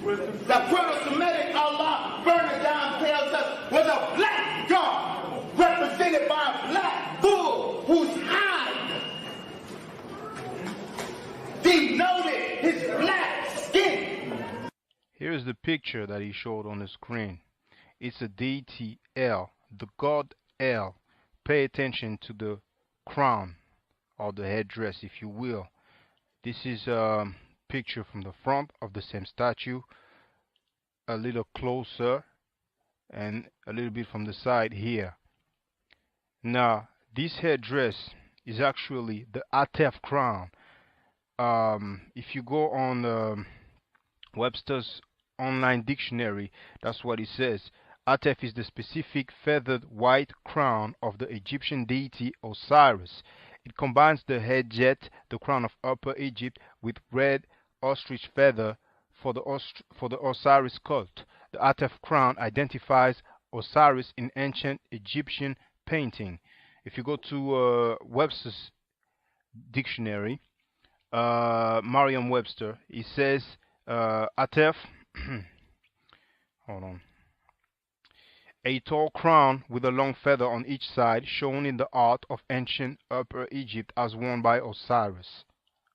The Proto-Semitic Allah, burning down, tells us, was a black god, represented by a black bull whose hide denoted his black skin. Here's the picture that he showed on the screen. It's a deity El, the god El. Pay attention to the crown or the headdress, if you will. This is a picture from the front of the same statue, a little closer, and a little bit from the side here. Now, this headdress is actually the Atef crown. If you go on Webster's online dictionary, that's what it says. Atef is the specific feathered white crown of the Egyptian deity Osiris. It combines the head jet, the crown of Upper Egypt, with red ostrich feather for the Osiris cult. The Atef crown identifies Osiris in ancient Egyptian painting. If you go to Webster's dictionary, Merriam-Webster, it says Atef, hold on, a tall crown with a long feather on each side, shown in the art of ancient Upper Egypt as worn by Osiris.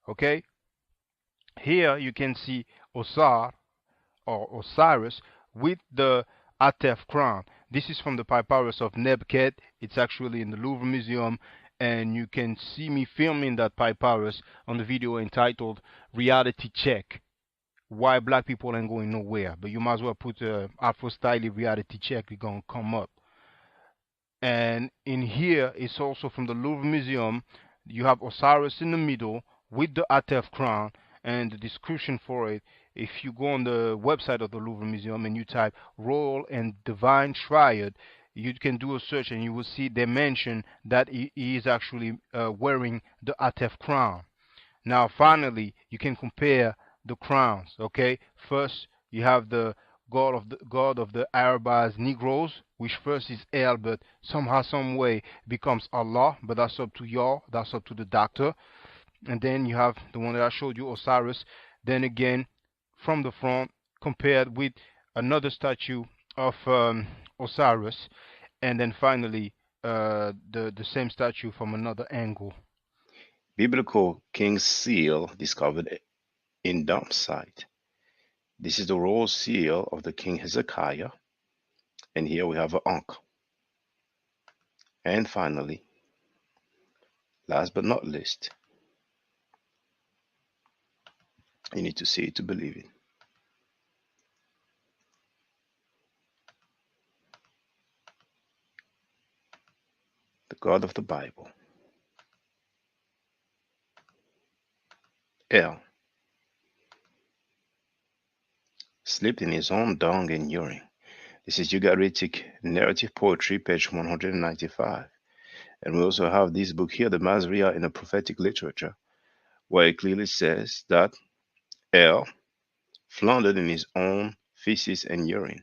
Okay? Here you can see Osar or Osiris with the Atef crown. This is from the papyrus of Nebket. It's actually in the Louvre Museum, and you can see me filming that papyrus on the video entitled Reality Check. Why black people ain't going nowhere, but you might as well put Afro Style Reality Check, it's gonna come up. And in here, it's also from the Louvre Museum. You have Osiris in the middle with the Atef crown, and the description for it, if you go on the website of the Louvre Museum and you type Royal and Divine Triad, you can do a search and you will see they mention that he is actually wearing the Atef crown. Now finally, you can compare the crowns. Okay, first you have the god of the Arabs Negroes, which first is El, but somehow some way becomes Allah, but that's up to y'all, that's up to the doctor. And then you have the one that I showed you, Osiris. Then again, from the front, compared with another statue of Osiris, and then finally the same statue from another angle. Biblical King's Seal discovered in dump site. This is the royal seal of the King Hezekiah, and here we have an Ankh. And finally, last but not least, you need to see it to believe it. The God of the Bible, El, slept in his own dung and urine. This is Ugaritic Narrative Poetry, page 195. And we also have this book here, the Masriya in the Prophetic Literature, where it clearly says that El floundered in his own feces and urine.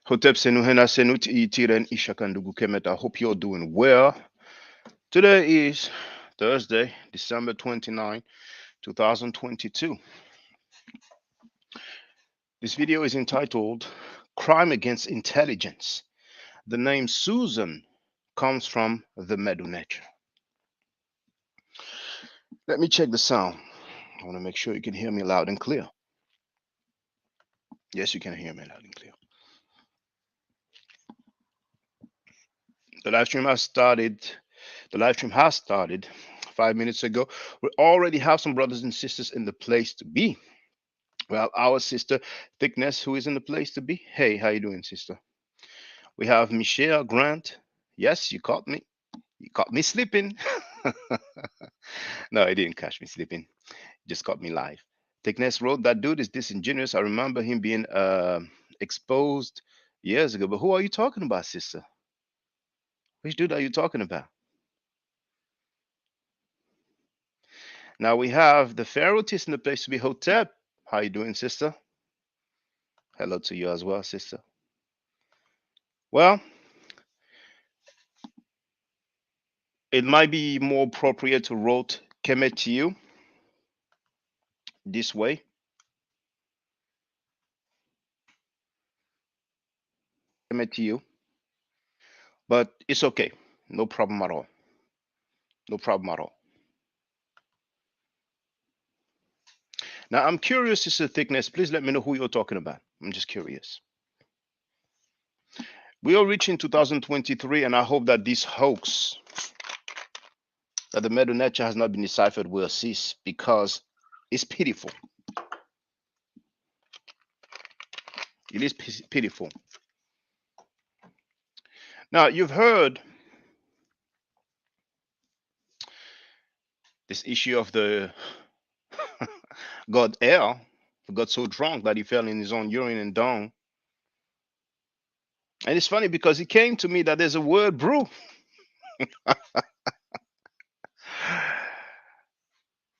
Hotep Senuhena Senut Itiren Ishakandugu Kemet. I hope you're doing well. Today is Thursday, December 29, 2022. This video is entitled Crime Against Intelligence. The name Susan comes from the Medu Neter. Let me check the sound. I want to make sure you can hear me loud and clear. Yes, you can hear me loud and clear. The live stream has started 5 minutes ago. We already have some brothers and sisters in the place to be. Well, our sister Thickness, who is in the place to be. Hey, how you doing, sister? We have Michelle Grant. Yes, you caught me. You caught me sleeping. No, I didn't catch me sleeping. You just caught me live. Thickness wrote, that dude is disingenuous. I remember him being exposed years ago. But who are you talking about, sister? Which dude are you talking about? Now we have the Pharaohtis in the place to be. Hotep. How you doing, sister? Hello to you as well, sister. Well, it might be more appropriate to wrote Kemetiu this way. Kemetiu. But it's okay. No problem at all. No problem at all. Now I'm curious as to thickness. Please let me know who you're talking about. I'm just curious. We are reaching 2023, and I hope that this hoax that the Medu Neter has not been deciphered will cease, because it's pitiful. It is pitiful. Now, you've heard this issue of the god El, who got so drunk that he fell in his own urine and dung. And it's funny because it came to me that there's a word brew.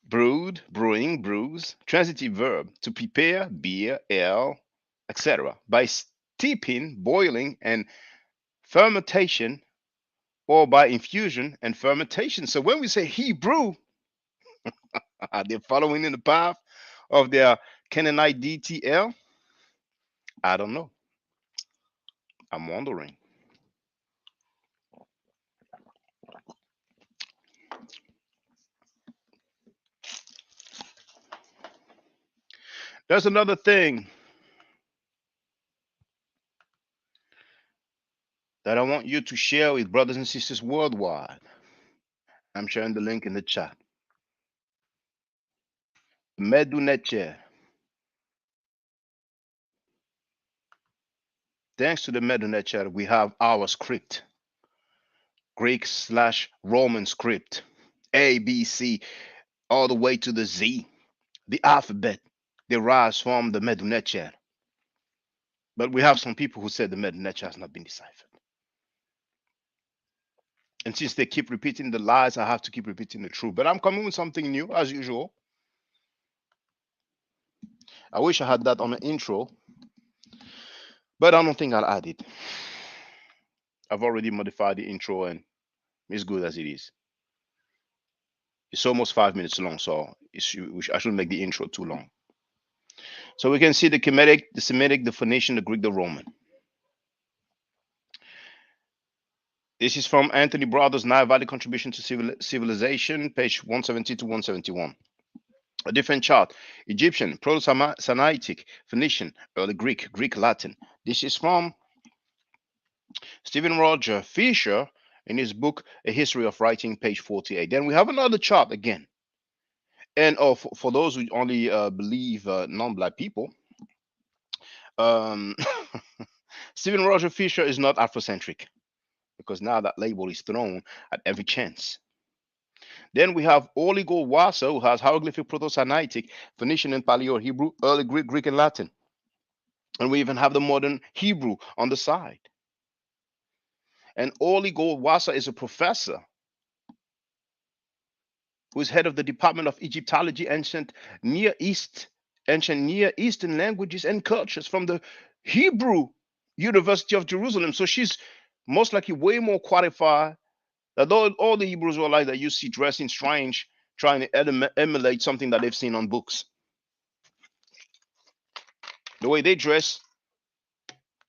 Brewed, brewing, brews, transitive verb, to prepare, beer, ale, etc. by steeping, boiling, and fermentation, or by infusion and fermentation. So when we say he brew, are they following in the path of their Canaanite DTL? I don't know. I'm wondering. There's another thing that I want you to share with brothers and sisters worldwide. I'm sharing the link in the chat. Medu Neter. Thanks to the Medu Neter, we have our script, Greek/Roman script, A, B, C, all the way to the Z. The alphabet derives from the Medu Neter. But we have some people who said the Medu Neter has not been deciphered. And since they keep repeating the lies, I have to keep repeating the truth. But I'm coming with something new, as usual. I wish I had that on the intro, but I don't think I'll add it. I've already modified the intro, and it's good as it is. It's almost 5 minutes long, so I shouldn't make the intro too long. So we can see the Kemetic, the Semitic, the Phoenician, the Greek, the Roman. This is from Anthony Brother's Nile Valley Contribution to Civilization, page 170 to 171. A different chart: Egyptian, Proto-Semitic, Phoenician, Early Greek, Greek, Latin. This is from Stephen Roger Fisher in his book A History of Writing, page 48. Then we have another chart again. And for those who only believe non-black people, Stephen Roger Fisher is not Afrocentric, because now that label is thrown at every chance. Then we have Oligo Wasa, who has hieroglyphic Proto-Semitic, Phoenician and Paleo-Hebrew, Early Greek, Greek, and Latin. And we even have the modern Hebrew on the side. And Oligo Wasa is a professor who is head of the Department of Egyptology, ancient Near Eastern languages and cultures from the Hebrew University of Jerusalem. So she's most likely way more qualified than all the Hebrews were like that you see dressing strange, trying to emulate something that they've seen on books. The way they dress,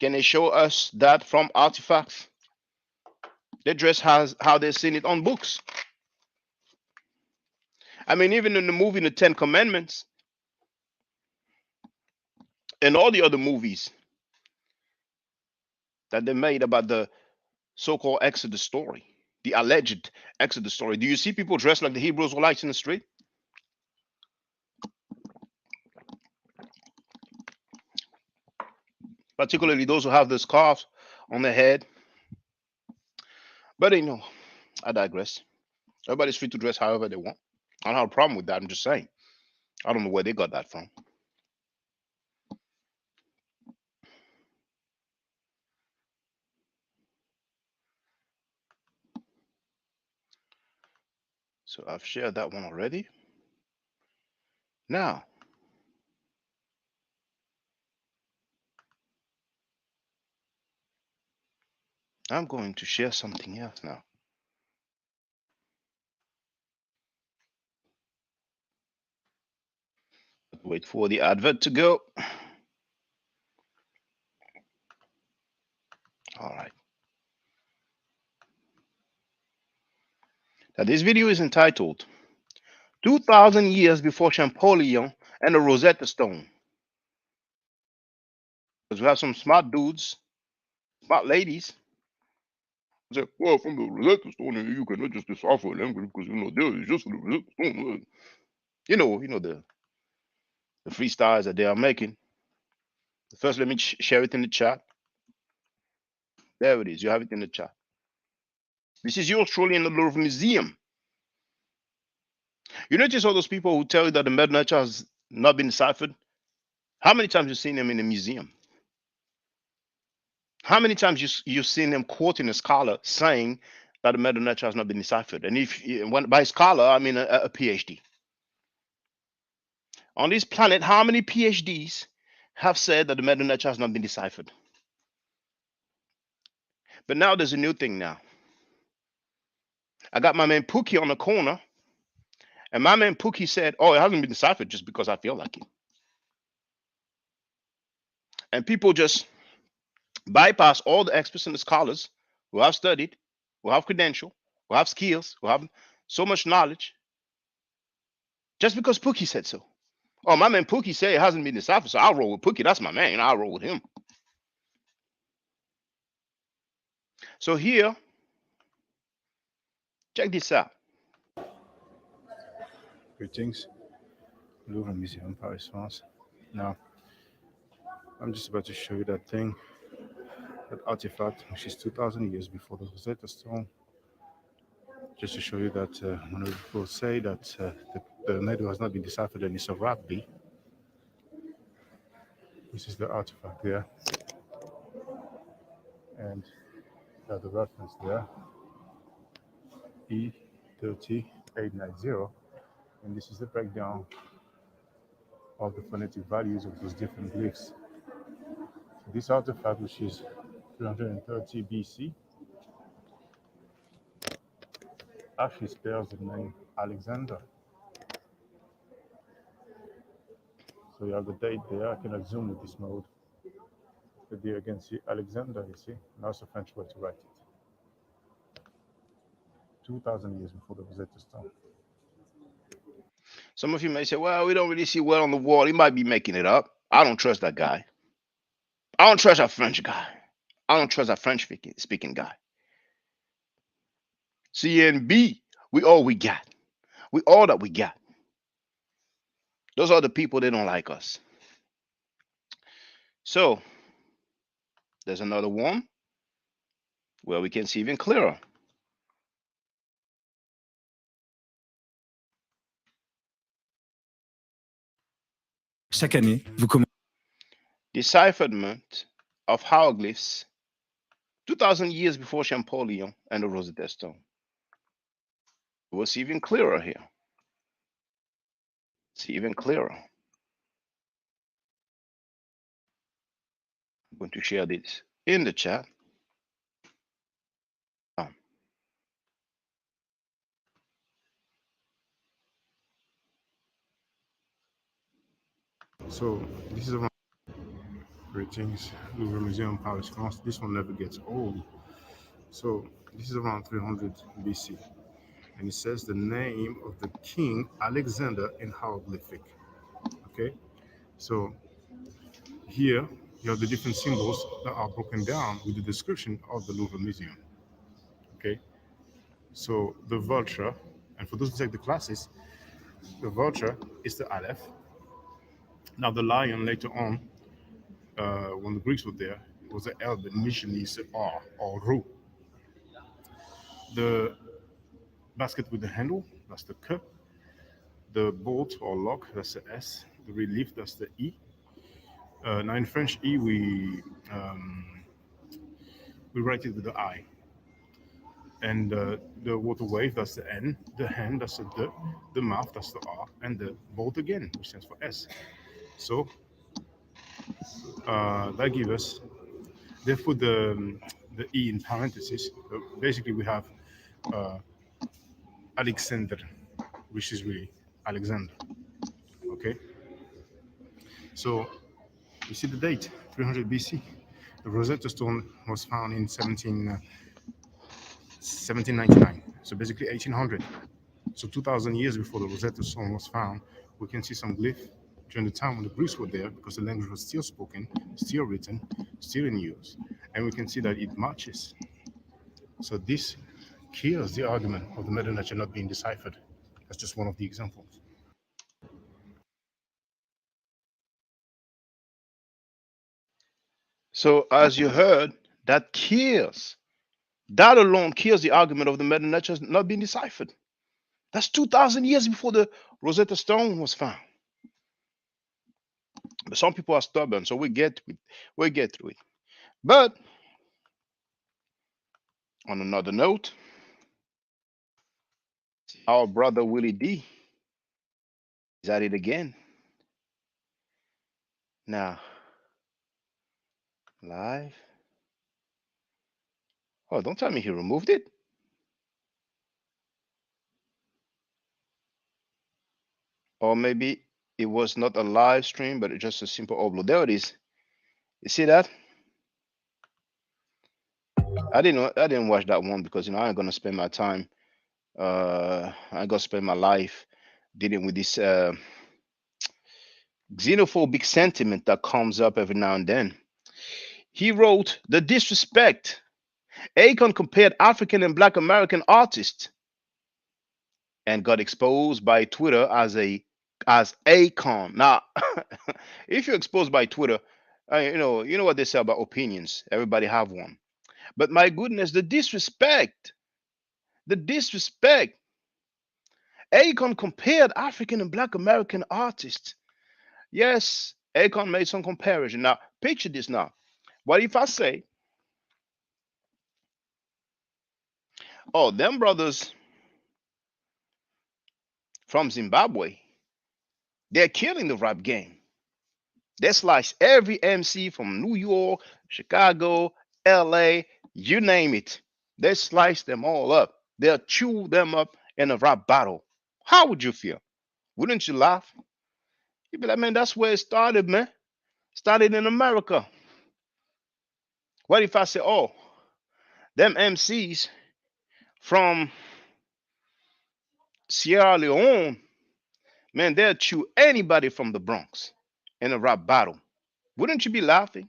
can they show us that from artifacts? They dress how they've seen it on books. I mean, even in the movie The Ten Commandments and all the other movies that they made about the so-called Exodus story, the alleged Exodus story, do you see people dressed like the Hebrews were like in the street? Particularly those who have the scarves on their head. But I digress. Everybody's free to dress however they want. I don't have a problem with that. I'm just saying. I don't know where they got that from. So I've shared that one already. Now, I'm going to share something else now. Wait for the advert to go. All right. Now, this video is entitled 2,000 Years Before Champollion and the Rosetta Stone. Because we have some smart dudes, smart ladies. Say, well, from the Rosetta Stone, you cannot just decipher language because there is just the Rosetta Stone. You know the freestyles that they are making. First, let me share it in the chat. There it is. You have it in the chat. This is yours truly in the Louvre Museum. You notice all those people who tell you that the Medu Neter has not been deciphered? How many times you seen them in the museum? How many times you've seen them quoting a scholar saying that the Medu Neter has not been deciphered? And when by scholar, I mean a PhD. On this planet, how many PhDs have said that the Medu Neter has not been deciphered? But now there's a new thing now. I got my man Pookie on the corner, and my man Pookie said, oh, it hasn't been deciphered just because I feel like it. And people just bypass all the experts and the scholars who have studied, who have credential, who have skills, who have so much knowledge, just because Pookie said so. Oh, my man Pookie said it hasn't been deciphered, so I'll roll with Pookie. That's my man. I'll roll with him. So here, check this out. Greetings, Louvre Museum, Paris, France. Now, I'm just about to show you that thing, that artifact, which is 2,000 years before the Rosetta Stone. Just to show you that when people say that the Medu has not been deciphered and it's a rugby, this is the artifact there, and the reference there, E30890, and this is the breakdown of the phonetic values of those different glyphs. So this artifact, which is 330 BC, actually spells the name Alexander. So you have the date there. I cannot zoom with this mode. But there you can see Alexander, you see. Now it's a French way to write it. 2,000 years before the Rosetta Stone. Some of you may say, well, we don't really see well on the wall. He might be making it up. I don't trust that guy. I don't trust that French guy. I don't trust that French speaking guy. CNB, we all we got. We all that we got. Those are the people that don't like us. So, there's another one where we can see even clearer. Chaque année, vous commencez. Decipherment of hieroglyphs 2,000 years before Champollion and the Rosetta Stone. We'll see even clearer here. See even clearer. I'm going to share this in the chat. So this is around Greetings, Louvre Museum, Paris, France. This one never gets old. So this is around 300 BC. And it says the name of the king Alexander in hieroglyphic. Okay, so here you have the different symbols that are broken down with the description of the Louvre Museum. Okay, so the vulture, and for those who take the classes, the vulture is the Aleph. Now the lion later on, when the Greeks were there, it was the L, but initially it's the R or Ru. The basket with the handle, that's the K. The bolt or lock, that's the S. The relief, that's the E. Now in French, E we write it with the I. And the water wave, that's the N. The hand, that's the D. The mouth, that's the R. And the bolt again, which stands for S. So that gives us, they put the E in parentheses. Basically, we have Alexander, which is really Alexander. Okay. So you see the date, 300 BC. The Rosetta Stone was found in 1799. So basically 1800. So 2,000 years before the Rosetta Stone was found, we can see some glyph during the time when the Greeks were there because the language was still spoken, still written, still in use. And we can see that it matches. So this kills the argument of the Medu Neter not being deciphered. That's just one of the examples. So as you heard, that kills. That alone kills the argument of the Medu Neter not being deciphered. That's 2,000 years before the Rosetta Stone was found. But some people are stubborn, so we get through it. But on another note, our brother Willie D is at it again. Now, live. Oh, don't tell me he removed it. Or maybe it was not a live stream, but just a simple upload. There it is. You see that? I didn't watch that one because I ain't gonna spend my time. I ain't gonna spend my life dealing with this xenophobic sentiment that comes up every now and then. He wrote the disrespect. Akon compared African and Black American artists and got exposed by Twitter as Akon. Now, if you're exposed by Twitter, you know what they say about opinions. Everybody have one. But my goodness, the disrespect. Akon compared African and Black American artists. Yes, Akon made some comparison. Now, picture this now. What if I say, oh, them brothers from Zimbabwe, they're killing the rap game. They slice every MC from New York, Chicago, LA, you name it. They slice them all up. They'll chew them up in a rap battle. How would you feel? Wouldn't you laugh? You'd be like, man, that's where it started, man. Started in America. What if I say, oh, them MCs from Sierra Leone, man, they'll chew anybody from the Bronx in a rap battle. Wouldn't you be laughing?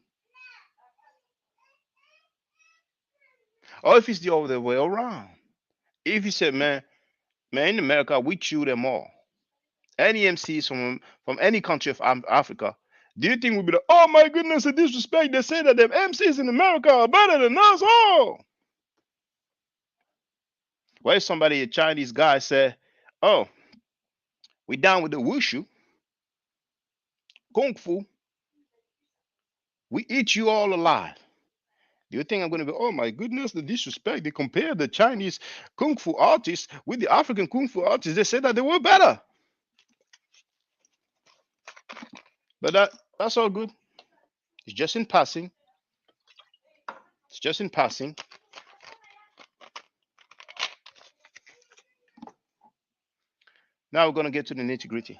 Or if it's the other way around. If you said, man, in America, we chew them all. Any MCs from any country of Africa, do you think we'll be like, oh my goodness, a disrespect? They say that them MCs in America are better than us. Oh, what if somebody, a Chinese guy, said, oh, we down with the wushu, kung fu, we eat you all alive. Do you think I'm going to be, oh my goodness, the disrespect? They compare the Chinese kung fu artists with the African kung fu artists. They said that they were better. But that's all good. It's just in passing. It's just in passing. Now we're going to get to the nitty gritty.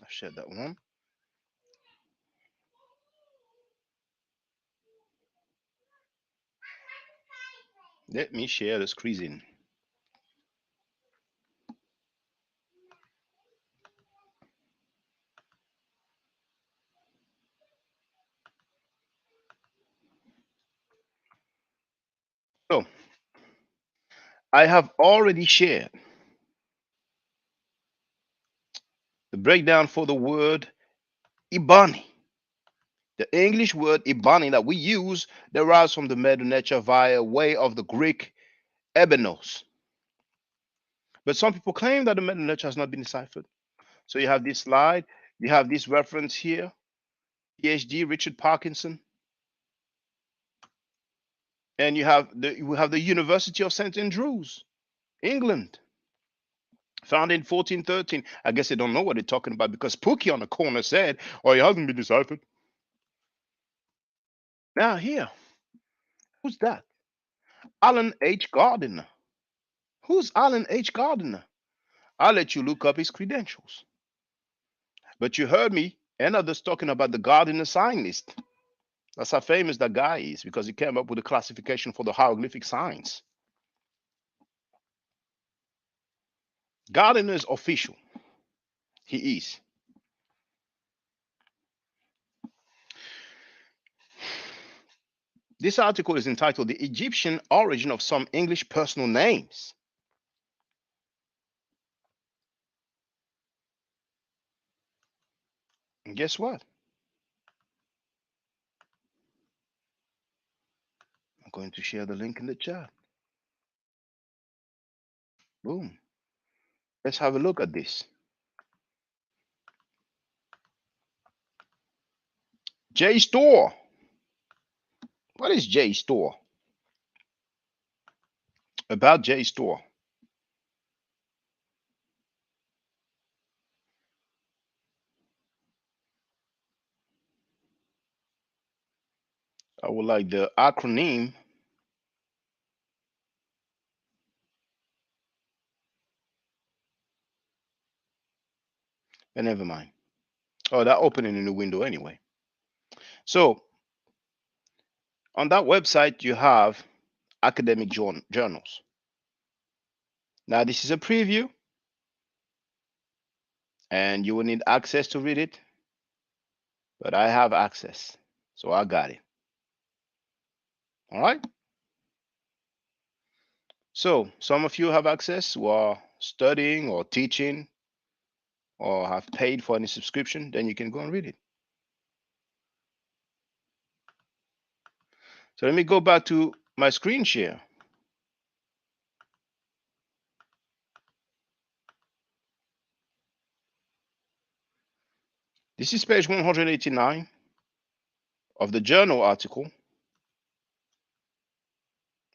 I shared that one. Let me share the screen. So I have already shared the breakdown for the word Ibani. The English word Ibani that we use derives from the Medu Neter via way of the Greek ebenos. But some people claim that the Medu Neter has not been deciphered. So you have this slide, you have this reference here, PhD Richard Parkinson, and you have the University of St Andrews, England, founded in 1413. I guess they don't know what they're talking about because Pookie on the corner said, "Oh, it hasn't been deciphered." Now here, who's that? Alan H. Gardiner. Who's Alan H. Gardiner? I'll let you look up his credentials. But you heard me and others talking about the Gardiner sign list. That's how famous that guy is because he came up with a classification for the hieroglyphic signs. Gardiner is official. He is. This article is entitled The Egyptian Origin of Some English Personal Names. And guess what? I'm going to share the link in the chat. Boom. Let's have a look at this. JSTOR. What is JSTOR? About JSTOR. I would like the acronym. And never mind. Oh, that opening in the window anyway. So on that website, you have academic journals. Now, this is a preview, and you will need access to read it, but I have access, so I got it. All right. So some of you have access who are studying or teaching or have paid for any subscription, then you can go and read it. So let me go back to my screen share. This is page 189 of the journal article.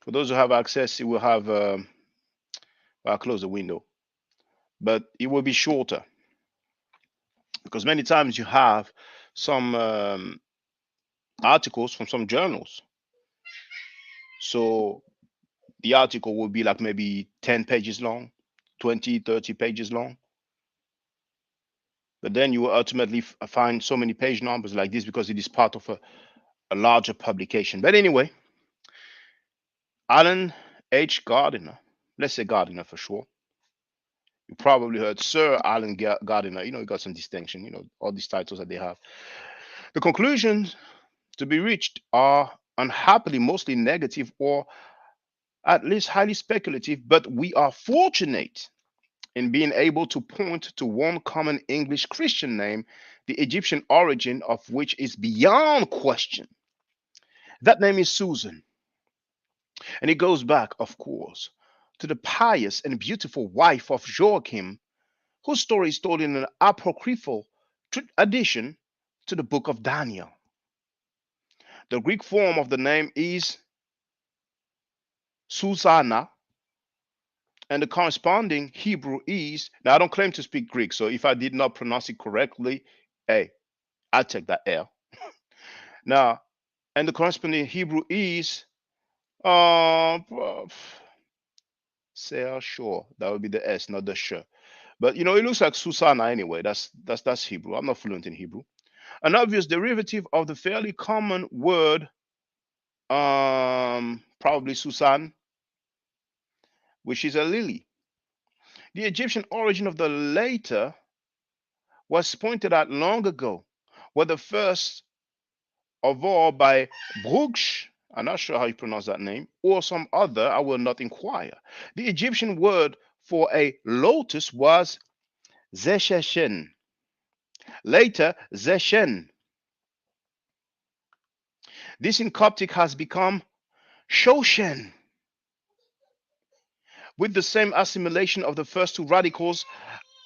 For those who have access, it will have, I'll close the window, but it will be shorter because many times you have some articles from some journals. So the article will be like maybe 10 pages long, 20, 30 pages long. But then you will ultimately find so many page numbers like this because it is part of a larger publication. But anyway, Alan H. Gardiner, let's say Gardiner for sure. You probably heard Sir Alan Gardiner. You know, he got some distinction, you know, all these titles that they have. The conclusions to be reached are unhappily mostly negative or at least highly speculative, but we are fortunate in being able to point to one common English Christian name, the Egyptian origin of which is beyond question. That name is Susan. And it goes back, of course, to the pious and beautiful wife of Joachim, whose story is told in an apocryphal addition to the book of Daniel. The Greek form of the name is Susanna, and the corresponding Hebrew is, now I don't claim to speak Greek, so if I did not pronounce it correctly, hey, I'll take that L. Now, and the corresponding Hebrew is, sure, that would be the S, not the sh. But you know, it looks like Susanna anyway. That's Hebrew. I'm not fluent in Hebrew. An obvious derivative of the fairly common word, probably Susan, which is a lily. The Egyptian origin of the later was pointed out long ago, whether first of all by Brugsch, I'm not sure how you pronounce that name, or some other, I will not inquire. The Egyptian word for a lotus was Zesheshen. Later, Zeshen. This in Coptic has become Shoshen, with the same assimilation of the first two radicals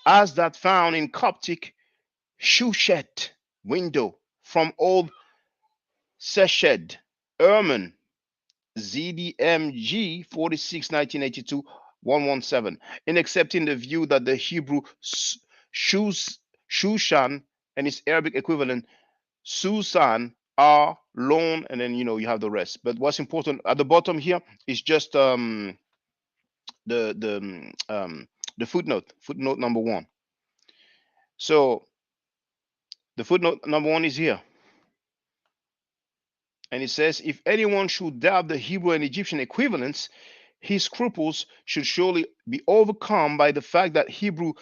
as that found in Coptic Shushet, window, from Old Seshed, Erman, ZDMG 46 1982 117, in accepting the view that the Hebrew Shushan and its Arabic equivalent Susan are, loan, and then you have the rest. But what's important at the bottom here is just the the the footnote number 1. So the footnote number 1 is here, and it says, if anyone should doubt the Hebrew and Egyptian equivalents, his scruples should surely be overcome by the fact that Hebrew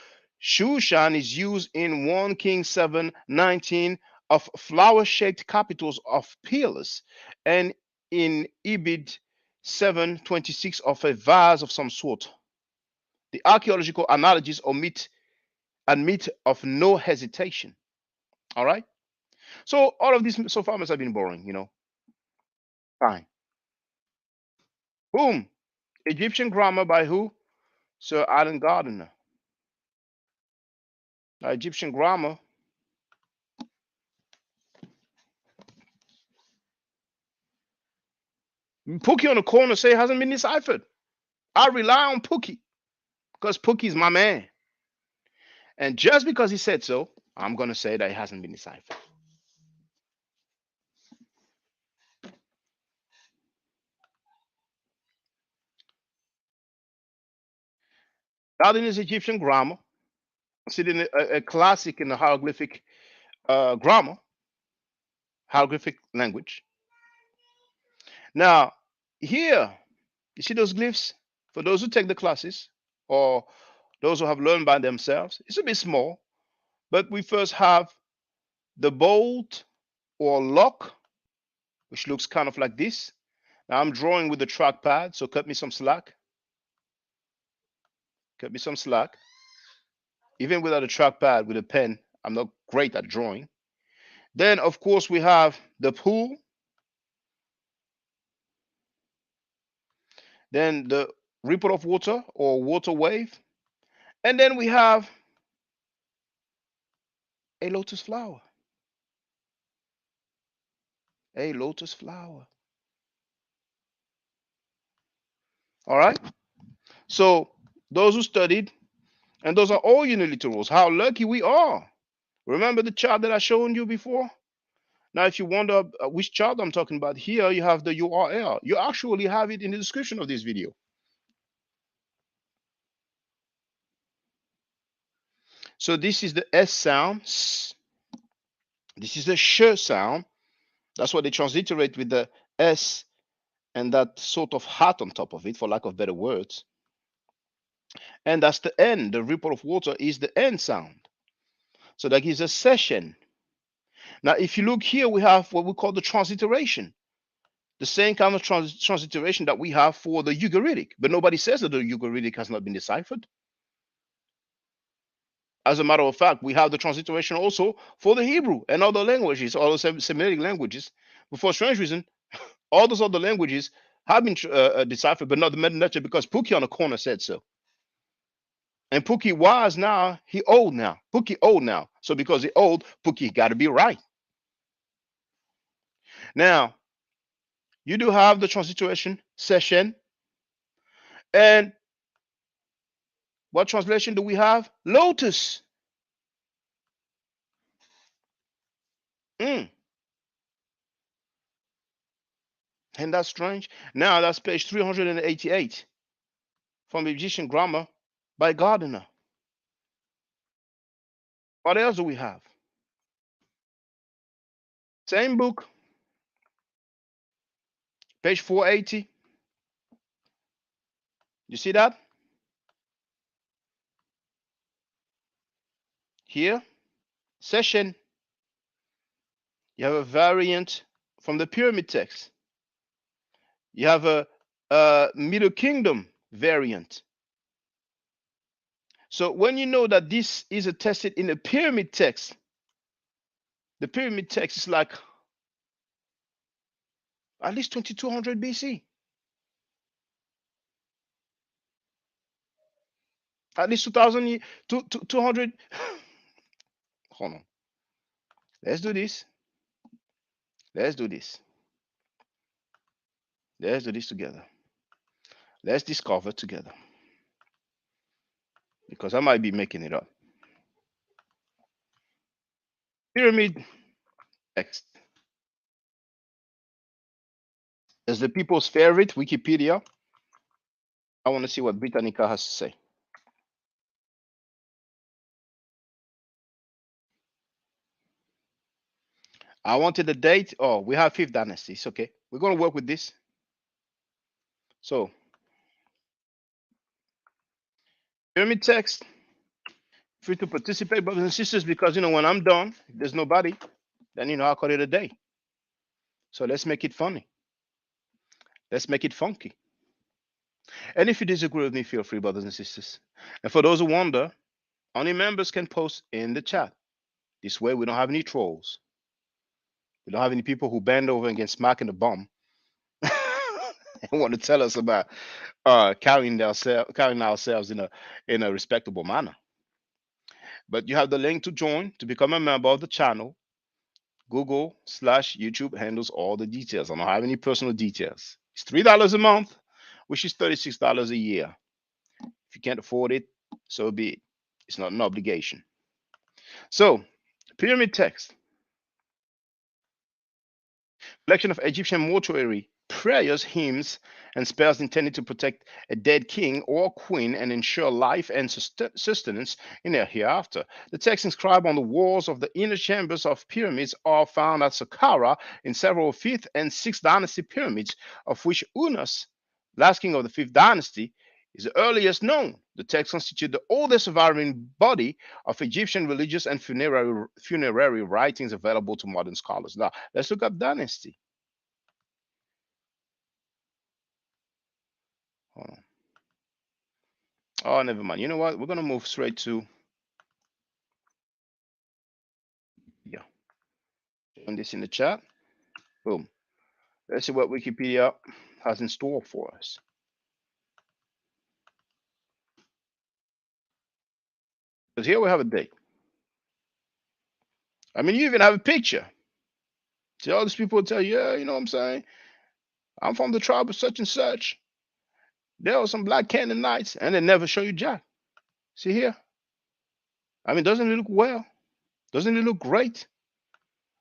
Shushan is used in 1 Kings 7:19 of flower-shaped capitals of pillars, and in Ibid 7:26 of a vase of some sort. The archaeological analogies admit of no hesitation. All right. So all of these so far must have been boring. Fine. Boom. Egyptian grammar by who? Sir Alan Gardiner. Now, Egyptian grammar. Pookie on the corner say it hasn't been deciphered. I rely on Pookie because Pookie's my man. And just because he said so, I'm going to say that it hasn't been deciphered. Gardiner's Egyptian grammar, considered a classic in the hieroglyphic grammar, hieroglyphic language. Now, here, you see those glyphs? For those who take the classes or those who have learned by themselves, it's a bit small, but we first have the bolt or lock, which looks kind of like this. Now I'm drawing with the trackpad, so cut me some slack. Cut me some slack. Even without a trackpad, with a pen, I'm not great at drawing. Then, of course, we have the pool. Then the ripple of water or water wave. And then we have a lotus flower. A lotus flower. All right. So those who studied, and those are all uniliterals. How lucky we are. Remember the chart that I showed you before? Now, if you wonder which chart I'm talking about, here you have the URL. You actually have it in the description of this video. So this is the S sound. This is the sh sound. That's why they transliterate with the S and that sort of hat on top of it, for lack of better words. And that's the N. The ripple of water is the N sound. So that gives a session. Now, if you look here, we have what we call the transliteration. The same kind of transliteration that we have for the Ugaritic. But nobody says that the Ugaritic has not been deciphered. As a matter of fact, we have the transliteration also for the Hebrew and other languages, all the Semitic languages. But for strange reason, all those other languages have been deciphered, but not the Medu Neter, because Pookie on the corner said so. And Pookie was now, he old now. Pookie old now. So because he old, Pookie got to be right. Now, you do have the transliteration session. And what translation do we have? Lotus. And that's strange. Now that's page 388 from Egyptian Grammar by Gardiner. What else do we have? Same book, page 480. You see that? Here, session. You have a variant from the pyramid text. You have a Middle Kingdom variant. So when you know that this is attested in a pyramid text, the pyramid text is like at least 2200 BC. At least 2000, 200. Hold on. Let's do this. Let's do this. Let's do this together. Let's discover together. Because I might be making it up. Pyramid text. As the people's favorite, Wikipedia, I want to see what Britannica has to say. I wanted the date. Oh, we have 5th dynasty. It's okay. We're going to work with this. So, pyramid text, free to participate, brothers and sisters, because, when I'm done, if there's nobody, then, I'll call it a day. So let's make it funny. Let's make it funky. And if you disagree with me, feel free, brothers and sisters. And for those who wonder, only members can post in the chat. This way, we don't have any trolls. We don't have any people who bend over and get smacked in the bum and want to tell us about carrying ourselves in a respectable manner. But you have the link to join to become a member of the channel. Google/YouTube handles all the details. I don't have any personal details. It's $3 a month, which is $36 a year. If you can't afford it, so be it. It's not an obligation. So, pyramid text. Collection of Egyptian mortuary prayers, hymns, and spells intended to protect a dead king or queen and ensure life and sustenance in their hereafter. The texts inscribed on the walls of the inner chambers of pyramids are found at Saqqara in several 5th and 6th dynasty pyramids, of which Unas, last king of the 5th dynasty, is the earliest known. The texts constitute the oldest surviving body of Egyptian religious and funerary writings available to modern scholars. Now, let's look up dynasty. Hold on. Oh, never mind. You know what? We're going to move straight to, yeah, put this in the chat. Boom. Let's see what Wikipedia has in store for us. Because here we have a date. I mean, you even have a picture. See, all these people tell you, yeah, you know what I'm saying? I'm from the tribe of such and such. There were some black Canaanites, and they never show you jack. See here? I mean, doesn't it look well? Doesn't it look great?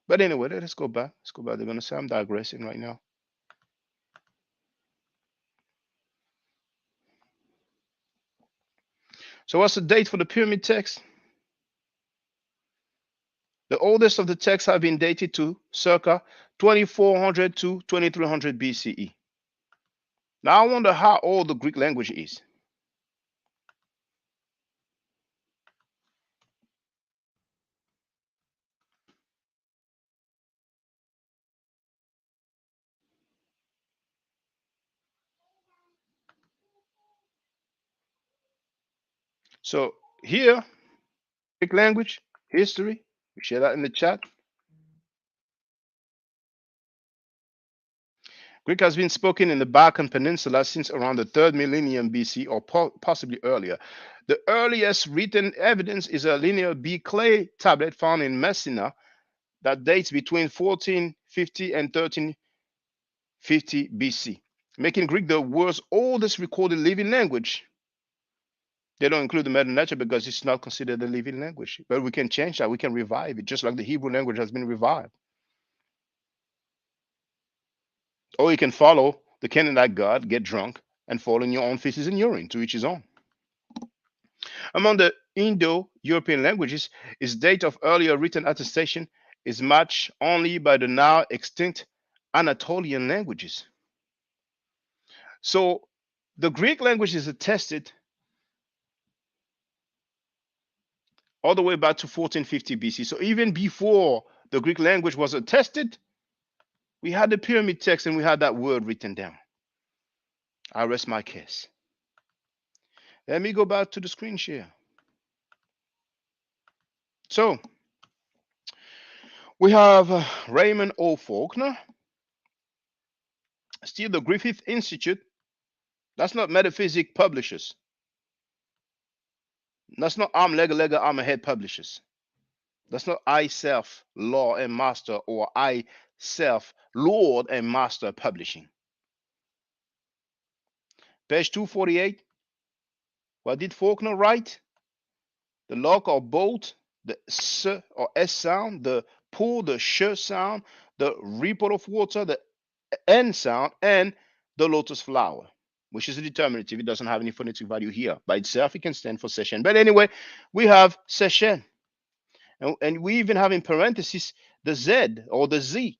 But anyway, let's go back. Let's go back. They're going to say I'm digressing right now. So what's the date for the pyramid text? The oldest of the texts have been dated to circa 2400 to 2300 BCE. Now I wonder how old the Greek language is. So here, Greek language, history, we share that in the chat. Greek has been spoken in the Balkan Peninsula since around the 3rd millennium BC or possibly earlier. The earliest written evidence is a linear B clay tablet found in Messina that dates between 1450 and 1350 BC, making Greek the world's oldest recorded living language. They don't include the Medu Neter because it's not considered a living language. But we can change that. We can revive it, just like the Hebrew language has been revived. Or you can follow the Canaanite god, get drunk, and fall in your own feces and urine, to each his own. Among the Indo-European languages, its date of earlier written attestation is matched only by the now extinct Anatolian languages. So the Greek language is attested all the way back to 1450 BC. So even before the Greek language was attested, we had the pyramid text and we had that word written down. I rest my case. Let me go back to the screen share. So we have Raymond O. Faulkner, still the Griffith Institute. That's not Metaphysic Publishers. That's not Arm Lega Lega Arm Ahead Publishers. That's not I Self Law and Master or I Self Lord and Master Publishing. Page 248. What did Faulkner write? The lock or bolt, the S or S sound, the pull, the sh sound, the report of water, the N sound, and the lotus flower, which is a determinative. It doesn't have any phonetic value here. By itself, it can stand for session. But anyway, we have session. And we even have in parentheses the Z or the Z,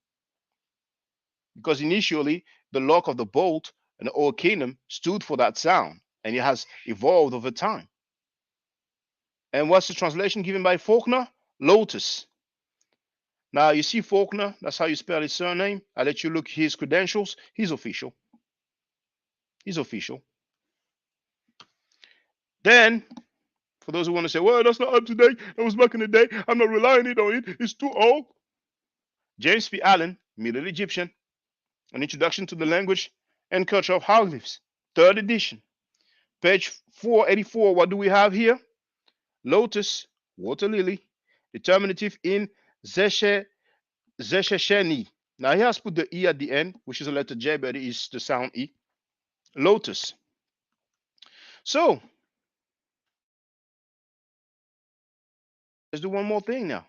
because initially the lock of the bolt and the old kingdom stood for that sound, and it has evolved over time. And what's the translation given by Faulkner? Lotus. Now you see Faulkner, that's how you spell his surname. I let you look his credentials. He's official. He's official. Then, for those who want to say, well, that's not up to date, that was back in the day, I'm not relying on it, it's too old. James P. Allen, Middle Egyptian, An Introduction to the Language and Culture of Hieroglyphs, third edition, page 484. What do we have here? Lotus, water lily, determinative in Zeshesheni. Now he has put the E at the end, which is a letter J, but it is the sound E. Lotus. So, let's do one more thing now.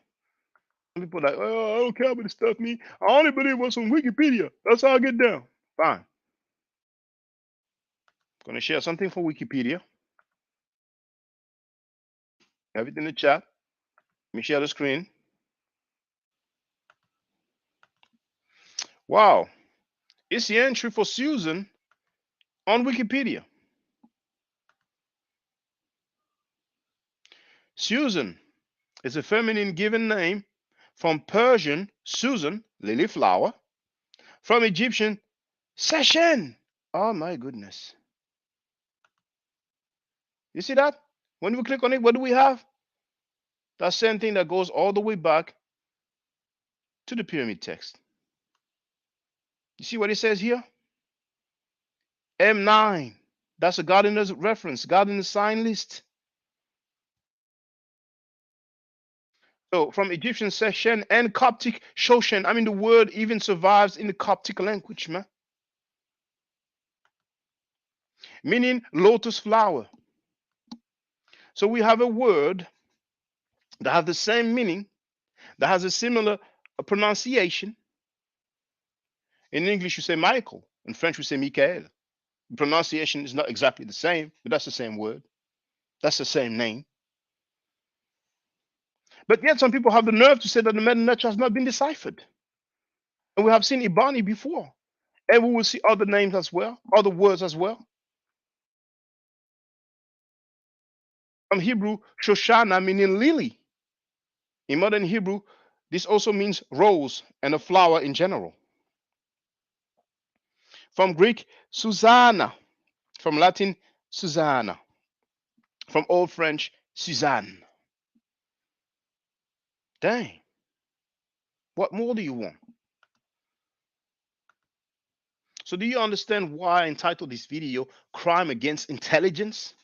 Some people are like, oh, I don't care about the stuff, me. I only believe what's on Wikipedia. That's how I get down. Fine. Gonna share something from Wikipedia. Have it in the chat. Let me share the screen. Wow. It's the entry for Susan on Wikipedia. Susan is a feminine given name from Persian Susan, lily flower, from Egyptian Seshen. Oh my goodness. You see that? When we click on it, what do we have? That same thing that goes all the way back to the pyramid text. You see what it says here? M9. That's a gardener's reference, gardener's sign list. So from Egyptian Seshen and Coptic Shoshen. I mean, the word even survives in the Coptic language, man. Meaning lotus flower. So we have a word that has the same meaning, that has a similar pronunciation. In English, you say Michael. In French, we say Michael. The pronunciation is not exactly the same, but that's the same word. That's the same name. But yet, some people have the nerve to say that the Medu Neter has not been deciphered. And we have seen Ibani before. And we will see other names as well, other words as well. From Hebrew, Shoshana meaning lily. In modern Hebrew, this also means rose and a flower in general. From Greek, Susanna. From Latin, Susanna. From Old French, Suzanne. Dang. What more do you want? So do you understand why I entitled this video Crime Against Intelligence?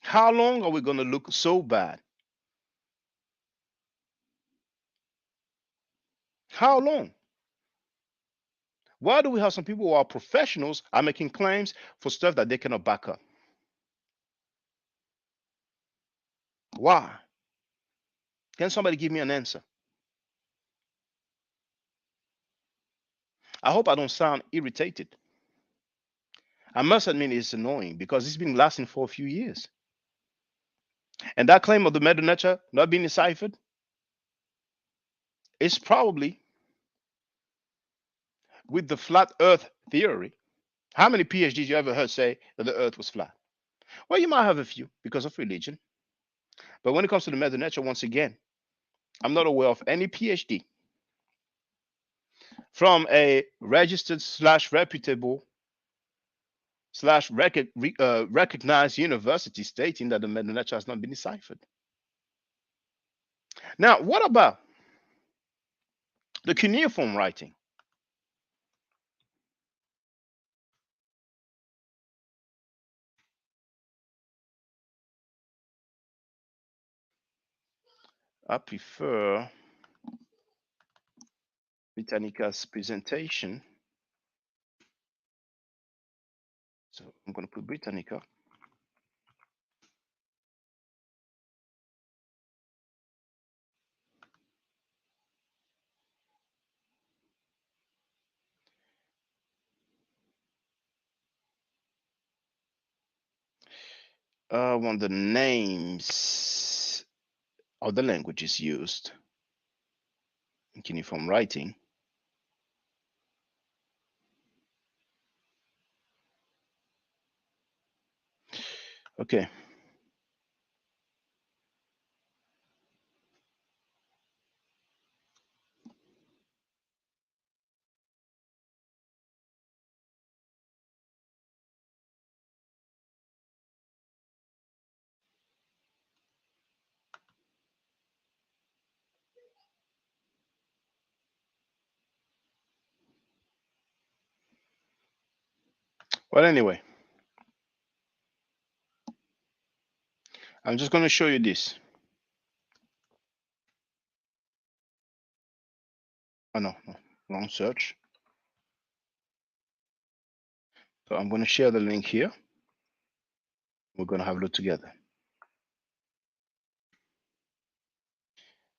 How long are we going to look so bad? How long? Why do we have some people who are professionals are making claims for stuff that they cannot back up? Why? Can somebody give me an answer? I hope I don't sound irritated. I must admit it's annoying because it's been lasting for a few years. And that claim of the Medu Neter not being deciphered is probably with the flat earth theory. How many PhDs you ever heard say that the earth was flat? Well, you might have a few because of religion. But when it comes to the Medu Neter, once again, I'm not aware of any PhD from a registered / reputable / recognized university stating that the Medu Neter has not been deciphered. Now, what about the cuneiform writing? I prefer Britannica's presentation. So I'm going to put Britannica. I want the names of the languages used in cuneiform writing. Okay. Well, anyway, I'm just going to show you this. Oh, no, wrong search. So I'm going to share the link here. We're going to have a look together.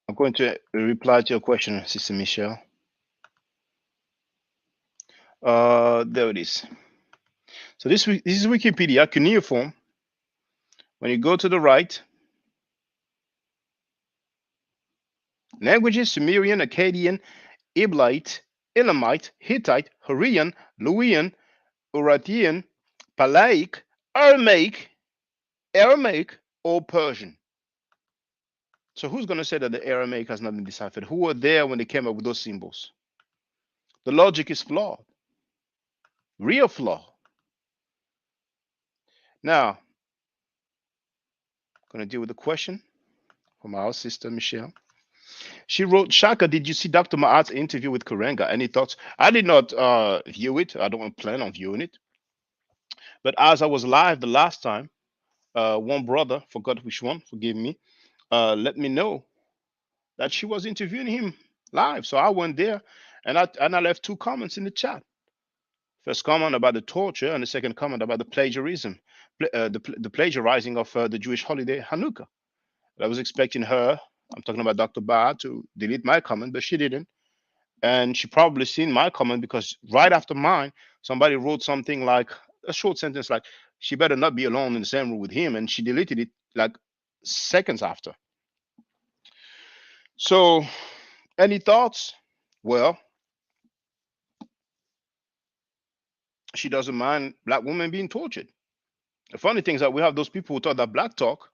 I'm going to reply to your question, Sister Michelle. There it is. So this is Wikipedia, cuneiform. When you go to the right, languages: Sumerian, Akkadian, Iblite, Elamite, Hittite, Hurrian, Luwian, Urartian, Palaic, Aramaic, or Persian. So who's going to say that the Aramaic has not been deciphered? Who were there when they came up with those symbols? The logic is flawed, real flaw. Now, I'm going to deal with the question from our sister Michelle. She wrote, Shaka, did you see Dr. Ma'at's interview with Karenga? Any thoughts? I did not view it. I don't plan on viewing it. But as I was live the last time, one brother, forgot which one, forgive me, let me know that she was interviewing him live. So I went there and I left two comments in the chat. First comment about the torture, and the second comment about the plagiarism, the plagiarizing of the Jewish holiday Hanukkah. I was expecting her, I'm talking about Dr. Ba, to delete my comment, but she didn't. And she probably seen my comment because right after mine, somebody wrote something like a short sentence like, she better not be alone in the same room with him. And she deleted it like seconds after. So, any thoughts? Well, she doesn't mind black women being tortured. The funny thing is that we have those people who talk that black talk,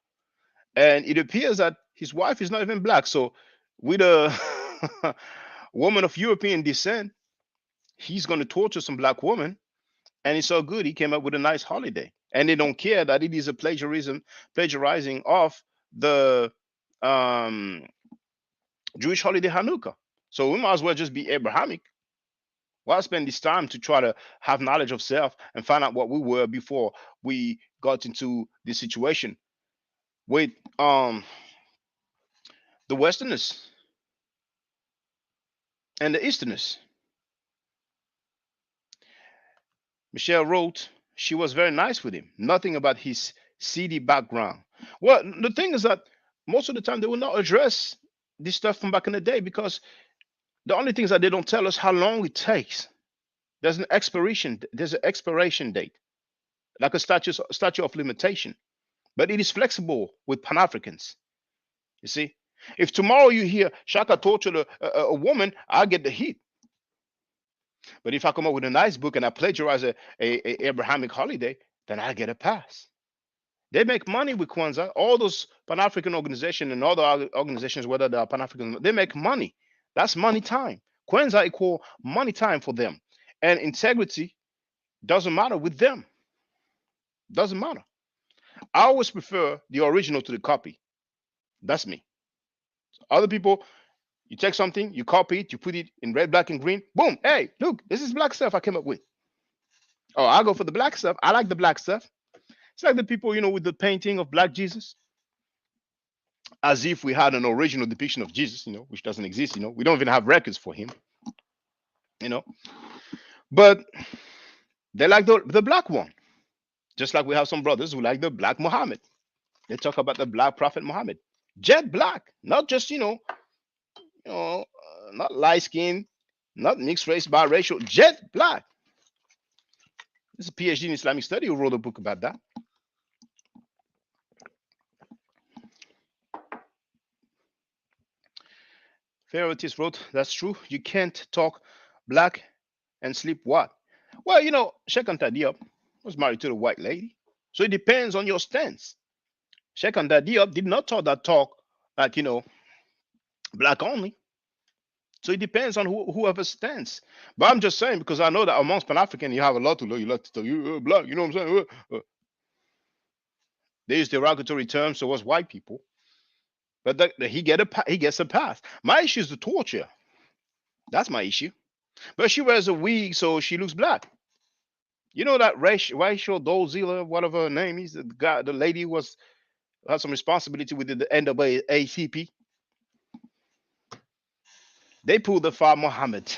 and it appears that his wife is not even black. So, with a woman of European descent, he's going to torture some black woman, and it's so good he came up with a nice holiday. And they don't care that it is a plagiarizing of the Jewish holiday Hanukkah. So we might as well just be Abrahamic. Why spend this time to try to have knowledge of self and find out what we were before we got into this situation with the Westerners and the Easterners? Michelle wrote she was very nice with him. Nothing about his seedy background. Well, the thing is that most of the time they will not address this stuff from back in the day because the only things that they don't tell us how long it takes. There's an expiration date, like a statute of limitation. But it is flexible with Pan Africans. You see, if tomorrow you hear Shaka tortured a woman, I get the heat. But if I come up with a nice book and I plagiarize a Abrahamic holiday, then I get a pass. They make money with Kwanzaa. All those Pan African organizations and other organizations, whether they are Pan African, they make money. That's money time. Kwanzaa equal money time for them, and integrity doesn't matter with them. Doesn't matter. I always prefer the original to the copy. That's me. Other people, you take something, you copy it, you put it in red, black, and green. Boom! Hey, look, this is black stuff I came up with. Oh, I'll go for the black stuff. I like the black stuff. It's like the people, with the painting of Black Jesus, as if we had an original depiction of Jesus, which doesn't exist. We don't even have records for him. But they like the black one, just like we have some brothers who like the black Muhammad. They talk about the black prophet Muhammad, jet black, not just not light skin, not mixed race, biracial, jet black. This is a PhD in Islamic study who wrote a book about that. Pharaohtis wrote, that's true. You can't talk black and sleep what? Well, Sheikh Anta Diop was married to a white lady. So it depends on your stance. Sheikh Anta Diop did not talk like, black only. So it depends on whoever stands. But I'm just saying, because I know that amongst Pan African, you have a lot to learn. You like to tell you black, you know what I'm saying? They use derogatory terms towards white people, but he gets a pass. My issue is the torture. That's my issue. But she wears a wig, so she looks black. You know that Rachel Dolezal, whatever her name is, the lady had some responsibility with the NAACP. They pulled the Far Muhammad.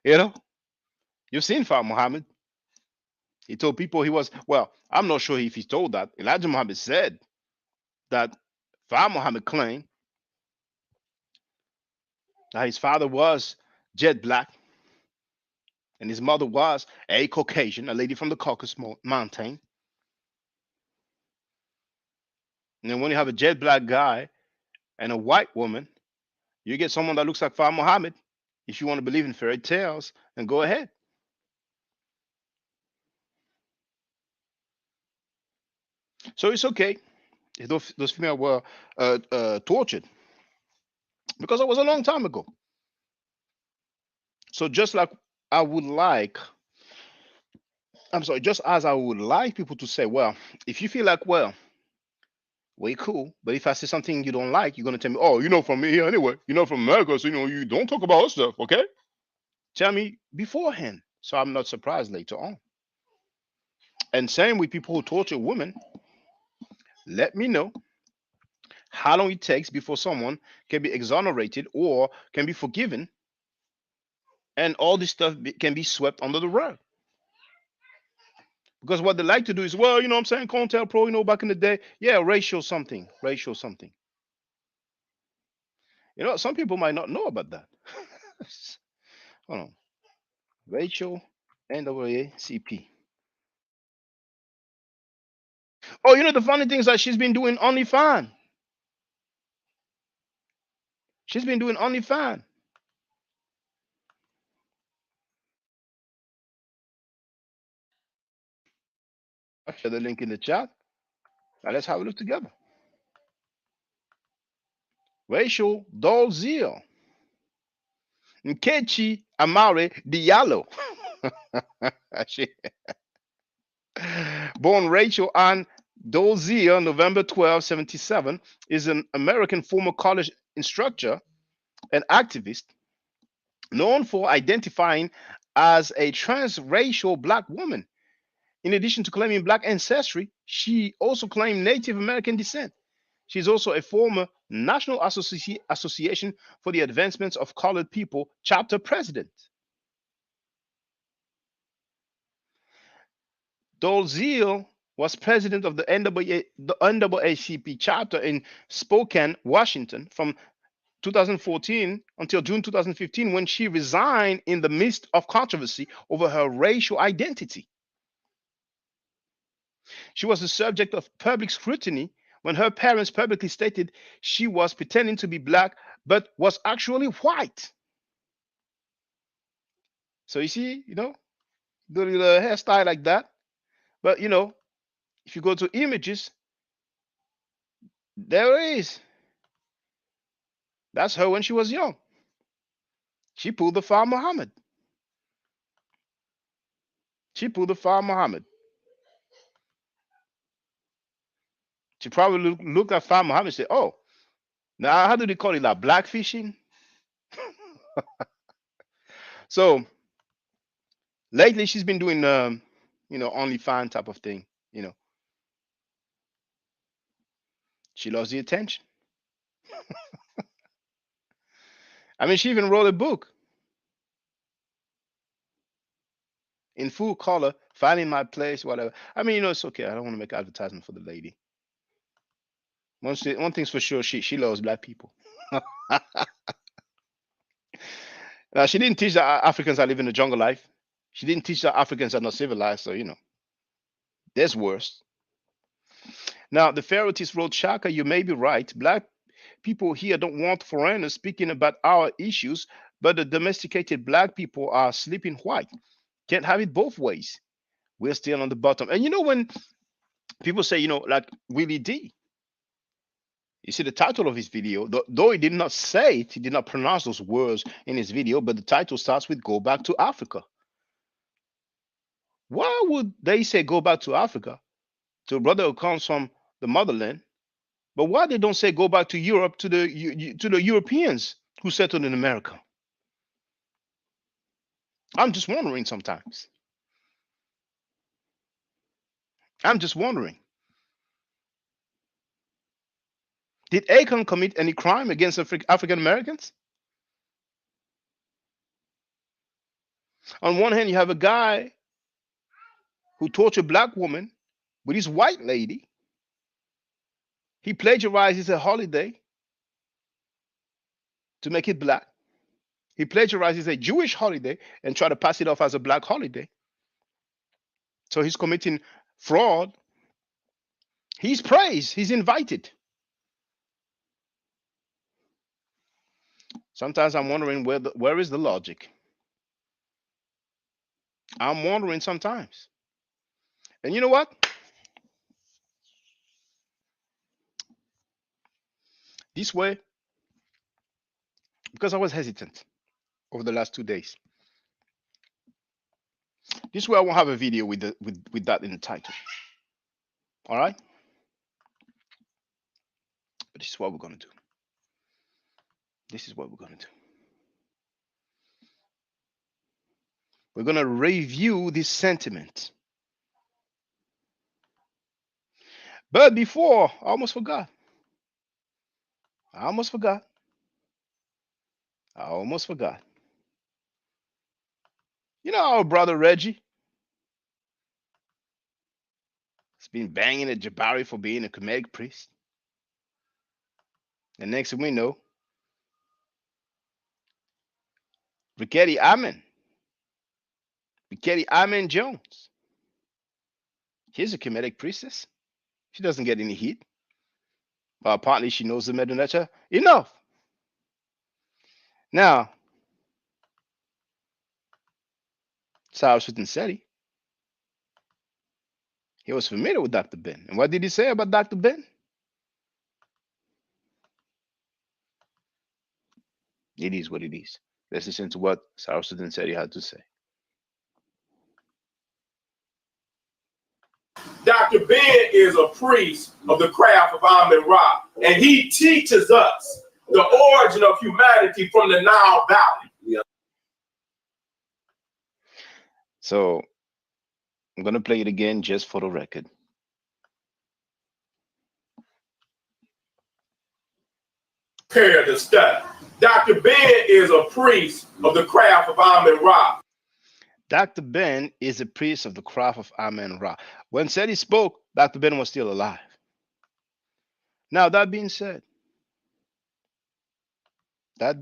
you know, you've seen Far Muhammad. He told people he was, well, I'm not sure if he told that. Elijah Muhammad said that Far Muhammad claimed that his father was jet black and his mother was a Caucasian, a lady from the Caucasus Mountain. And then when you have a jet black guy and a white woman, you get someone that looks like Far Muhammad. If you want to believe in fairy tales, then go ahead. So it's okay if those females were tortured, because it was a long time ago. So just like I would like, I'm sorry, just as I would like people to say, well, if you feel like, well, way cool, but if I say something you don't like, you're gonna tell me, oh, from me here anyway, from America, so you don't talk about our stuff, okay? Tell me beforehand, so I'm not surprised later on. And same with people who torture women. Let me know how long it takes before someone can be exonerated or can be forgiven, and all this stuff can be swept under the rug. Because what they like to do is, well, I'm saying, COINTELPRO, back in the day, yeah, racial something. Some people might not know about that. Hold on. Rachel NAACP. Oh, the funny thing is that she's been doing only fine. She's been doing only fine. I'll share the link in the chat. Now let's have a look together. Rachel Dolezal. Nkechi Amare Diallo. Born Rachel Ann Dolezal, November 12, 77, is an American former college instructor and activist known for identifying as a transracial black woman. In addition to claiming black ancestry, she also claimed Native American descent. She's also a former National Association for the Advancement of Colored People chapter president. Dolezal was president of the NAACP chapter in Spokane, Washington from 2014 until June 2015, when she resigned in the midst of controversy over her racial identity. She was the subject of public scrutiny when her parents publicly stated she was pretending to be black but was actually white. So you see, do the hairstyle like that. But if you go to images, there is. That's her when she was young. She pulled the Far Muhammad. She pulled the Far Muhammad. She probably looked at Far Muhammad and said, oh, now how do they call it, like black fishing? So lately she's been doing only fine type of thing. She loves the attention. I mean, she even wrote a book in full color, finding my place, whatever. I mean, it's okay. I don't want to make advertisement for the lady. One thing's for sure, she loves black people. Now, she didn't teach that Africans are living a jungle life. She didn't teach that Africans are not civilized. So there's worse. Now, the Pharaohtis wrote, Shaka, you may be right. Black people here don't want foreigners speaking about our issues, but the domesticated black people are sleeping white. Can't have it both ways. We're still on the bottom. And when people say, like Willie D, you see the title of his video, though he did not say it, he did not pronounce those words in his video, but the title starts with "Go back to Africa." Why would they say "Go back to Africa" to a brother who comes from the motherland? But why they don't say "Go back to Europe" to the Europeans who settled in America? I'm just wondering sometimes. I'm just wondering. Did Akon commit any crime against African Americans? On one hand, you have a guy who tortured a black woman with his white lady. He plagiarizes a holiday to make it black. He plagiarizes a Jewish holiday and try to pass it off as a black holiday. So he's committing fraud. He's praised. He's invited. Sometimes I'm wondering where is the logic. I'm wondering sometimes. And you know what? This way, because I was hesitant over the last 2 days. This way, I won't have a video with that in the title. All right. But this is what we're gonna do. This is what we're gonna do. We're gonna review this sentiment. But before, I almost forgot. I almost forgot. I almost forgot. You know our brother Reggie has been banging at Jabari for being a Kemetic priest. And next thing we know, Riketi Amen Jones. She's a Kemetic priestess. She doesn't get any heat. Apparently, she knows the Medu Neter enough. Now, Cyrus said he was familiar with Dr. Ben. And what did he say about Dr. Ben? It is what it is. Let's listen to what Cyrus said he had to say. Dr. Ben is a priest of the craft of Amen Ra, and he teaches us the origin of humanity from the Nile Valley. Yeah. So I'm going to play it again just for the record. Prepare to study. Dr. Ben is a priest of the craft of Amen Ra. Dr. Ben is a priest of the craft of Amen Ra. When Seti spoke, Dr. Ben was still alive. Now, that being said, let's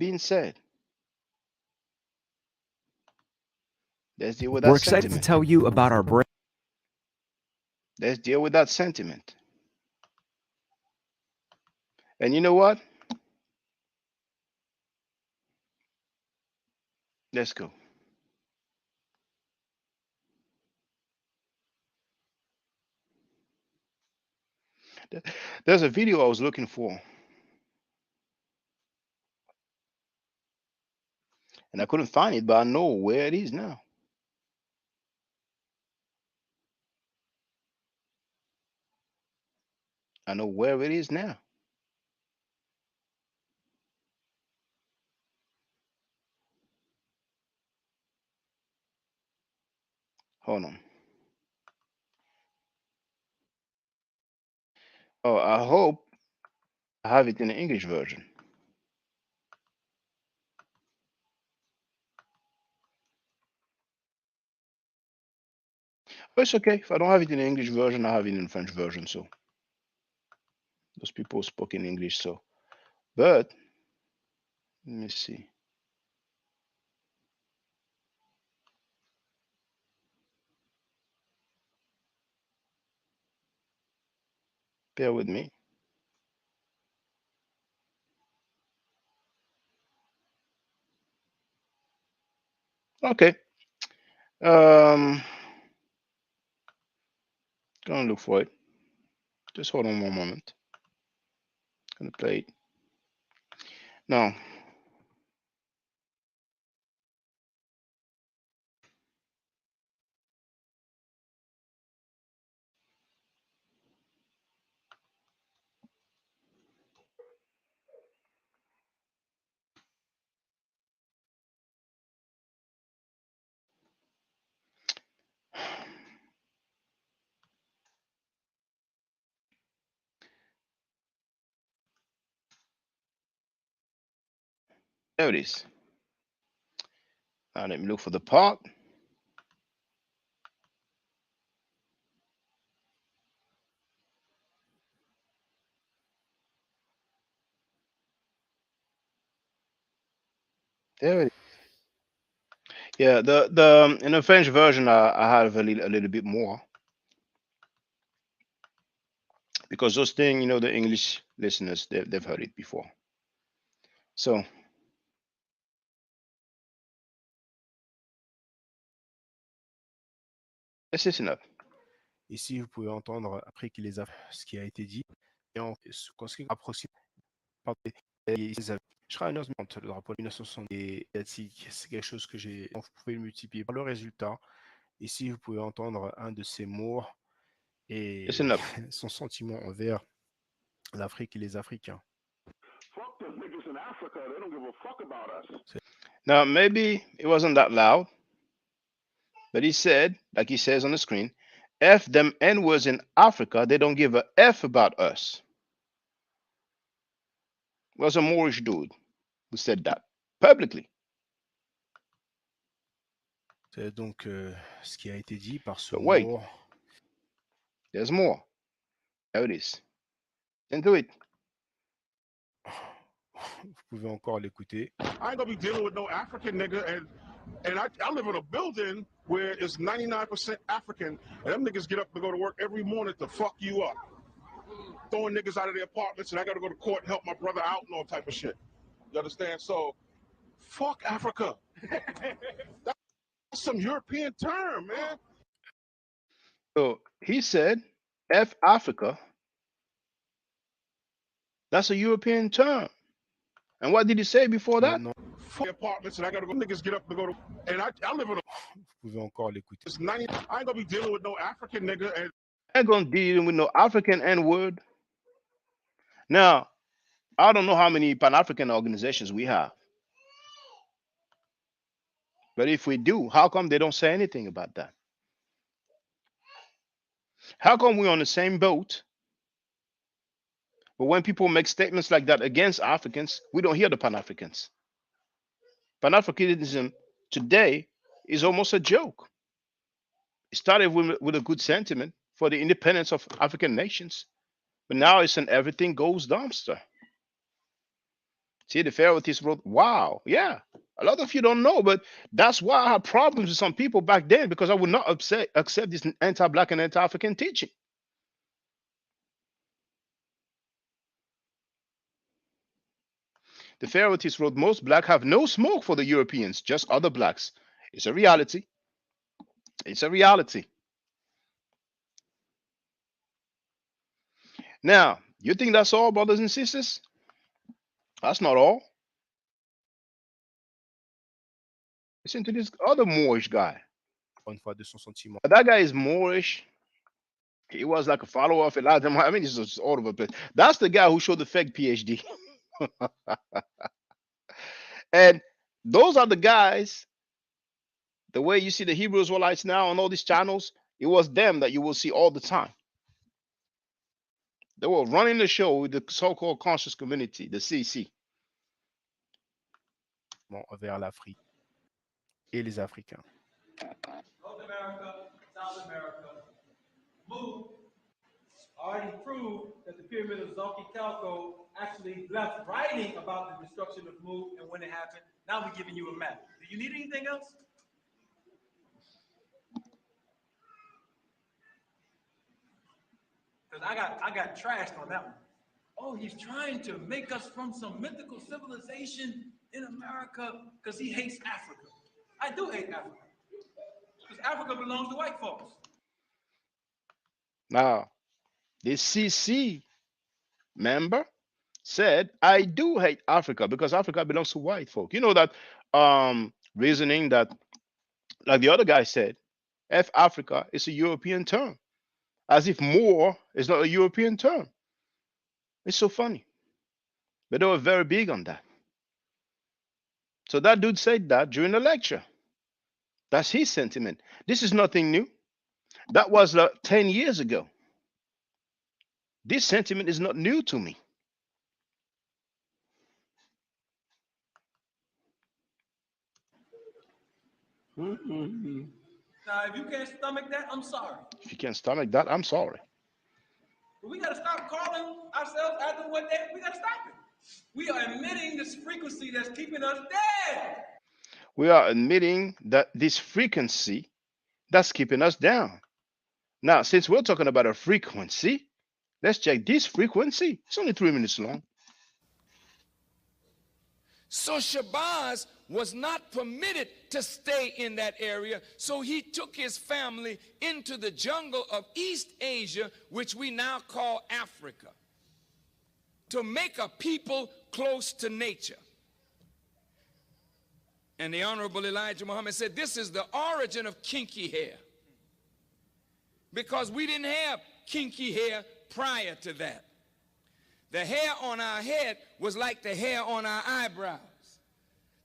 deal with that We're excited sentiment. to tell you about our brand. Let's deal with that sentiment. And you know what? Let's go. There's a video I was looking for. And I couldn't find it, but I know where it is now. I know where it is now. Hold on. Oh, I hope I have it in the English version. But it's okay. If I don't have it in the English version, I have it in the French version. So those people spoke in English. So, but let me see. Bear with me. Okay. Gonna look for it. Just hold on one moment. Gonna play it. Now, there it is. Now let me look for the part. There it is. Yeah, the in the French version, I have a little bit more because those things, the English listeners, they've heard it before. So let's listen up. Ici, vous pouvez entendre, après qu'il les a ce qui a été dit, et en ce qui approximativement, je serai un le drapeau de 1970, c'est quelque chose que j'ai, vous pouvez le multiplier par le résultat. Ici, vous pouvez entendre un de ces mots et Listen up. son sentiment envers l'Afrique et les Africains. Now maybe it wasn't that loud, but he said, like he says on the screen, F them N words in Africa, they don't give a F about us. It was a Moorish dude who said that publicly. C'est donc ce qui a été dit par ce But wait, mot. there's more. There it is. Into it. Vous pouvez encore l'écouter. I ain't gonna be dealing with no African nigga, and I live in a building where it's 99% African, and them niggas get up to go to work every morning to fuck you up, throwing niggas out of their apartments, and I gotta go to court and help my brother out and all type of shit. You understand? So, fuck Africa. That's some European term, man. So he said, F Africa. That's a European term. And what did he say before that? Maintenant, Fuck apartments, and I gotta go. Niggas get up to go to, and I live in a. vous pouvez encore l'écouter. It's 90. I ain't gonna be dealing with no African nigga, and I ain't gonna deal with no African N word. Now, I don't know how many Pan African organizations we have. But if we do, how come they don't say anything about that? How come we're on the same boat? But when people make statements like that against Africans, we don't hear the Pan Africans. Pan Africanism today is almost a joke. It started with a good sentiment for the independence of African nations, but now it's an everything goes dumpster. See, the Pharisees wrote, wow, yeah. A lot of you don't know, but that's why I had problems with some people back then because I would not accept this anti-black and anti-African teaching. The Pharisees wrote, most black have no smoke for the Europeans, just other blacks. It's a reality. It's a reality. Now, you think that's all, brothers and sisters? That's not all. Listen to this other Moorish guy. Une fois de son sentiment. That guy is Moorish. He was like a follower of Elijah. I mean, it's just all over the place. That's the guy who showed the fake PhD. And those are the guys, the way you see the Hebrew Israelites now on all these channels, it was them that you will see all the time. They were running the show with the so-called conscious community, the CC. Vers l'Afrique et les Africains. North America, South America, move. Already proved that the pyramid of Zalki-Calco actually left writing about the destruction of Mu and when it happened. Now we're giving you a map. Do you need anything else? Because I got trashed on that one. Oh, he's trying to make us from some mythical civilization in America because he hates Africa. I do hate Africa. Because Africa belongs to white folks. Now, this CC member said, I do hate Africa because Africa belongs to white folk. You know that reasoning that, like the other guy said, F Africa is a European term, as if more is not a European term. It's so funny. But they were very big on that. So that dude said that during the lecture. That's his sentiment. This is nothing new. That was 10 years ago. This sentiment is not new to me. Now, if you can't stomach that, I'm sorry. If you can't stomach that, I'm sorry. But we got to stop calling ourselves after what they, we got to stop it. We are emitting this frequency that's keeping us dead. We are admitting that this frequency that's keeping us down. Now, since we're talking about a frequency, let's check this frequency. It's only 3 minutes long. So Shabazz was not permitted to stay in that area, so he took his family into the jungle of East Asia, which we now call Africa, to make a people close to nature. And the Honorable Elijah Muhammad said, this is the origin of kinky hair, because we didn't have kinky hair prior to that. The hair on our head was like the hair on our eyebrows.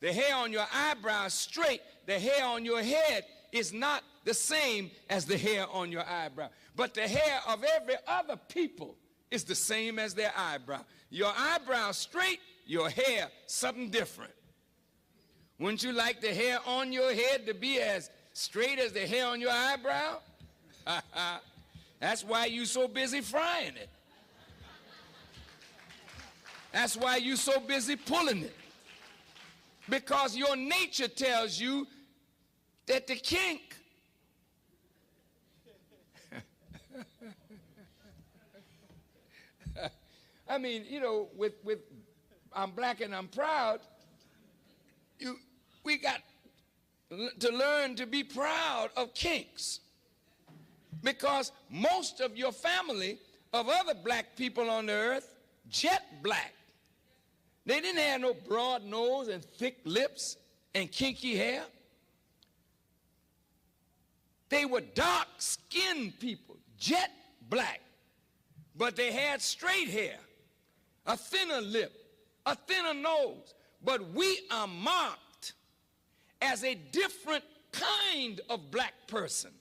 The hair on your eyebrows straight, the hair on your head is not the same as the hair on your eyebrow. But the hair of every other people is the same as their eyebrow. Your eyebrow straight, your hair something different. Wouldn't you like the hair on your head to be as straight as the hair on your eyebrow? That's why you're so busy frying it. That's why you're so busy pulling it. Because your nature tells you that the kink I mean, you know, with I'm black and I'm proud, we got to learn to be proud of kinks. Because most of your family of other black people on the earth, jet black. They didn't have no broad nose and thick lips and kinky hair. They were dark-skinned people, jet black. But they had straight hair, a thinner lip, a thinner nose. But we are marked as a different kind of black person.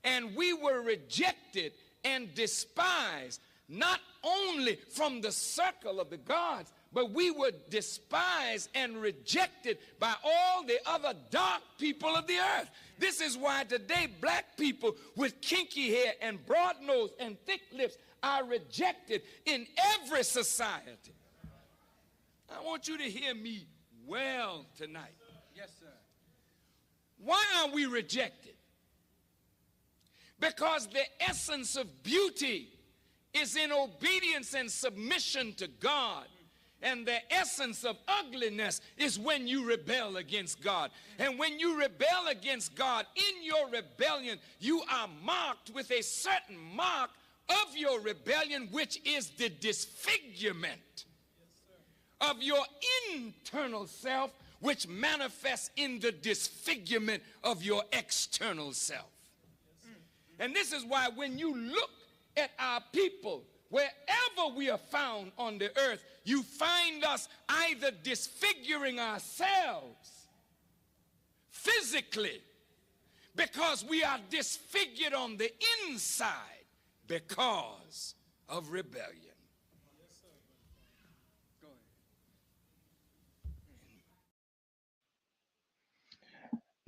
And we were rejected and despised, not only from the circle of the gods, but we were despised and rejected by all the other dark people of the earth. This is why today black people with kinky hair and broad nose and thick lips are rejected in every society. I want you to hear me well tonight. Yes, sir. Why are we rejected? Because the essence of beauty is in obedience and submission to God. And the essence of ugliness is when you rebel against God. And when you rebel against God, in your rebellion, you are marked with a certain mark of your rebellion, which is the disfigurement of your internal self, which manifests in the disfigurement of your external self. And this is why when you look at our people, wherever we are found on the earth, you find us either disfiguring ourselves physically because we are disfigured on the inside because of rebellion.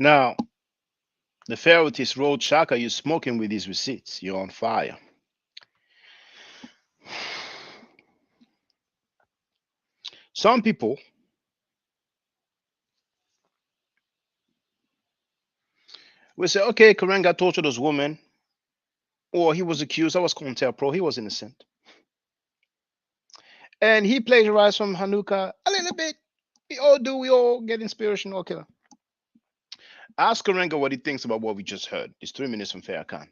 Now, the Pharisees wrote, Shaka, you're smoking with these receipts. You're on fire. Some people will say, okay, Karenga tortured those women, or he was accused. I was pro. He was innocent. And he plagiarized from Hanukkah a little bit. We all do. We all get inspiration. Okay. Ask Karenga what he thinks about what we just heard. It's 3 minutes from Farrakhan.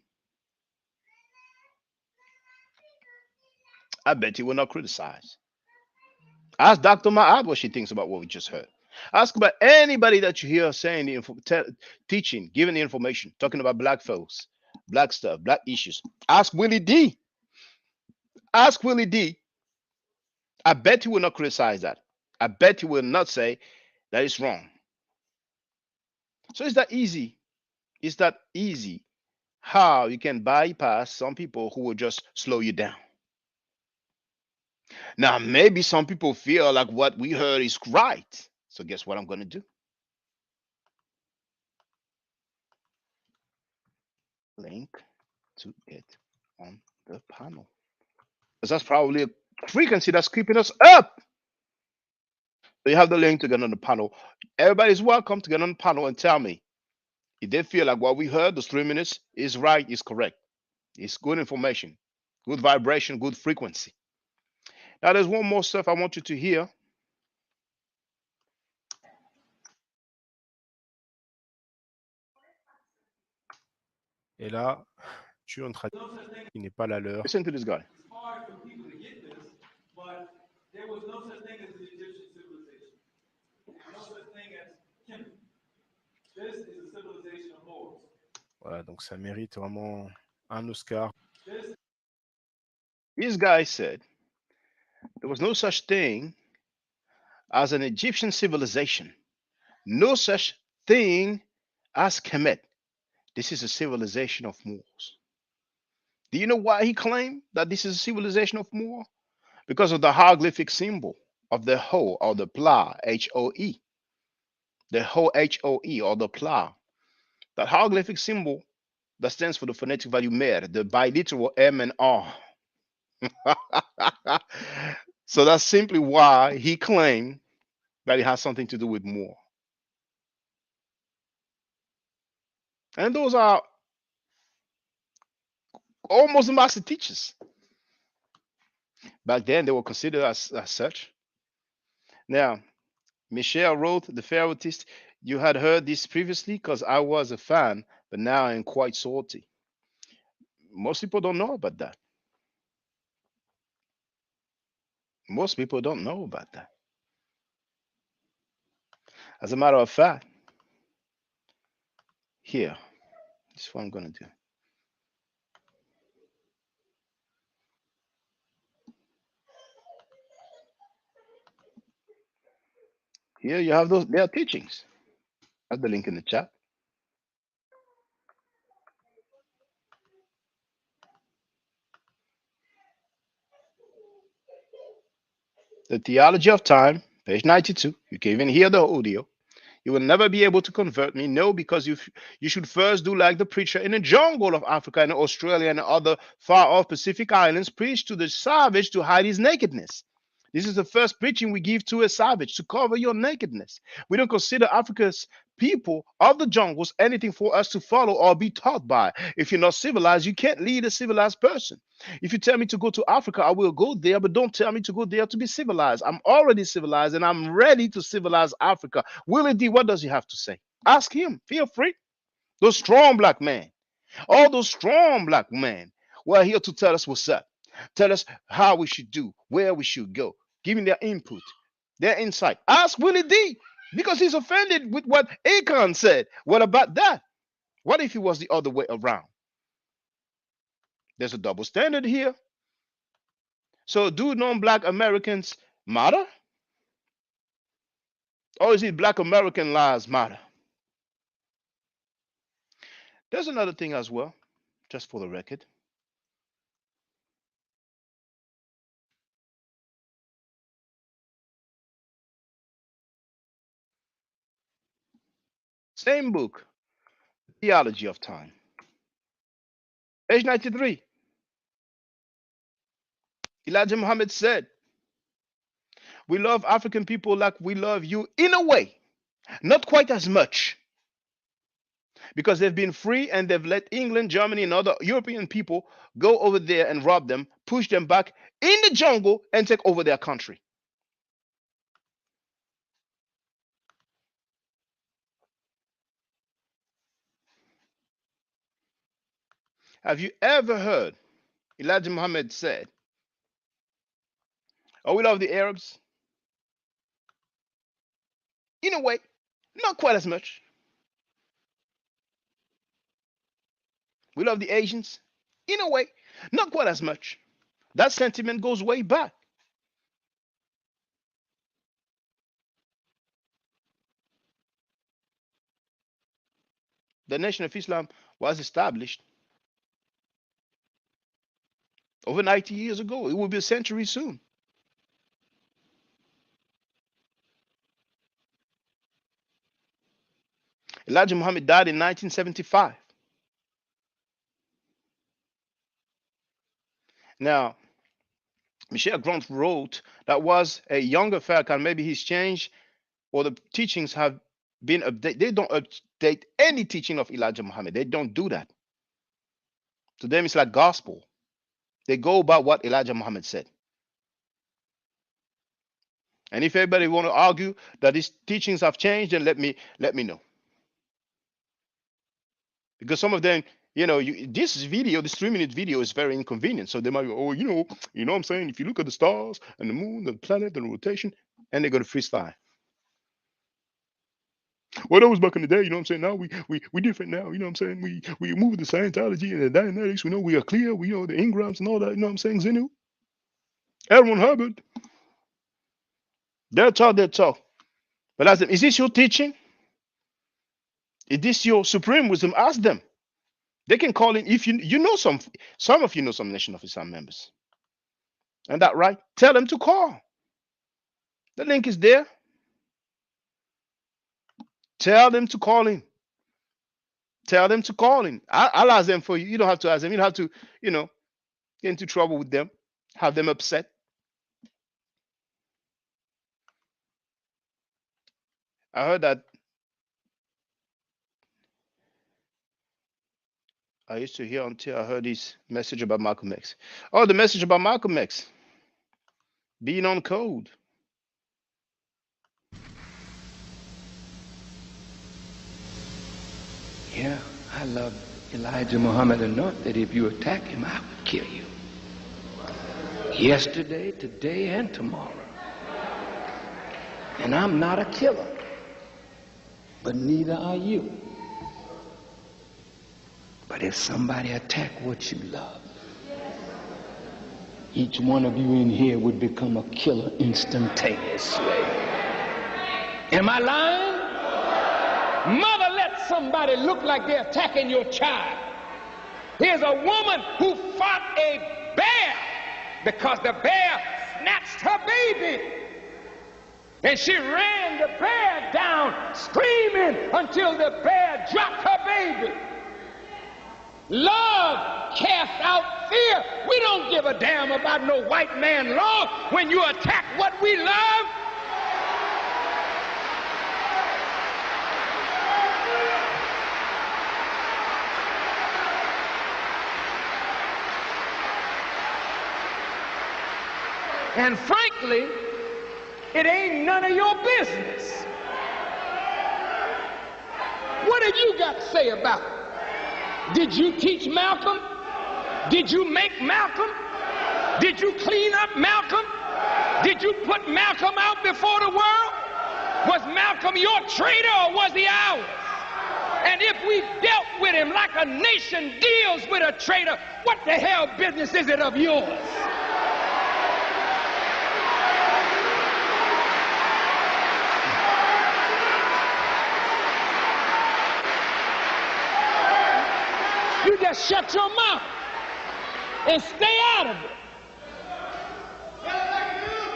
I bet he will not criticize. Ask Dr. Ma'ad what she thinks about what we just heard. Ask about anybody that you hear saying teaching, giving the information, talking about black folks, black stuff, black issues. Ask Willie D. Ask Willie D. I bet he will not criticize that. I bet he will not say that it's wrong. So it's that easy. It's that easy how you can bypass some people who will just slow you down. Now, maybe some people feel like what we heard is right. So guess what I'm going to do? Link to it on the panel. Because that's probably a frequency that's keeping us up. So you have the link to get on the panel. Everybody's welcome to get on the panel and tell me if they feel like what we heard, those 3 minutes, is right, is correct. It's good information, good vibration, good frequency. Now, there's one more stuff I want you to hear. Et là, tu es en train de qui n'est pas la leur. Listen to this guy. It's hard for people to get this, but there was no such thing as the Egyptian civilization. No such thing as Kemet. This is a civilization of Moors. Voilà, donc ça mérite vraiment un Oscar. This guy said there was no such thing as an Egyptian civilization, no such thing as Kemet. This is a civilization of Moors. Do you know why he claimed that this is a civilization of Moor? Because of the hieroglyphic symbol of the Ho or the Pla, H-O-E. The Ho, H-O-E, or the Pla. That hieroglyphic symbol that stands for the phonetic value Mer, the biliteral M and R. So that's simply why he claimed that it has something to do with Moor. And those are almost the master teachers. Back then, they were considered as such. Now, Michelle wrote, the Pharaohtist, you had heard this previously because I was a fan, but now I'm quite salty. Most people don't know about that. Most people don't know about that. As a matter of fact, here, this is what I'm going to do. Here you have their teachings. I have the link in the chat. The Theology of Time, page 92. You can even hear the audio. You will never be able to convert me. No, because you should first do like the preacher in the jungle of Africa and Australia and other far-off Pacific islands, preach to the savage to hide his nakedness. This is the first preaching we give to a savage, to cover your nakedness. We don't consider Africa's people of the jungles anything for us to follow or be taught by. If you're not civilized, you can't lead a civilized person. If you tell me to go to Africa, I will go there, but don't tell me to go there to be civilized. I'm already civilized and I'm ready to civilize Africa. Willie D, what does he have to say? Ask him. Feel free. Those strong black men, all those strong black men were here to tell us what's up, tell us how we should do, where we should go, giving their input, their insight. Ask Willie D, because he's offended with what Akon said. What about that? What if it was the other way around? There's a double standard here. So do non-black Americans matter? Or is it black American lives matter? There's another thing as well, just for the record. Same book, Theology of Time. Page 93. Elijah Muhammad said, we love African people like we love you in a way, not quite as much, because they've been free and they've let England, Germany, and other European people go over there and rob them, push them back in the jungle and take over their country. Have you ever heard Elijah Muhammad said, "Oh, we love the Arabs"? In a way, not quite as much. We love the Asians. In a way, not quite as much. That sentiment goes way back. The Nation of Islam was established over 90 years ago. It will be a century soon. Elijah Muhammad died in 1975. Now, Michel Grant wrote that was a younger Farrakhan. Maybe he's changed or the teachings have been updated. They don't update any teaching of Elijah Muhammad. They don't do that. To them, it's like gospel. They go by what Elijah Muhammad said. And if everybody want to argue that these teachings have changed, then let me know. Because some of them, this video, this 3-minute video is very inconvenient. So they might go, oh, what I'm saying, if you look at the stars and the moon, the planet, and the rotation, and they go to freestyle. Well, that was back in the day, you know what I'm saying? Now we different now, you know what I'm saying? We move the Scientology and the Dianetics, we know we are clear, we know the Ingrams and all that, you know what I'm saying? Zenu, Edwin Hubbard, they'll talk. But ask them, is this your teaching? Is this your supreme wisdom? Ask them. They can call in if you know some of you know some Nation of Islam members. And that right? Tell them to call. The link is there. Tell them to call in. Tell them to call in. I'll ask them for you. You don't have to ask them. You don't have to, get into trouble with them, have them upset. I heard that. I used to hear until I heard this message about Malcolm X. Oh, the message about Malcolm X being on code. Yeah, I love Elijah Muhammad enough that if you attack him, I would kill you. Yesterday, today, and tomorrow. And I'm not a killer, but neither are you. But if somebody attack what you love, each one of you in here would become a killer instantaneously. Am I lying? Mother, let somebody look like they're attacking your child. Here's a woman who fought a bear because the bear snatched her baby. And she ran the bear down, screaming until the bear dropped her baby. Love casts out fear. We don't give a damn about no white man law when you attack what we love. And frankly, it ain't none of your business. What have you got to say about it? Did you teach Malcolm? Did you make Malcolm? Did you clean up Malcolm? Did you put Malcolm out before the world? Was Malcolm your traitor or was he ours? And if we dealt with him like a nation deals with a traitor, what the hell business is it of yours? You just shut your mouth and stay out of it.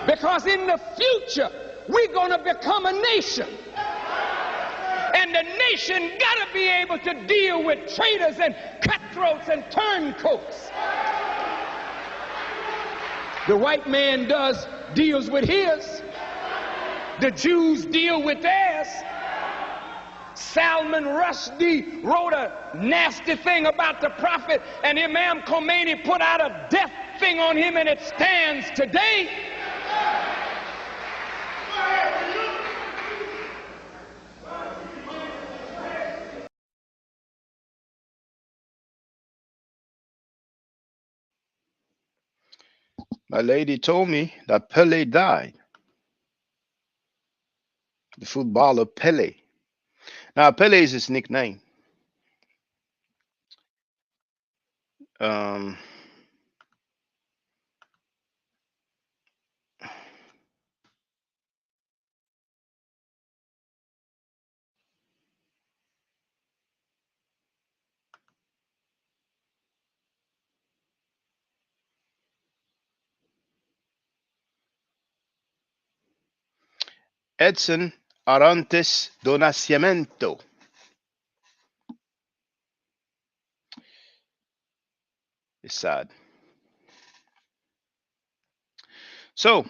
Because in the future, we're going to become a nation. And the nation got to be able to deal with traitors and cutthroats and turncoats. The white man deals with his. The Jews deal with theirs. Salman Rushdie wrote a nasty thing about the prophet, and Imam Khomeini put out a death thing on him, and it stands today. My lady told me that Pele died. The footballer Pele. Now Pele is his nickname. Um, Edson Arantes do Nascimento. It's sad. So,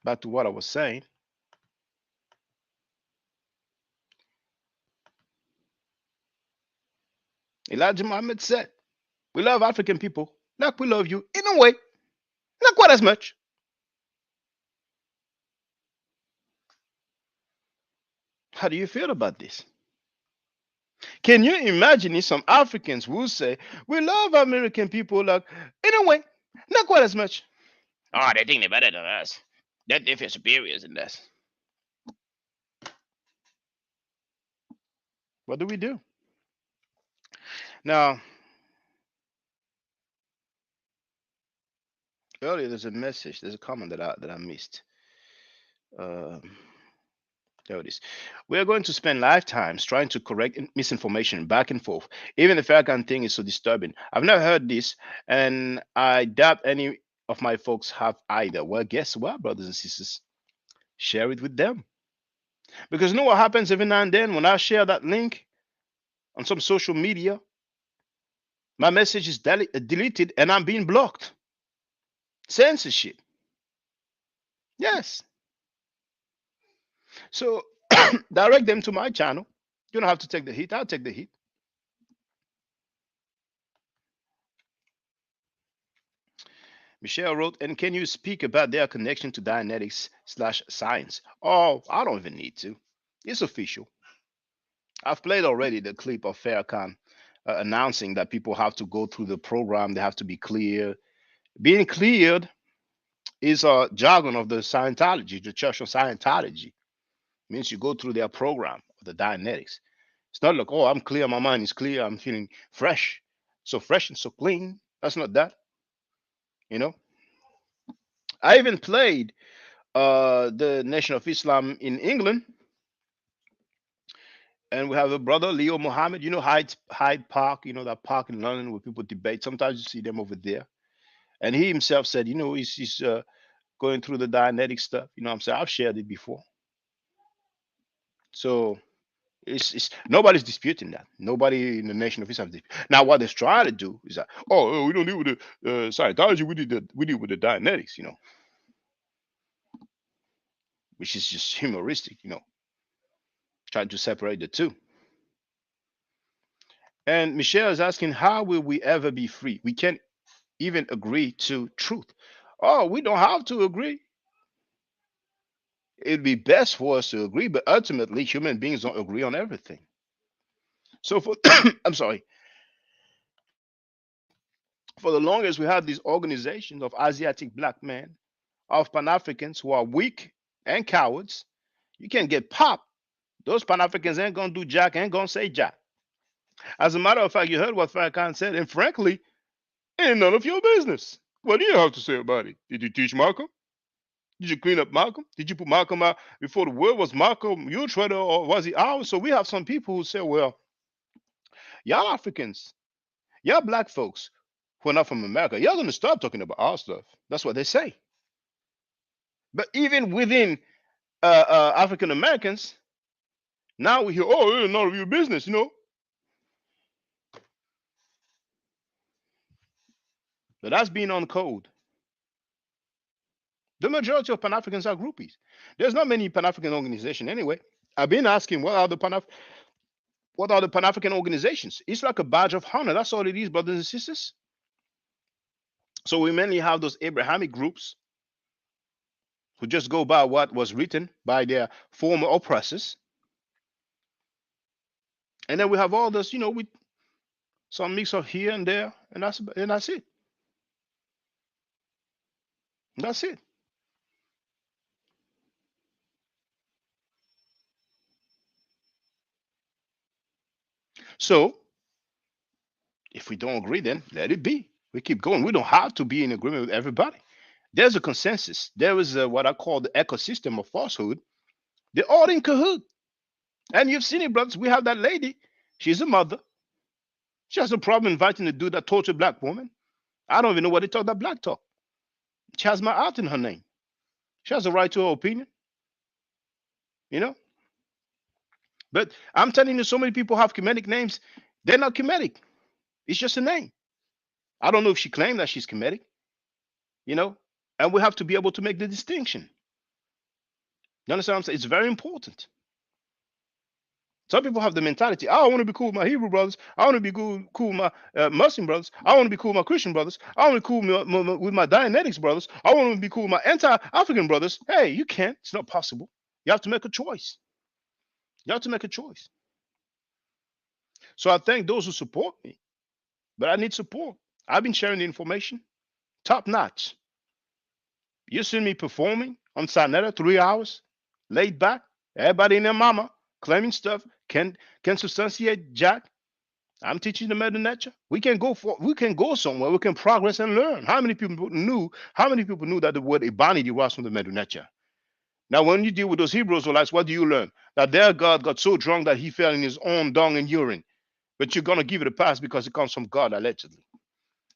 back to what I was saying. Elijah Muhammad said, we love African people like we love you in a way, not quite as much. How do you feel about this? Can you imagine if some Africans will say, we love American people like in a way, not quite as much? Oh, they think they're better than us. They feel superior than us. What do we do? Now, earlier there's a message, there's a comment that I missed. Um, there it is. We are going to spend lifetimes trying to correct misinformation back and forth. Even the Farrakhan thing is so disturbing. I've never heard this, and I doubt any of my folks have either. Well, guess what, brothers and sisters? Share it with them. Because you know what happens every now and then when I share that link on some social media? My message is deleted and I'm being blocked. Censorship. Yes. So direct them to my channel. You don't have to take the heat. I'll take the heat. Michelle wrote, and can you speak about their connection to Dianetics/science? Oh, I don't even need to. It's official. I've played already the clip of Farrakhan announcing that people have to go through the program. They have to be clear. Being cleared is a jargon of the Scientology, the Church of Scientology. It means you go through their program, the Dianetics. It's not like, oh, I'm clear, my mind is clear, I'm feeling fresh, so fresh and so clean. That's not that, you know. I even played the Nation of Islam in England, and we have a brother Leo Muhammad. You know Hyde Park, you know that park in London where people debate. Sometimes you see them over there, and he himself said, you know, he's going through the Dianetic stuff. You know, what I'm saying I've shared it before, so it's nobody's disputing that. Nobody in the Nation of Islam. Now, what they're trying to do is that, we don't deal with the Scientology. We deal with the Dianetics, you know, which is just humoristic, you know, trying to separate the two. And Michelle is asking, how will we ever be free? We can't even agree to truth. Oh, we don't have to agree. It'd be best for us to agree, but ultimately, human beings don't agree on everything. So for I'm sorry, for the longest we have these organizations of Asiatic black men, of Pan Africans who are weak and cowards. You can get popped. Those Pan Africans ain't gonna do jack, ain't gonna say jack. As a matter of fact, you heard what Farrakhan said, and frankly, ain't none of your business. What do you have to say about it? Did you teach Malcolm? Did you clean up Malcolm? Did you put Malcolm out before the word was Malcolm your traitor or was he ours? So we have some people who say, well, y'all Africans, y'all black folks who are not from America, y'all gonna stop talking about our stuff. That's what they say. But even within African Americans, now we hear, oh, it's none of your business, you know. But that's being on code. The majority of Pan Africans are groupies. There's not many Pan African organizations anyway. I've been asking what are the Pan African organizations? It's like a badge of honor. That's all it is, brothers and sisters. So we mainly have those Abrahamic groups who just go by what was written by their former oppressors. And then we have all this, you know, with some mix of here and there, and that's it. That's it. So if we don't agree, then let it be. We keep going. We don't have to be in agreement with everybody. There's a consensus. There is what I call the ecosystem of falsehood. They're all in cahoot. And you've seen it, brothers. We have that lady. She's a mother. She has a problem inviting the dude that tortured black woman. I don't even know what they talk that black talk. She has my aunt in her name. She has a right to her opinion, you know. But I'm telling you, so many people have Kemetic names. They're not Kemetic. It's just a name. I don't know if she claimed that she's Kemetic, you know. And we have to be able to make the distinction. You understand what I'm saying? It's very important. Some people have the mentality, oh, I want to be cool with my Hebrew brothers. I want to be cool with my Muslim brothers. I want to be cool with my Christian brothers. I want to be cool with my Dianetics brothers. I want to be cool with my anti-African brothers. Hey, you can't. It's not possible. You have to make a choice. You have to make a choice. So I thank those who support me, but I need support. I've been sharing the information, top notch. You see me performing on Sanetta 3 hours, laid back, everybody in their mama claiming stuff, can substantiate jack. I'm teaching the Medu Neter. We can go somewhere. We can progress and learn. How many people knew? How many people knew that the word Ibanidi was from the Medu Neter? Now, when you deal with those Hebrew Israelites, what do you learn? That their God got so drunk that he fell in his own dung and urine. But you're gonna give it a pass because it comes from God allegedly.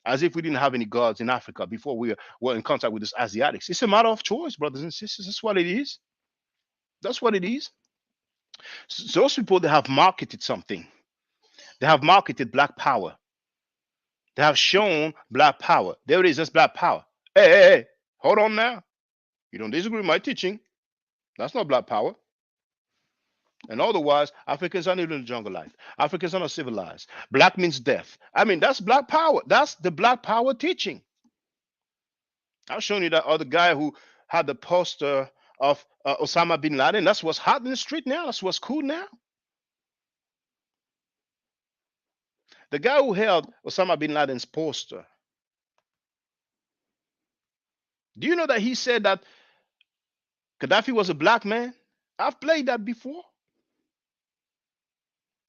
As if we didn't have any gods in Africa before we were in contact with these Asiatics. It's a matter of choice, brothers and sisters. That's what it is. That's what it is. So those people, they have marketed something. They have marketed black power. They have shown black power. There it is. That's black power. Hey, hold on now. You don't disagree with my teaching. That's not black power. And otherwise, Africans are not living the jungle life. Africans are not civilized. Black means death. I mean, that's black power. That's the black power teaching. I've shown you that other guy who had the poster of Osama bin Laden. That's what's hot in the street now. That's what's cool now. The guy who held Osama bin Laden's poster. Do you know that he said that Gaddafi was a black man? I've played that before.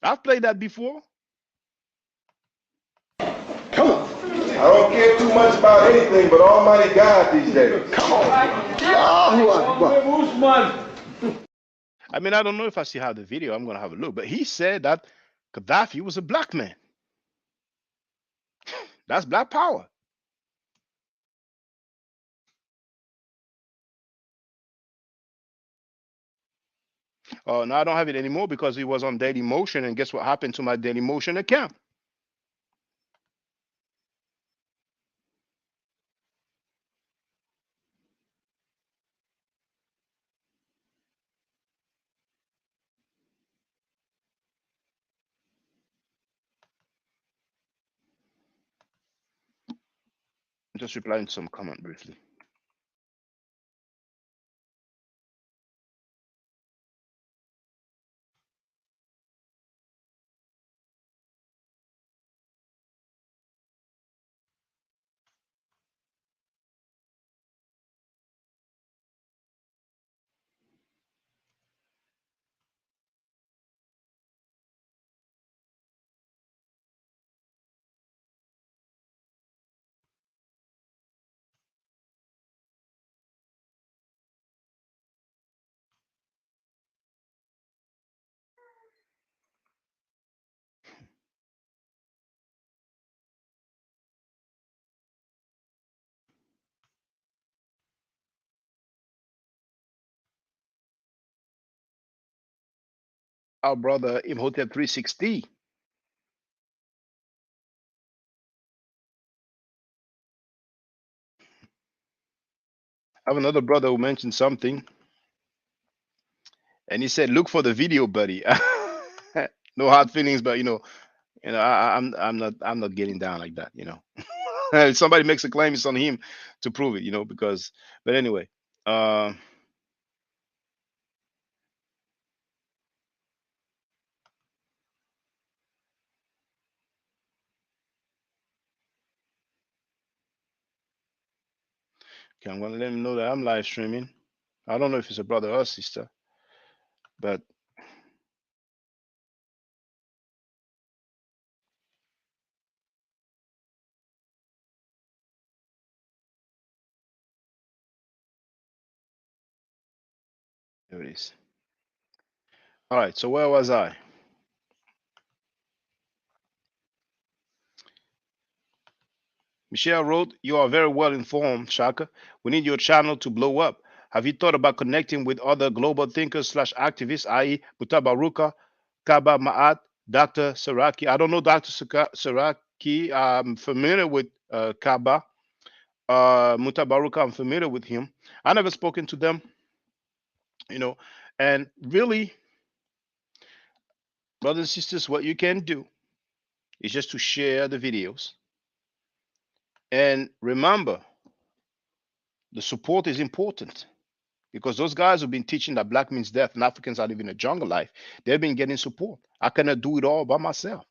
I've played that before. Come on. I don't care too much about anything but Almighty God these days. Come on. Allahu Akbar. I mean, I don't know if I still have the video. I'm going to have a look. But he said that Gaddafi was a black man. That's black power. Oh, no, I don't have it anymore because it was on Daily Motion. And guess what happened to my Daily Motion account? Just replying to some comment briefly. Our brother Imhotep 360. I have another brother who mentioned something. And he said, "Look for the video, buddy." No hard feelings, but I'm not getting down like that. If somebody makes a claim, it's on him to prove it. Because. But anyway, uh, Okay, I'm gonna let him know that I'm live streaming. I don't know if it's a brother or sister, but there it is. All right, so where was I? Michelle wrote, "You are very well informed, Shaka. We need your channel to blow up. Have you thought about connecting with other global thinkers slash activists, i.e., Mutabaruka, Kaba Ma'at, Dr. Saraki?" I don't know Dr. Saraki. I'm familiar with Kaba. Mutabaruka, I'm familiar with him. I never spoken to them, you know. And really, brothers and sisters, what you can do is just to share the videos. And remember, the support is important. Because those guys have been teaching that black means death and Africans are living a jungle life. They've been getting support. I cannot do it all by myself.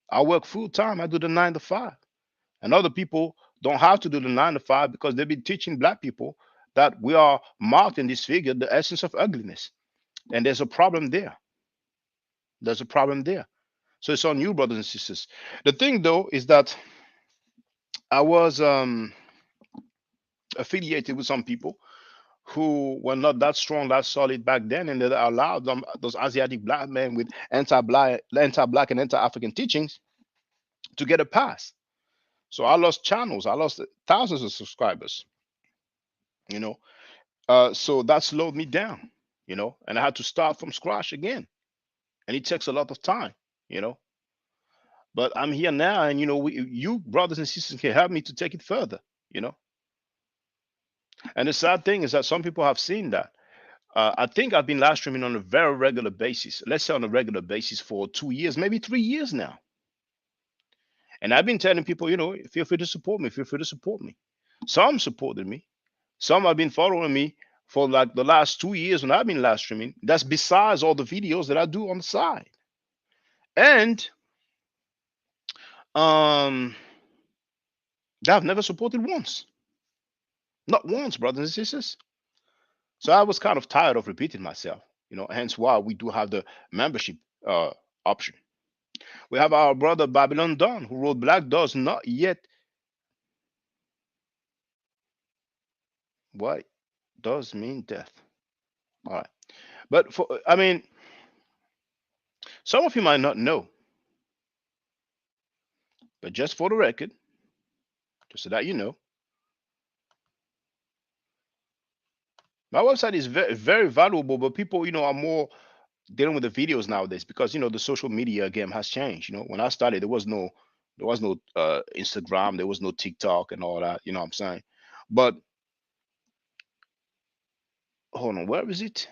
I work full time. I do the 9 to 5. And other people don't have to do the 9 to 5 because they've been teaching black people that we are marked in this figure, the essence of ugliness. And there's a problem there. There's a problem there. So it's on you, brothers and sisters. The thing though is that I was affiliated with some people who were not that strong, that solid back then, and that allowed them, those Asiatic black men with anti-black and anti-African teachings, to get a pass. So I lost channels, I lost thousands of subscribers, you know. So that slowed me down, you know, and I had to start from scratch again, and it takes a lot of time, you know. But I'm here now, and you know, you brothers and sisters can help me to take it further, you know. And the sad thing is that some people have seen that. I think I've been live streaming on a very regular basis. Let's say on a regular basis for 2 years, maybe 3 years now. And I've been telling people, you know, feel free to support me. Feel free to support me. Some supported me. Some have been following me for like the last 2 years when I've been live streaming. That's besides all the videos that I do on the side. And I've never supported once. Not once, brothers and sisters. So I was kind of tired of repeating myself, you know, hence why we do have the membership option. We have our brother Babylon Don, who wrote, "Black does not yet what does mean death." All right. But for, I mean, some of you might not know, but just for the record, just so that you know, my website is very, very valuable, but people, you know, are more dealing with the videos nowadays because, you know, the social media game has changed. You know, when I started, there was no Instagram, there was no TikTok and all that, you know what I'm saying? But hold on, where is it?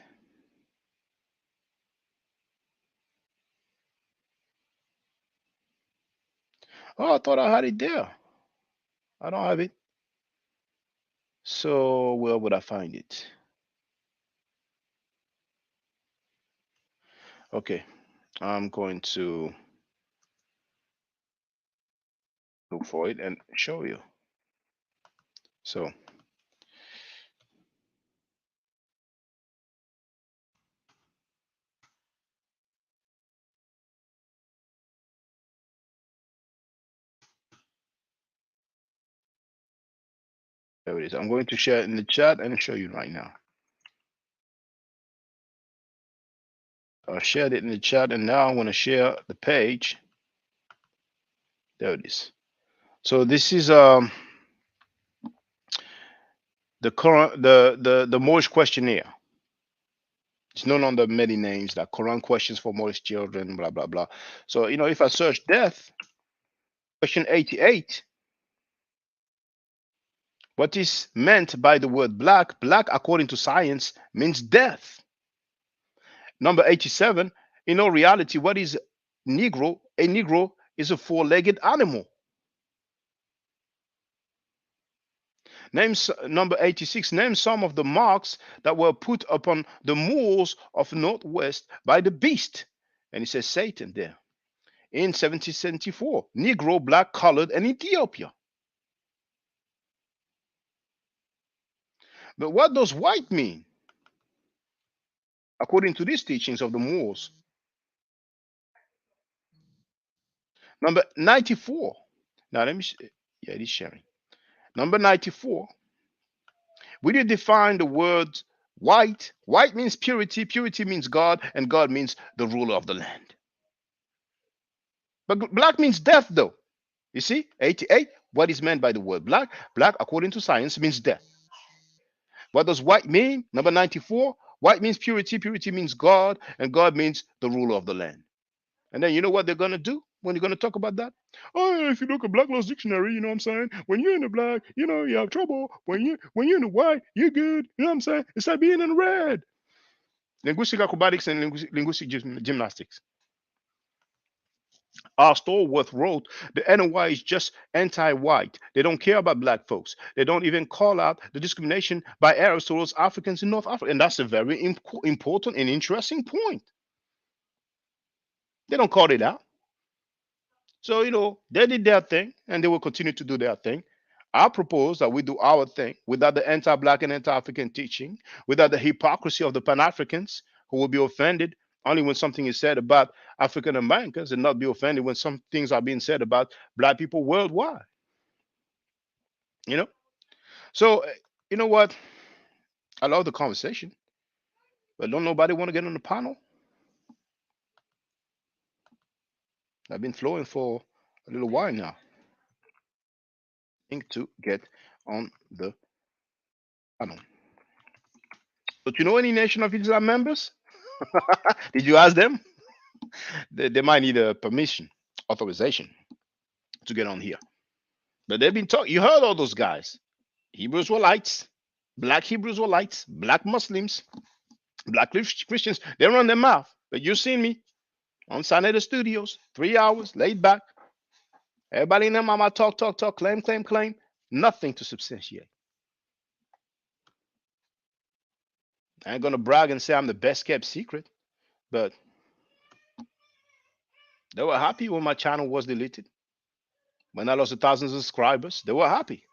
Oh, I thought I had it there. I don't have it. So where would I find it? Okay, I'm going to look for it and show you. So there it is. I'm going to share it in the chat and show you right now. I shared it in the chat and now I want to share the page. There it is. So this is the current the Moorish questionnaire. It's no longer many names like Quran questions for Moorish children, blah blah blah. So you know, if I search death, question 88, what is meant by the word black? Black, according to science, means death. Number 87, in all reality, what is Negro? A Negro is a four-legged animal. Number 86, name some of the marks that were put upon the Moors of Northwest by the beast. And it says Satan there. In 1774, Negro, black, colored, and Ethiopia. But what does white mean according to these teachings of the Moors? Number 94. Now let me yeah, it is sharing. Number 94. We did define the word white. White means purity, purity means God, and God means the ruler of the land. But black means death, though. You see, 88. What is meant by the word black? Black, according to science, means death. What does white mean? Number 94. White means purity, purity means God, and God means the ruler of the land. And then you know what they're gonna do when you're gonna talk about that? Oh, if you look at Black Laws Dictionary, you know what I'm saying? When you're in the black, you know you have trouble. When you're in the white, you're good. You know what I'm saying? It's like being in the red. Linguistic acrobatics and linguistic gymnastics. R. Stallworth wrote, the NOI is just anti-white. They don't care about black folks. They don't even call out the discrimination by Arabs towards Africans in North Africa. And that's a very important and interesting point. They don't call it out. So, they did their thing and they will continue to do their thing. I propose that we do our thing without the anti black and anti African teaching, without the hypocrisy of the Pan Africans who will be offended only when something is said about African Americans and not be offended when some things are being said about black people worldwide. You know? So, you know what? I love the conversation, but don't nobody want to get on the panel? I've been flowing for a little while now. Think to get on the panel. Don't you know any Nation of Islam members? Did you ask them? They might need a permission, authorization to get on here. But they've been talking. You heard all those guys. Hebrews were lights, black Hebrews were lights, black Muslims, black Christians. They run their mouth. But you seen me on Sunday Studios, 3 hours, laid back. Everybody in their mama talk, talk, talk, claim, claim, claim. Nothing to substantiate. I ain't gonna brag and say I'm the best kept secret, but they were happy when my channel was deleted. When I lost 1,000 subscribers, they were happy.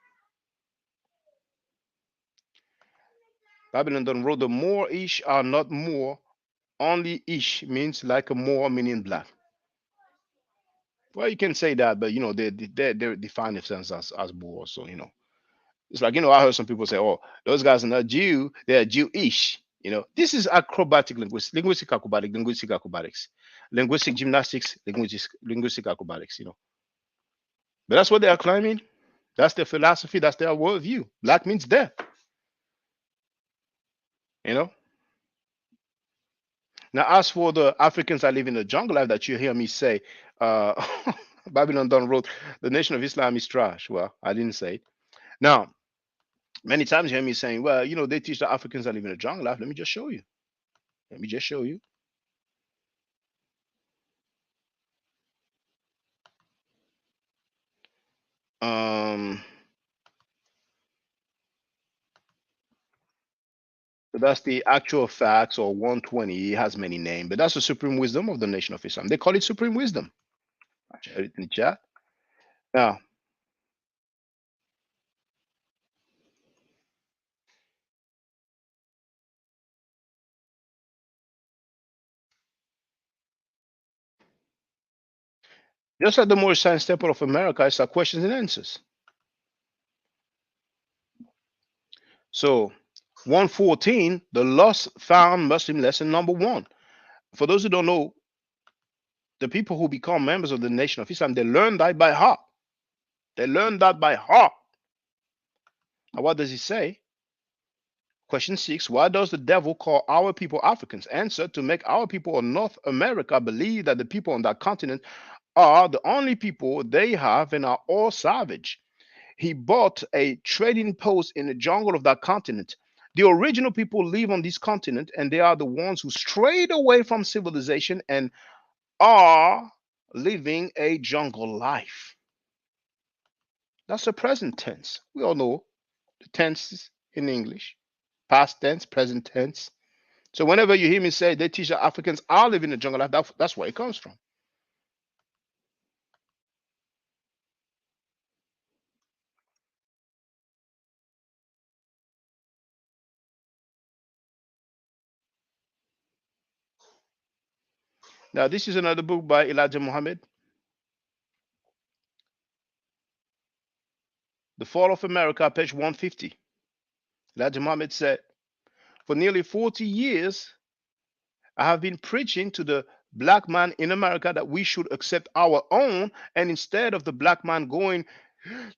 Babylon done wrote the more ish are not more. Only ish means like a more meaning black. Well, you can say that, but they define themselves as more. So it's like I heard some people say, "Oh, those guys are not Jew; they're Jewish." This is acrobatic linguistics, linguistic acrobatics, linguistic gymnastics, linguistic acrobatics. But that's what they are claiming. That's their philosophy. That's their worldview. Black means death. You know. Now, as for the Africans that live in the jungle life that you hear me say, uh, Babylon Don wrote, the Nation of Islam is trash. Well, I didn't say it. Now, many times you hear me saying, well, they teach the Africans that live in the jungle life. Let me just show you. Let me just show you. So that's the actual facts, or 120. It has many names, but that's the supreme wisdom of the Nation of Islam. They call it supreme wisdom. I shared it in the chat. Now, just like the Moorish Science Temple of America, it's like questions and answers. So, 114, the lost found Muslim lesson number 1. For those who don't know, the people who become members of the Nation of Islam, they learn that by heart. They learn that by heart. Now, what does he say? Question 6, why does the devil call our people Africans? Answer, to make our people of North America believe that the people on that continent are the only people they have and are all savage. He bought a trading post in the jungle of that continent. The original people live on this continent, and they are the ones who strayed away from civilization and are living a jungle life. That's the present tense. We all know the tenses in English: past tense, present tense. So whenever you hear me say they teach that Africans are living in the jungle life, that's where it comes from. Now, this is another book by Elijah Muhammad, The Fall of America, page 150. Elijah Muhammad said, "For nearly 40 years, I have been preaching to the black man in America that we should accept our own, and instead of the black man going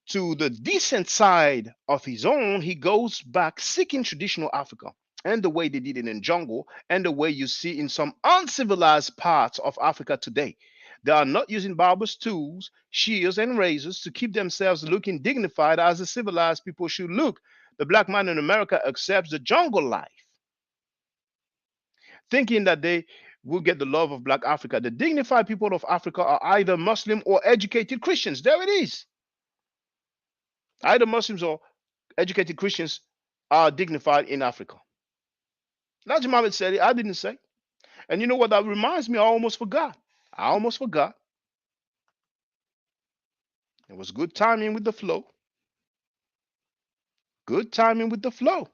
to the decent side of his own, he goes back seeking traditional Africa and the way they did it in jungle and the way you see in some uncivilized parts of Africa today. They are not using barbarous tools, shears, and razors to keep themselves looking dignified as the civilized people should look. The black man in America accepts the jungle life, thinking that they will get the love of black Africa. The dignified people of Africa are either Muslim or educated Christians. There it is. Either Muslims or educated Christians are dignified in Africa. Najee Muhammad said it. I didn't say. And you know what that reminds me? I almost forgot. I almost forgot. It was good timing with the flow. Good timing with the flow.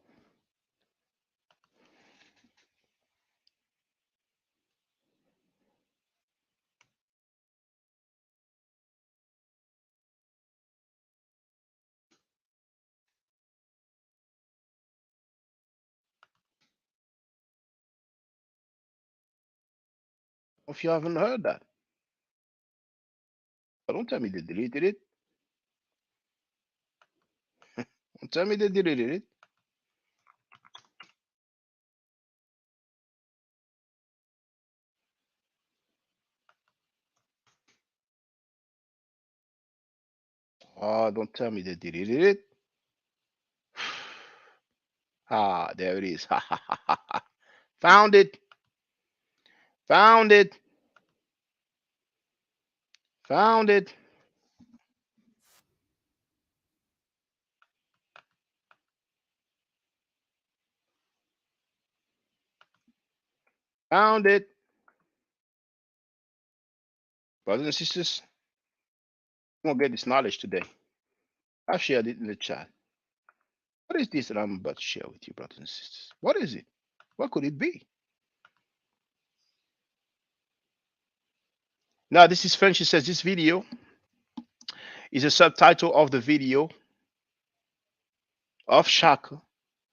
If you haven't heard that, don't tell me they deleted it. Don't tell me they deleted it. Oh, don't tell me they deleted it. Ah, there it is. Found it. Found it. Found it. Found it. Brothers and sisters, we're going to get this knowledge today. I shared it in the chat. What is this that I'm about to share with you, brothers and sisters? What is it? What could it be? Now, this is French. It says this video is a subtitle of the video of Shaka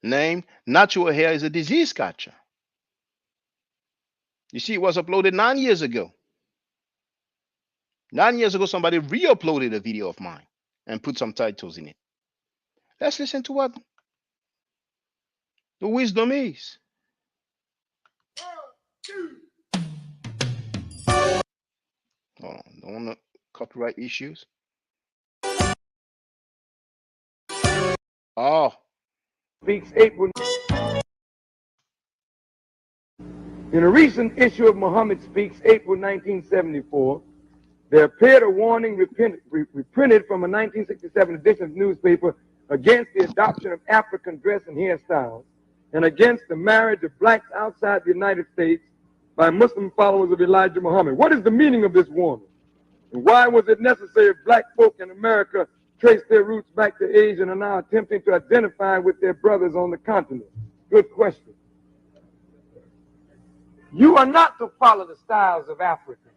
named Natural Hair is a Disease Catcher. You see, it was uploaded 9 years ago. 9 years ago, somebody re uploaded a video of mine and put some titles in it. Let's listen to what the wisdom is. Hold on, don't want no copyright issues. Oh. Speaks April. In a recent issue of Muhammad Speaks, April 1974, there appeared a warning reprinted from a 1967 edition of the newspaper against the adoption of African dress and hairstyles and against the marriage of blacks outside the United States by Muslim followers of Elijah Muhammad. What is the meaning of this warning? And why was it necessary if black folk in America trace their roots back to Asia and are now attempting to identify with their brothers on the continent? Good question. You are not to follow the styles of Africa.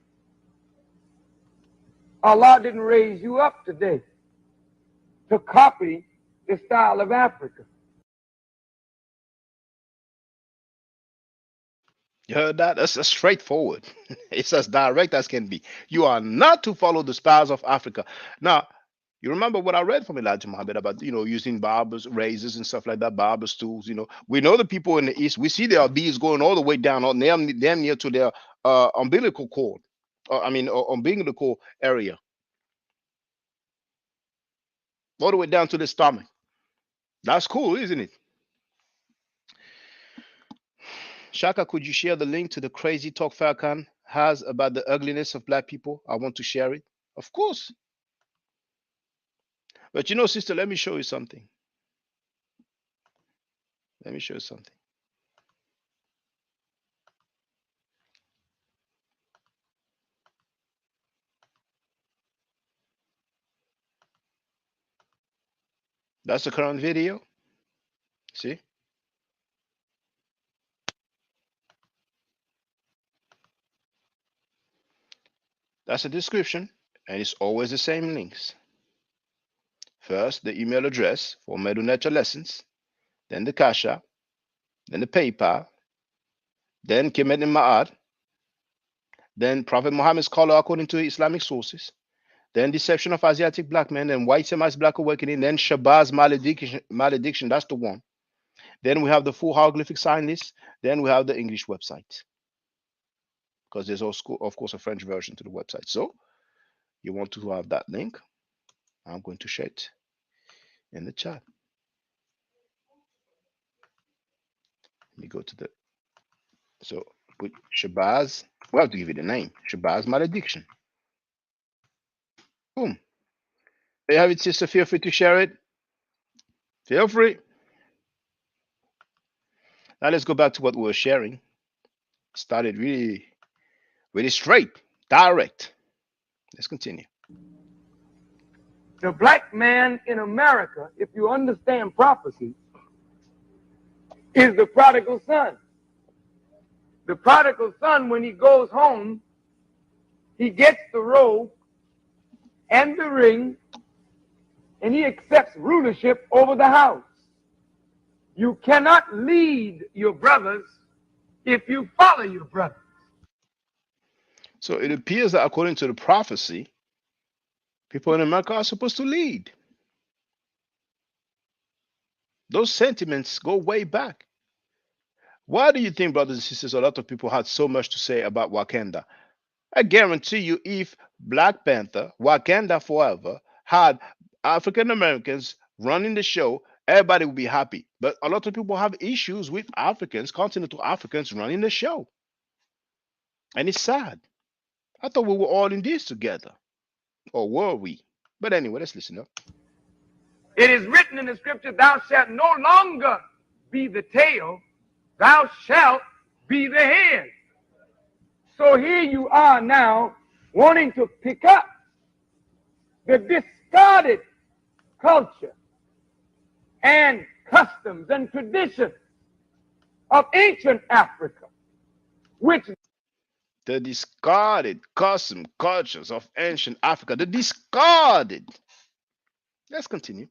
Allah didn't raise you up today to copy the style of Africa. You heard that? That's straightforward. It's as direct as can be. You are not to follow the styles of Africa. Now, you remember what I read from Elijah Muhammad about, using barbers, razors, and stuff like that, barbers, tools. We know the people in the East, we see their beads going all the way down, or damn near to their umbilical cord, umbilical area, all the way down to the stomach. That's cool, isn't it? Shaka, could you share the link to the crazy talk Farrakhan has about the ugliness of black people? I want to share it. Of course. But sister, let me show you something. Let me show you something. That's the current video. See? That's a description, and it's always the same links. First, the email address for Medu Neter lessons, then the Cash App, then the PayPal, then Kemet Ma'at, then Prophet Muhammad's color according to Islamic sources, then Deception of Asiatic Black Men, then White Semites Black Awakening, then Shabazz Malediction, that's the one. Then we have the full hieroglyphic sign list, then we have the English website. Because there's also, of course, a French version to the website. So you want to have that link. I'm going to share it in the chat. Let me go to the, so with Shabazz, we have to give it a name, Shabazz Malediction. Boom. There you have it, sister. Feel free to share it. Feel free. Now let's go back to what we were sharing. Started really straight, direct. Let's continue. The black man in America, if you understand prophecy, is the prodigal son. The prodigal son, when he goes home, he gets the robe and the ring, and he accepts rulership over the house. You cannot lead your brothers if you follow your brothers. So it appears that according to the prophecy, people in America are supposed to lead. Those sentiments go way back. Why do you think, brothers and sisters, a lot of people had so much to say about Wakanda? I guarantee you, if Black Panther, Wakanda Forever, had African Americans running the show, everybody would be happy. But a lot of people have issues with Africans, continental Africans, running the show. And it's sad. I thought we were all in this together. Or were we? But anyway, let's listen up. It is written in the scripture, thou shalt no longer be the tail, thou shalt be the head. So here you are now wanting to pick up the discarded culture and customs and traditions of ancient Africa, which the discarded custom cultures of ancient Africa, the discarded. Let's continue.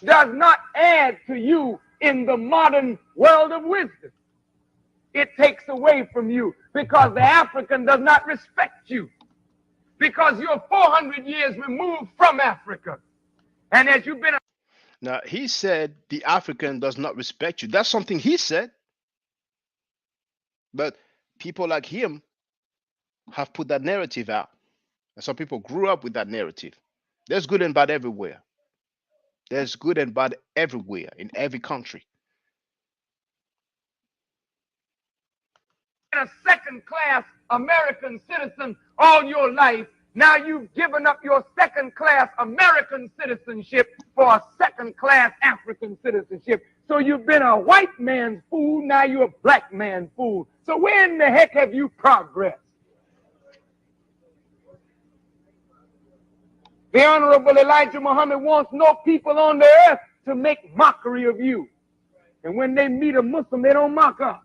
Does not add to you in the modern world of wisdom. It takes away from you because the African does not respect you, because you're 400 years removed from Africa. And as you've been... Now, he said the African does not respect you. That's something he said. But people like him have put that narrative out. And some people grew up with that narrative. There's good and bad everywhere. There's good and bad everywhere in every country. A second-class American citizen all your life. Now you've given up your second-class American citizenship for a second-class African citizenship. So you've been a white man's fool, now you're a black man's fool. So where in the heck have you progressed? The Honorable Elijah Muhammad wants no people on the earth to make mockery of you. And when they meet a Muslim, they don't mock us.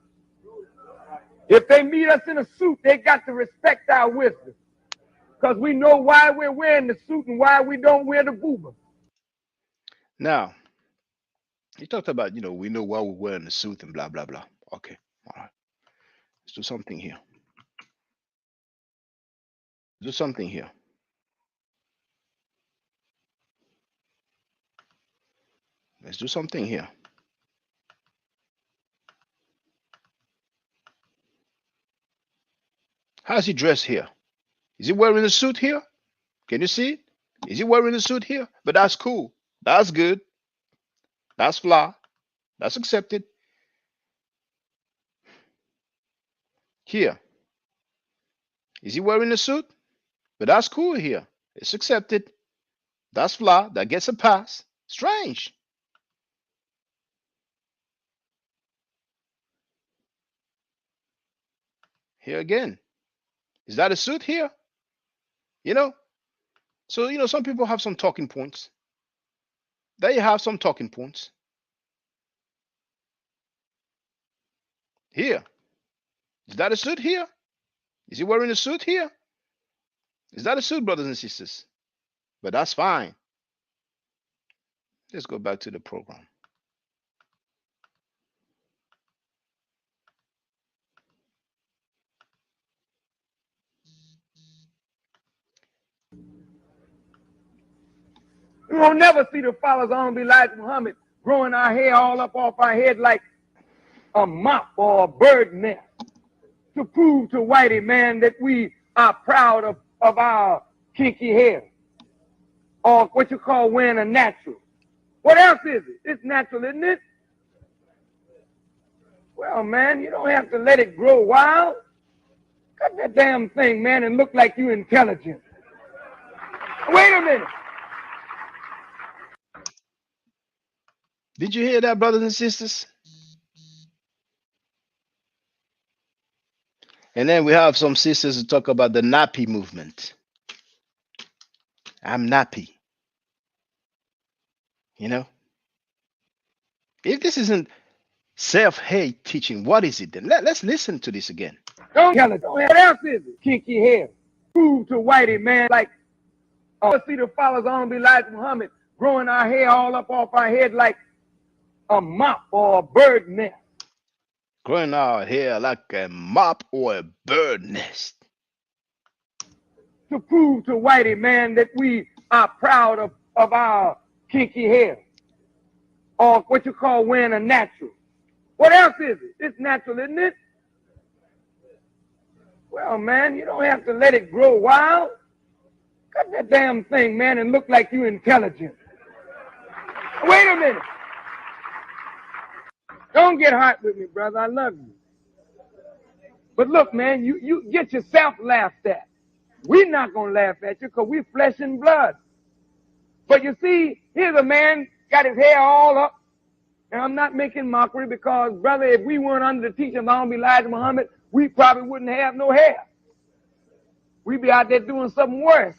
If they meet us in a suit, they got to respect our wisdom. Because we know why we're wearing the suit and why we don't wear the booba. Now, he talked about, we know why we're wearing the suit and blah, blah, blah. Okay, all right. Let's do something here. Do something here. Let's do something here. How's he dressed here? Is he wearing a suit here? Can you see it? Is he wearing a suit here? But that's cool. That's good. That's fly. That's accepted. Here. Is he wearing a suit? But that's cool here. It's accepted. That's fly. That gets a pass. Strange. Here again. Is that a suit here? So, some people have some talking points. They have some talking points. Here. Is that a suit here? Is he wearing a suit here? Is that a suit, brothers and sisters? But that's fine. Let's go back to the program. You will never see the followers of Elijah Muhammad growing our hair all up off our head like a mop or a bird nest to prove to whitey man that we are proud of our kinky hair, or what you call wearing a natural. What else is it? It's natural, isn't it? Well, man, you don't have to let it grow wild. Cut that damn thing, man, and look like you intelligent. Wait a minute. Did you hear that, brothers and sisters? And then we have some sisters who talk about the nappy movement. I'm nappy. You know? If this isn't self-hate teaching, what is it then? Let's listen to this again. Don't tell it. What else is it? Kinky hair. Prove to whitey man like see the followers of Elijah Muhammad growing our hair all up off our head like a mop or a bird nest. Growing our hair like a mop or a bird nest. To prove to whitey man that we are proud of our kinky hair, or what you call wearing a natural. What else is it? It's natural, isn't it? Well, man, you don't have to let it grow wild. Cut that damn thing, man, and look like you intelligent. Wait a minute. Don't get hot with me, brother. I love you. But look, man, you get yourself laughed at. We're not going to laugh at you because we're flesh and blood. But you see, here's a man, got his hair all up. And I'm not making mockery because, brother, if we weren't under the teaching of Elijah Muhammad, we probably wouldn't have no hair. We'd be out there doing something worse.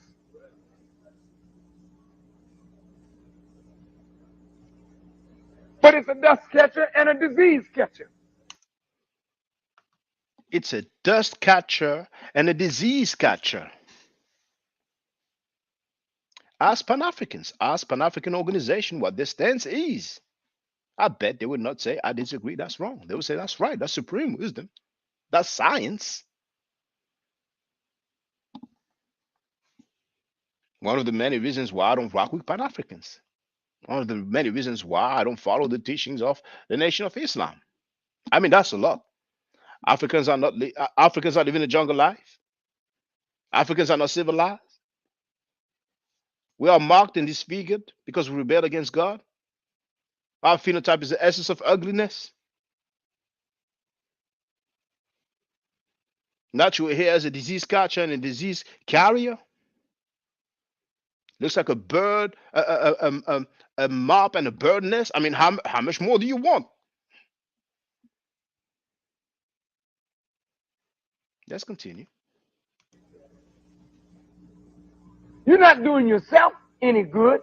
But it's a dust catcher and a disease catcher. It's a dust catcher and a disease catcher. Ask Pan-Africans, ask Pan-African organization what their stance is. I bet they would not say, I disagree, that's wrong. They would say, that's right, that's supreme wisdom. That's science. One of the many reasons why I don't rock with Pan-Africans. One of the many reasons why I don't follow the teachings of the Nation of Islam. I mean, that's a lot. Africans are living a jungle life. Africans are not civilized. We are marked and disfigured because we rebelled against God. Our phenotype is the essence of ugliness. Natural hair is a disease catcher and a disease carrier. Looks like a bird, a mop and a bird nest. I mean, how much more do you want? Let's continue. You're not doing yourself any good.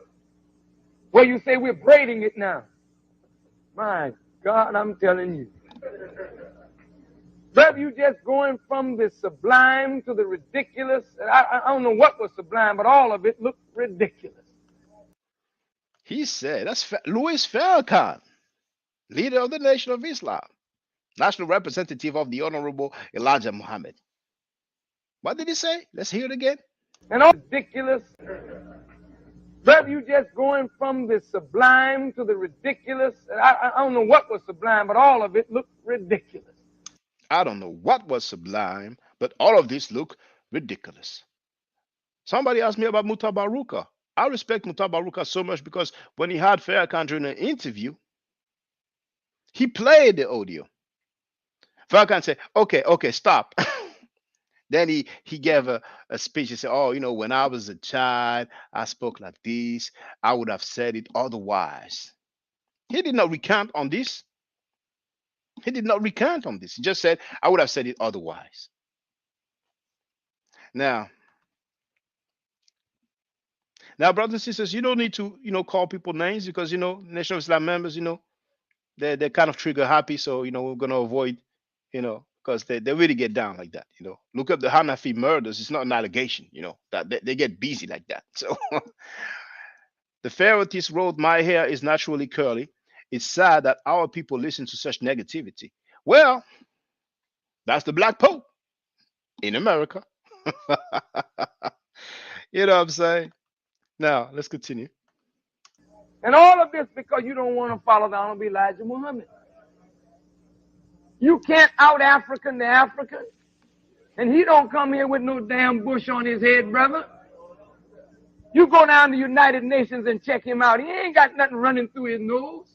Well, you say we're braiding it now. My God, I'm telling you. Brother, you just going from the sublime to the ridiculous. I don't know what was sublime, but all of it looked ridiculous. He said, that's Louis Farrakhan, leader of the Nation of Islam, national representative of the Honorable Elijah Muhammad. What did he say? Let's hear it again. And all ridiculous. Brother, you just going from the sublime to the ridiculous. I don't know what was sublime, but all of it looked ridiculous. I don't know what was sublime, but all of this looked ridiculous. Somebody asked me about Mutabaruka. I respect Mutabaruka so much because when he had Farrakhan during an interview, he played the audio. Farrakhan said, okay, stop. Then he gave a speech. He said, when I was a child, I spoke like this. I would have said it otherwise. He did not recant on this. He just said, I would have said it otherwise. Now, brothers and sisters, you don't need to, call people names because, Nation of Islam members, they're kind of trigger happy. So, we're going to avoid, because they really get down like that. You know, look up the Hanafi murders. It's not an allegation. You know that they get busy like that. So the Pharaohess wrote, "My hair is naturally curly. It's sad that our people listen to such negativity." Well, that's the Black Pope in America. You know what I'm saying? Now let's continue. And all of this because you don't want to follow the Honorable Elijah Muhammad. You can't out-African the African. And he don't come here with no damn bush on his head, brother. You go down to the United Nations and check him out. He ain't got nothing running through his nose.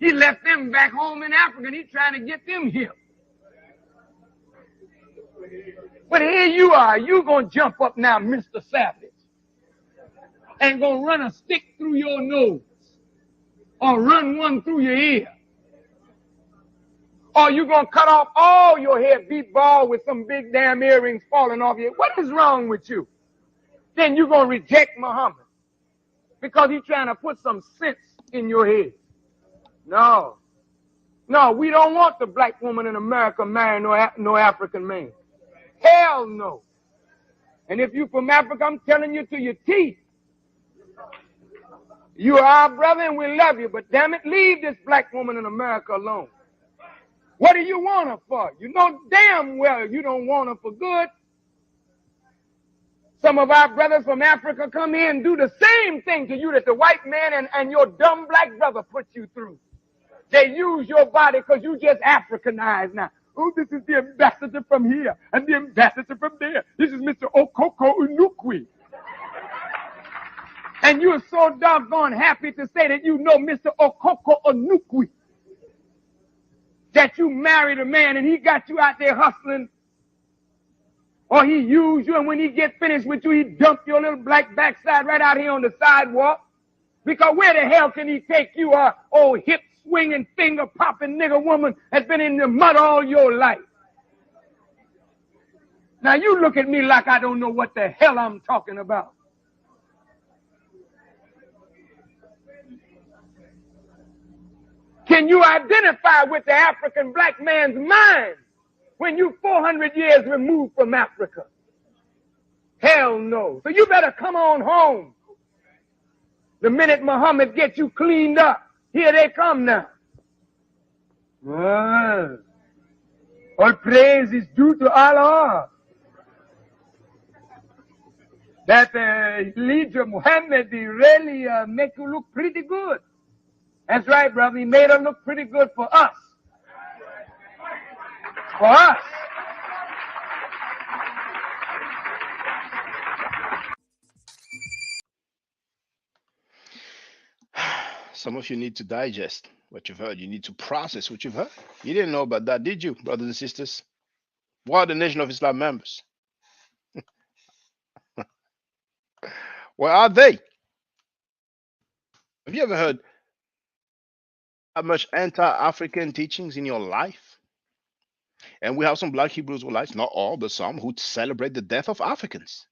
He left them back home in Africa, and he's trying to get them here. But here you are. You going to jump up now, Mr. Savage, and going to run a stick through your nose or run one through your ear. Or you going to cut off all your hair, be bald with some big damn earrings falling off your head. What is wrong with you? Then you're going to reject Muhammad because he's trying to put some sense in your head. No. No, we don't want the black woman in America marrying no African man. Hell no. And if you from Africa, I'm telling you to your teeth. You are our brother and we love you, but damn it, leave this black woman in America alone. What do you want her for? You know damn well you don't want her for good. Some of our brothers from Africa come here and do the same thing to you that the white man and your dumb black brother put you through. They use your body because you just Africanized now. Oh, this is the ambassador from here and the ambassador from there. This is Mr. Okoko Unukwi. And you're so doggone happy to say that you know Mr. Okoko Unukwi. That you married a man and he got you out there hustling. Or he used you, and when he get finished with you, he dumped your little black backside right out here on the sidewalk. Because where the hell can he take you, old hip swinging, finger popping nigger woman that's been in the mud all your life? Now you look at me like I don't know what the hell I'm talking about. Can you identify with the African black man's mind when you 400 years removed from Africa? Hell no. So you better come on home. The minute Muhammad gets you cleaned up, here they come now. All praise is due to Allah. That Elijah Muhammad, he really make you look pretty good. That's right, brother. He made her look pretty good for us. For us. Some of you need to digest what you've heard. You need to process what you've heard. You didn't know about that, did you, brothers and sisters? What are the Nation of Islam members? Where are they? Have you ever heard how much anti-African teachings in your life? And we have some black Hebrew Israelites, not all, but some, who celebrate the death of Africans.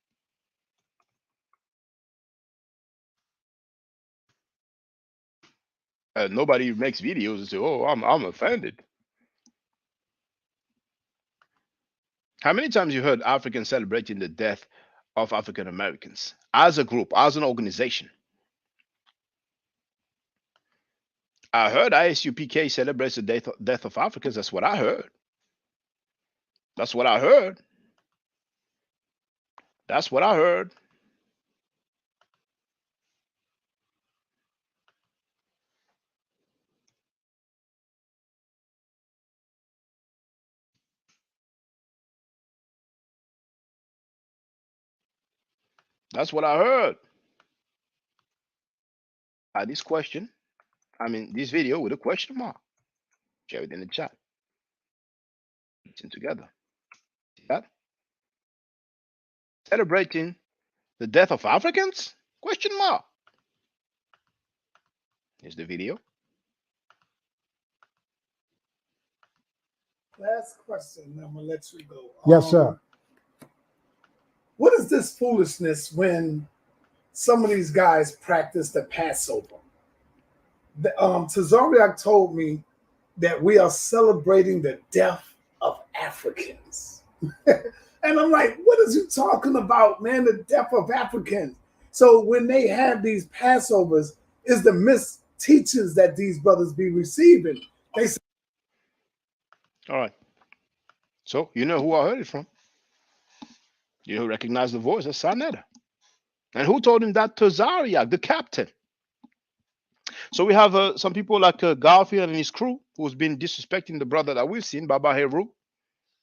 Nobody makes videos and say, "Oh, I'm offended." How many times you heard Africans celebrating the death of African Americans as a group, as an organization? I heard ISUPK celebrates the death of Africans. That's what I heard. That's what I heard. That's what I heard. That's what I heard. This question, this video with a question mark. Share it in the chat. Listen together. See that? Celebrating the death of Africans? Question mark. Here's the video. Last question, then we'll let you go. Yes, sir. What is this foolishness some of these guys practice the Passover? Tazariak told me that we are celebrating the death of Africans. And I'm like, what is you talking about, man? The death of Africans. So when they have these Passovers, is the misteachings that these brothers be receiving. They say, All right. So you know who I heard it from. You recognize the voice. That's Sanetta. And who told him that? To Zariak, the captain. So we have some people like Garfield and his crew who's been disrespecting the brother that we've seen, Baba Heru.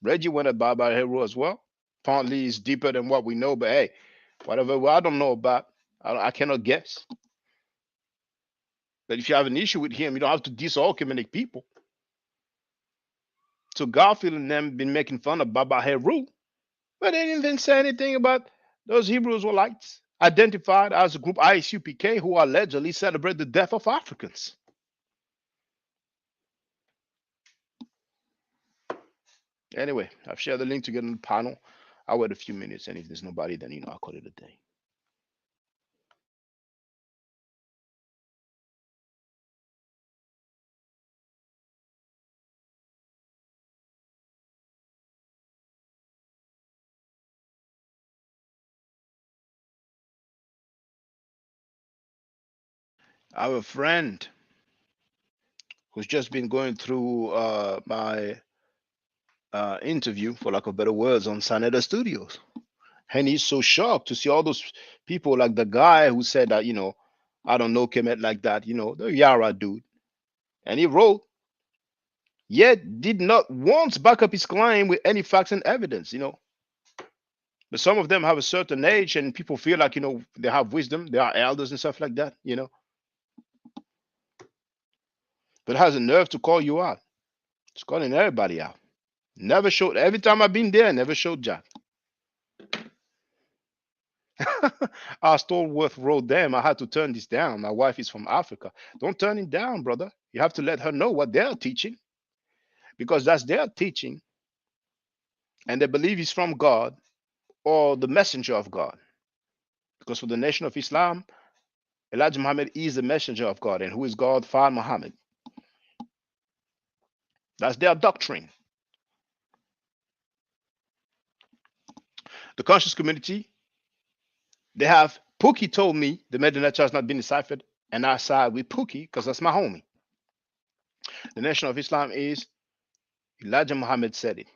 Reggie went at Baba Heru as well. Apparently, it's deeper than what we know, but hey, whatever I don't know about, I cannot guess. But if you have an issue with him, you don't have to diss all Kemetic people. So Garfield and them been making fun of Baba Heru, but they didn't even say anything about those Hebrew Israelites identified as a group ISUPK who allegedly celebrate the death of Africans. Anyway, I've shared the link to get on the panel. I'll wait a few minutes, and if there's nobody, then I'll call it a day. I have a friend who's just been going through my interview, for lack of better words, on Saneda Studios. And he's so shocked to see all those people, like the guy who said that, I don't know Kemet like that, the Yara dude. And he wrote, yet did not once back up his claim with any facts and evidence, But some of them have a certain age and people feel like, they have wisdom, they are elders and stuff like that, But it has a nerve to call you out. It's calling everybody out. Never showed, every time I've been there, never showed Jack. Our Stallworth wrote them, I had to turn this down. My wife is from Africa. Don't turn it down, brother. You have to let her know what they're teaching, because that's their teaching. And they believe he's from God or the messenger of God. Because for the nation of Islam, Elijah Muhammad is the messenger of God. And who is God? Father Muhammad. That's their doctrine. The conscious community, they have, Pookie told me the Medu Neter has not been deciphered, and I side with Pookie because that's my homie. The nation of Islam is, Elijah Muhammad said it.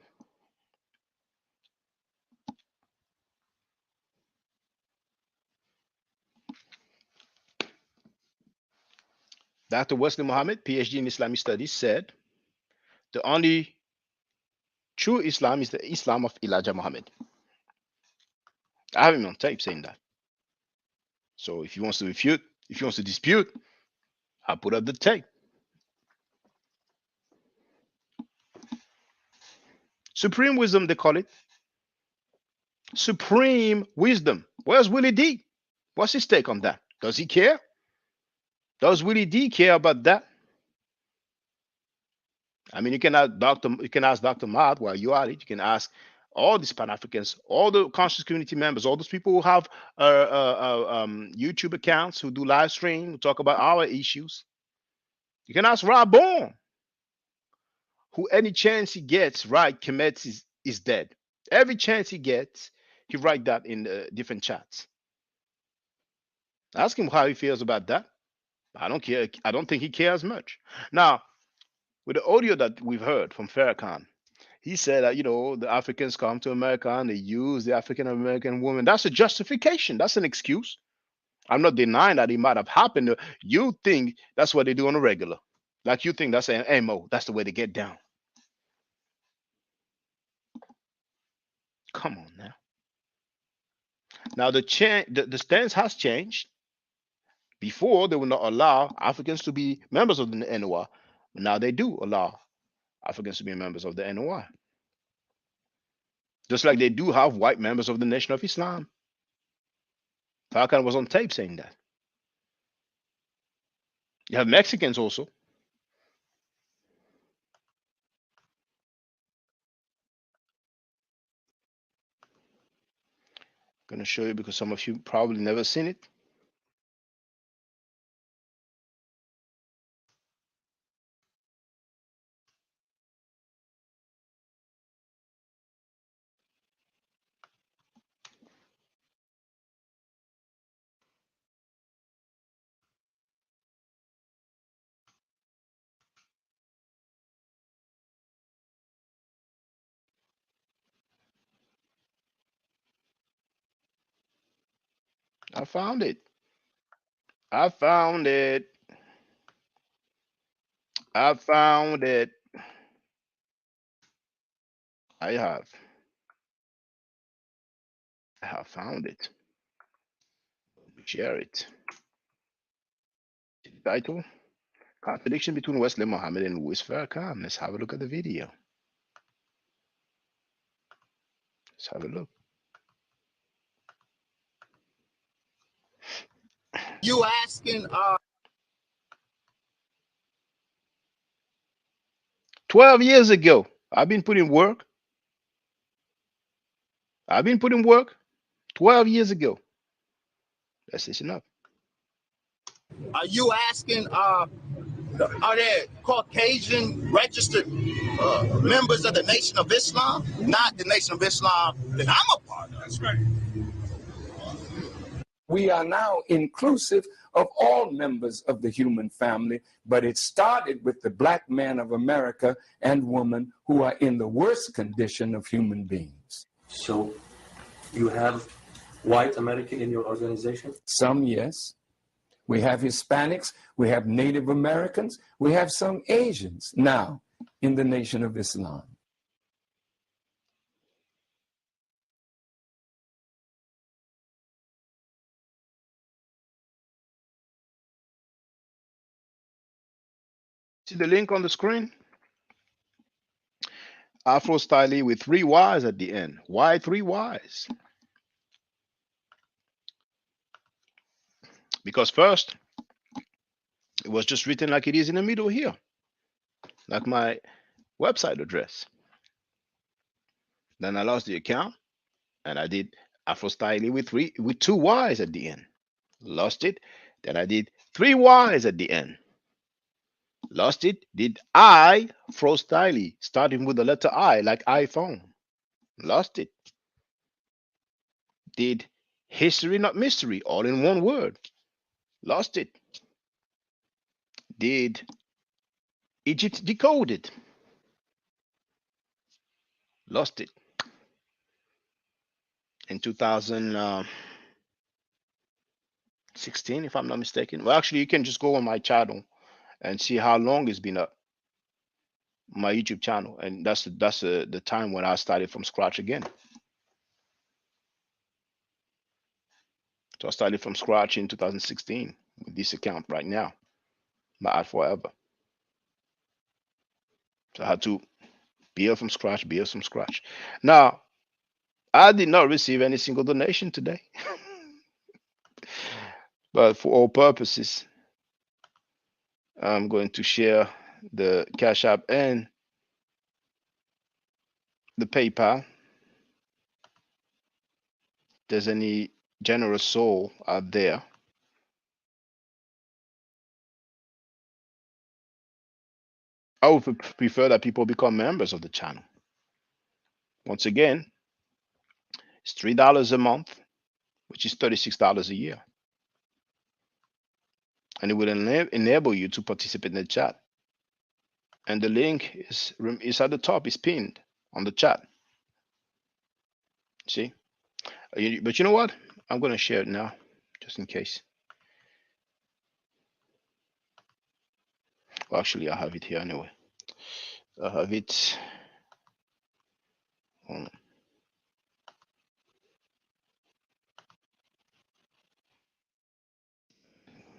Dr. Wesley Muhammad, PhD in Islamic studies, said the only true Islam is the Islam of Elijah Muhammad. I have him on tape saying that. So if he wants to refute, if he wants to dispute, I'll put up the tape. Supreme wisdom, they call it. Supreme wisdom. Where's Willie D? What's his take on that? Does he care? Does Willie D care about that? I mean, you can ask Dr. Matt while you're at it. You can ask all these Pan-Africans, all the conscious community members, all those people who have YouTube accounts, who do live stream, who talk about our issues. You can ask Rob Bourne, who any chance he gets right, Kemet is dead. Every chance he gets, he write that in different chats. Ask him how he feels about that. I don't care. I don't think he cares much. Now, with the audio that we've heard from Farrakhan, he said that, the Africans come to America and they use the African American woman. That's a justification. That's an excuse. I'm not denying that it might have happened. You think that's what they do on a regular. Like you think that's an MO. That's the way they get down. Come on now. Now the stance has changed. Before they would not allow Africans to be members of the NOI. But now they do allow Africans to be members of the NOI. Just like they do have white members of the Nation of Islam. Farrakhan was on tape saying that. You have Mexicans also. I'm going to show you because some of you probably never seen it. I found it. I found it. I found it. I have. I have found it. Share it. Title: Contradiction between Wesley Muhammad and Louis Farrakhan. Let's have a look at the video. Let's have a look. You asking 12 years ago, I've been putting work. I've been putting work 12 years ago. Let's listen up. are you asking are there Caucasian registered members of the Nation of Islam? Not the Nation of Islam that I'm a part of. That's right. We are now inclusive of all members of the human family, but it started with the black man of America and woman who are in the worst condition of human beings. So you have white America in your organization? Some, yes. We have Hispanics, we have Native Americans, we have some Asians now in the Nation of Islam. See the link on the screen? Afro styling with 3 Y's at the end. Why 3 Y's? Because first, it was just written like it is in the middle here, like my website address. Then I lost the account and I did Afro styling with 2 Y's at the end. Lost it. Then I did 3 Y's at the end. Lost it. Did I Afro styling, starting with the letter I, like iPhone. Lost it. Did history not mystery, all in one word. Lost it. Did Egypt decoded. Lost it. In 2016, if I'm not mistaken. Well, actually, you can just go on my channel and see how long it's been up, my YouTube channel, and that's the time when I started from scratch again. So I started from scratch in 2016 with this account right now, my Ad Forever. So I had to build from scratch. Now, I did not receive any single donation today, but for all purposes, I'm going to share the Cash App and the PayPal. If there's any generous soul out there, I would prefer that people become members of the channel. Once again, it's $3 a month, which is $36 a year. And it will enable you to participate in the chat. And the link is at the top, is pinned on the chat. See? But you know what? I'm going to share it now, just in case. Well, actually, I have it here anyway. I have it. Hold on.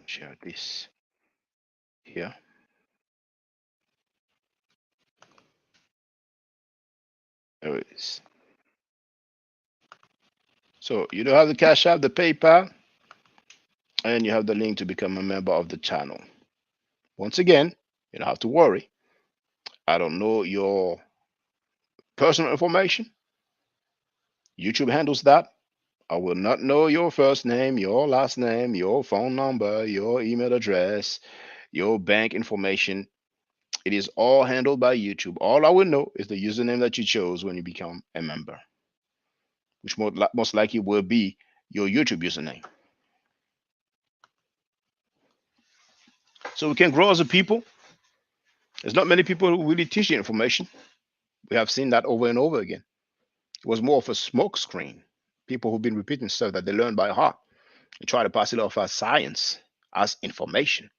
Share this here. There it is. So you don't have the Cash App, the PayPal, and you have the link to become a member of the channel. Once again, you don't have to worry. I don't know your personal information. YouTube handles that. I will not know your first name, your last name, your phone number, your email address, your bank information. It is all handled by YouTube. All I will know is the username that you chose when you become a member, which most likely will be your YouTube username. So we can grow as a people. There's not many people who really teach the information. We have seen that over and over again. It was more of a smoke screen. People who've been repeating stuff that they learned by heart. and try to pass it off as science, as information.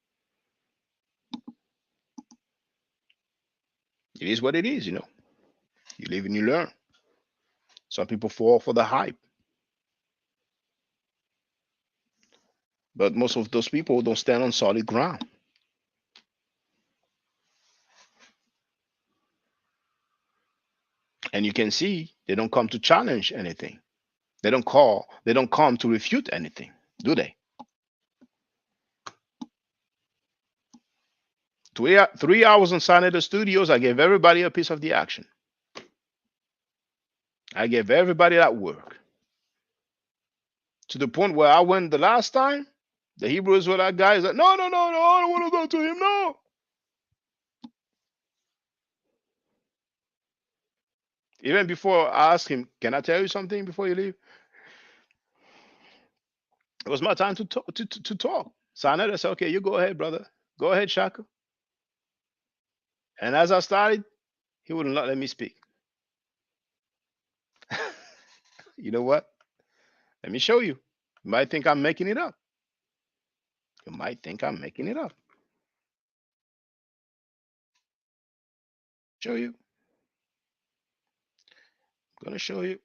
It is what it is, you know. You live and you learn. Some people fall for the hype. But most of those people don't stand on solid ground. And you can see they don't come to challenge anything. They don't come to refute anything, do they? 3 hours inside of the studios, I gave everybody a piece of the action. I gave everybody that work. To the point where I went the last time, the Hebrew Israelite guy is like, no, I don't want to go to him, no. Even before I asked him, can I tell you something before you leave? It was my time to talk. So I said, okay, you go ahead, brother. Go ahead, Shaka. And as I started, he wouldn't let me speak. You know what? Let me show you. You might think I'm making it up. You might think I'm making it up. Show you. I'm gonna show you.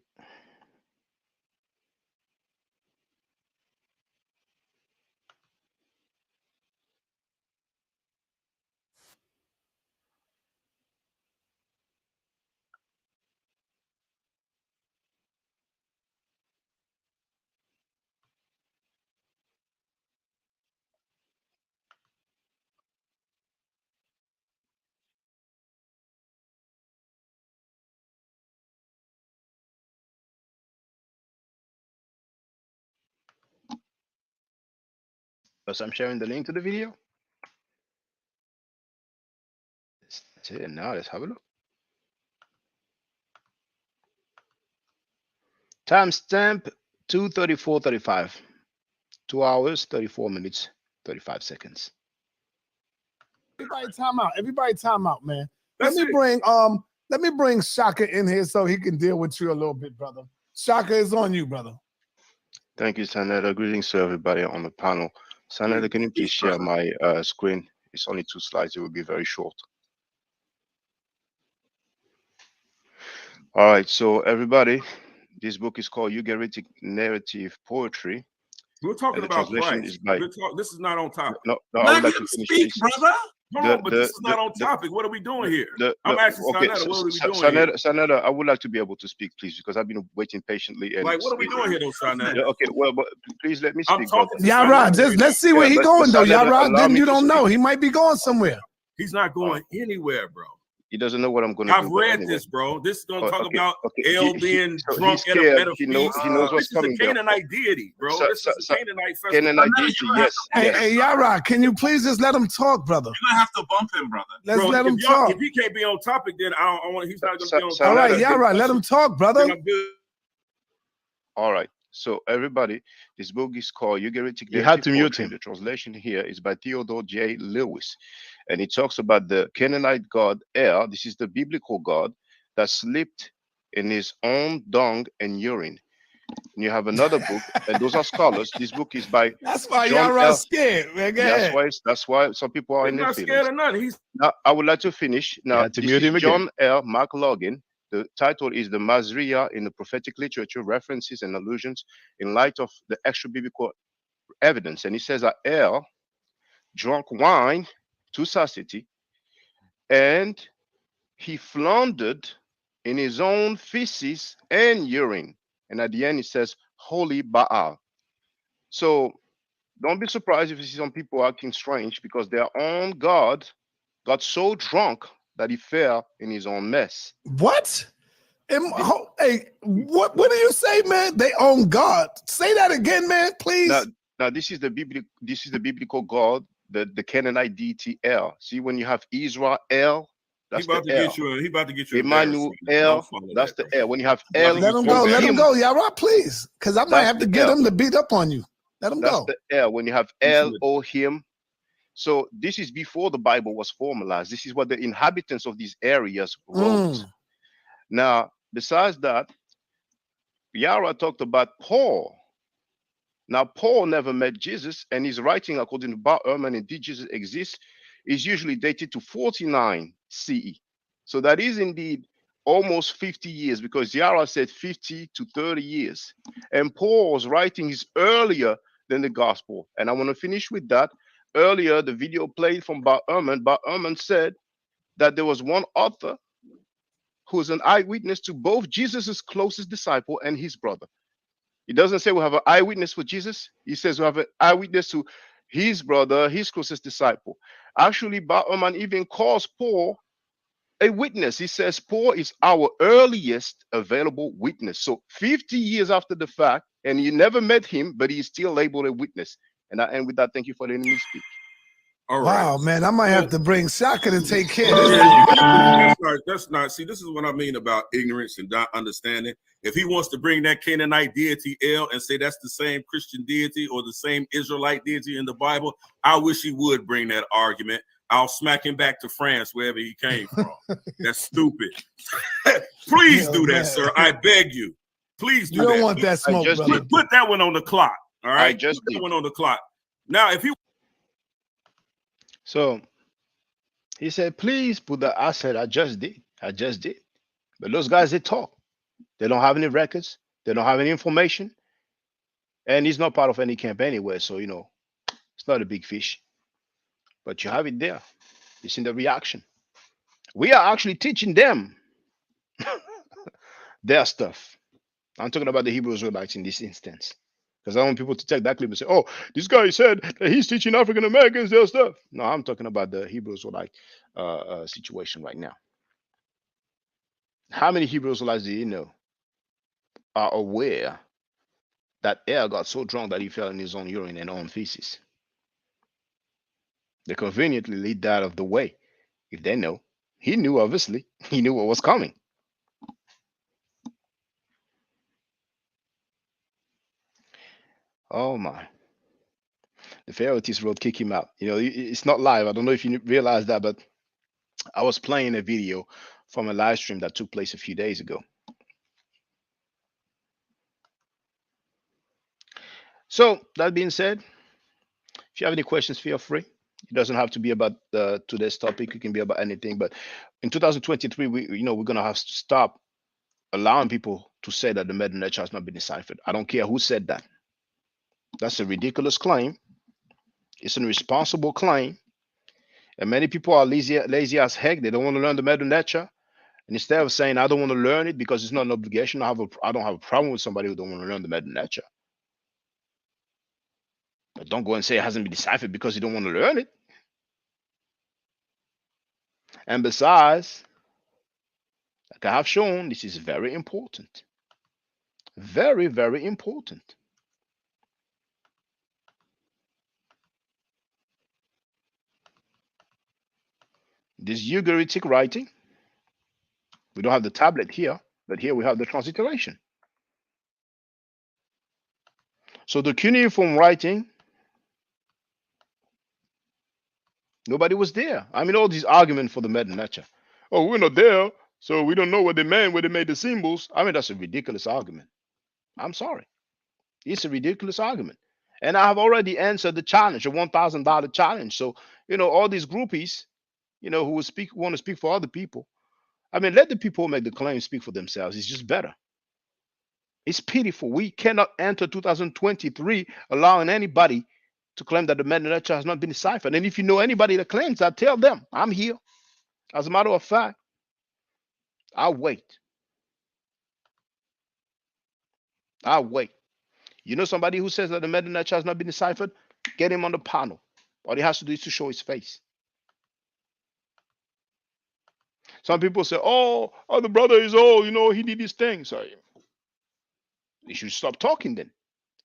So I'm sharing the link to the video. That's it. Now let's have a look. Timestamp 2:34:35. 2 hours, 34 minutes, 35 seconds. Everybody time out, man. Let me bring Shaka in here so he can deal with you a little bit, brother. Shaka is on you, brother. Thank you, Sanetta. Greetings to everybody on the panel. Sanetta, can you please share my screen? It's only 2 slides. It will be very short. All right, so everybody, this book is called Ugaritic Narrative Poetry. We're talking about translation Christ. is by, This is not on topic. No, Let I would like him to finish speak, this. brother. Hold on, but this is not on topic. What are we doing here? I'm asking Sanetta, what are we doing here? Sanetta, I would like to be able to speak, please, because I've been waiting patiently. And like, what are we doing here, though, Sanetta? Okay, well, but please let me speak. I'm talking to Yara, let's see where he's going, though. Yara, then you don't know. He might be going somewhere. He's not going anywhere, bro. He doesn't know what I'm going to do. I've read this, bro. This is going to talk about El being so drunk at a he knows what's coming. This is a Canaanite deity, bro. This is a Canaanite festival. Canaanite deity, yes. Hey, Yara, can you please just let him talk, brother? You're gonna have to bump him, brother. Let's let him talk. If he can't be on topic, then I don't want. He's not going to be on topic. All right, Yara, let him talk, brother. All right. So everybody, this book is called Ugaritic. You had to mute him. The translation here is by Theodore J. Lewis, and it talks about the Canaanite god Er. This is the biblical god that slept in his own dung and urine. And you have another book, and those are scholars. This book is by. That's why Yara's scared, man. That's why some people are in their feelings. Not scared of nothing. Now, I would like to finish. Now, this is John L. McLaughlin. The title is The Masriya in the Prophetic Literature, References and Allusions in Light of the Extra Biblical Evidence. And he says that El drank wine to satiety, and he floundered in his own feces and urine. And at the end, it says, Holy Baal. So don't be surprised if you see some people acting strange, because their own God got so drunk that he fell in his own mess. What? Hey, what do you say, man? They own God. Say that again, man, please. Now this is the biblical God, the Canaanite deity El. See, when you have Israel, that's he about the to El. get you. He about to get you. Emmanuel, that's the El. When you have El, let him go. Let him go, Yara, please, because I might have to get him to beat up on you. Let him go. That's the El. When you have El or him. So this is before the Bible was formalized. This is what the inhabitants of these areas wrote. Now, besides that, Yara talked about Paul. Now, Paul never met Jesus, and his writing, according to Bar Ehrman, and Did Jesus Exist, is usually dated to 49 CE. So that is indeed almost 50 years, because Yara said 50 to 30 years. And Paul's writing is earlier than the gospel. And I want to finish with that. Earlier, the video played from Bar Ehrman. Bar Ehrman said that there was one author who was an eyewitness to both Jesus's closest disciple and his brother. He doesn't say we have an eyewitness for Jesus. He says we have an eyewitness to his brother, his closest disciple. Actually, Bar Ehrman even calls Paul a witness. He says Paul is our earliest available witness. So 50 years after the fact, and you never met him, but he's still labeled a witness. And I end with that. Thank you for letting me speak. All right. Wow, man, I might have to bring Shaka to take care of this. Yeah, that's not. See, this is what I mean about ignorance and not understanding. If he wants to bring that Canaanite deity El and say that's the same Christian deity or the same Israelite deity in the Bible, I wish he would bring that argument. I'll smack him back to France, wherever he came from. That's stupid. Please do that, man. Sir. I beg you. Please do that. You don't want that smoke, brother. Put that one on the clock. All right, put that one on the clock. Now, if you. So he said, please put that. I said, I just did. But those guys, they talk. They don't have any records. They don't have any information. And he's not part of any camp anyway. So, it's not a big fish. But you have it there. It's in the reaction. We are actually teaching them their stuff. I'm talking about the Hebrew Israelites in this instance. Because I want people to take that clip and say, oh, this guy said that he's teaching African Americans their stuff. No, I'm talking about the Hebrew Israelite situation right now. How many Hebrew Israelites do you know are aware that El got so drunk that he fell in his own urine and own feces? They conveniently lead that of the way. If they know, he knew, obviously. He knew what was coming. Oh my. The Pharisees wrote, kick him out. It's not live. I don't know if you realize that, but I was playing a video from a live stream that took place a few days ago. So that being said, if you have any questions, feel free. It doesn't have to be about today's topic. It can be about anything. But in 2023, we're gonna have to stop allowing people to say that the Medu Neter has not been deciphered. I don't care who said that. That's a ridiculous claim. It's an irresponsible claim. And many people are lazy as heck. They don't want to learn the Medu Neter. And instead of saying, I don't want to learn it because it's not an obligation, I don't have a problem with somebody who don't want to learn the Medu Neter. But don't go and say it hasn't been deciphered because you don't want to learn it. And besides, like I have shown, this is very important. Very, very important. This Ugaritic writing, we don't have the tablet here, but here we have the transliteration. So the cuneiform writing, nobody was there. I mean, all these arguments for the Medu Neter. Oh, we're not there, so we don't know what they meant when they made the symbols. I mean, that's a ridiculous argument. I'm sorry. It's a ridiculous argument. And I have already answered the challenge, a $1,000 challenge. So, all these groupies, who want to speak for other people. I mean, let the people who make the claim speak for themselves. It's just better. It's pitiful. We cannot enter 2023 allowing anybody to claim that the Medu Neter has not been deciphered. And if you know anybody that claims that, tell them I'm here. As a matter of fact, I'll wait. I'll wait. You know somebody who says that the Medu Neter has not been deciphered? Get him on the panel. All he has to do is to show his face. Some people say, oh, the brother is old, he did his thing. So he should stop talking then.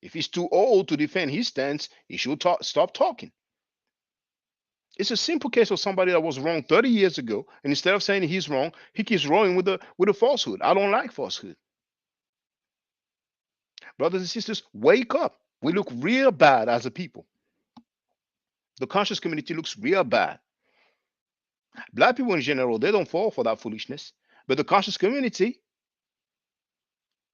If he's too old to defend his stance, he should stop talking. It's a simple case of somebody that was wrong 30 years ago, and instead of saying he's wrong, he keeps rolling with the falsehood. I don't like falsehood. Brothers and sisters, wake up. We look real bad as a people. The conscious community looks real bad. Black people in general, they don't fall for that foolishness. But the conscious community,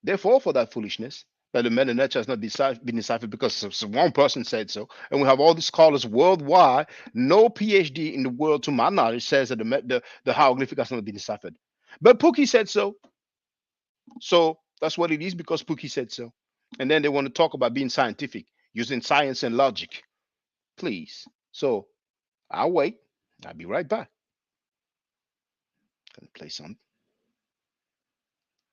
they fall for that foolishness. that the Medu Neter has not been deciphered because one person said so, and we have all these scholars worldwide. No PhD in the world, to my knowledge, says that the hieroglyphic has not been deciphered. But Pookie said so, so that's what it is because Pookie said so. And then they want to talk about being scientific, using science and logic. Please. So I'll wait. I'll be right back. Gonna play something.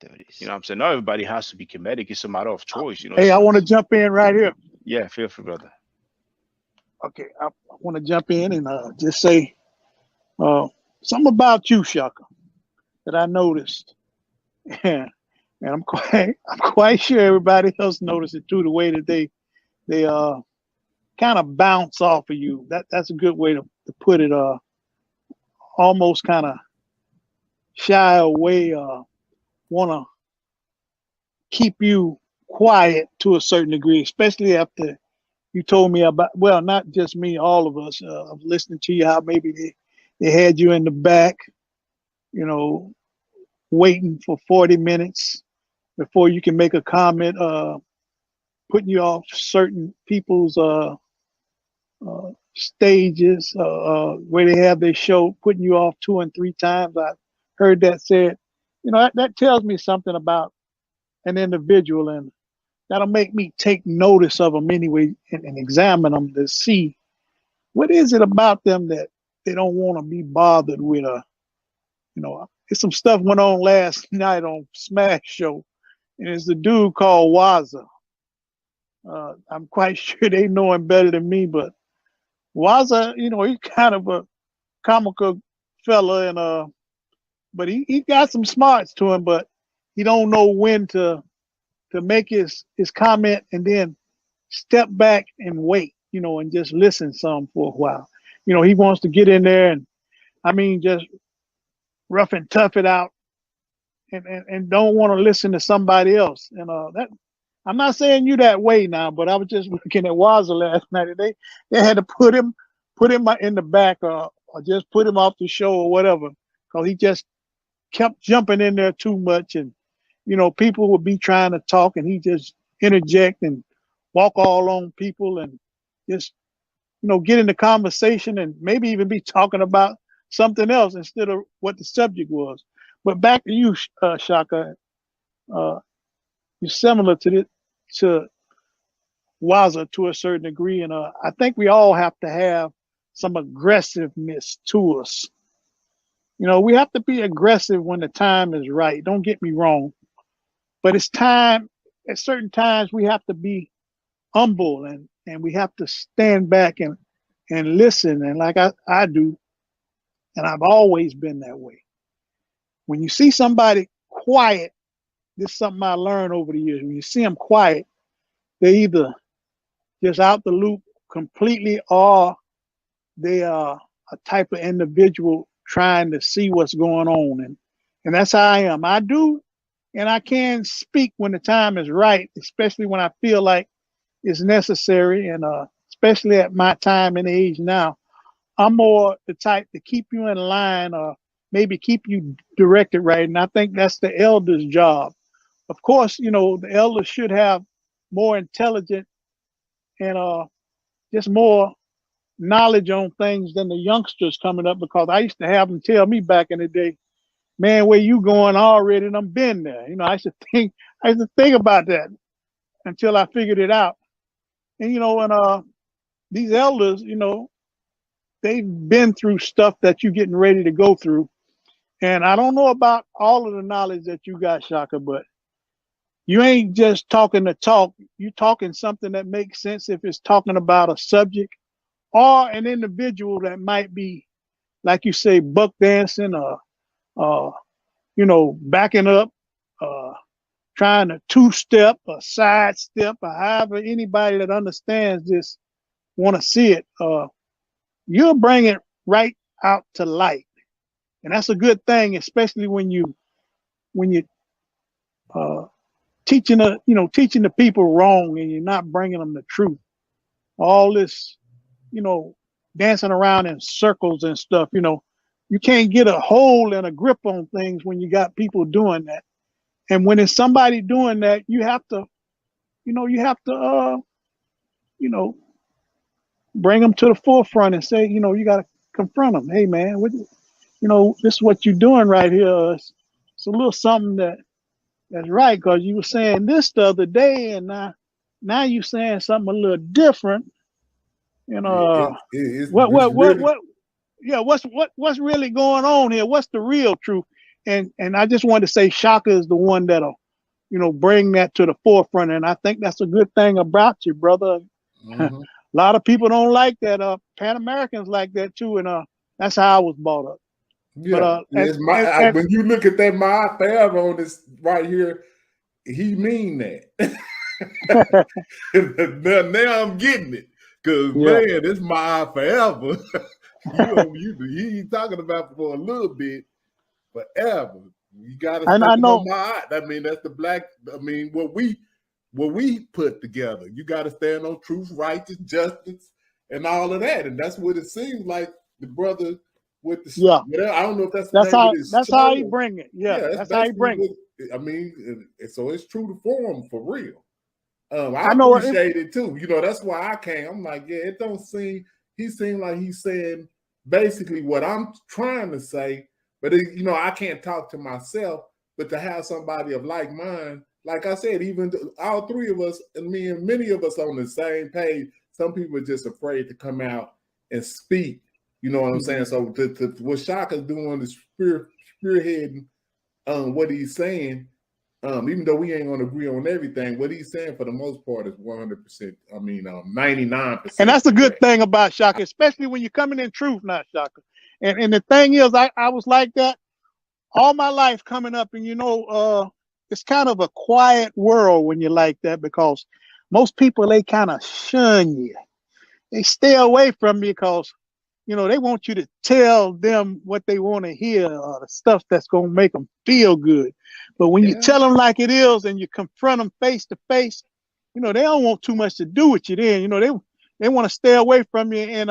There it is. You know what I'm saying? Not everybody has to be Kemetic. It's a matter of choice. You know. Hey, I want to jump in right here. Yeah, feel free, brother. Okay, I want to jump in and just say something about you, Shaka, that I noticed, and I'm quite sure everybody else noticed it too. The way that they kind of bounce off of you. That's a good way to put it. Almost kind of shy away. Want to keep you quiet to a certain degree, especially after you told me about, well, not just me, all of us, of listening to you, how maybe they had you in the back, you know, waiting for 40 minutes before you can make a comment, putting you off certain people's stages where they have their show, putting you off 2 and 3 times. I heard that said. You know, that tells me something about an individual, and that'll make me take notice of them anyway and examine them to see what is it about them that they don't want to be bothered with. You know, there's some stuff went on last night on Smash Show, and it's the dude called Waza. I'm quite sure they know him better than me, but Waza, you know, he's kind of a comical fella, and but he got some smarts to him, but he don't know when to make his comment and then step back and wait, you know, and just listen some for a while. You know, he wants to get in there and, I mean, just rough and tough it out and don't want to listen to somebody else. And that, I'm not saying you that way now, but I was just looking at Waza last night, and they had to put him in the back or just put him off the show or whatever, because he just kept jumping in there too much, and you know, people would be trying to talk and he just interject and walk all on people and just, you know, get in the conversation and maybe even be talking about something else instead of what the subject was. But back to you, Shaka, you're similar to Waza to a certain degree, and I think we all have to have some aggressiveness to us. You know, we have to be aggressive when the time is right. Don't get me wrong. But it's time, at certain times, we have to be humble and we have to stand back and listen. And like I do, and I've always been that way. When you see somebody quiet, this is something I learned over the years. When you see them quiet, they're either just out the loop completely or they are a type of individual trying to see what's going on. And that's how I am. I do. And I can speak when the time is right, especially when I feel like it's necessary. And especially at my time and age now, I'm more the type to keep you in line or maybe keep you directed right. And I think that's the elder's job. Of course, you know, the elders should have more intelligent and just more knowledge on things than the youngsters coming up, because I used to have them tell me back in the day, man, where you going already? And I'm been there. You know, I used to think about that until I figured it out. And you know, and these elders, you know, they've been through stuff that you're getting ready to go through. And I don't know about all of the knowledge that you got, Shaka, but you ain't just talking to talk. You talking something that makes sense if it's talking about a subject or an individual that might be, like you say, buck dancing or you know, backing up, trying to two-step or side-step, or however anybody that understands this want to see it. You'll bring it right out to light, and that's a good thing, especially when you teaching the people wrong and you're not bringing them the truth. All this, you know, dancing around in circles and stuff, you know, you can't get a hold and a grip on things when you got people doing that. And when it's somebody doing that, you have to you have to, you know, bring them to the forefront and say, you got to confront them. Hey, man, this is what you're doing right here. It's a little something that's right, because you were saying this the other day, and now you're saying something a little different. It's What yeah, what's really going on here? What's the real truth? And I just wanted to say Shaka is the one that'll, bring that to the forefront. And I think that's a good thing about you, brother. Mm-hmm. A lot of people don't like that. Pan Americans like that too, and that's how I was brought up. Yeah, But when you look at that my forever on this right here, he mean that. now I'm getting it, because man, it's my forever. He talking about for a little bit, forever. You got to stand on my. I mean, that's the black. I mean, what we put together. You got to stand on truth, righteous, justice, and all of that. And that's what it seems like the brother with the I don't know if that's how he bring it. Yeah, that's how he bring it. I mean, so it's true to form for real. I appreciate it too. That's why I came. I'm like, yeah, it don't seem. He seemed like he's saying basically what I'm trying to say, but I can't talk to myself. But to have somebody of like mind, like I said, even all three of us, and me and many of us on the same page. Some people are just afraid to come out and speak. You know what I'm saying? So what Shaka's doing is spearheading what he's saying. Even though we ain't gonna agree on everything, what he's saying for the most part is 100%. I mean, 99%. And that's the good thing about Shaka, especially when you're coming in truth, not Shaka. And the thing is, I was like that all my life coming up, and it's kind of a quiet world when you're like that, because most people, they kind of shun you. They stay away from you because they want you to tell them what they want to hear, or the stuff that's going to make them feel good. But when you tell them like it is and you confront them face to face, they don't want too much to do with you then. They want to stay away from you, and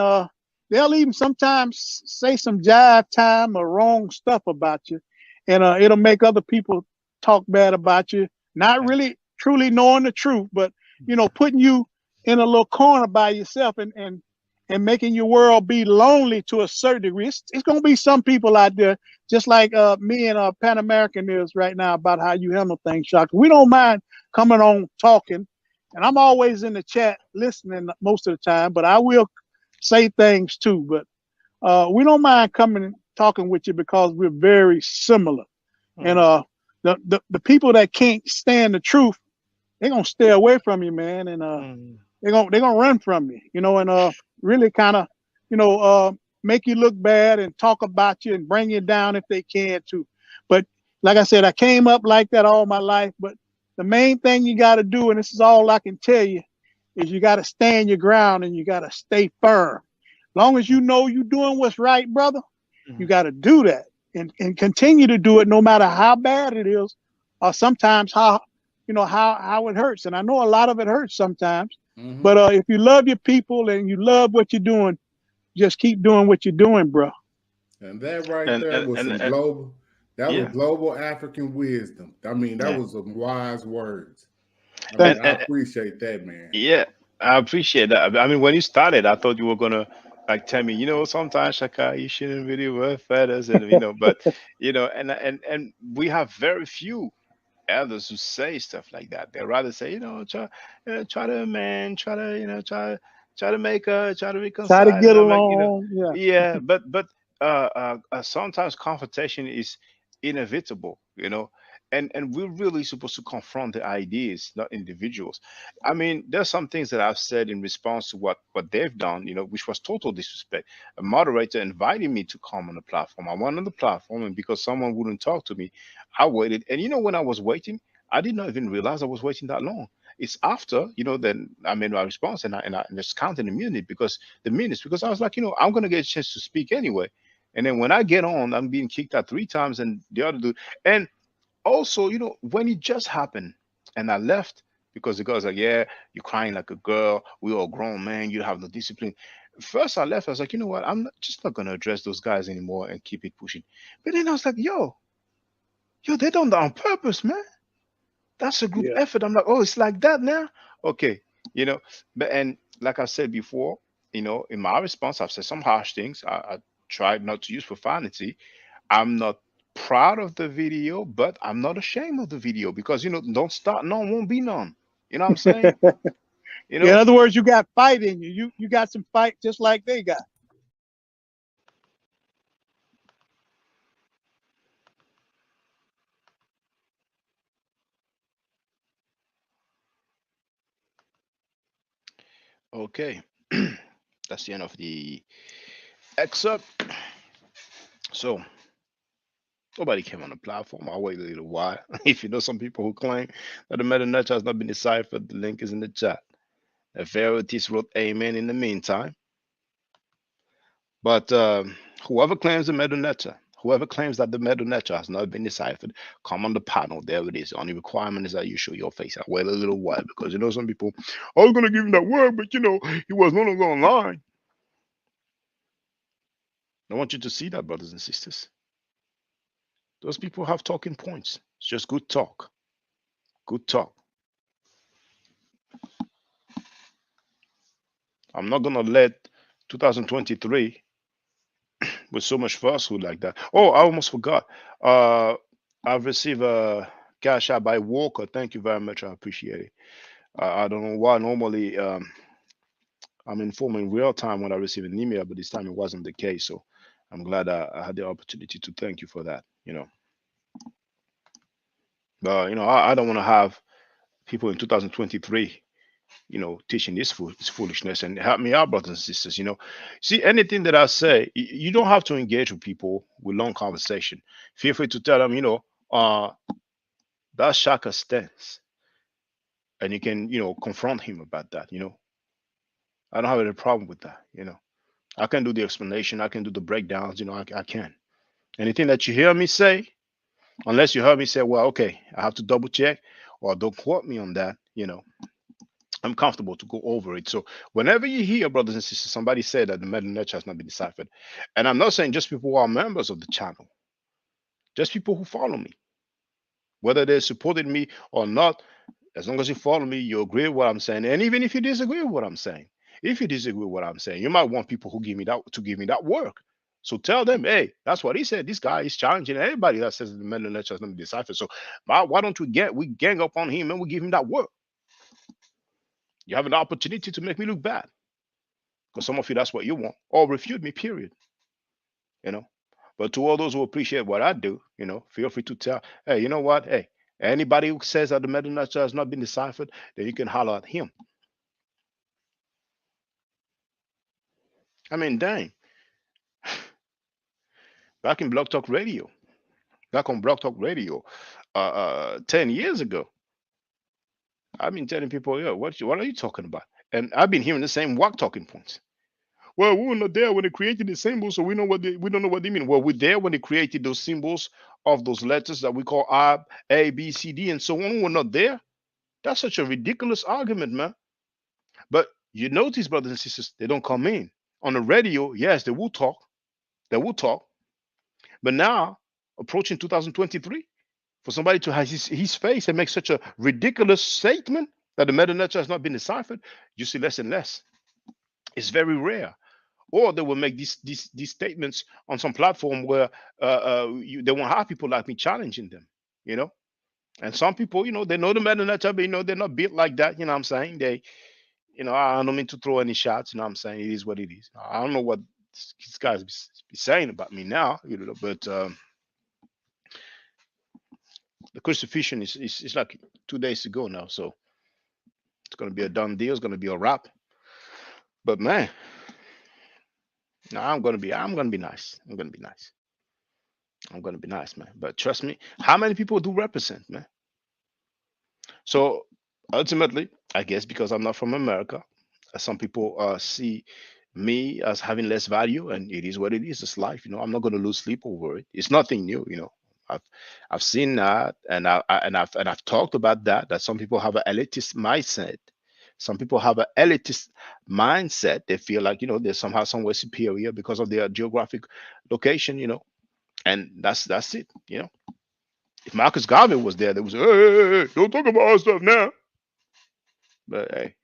they'll even sometimes say some jive time or wrong stuff about you, and it'll make other people talk bad about you, not really truly knowing the truth, but putting you in a little corner by yourself and making your world be lonely to a certain degree. It's going to be some people out there, just like me and Pan American is right now, about how you handle things, Shaka. We don't mind coming on talking, and I'm always in the chat listening most of the time, but I will say things too. But we don't mind coming and talking with you because we're very similar. And the people that can't stand the truth, they're going to stay away from you, man, and they're gonna run from you, and really kind of, make you look bad and talk about you and bring you down if they can too. But like I said, I came up like that all my life. But the main thing you got to do, and this is all I can tell you, is you got to stand your ground and you got to stay firm. As long as you know you're doing what's right, brother, you got to do that and continue to do it, no matter how bad it is, or sometimes how it hurts. And I know a lot of it hurts sometimes. But if you love your people and you love what you're doing, just keep doing what you're doing, bro. And that there was some global. That was global African wisdom. I mean, that was some wise words. I appreciate that, man. Yeah, I appreciate that. I mean, when you started, I thought you were gonna tell me, sometimes Shaka, you shouldn't really wear feathers, and but and we have very few elders who say stuff like that. They rather say, try to man, try to make try to reconcile. Try to get I'm along. like, yeah, but sometimes confrontation is inevitable, and we're really supposed to confront the ideas, not individuals. I mean, there's some things that I've said in response to what they've done, which was total disrespect. A moderator invited me to come on the platform. I went on the platform, and because someone wouldn't talk to me, I waited. And when I was waiting, I did not even realize I was waiting that long. It's after, then I made my response, and I just counted the minutes because I was like, I'm gonna get a chance to speak anyway. And then when I get on, I'm being kicked out 3 times, and the other dude. And also, when it just happened, and I left because the girl's like, yeah, you're crying like a girl. We're all grown, man. You have no discipline. First, I left. I was like, you know what? I'm just not gonna address those guys anymore and keep it pushing. But then I was like, yo, they done that on purpose, man. That's a group effort. I'm like, oh, it's like that now. Okay, but and like I said before, in my response, I've said some harsh things. I tried not to use profanity. I'm not proud of the video, but I'm not ashamed of the video because don't start none, won't be none. You know what I'm saying? Yeah, in other words, you got fight in you. You got some fight just like they got. Okay. That's the end of the excerpt. So nobody came on the platform. I'll wait a little while. If you know some people who claim that the Medu Neter has not been deciphered, the link is in the chat. Verities wrote amen in the meantime. But whoever claims the Medu Neter, whoever claims that the Medu Neter has not been deciphered, come on the panel. There it is. The only requirement is that you show your face. I'll wait a little while because some people, I was going to give him that word, but he was no longer online. I want you to see that, brothers and sisters. Those people have talking points. It's just good talk. Good talk. I'm not going to let 2023 with so much falsehood like that. Oh, I almost forgot. I've received a cash out by Walker. Thank you very much. I appreciate it. I don't know why. Normally, I'm informed in real time when I receive an email, but this time it wasn't the case. So I'm glad I had the opportunity to thank you for that. But I don't want to have people in 2023 teaching this foolishness, and help me out, brothers and sisters. See, anything that I say, you don't have to engage with people with long conversation. Feel free to tell them, that's Shaka's stance, and you can, confront him about that. I don't have any problem with that. I can do the explanation, I can do the breakdowns. I can. Anything that you hear me say, unless you heard me say, well, okay, I have to double check, or don't quote me on that. I'm comfortable to go over it. So whenever you hear, brothers and sisters, somebody say that the Medu Neter has not been deciphered, and I'm not saying just people who are members of the channel, just people who follow me, whether they supported me or not, as long as you follow me, you agree with what I'm saying. And even if you disagree with what I'm saying, you might want people who give me that work. So tell them, hey, that's what he said. This guy is challenging everybody that says the Medu Neter has not been deciphered. So why don't we gang up on him and we give him that work? You have an opportunity to make me look bad. Because some of you, that's what you want. Or refute me, period. But to all those who appreciate what I do, feel free to tell, hey, you know what? Hey, anybody who says that the Medu Neter has not been deciphered, then you can holler at him. I mean, dang. Back in Blog Talk Radio, back on Blog Talk Radio, 10 years ago, I've been telling people, yo, what are you talking about? And I've been hearing the same walk talking points. Well, we were not there when they created the symbols, so we don't know what they mean. Well, we're there when they created those symbols of those letters that we call A, B, C, D, and so on. We're not there. That's such a ridiculous argument, man. But you notice, brothers and sisters, they don't come in. On the radio, yes, they will talk. They will talk. But now, approaching 2023, for somebody to have his face and make such a ridiculous statement that the Medu Neter has not been deciphered, you see less and less. It's very rare. Or they will make these statements on some platform where they won't have people like me challenging them, And some people, they know the Medu Neter, but they're not built like that. You know what I'm saying? They, I don't mean to throw any shots. You know what I'm saying? It is what it is. I don't know what these guys be saying about me now, but the crucifixion is like 2 days ago now, so it's gonna be a done deal. It's gonna be a wrap. But man, no, I'm gonna be nice. I'm gonna be nice. I'm gonna be nice, man. But trust me, how many people do represent, man? So ultimately, I guess because I'm not from America, some people see me as having less value, and it is what it is. It's life, I'm not going to lose sleep over it. It's nothing new, I've seen that, and I've talked about that. That some people have an elitist mindset. Some people have an elitist mindset. They feel like they're somehow somewhere superior because of their geographic location, and that's it, If Marcus Garvey was there, they would say, hey, don't talk about our stuff now. But hey,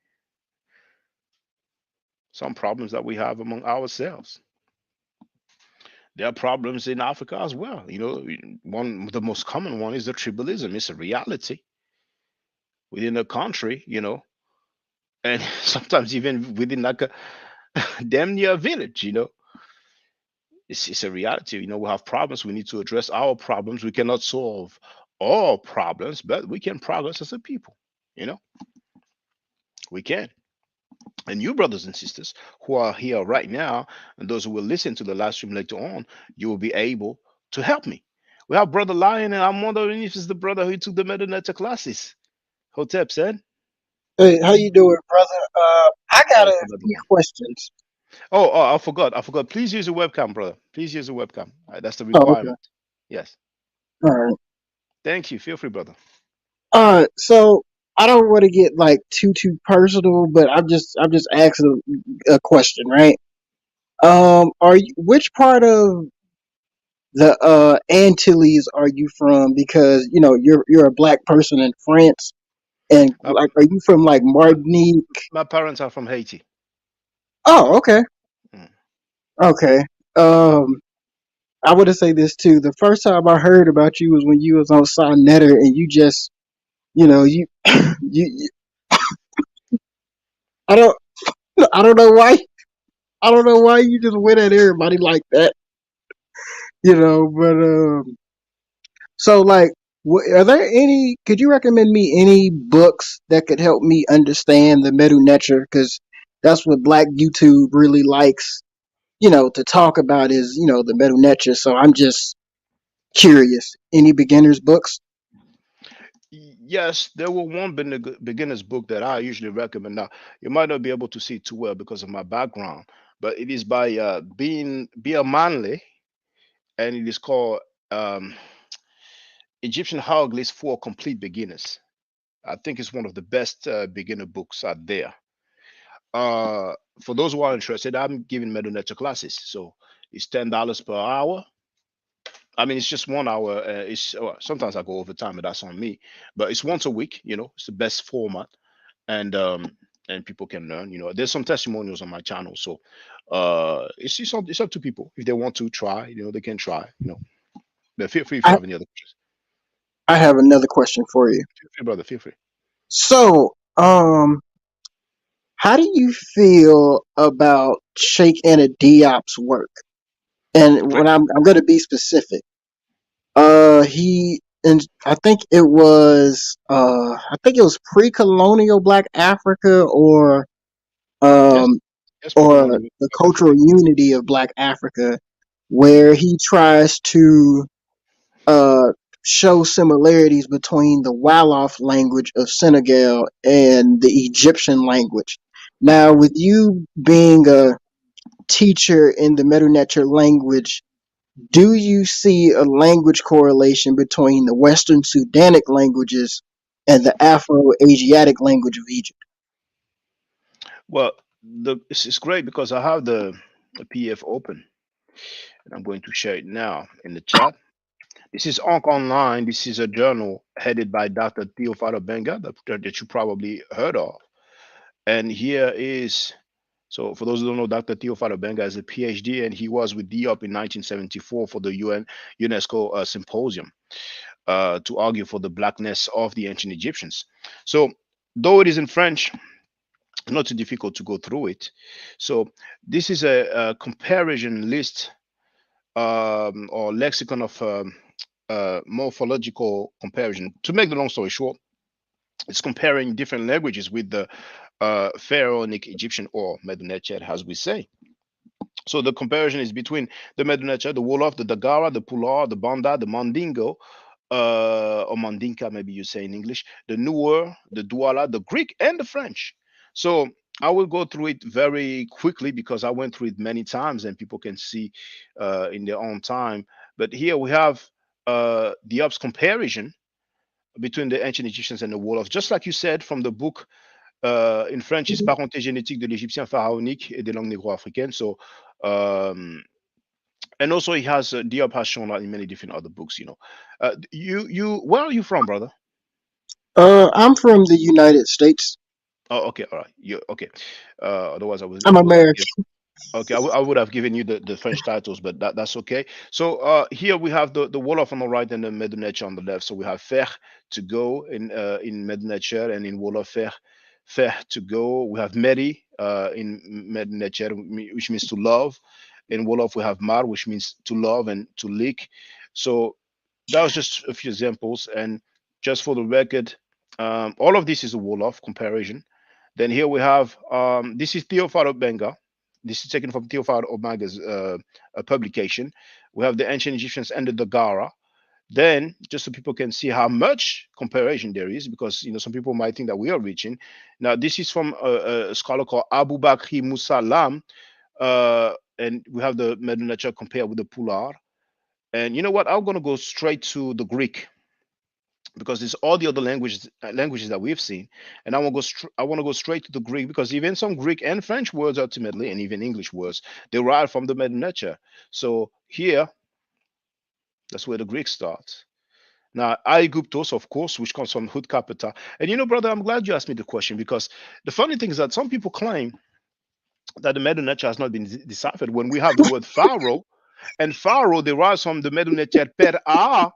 some problems that we have among ourselves. There are problems in Africa as well. You know, one the most common one is the tribalism. It's a reality within a country, you know, and sometimes even within like a damn near village, you know. It's a reality. You know, we have problems. We need to address our problems. We cannot solve all problems, but we can progress as a people. You know, we can. And you, brothers and sisters, who are here right now, and those who will listen to the live stream later on, you will be able to help me. We have Brother Lion, and I'm wondering if it's the brother who took the Medu Neter classes. Hotep said. Hey, how you doing, brother? I got Oh, a few questions. oh, I forgot. I forgot. Please use a webcam, brother. Please use a webcam. That's the Oh, okay. requirement. Yes. All right. Thank you. Feel free, brother. So I don't want to get like too personal, but I'm just asking a question, right? Are you which part of the Antilles are you from? Because you know you're a black person in France, and Uh, like, are you from like Martinique? my parents are from Haiti. Oh, okay, Mm. okay. Um, I would say this too. The first time I heard about you was when you was on Netter, and you just, you know, you, you, I don't, I don't know why, I don't know why you just went at everybody like that, you know. But so like, are there any? Could you recommend me any books that could help me understand the Medu Neter? Because that's what Black YouTube really likes, you know, to talk about is the Medu Neter. So I'm just curious. Any beginners books? Yes, there will one beginner's book that I usually recommend. Now, you might not be able to see it too well because of my background, but it is by Bia Manley, and it is called um, Egyptian Hieroglyphs for Complete Beginners. I think it's one of the best beginner books out there. Uh, for those who are interested, I'm giving Medu Neter classes, so it's $10 per hour. I mean, it's just 1 hour. Sometimes I go over time, but that's on me. But it's once a week. You know, it's the best format, and people can learn. You know, there's some testimonials on my channel, so it's up to people if they want to try. You know, they can try. You know, but feel free if you I have any other questions. I have another question for you. Feel free, brother. Feel free. So, how do you feel about Sheikh Anta Diop's work? And Great. when I'm going to be specific, he and I think it was pre-colonial Black Africa Yes. um Yes. or Pre-colonial the South cultural Africa. unity of Black Africa, where he tries to uh show similarities between the Wolof language of Senegal and the Egyptian language. Now, with you being a teacher in the Medu Neter language, do you see a language correlation between the Western Sudanic languages and the Afro-Asiatic language of Egypt? Well, it's great because I have the PDF open, and I'm going to share it now in the chat. This is Onk Online. This is a journal headed by Dr. Theophilo Benga that you probably heard of. And here is, so for those who don't know, Dr. Theophilo Benga is a PhD, and he was with Diop in 1974 for the UNESCO symposium to argue for the blackness of the ancient Egyptians. So though it is in French, not too difficult to go through it. So this is a comparison list or lexicon of morphological comparison. To make the long story short, it's comparing different languages with the Pharaonic Egyptian or Medu Neter, as we say. So the comparison is between the Medu Neter, the Wolof, the Dagara, the Pular, the Banda, the Mandingo, or Mandinka, maybe you say in English, the Nuer, the Douala, the Greek, and the French. So I will go through it very quickly because I went through it many times and people can see in their own time. But here we have the Ops comparison between the ancient Egyptians and the Wolof. Just like you said from the book in French, is Parenté génétique de l'Égyptien pharaonique et des langues négro-africaines. So and also he has Diop has shown that in many different other books. You know, where are you from, brother? I'm from the United States. Oh, okay, all right. You okay? Otherwise, I'm I would have American. given. Okay, I would have given you the French titles, but that's okay. So here we have the Wolof on the right and the Medu Neter on the left. So we have faire to go in Medu Neter, and in Wolof faire to go. We have meri in Medu Neter, which means to love. In Wolof we have mar, which means to love and to lick. So that was just a few examples, and just for the record, all of this is a Wolof comparison. Then here we have this is Theophile Benga. This is taken from Theophile Omega's publication. We have the ancient Egyptians and the Dagara. Then, just so people can see how much comparison there is, because some people might think that we are reaching. Now, this is from a scholar called Abu Bakri Musa Lam, and we have the Medu Neter compared with the Pular. And you know what? I'm going to go straight to the Greek because there's all the other languages that we've seen, and I want to go straight to the Greek because even some Greek and French words ultimately, and even English words, derive from the Medu Neter. So here, that's where the Greek starts. Now, Aiguptos, of course, which comes from Hut Capita. And brother, I'm glad you asked me the question because the funny thing is that some people claim that the Medu Neter has not been deciphered when we have the word Pharaoh, and Pharaoh derives from the Medu Neter per a,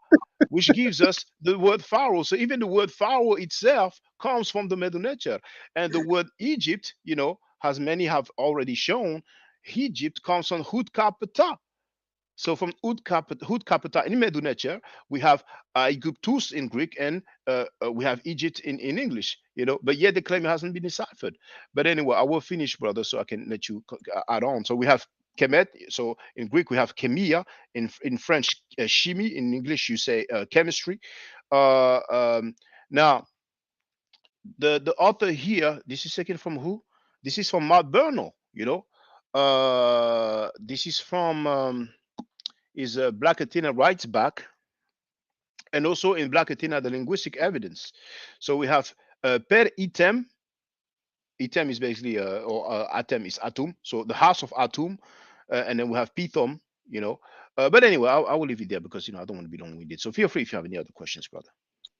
which gives us the word Pharaoh. So even the word Pharaoh itself comes from the Medu Neter. And the word Egypt, as many have already shown, Egypt comes from Hut Capita. So from Hut Capita in Medu Neter, we have Aegyptus in Greek, and we have Egypt in English, but yet the claim hasn't been deciphered. But anyway, I will finish, brother, so I can let you add on. So we have Kemet. So in Greek, we have chemia. In French, chimie. In English, you say chemistry. Now, the author here, this is taken from who? This is from Matt Burnell, this is from is Black Athena writes back, and also in Black Athena, the linguistic evidence. So we have per item. Item is basically, or atom is atum. So the house of atum, and then we have Pithom, but anyway, I will leave it there because, I don't want to be long-winded. So feel free if you have any other questions, brother.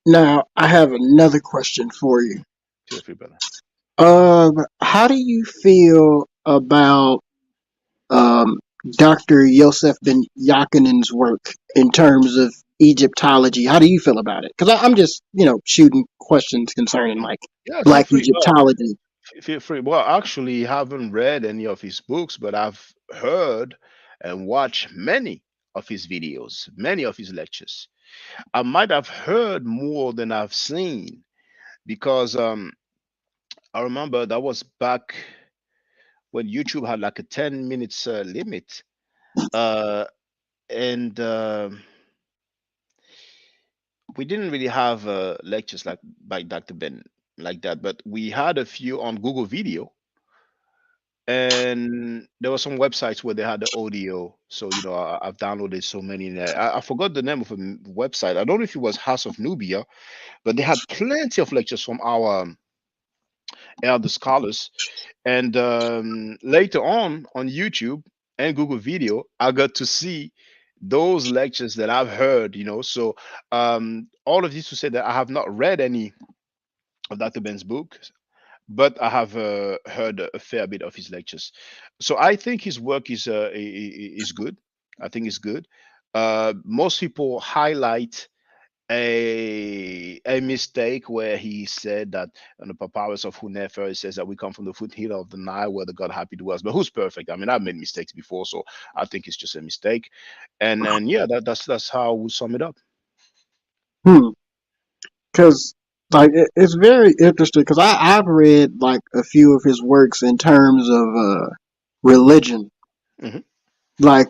Now, I have another question for you. Feel free, brother. How do you feel about Dr. Yosef Ben Yakinen's work in terms of Egyptology? How do you feel about it? Because I'm just, shooting questions concerning Yeah, feel Black free. Egyptology. Feel free. Well, actually, I haven't read any of his books, but I've heard and watched many of his videos, many of his lectures. I might have heard more than I've seen because I remember that was back when YouTube had like a 10 minutes limit. Uh, and we didn't really have lectures like by Dr. Ben like that, but we had a few on Google Video, and there were some websites where they had the audio. So I've downloaded so many. I forgot the name of a website. I don't know if it was House of Nubia, but they had plenty of lectures from our elder scholars. And later on YouTube and Google Video, I got to see those lectures that I've heard. So all of this to say that I have not read any of Dr. Ben's book, but I have heard a fair bit of his lectures. So I think his work is good. I think it's good. Most people highlight a mistake where he said that on the papyrus of Hunefer, it says that we come from the foothill of the Nile where the God happy dwells. But who's perfect? I mean, I've made mistakes before, so I think it's just a mistake. And yeah, that's how we sum it up. Because it's very interesting because I've read a few of his works in terms of religion. Mm-hmm. How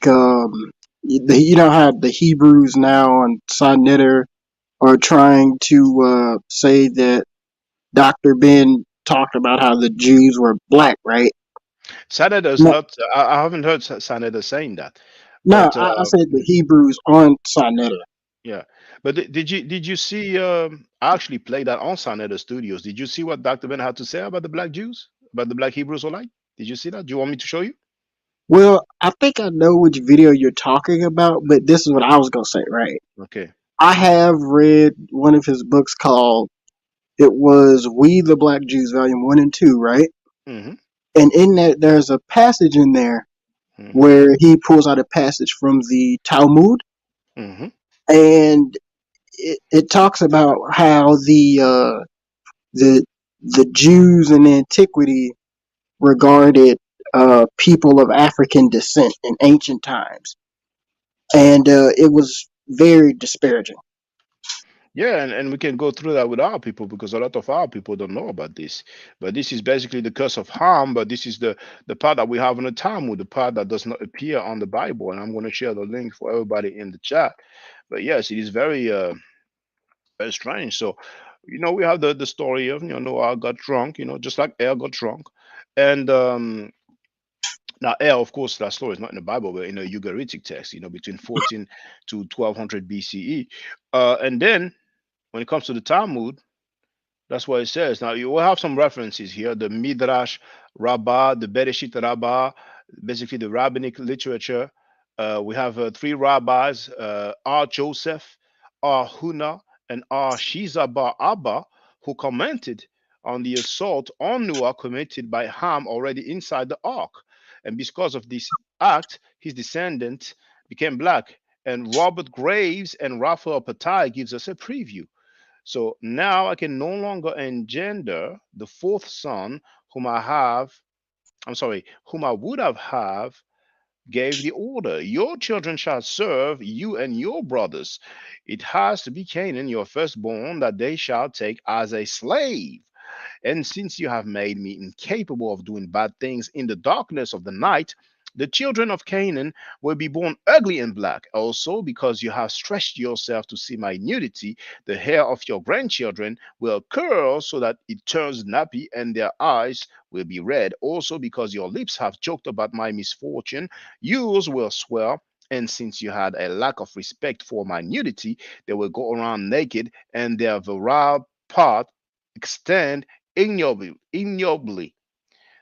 the Hebrews now on Neter are trying to say that Dr. Ben talked about how the Jews were black, right? Sanada is not. I haven't heard Sanada saying that. No, But I said the Hebrews on Neter. yeah, but did you see? I actually played that on Sanada Studios. Did you see what Dr. Ben had to say about the black Jews, about the black Hebrews alike? Did you see that? Do you want me to show you? Well, I think I know which video you're talking about, but this is what I was gonna say, right? Okay. I have read one of his books called it was We the Black Jews, Volume 1 and 2, right? Mm-hmm. And in that, there's a passage in there Mm-hmm. where he pulls out a passage from the Talmud, Mm-hmm. and it talks about how the Jews in antiquity regarded people of African descent in ancient times, and it was very disparaging. Yeah, and we can go through that with our people because a lot of our people don't know about this. But this is basically the curse of Ham, but this is the part that we have in the Talmud, the part that does not appear on the Bible. And I'm going to share the link for everybody in the chat. But yes, it is very strange. So, we have the story of Noah got drunk, just like air got drunk. And now air, of course, that story is not in the Bible, but in a Ugaritic text, between 14 to 1200 BCE. And then when it comes to the Talmud, that's what it says. Now you will have some references here: the Midrash Rabbah, the Bereshit Rabbah, basically the rabbinic literature. We have three rabbis: R. Joseph, R. Huna, and R. Shiza Bar Abba, who commented on the assault on Noah committed by Ham already inside the ark. And because of this act, his descendants became black. And Robert Graves and Raphael Patai gives us a preview. So now I can no longer engender the fourth son whom I have, I'm sorry, whom I would have gave the order. Your children shall serve you and your brothers. It has to be Canaan, your firstborn, that they shall take as a slave. And since you have made me incapable of doing bad things in the darkness of the night, the children of Canaan will be born ugly and black. Also, because you have stretched yourself to see my nudity, the hair of your grandchildren will curl so that it turns nappy, and their eyes will be red. Also, because your lips have joked about my misfortune, yours will swell. And since you had a lack of respect for my nudity, they will go around naked, and their virile part extend ignobly.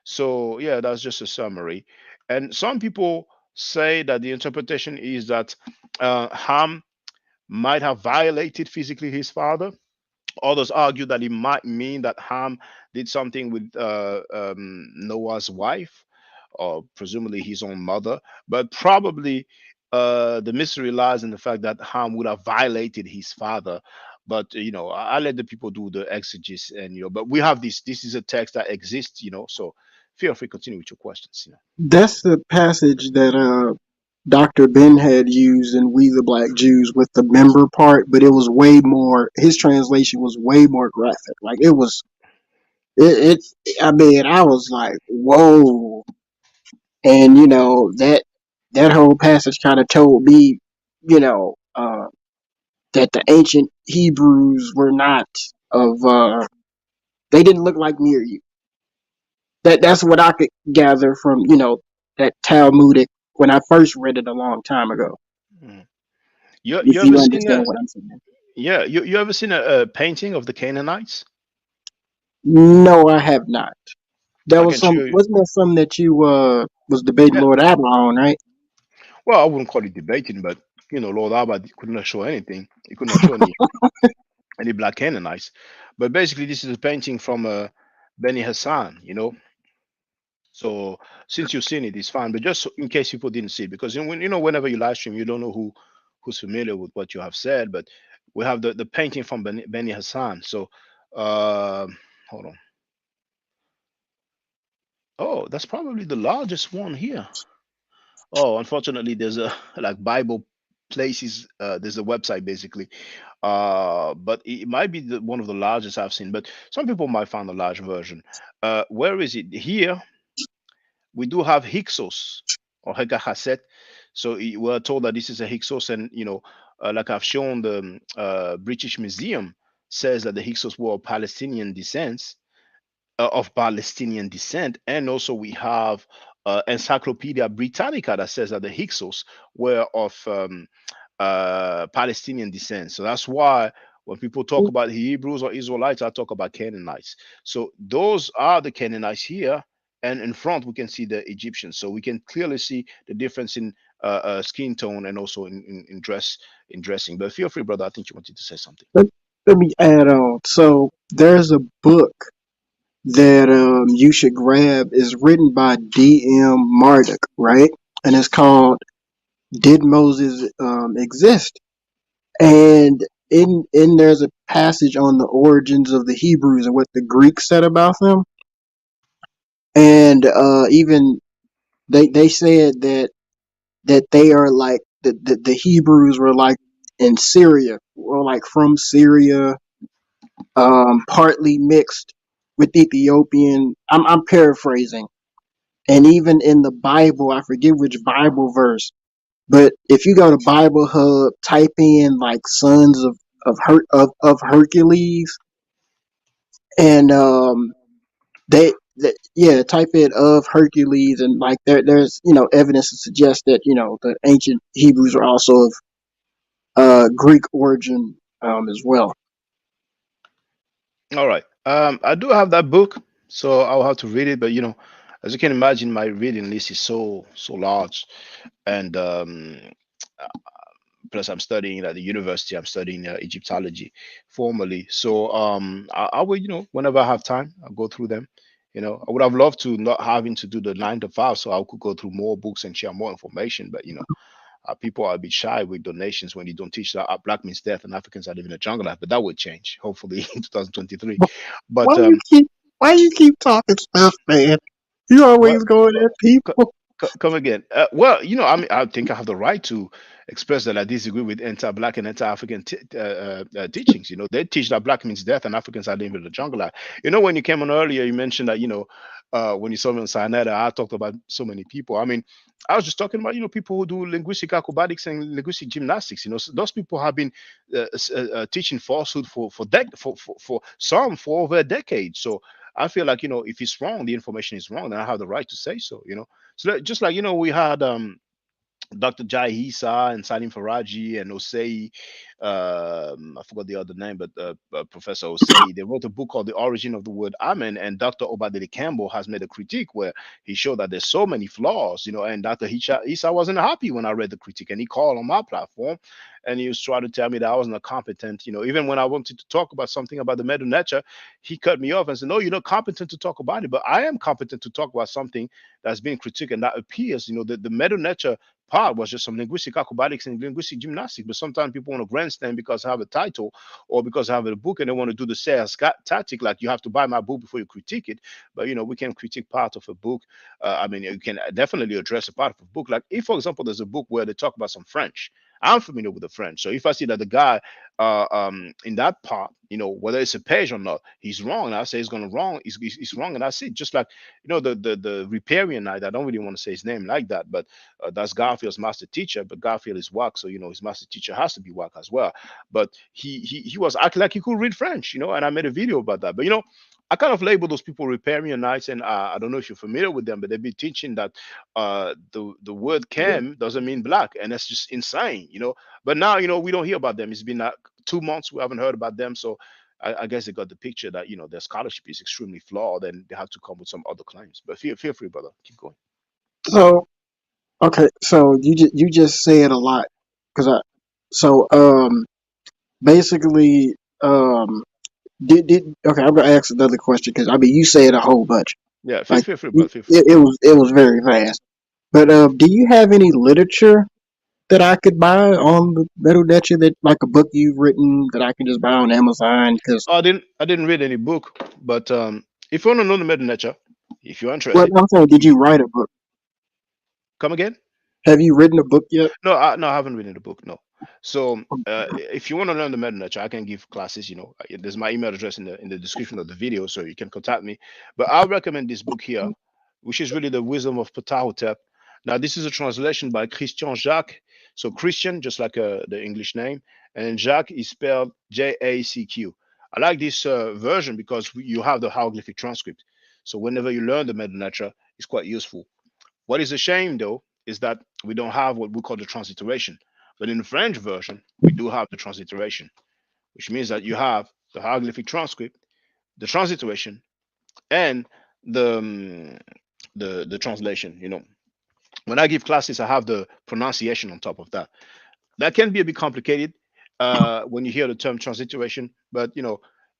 So yeah, that's just a summary. And some people say that the interpretation is that Ham might have violated physically his father. Others argue that it might mean that Ham did something with Noah's wife, or presumably his own mother. But probably the mystery lies in the fact that Ham would have violated his father. But I let the people do the exegesis, and but we have this. This is a text that exists, So feel free to continue with your questions. That's the passage that Dr. Ben had used in We the Black Jews with the member part, but it was way more. His translation was way more graphic. Like it was, I mean, I was like, whoa, and that whole passage kind of told me, you know, that the ancient Hebrews were not of. They didn't look like me or you. That's what I could gather from that Talmudic when I first read it a long time ago. Mm. You If you ever seen understand what I'm saying. yeah, you ever seen a painting of the Canaanites? No, I have not. That I was can show some. you. Wasn't that something that you was debating Yeah. Lord Abba on, right? Well, I wouldn't call it debating, but Lord Abba could not show anything. He could not show any black Canaanites. But basically, this is a painting from Beni Hassan. So since you've seen it, it's fine. But just in case people didn't see it, because whenever you live stream, you don't know who's familiar with what you have said. But we have the painting from Beni Hassan. So hold on. Oh, that's probably the largest one here. Oh, unfortunately, there's a like Bible places. There's a website basically, but it might be one of the largest I've seen. But some people might find a large version. Where is it? Here we do have Hyksos or Hekahaset. So we're told that this is a Hyksos, and like I've shown, the British Museum says that the Hyksos were of Palestinian descent, and also we have Encyclopedia Britannica that says that the Hyksos were of Palestinian descent. So that's why when people talk about Hebrews or Israelites, I talk about Canaanites. So those are the Canaanites here, and in front we can see the Egyptians. So we can clearly see the difference in skin tone and also in dressing. But feel free, brother. I think you wanted to say something. let me add on. So there's a book that you should grab. Is written by D.M. Marduk, right? And it's called "Did Moses Exist?" And in there's a passage on the origins of the Hebrews and what the Greeks said about them. And even they said that they are like the Hebrews were like in Syria, or like from Syria, partly mixed with Ethiopian. I'm paraphrasing. And even in the Bible, I forget which Bible verse, but if you go to Bible Hub, type in like sons of Hercules, and yeah, type in of Hercules, and like there's evidence to suggest that the ancient Hebrews are also of Greek origin as well. All right. I do have that book, so I'll have to read it. But as you can imagine, my reading list is so large, and plus I'm studying at the university. I'm studying Egyptology formally. So I will, whenever I have time, I'll go through them. I would have loved to not having to do the 9 to 5, so I could go through more books and share more information. But people are a bit shy with donations when you don't teach that black means death and Africans are living a jungle life. But that will change, hopefully, in 2023. But Why you keep talking stuff, man? You what? always going at people. Come again. Well, I mean, I think I have the right to express that I disagree with anti-black and anti-African teachings. They teach that black means death and Africans are living in the jungle life. When you came on earlier, you mentioned that when you saw me on Sinetta, I talked about so many people. I mean, I was just talking about people who do linguistic acrobatics and linguistic gymnastics. Those people have been teaching falsehood for some for over a decade. So I feel like if it's wrong, the information is wrong, then I have the right to say so. So just like we had Dr. Jai Hisa and Salim Faraji and Osei, I forgot the other name, but Professor Osei, they wrote a book called The Origin of the Word Amen. And Dr. Obadele Campbell has made a critique where he showed that there's so many flaws, and Dr. Hisa wasn't happy when I read the critique, and he called on my platform and he was trying to tell me that I wasn't a competent, even when I wanted to talk about something about the Medu Neter, he cut me off and said, no, you're not competent to talk about it, but I am competent to talk about something that's been critiqued and that appears, the Medu Neter part was just some linguistic acrobatics and linguistic gymnastics. But sometimes people want to grandstand because I have a title or because I have a book and they want to do the sales tactic, like you have to buy my book before you critique it. But we can critique part of a book. I mean, you can definitely address a part of a book. Like if, for example, there's a book where they talk about some French. I'm familiar with the French. So if I see that the guy in that part, whether it's a page or not, he's wrong. And I say he's gonna wrong, he's wrong, and I see it. Just like the riparian knight. I don't really want to say his name like that, but that's Garfield's master teacher. But Garfield is whack, so his master teacher has to be whack as well. But he was acting like he could read French, and I made a video about that. But I kind of label those people riparian knights, and I don't know if you're familiar with them, but they've been teaching that the word cam doesn't mean black, and that's just insane, But now we don't hear about them. It's been 2 months we haven't heard about them, so I guess they got the picture that their scholarship is extremely flawed, and they have to come with some other claims. But feel free, brother, keep going. So okay, so you just said a lot because so basically did okay. I'm gonna ask another question because I mean you said a whole bunch. Yeah, Like feel free, brother, feel free. it was very fast. But do you have any literature that I could buy on the Metal Detcher, that like a book you've written that I can just buy on Amazon? Because I didn't read any book, but if you want to know the Medu Neter, if you're well, interested, I'm saying, did you write a book? come again. Have you written a book yet? No, I haven't written the book. No. So if you want to learn the Medu Neter, I can give classes. There's my email address in the description of the video, so you can contact me. But I'll recommend this book here, which is really the Wisdom of Ptahhotep. Now, this is a translation by Christian Jacques. So Christian, just like the English name, and Jacques is spelled Jacq. I like this version because you have the hieroglyphic transcript. So whenever you learn the Medu Neter, it's quite useful. What is a shame, though, is that we don't have what we call the transliteration. But in the French version, we do have the transliteration, which means that you have the hieroglyphic transcript, the transliteration, and the the translation. When I give classes, I have the pronunciation on top of that. That can be a bit complicated, when you hear the term transliteration, but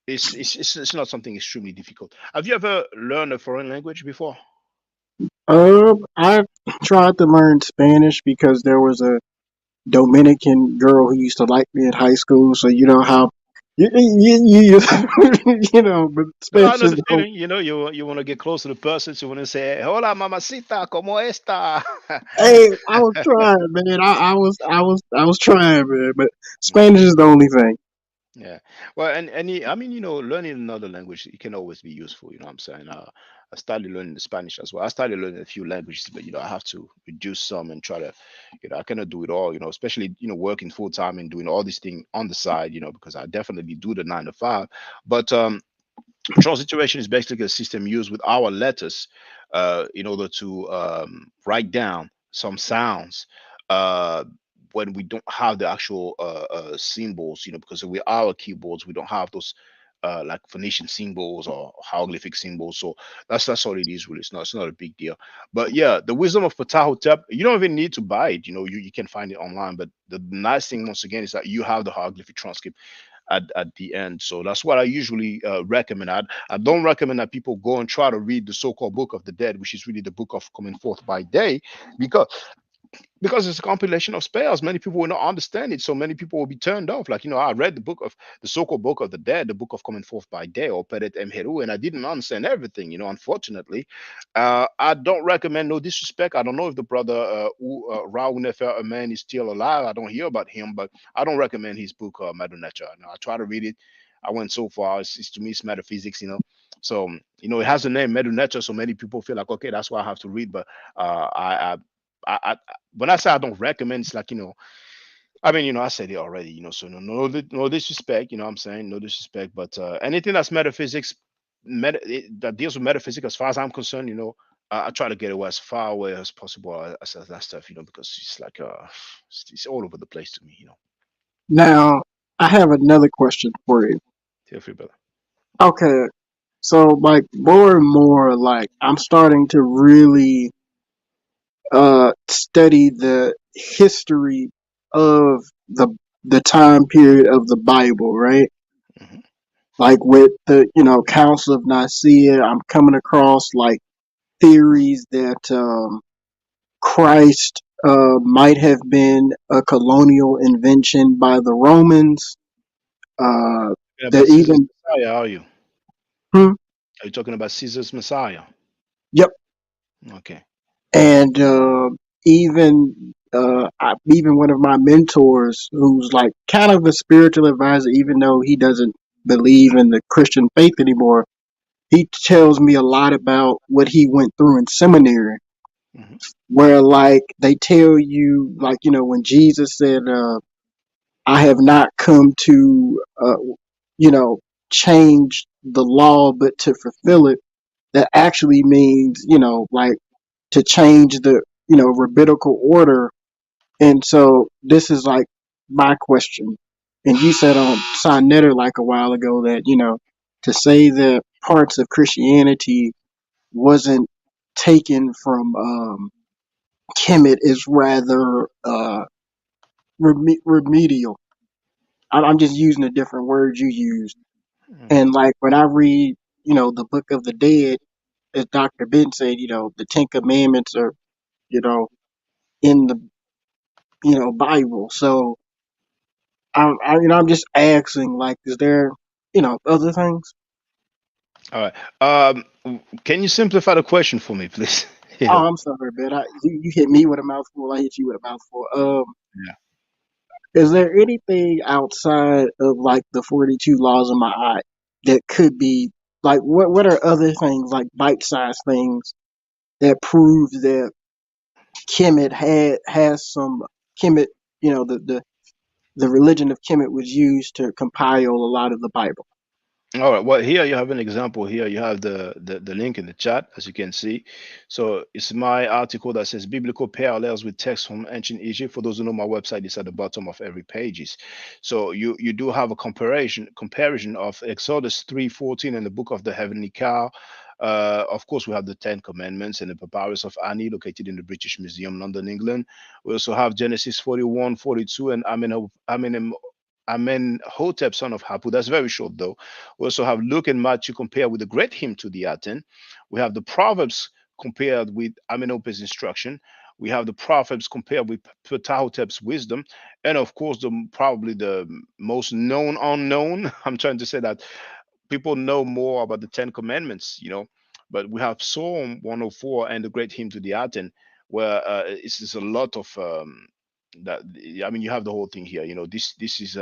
it's not something extremely difficult. Have you ever learned a foreign language before? I tried to learn Spanish because there was a Dominican girl who used to like me in high school. So you know how you know, but No, I Spanish know is the feeling. You want to get close to the person, so you want to say, "Hola, mamacita, cómo está?" Hey, I was trying, man. I was trying, man. But Spanish is the only thing. Yeah. Well, and I mean, learning another language, it can always be useful. You know what I'm saying? I started learning the Spanish as well. I started learning a few languages, but I have to reduce some and try to, I cannot do it all. Especially working full time and doing all these things on the side. Because I definitely do the 9 to 5, but transliteration is basically a system used with our letters in order to write down some sounds uh, when we don't have the actual symbols, because with our keyboards, we don't have those like Phoenician symbols or hieroglyphic symbols. So that's all it is, really. It's not a big deal. But yeah, the wisdom of Ptahhotep, you don't even need to buy it. You can find it online. But the nice thing, once again, is that you have the hieroglyphic transcript at the end. So that's what I usually recommend. I don't recommend that people go and try to read the so-called Book of the Dead, which is really the book of coming forth by day, because it's a compilation of spells. Many people will not understand it, so many people will be turned off. Like, I read the so-called Book of the Dead, the book of coming forth by day, or Peret Emheru, and I didn't understand everything. Unfortunately, I don't recommend, no disrespect. I don't know if the brother Raul Nefer man is still alive. I don't hear about him, but I don't recommend his book, Medu Neter. I try to read it. I went so far. To me, it's metaphysics. So it has the name Medu Neter, so many people feel like, okay, that's why I have to read. But I when I say I don't recommend, it's like, I mean, I said it already, so no disrespect, what I'm saying, no disrespect, but anything that's metaphysics, that deals with metaphysics, as far as I'm concerned, I try to get away as far away as possible as that stuff, because it's like it's all over the place to me. Now, I have another question for you. Feel free, brother. Okay, so like more and more, like I'm starting to really study the history of the time period of the Bible, right? Mm-hmm. Like with the Council of Nicaea, I'm coming across like theories that Christ might have been a colonial invention by the Romans. Yeah, That about Caesar's even Messiah, are you? hmm, Are you talking about Caesar's Messiah? yep, Okay. and even one of my mentors, who's like kind of a spiritual advisor, even though he doesn't believe in the Christian faith anymore, he tells me a lot about what he went through in seminary, Mm-hmm. where like they tell you, like, when Jesus said, I have not come to change the law but to fulfill it, that actually means, like, to change the rabbinical order. And so this is like my question. And you said on Netter like a while ago that, to say that parts of Christianity wasn't taken from Kemet is rather remedial. I'm just using a different word you used. Mm-hmm. And like when I read, the Book of the Dead, as Dr. Ben said, the Ten Commandments are, you know, in the, Bible. So I'm just asking, like, is there, other things? All right. Can you simplify the question for me, please? Oh, I'm sorry, man. You hit me with a mouthful. I hit you with a mouthful. Yeah. Is there anything outside of like the 42 laws of my that could be like what are other things like bite-sized things that prove that Kemet has some Kemet, the religion of Kemet was used to compile a lot of the Bible. All right. Well, here you have an example. Here you have the link in the chat, as you can see. So it's my article that says biblical parallels with texts from ancient Egypt. For those who know my website, it's at the bottom of every pages. So you do have a comparison of Exodus 3:14 and the Book of the Heavenly Cow. Of course, we have the Ten Commandments and the Papyrus of Ani, located in the British Museum, London, England. We also have Genesis 41:42 and Amenem Amenhotep, son of Hapu. That's very short, though. We also have Luke and Matthew compared with the great hymn to the Aten. We have the Proverbs compared with Amenhotep's instruction. We have the Proverbs compared with Ptahotep's wisdom, and of course, probably the most known unknown. I'm trying to say that people know more about the Ten Commandments, but we have Psalm 104 and the great hymn to the Aten, where it's just a lot of that. I mean, you have the whole thing here. This is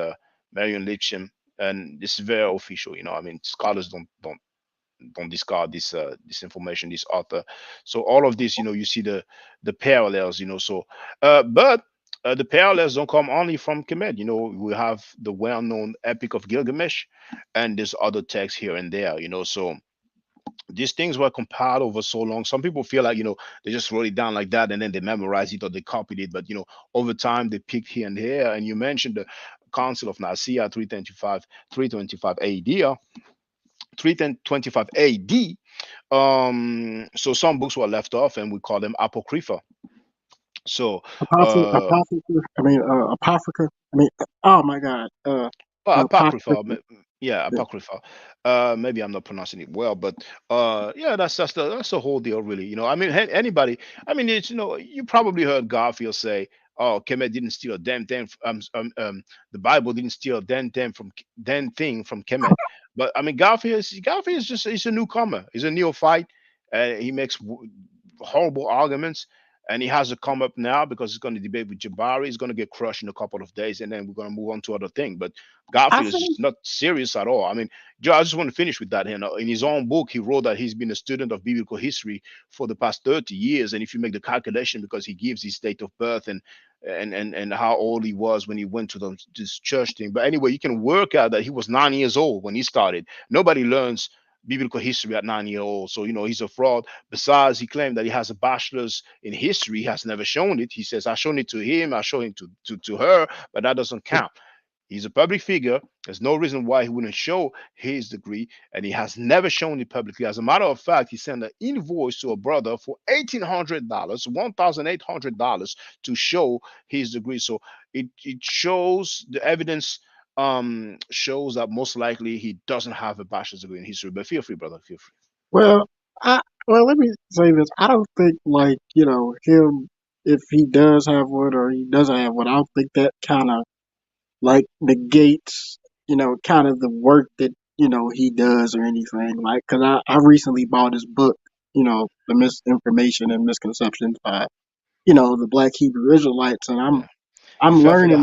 Marion Lipsham, and this is very official. I mean, scholars don't discard this information, this author. So all of this, you see the parallels. So, but the parallels don't come only from Kemet. We have the well-known Epic of Gilgamesh, and there's other texts here and there. So these things were compiled over so long. Some people feel like they just wrote it down like that and then they memorized it or they copied it, but over time they picked here and there. And you mentioned the Council of Nicaea 325 AD. 325 AD. So some books were left off, and we call them apocrypha. So Apocrypha. Oh my God. Apocrypha. Yeah, apocrypha. Maybe I'm not pronouncing it well, but yeah, that's the whole deal, really. I mean, anybody. I mean, it's you probably heard Garfield say, "Oh, Kemet didn't steal a damn thing. The Bible didn't steal a damn thing from Kemet." But I mean, Garfield is just he's a newcomer. He's a neophyte. He makes horrible arguments. And he has to come up now because he's going to debate with Jabari. He's going to get crushed in a couple of days, and then we're going to move on to other things. But Garfield is just not serious at all. I mean, Joe, I just want to finish with that. In his own book, he wrote that he's been a student of biblical history for the past 30 years. And if you make the calculation, because he gives his date of birth and how old he was when he went to this church thing. But anyway, you can work out that he was 9 years old when he started. Nobody learns biblical history at 9 years old. So, he's a fraud. Besides, he claimed that he has a bachelor's in history. He has never shown it. He says, I shown it to him, I showed it to her, but that doesn't count. He's a public figure. There's no reason why he wouldn't show his degree, and he has never shown it publicly. As a matter of fact, he sent an invoice to a brother for $1,800, $1,800 to show his degree. So it shows the evidence shows that most likely he doesn't have a bachelor's degree in history. But feel free, brother. Feel free. Well, let me say this. I don't think him, if he does have one or he doesn't have one, I don't think that kind of negates kind of the work that he does or anything. Because I recently bought his book, the misinformation and misconceptions by the Black Hebrew Israelites, and I'm learning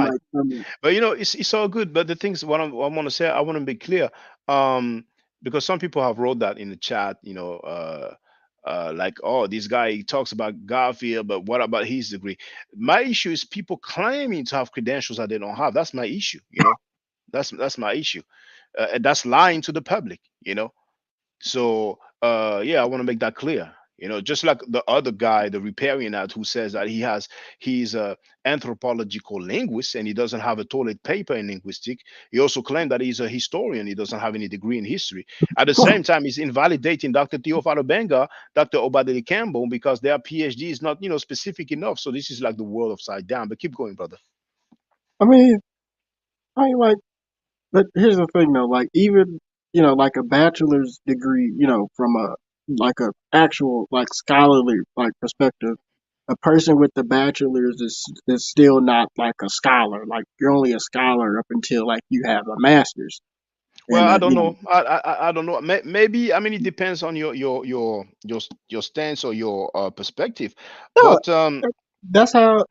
But it's all good. But the things what I want to say, I want to be clear, because some people have wrote that in the chat, like, oh, this guy he talks about Garfield, but what about his degree? My issue is people claiming to have credentials that they don't have. That's my issue. That's my issue. And that's lying to the public. So yeah, I want to make that clear. Just like the other guy, the riparian who says that he's a anthropological linguist and he doesn't have a toilet paper in linguistics. He also claimed that he's a historian. He doesn't have any degree in history. At the same time, he's invalidating Dr. Theophilo Benga, Dr. Obadele Campbell, because their PhD is not, specific enough. So this is like the world upside down. But keep going, brother. I mean, but here's the thing though, even a bachelor's degree, from a actual scholarly perspective, a person with the bachelor's is still not a scholar. You're only a scholar up until you have a master's. Well, I don't know. I don't know. Maybe, I mean, it depends on your stance or your perspective. No, But that's how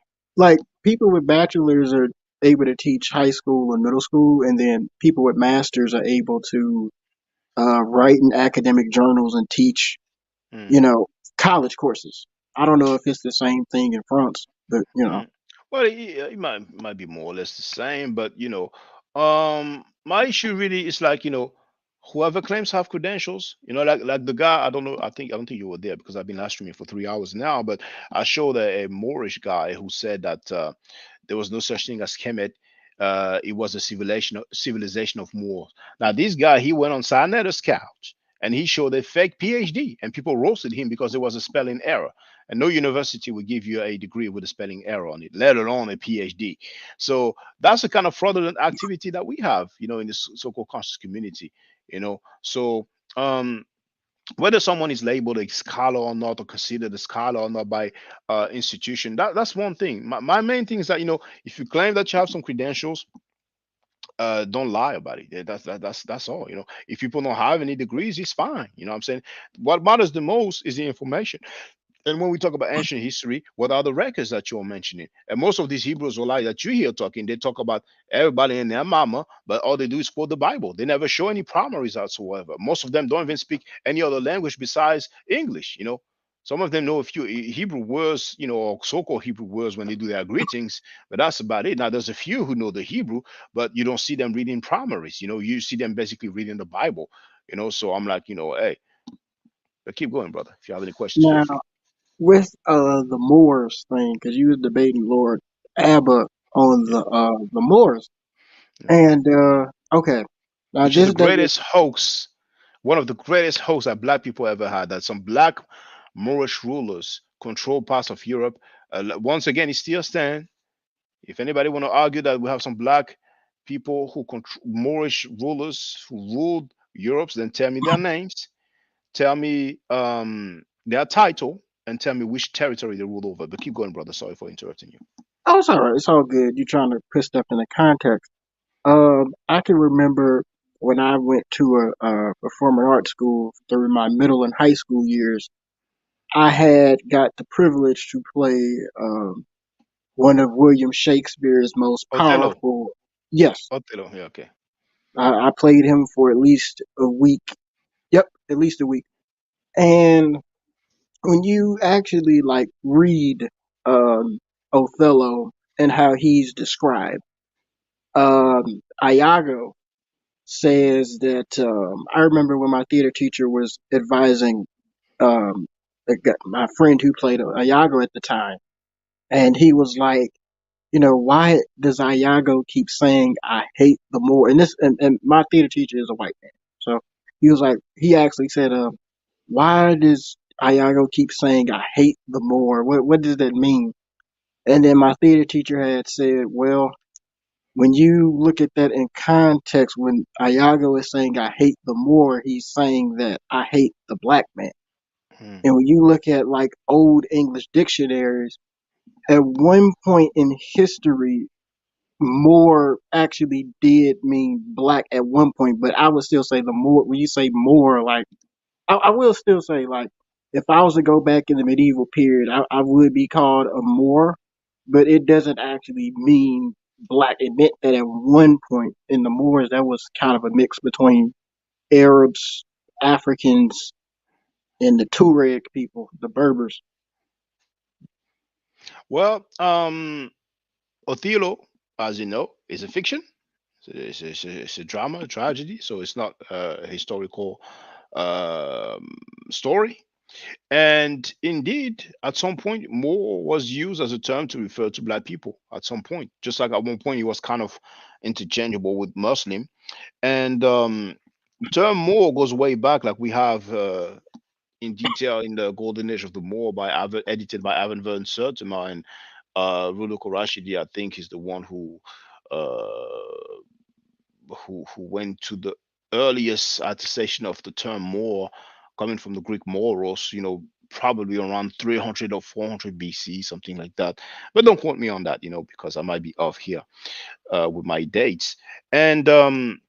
people with bachelors are able to teach high school and middle school, and then people with masters are able to write in academic journals and teach, college courses. I don't know if it's the same thing in France, but Well, it might be more or less the same, but my issue really is whoever claims to have credentials, like the guy, I don't know, I don't think you were there because I've been live streaming for 3 hours now, but I showed a Moorish guy who said that there was no such thing as Kemet. It was a civilization of Moors. Now, this guy, he went on Sinai's couch and he showed a fake PhD, and people roasted him because there was a spelling error. and no university will give you a degree with a spelling error on it, let alone a PhD. So that's the kind of fraudulent activity that we have, in this so-called conscious community. So whether someone is labeled a scholar or not, or considered a scholar or not by institution, that's one thing. My main thing is that if you claim that you have some credentials, don't lie about it. That's all. If people don't have any degrees, it's fine. You know what I'm saying? What matters the most is the information. And when we talk about ancient history, what are the records that you're mentioning? And most of these Hebrews or like that you hear talking, they talk about everybody and their mama, but all they do is quote the Bible. They never show any primaries whatsoever. Most of them don't even speak any other language besides English. Some of them know a few Hebrew words, or so-called Hebrew words when they do their greetings, but that's about it. Now, there's a few who know the Hebrew, but you don't see them reading primaries. You see them basically reading the Bible. So I'm like, hey, but keep going, brother. If you have any questions, feel Now, free. with the Moors thing, because you was debating Lord Abba on Yeah. the Moors, Yeah. and okay, now Which is the this doesn't. greatest hoax, one of the greatest hoax that black people ever had. That some black Moorish rulers control parts of Europe. Once again, it still stands. If anybody want to argue that we have some black people who control Moorish rulers who ruled Europe, then tell me their names, tell me their title, and tell me which territory they ruled over. But keep going, brother. Sorry for interrupting you. Oh, it's all right. It's all good. You're trying to put stuff in the context. I can remember when I went to a performing arts school through my middle and high school years. I had got the privilege to play one of William Shakespeare's most Othello. powerful. Yes, Othello. Yeah. Okay. I played him for at least a week. Yep, at least a week. And when you actually like read Othello and how he's described, Iago says that I remember when my theater teacher was advising um, my friend who played Iago at the time, and he was like, why does Iago keep saying I hate the Moor? And my theater teacher is a white man, so he was like, he actually said, why does Iago keep saying I hate the Moor? What does that mean? And then my theater teacher had said, well, when you look at that in context, when Iago is saying I hate the Moor, he's saying that I hate the black man. Hmm. And when you look at like old English dictionaries, at one point in history, Moor actually did mean black at one point, but I would still say the more when you say more, like I will still say like if I was to go back in the medieval period, I would be called a Moor, but it doesn't actually mean black. It meant that at one point in the Moors, that was kind of a mix between Arabs, Africans, and the Tuareg people, the Berbers. Well, Othello, as you know, is a fiction. It's a drama, a tragedy. So it's not a historical um, story. And indeed, at some point, Moor was used as a term to refer to black people. At some point, just like at one point, it was kind of interchangeable with Muslim. And term Moor goes way back. Like we have in detail in the Golden Age of the Moor edited by Avon Verne Sertima, and Ruluko Rashidi, I think, is the one uh, who went to the earliest attestation of the term Moor, coming from the Greek Moros. Probably around 300 or 400 BC, something like that. But don't quote me on that, because I might be off here with my dates. And um,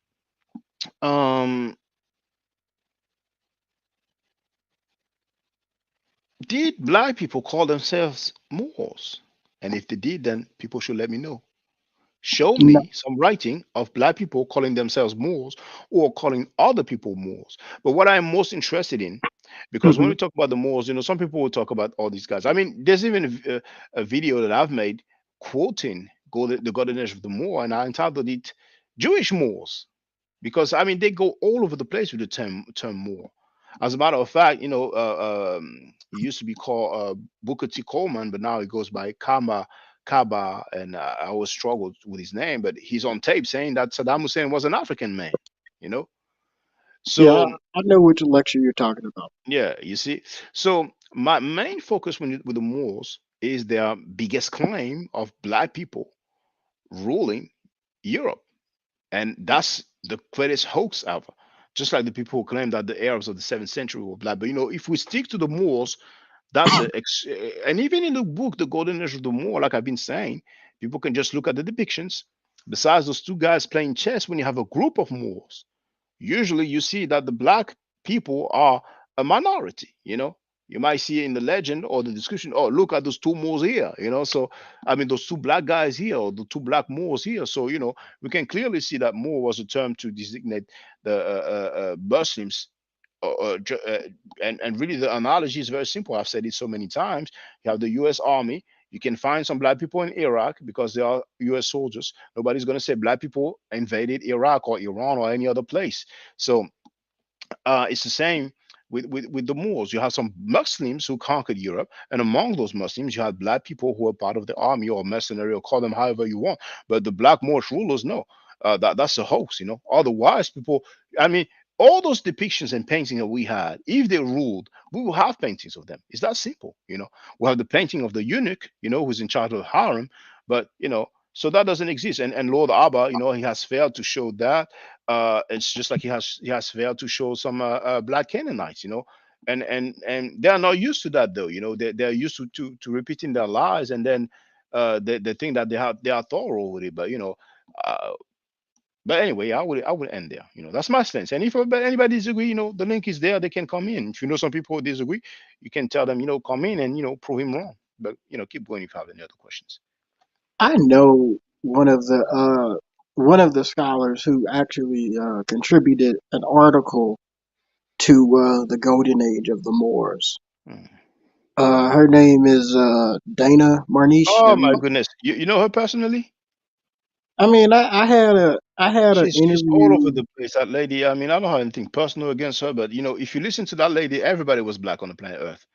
did black people call themselves Moors? And if they did, then people should let me know. Show No. me some writing of black people calling themselves Moors or calling other people Moors. But what I'm most interested in, because when Mhm. we talk about the Moors, some people will talk about all these guys. I mean, there's even a video that I've made quoting the Golden Age of the Moor, and I entitled it Jewish Moors, because I mean they go all over the place with the term Moor. As a matter of fact, he used to be called Booker T. Coleman, but now he goes by Kaba, and I always struggled with his name, but he's on tape saying that Saddam Hussein was an African man. You know, Yeah, so I know which lecture you're talking about. yeah, you see. So My main focus with the Moors is their biggest claim of black people ruling Europe. And that's the greatest hoax ever. Just like the people who claim that the Arabs of the 7th century were black. But if we stick to the Moors, and even in the book, The Golden Age of the Moor, like I've been saying, people can just look at the depictions. Besides those two guys playing chess, when you have a group of Moors, usually you see that the black people are a minority. You might see in the legend or the description, oh, look at those two Moors here. So I mean, those two black guys here, or the two black Moors here. So we can clearly see that Moor was a term to designate the Muslims. And really, the analogy is very simple. I've said it so many times. You have the U.S. Army. You can find some black people in Iraq because they are U.S. soldiers. Nobody's going to say black people invaded Iraq or Iran or any other place. So it's the same with the Moors. You have some Muslims who conquered Europe, and among those Muslims, you have black people who are part of the army or mercenary, or call them however you want. But the black Moorish rulers, no, that's a hoax. Otherwise, people, I mean, all those depictions and paintings that we had, if they ruled, we will have paintings of them. It's that simple. We have the painting of the eunuch, who's in charge of the harem, but so that doesn't exist. And Lord Abba, he has failed to show that. It's just like he has failed to show some black Canaanites, and they are not used to that though. They're used to repeating their lies, and then they think that they are thorough with it. Uh, but anyway, I would end there. That's my stance. And if anybody disagree, the link is there. They can come in. If you know some people who disagree, you can tell them, come in and prove him wrong. But keep going if you have any other questions. I know one of the scholars who actually contributed an article to the Golden Age of the Moors. Her name is Dana Marniche. Oh my goodness, you know her personally? I mean, I had an She's all over interview. the place. That lady. I mean, I don't have anything personal against her, but if you listen to that lady, everybody was black on the planet Earth.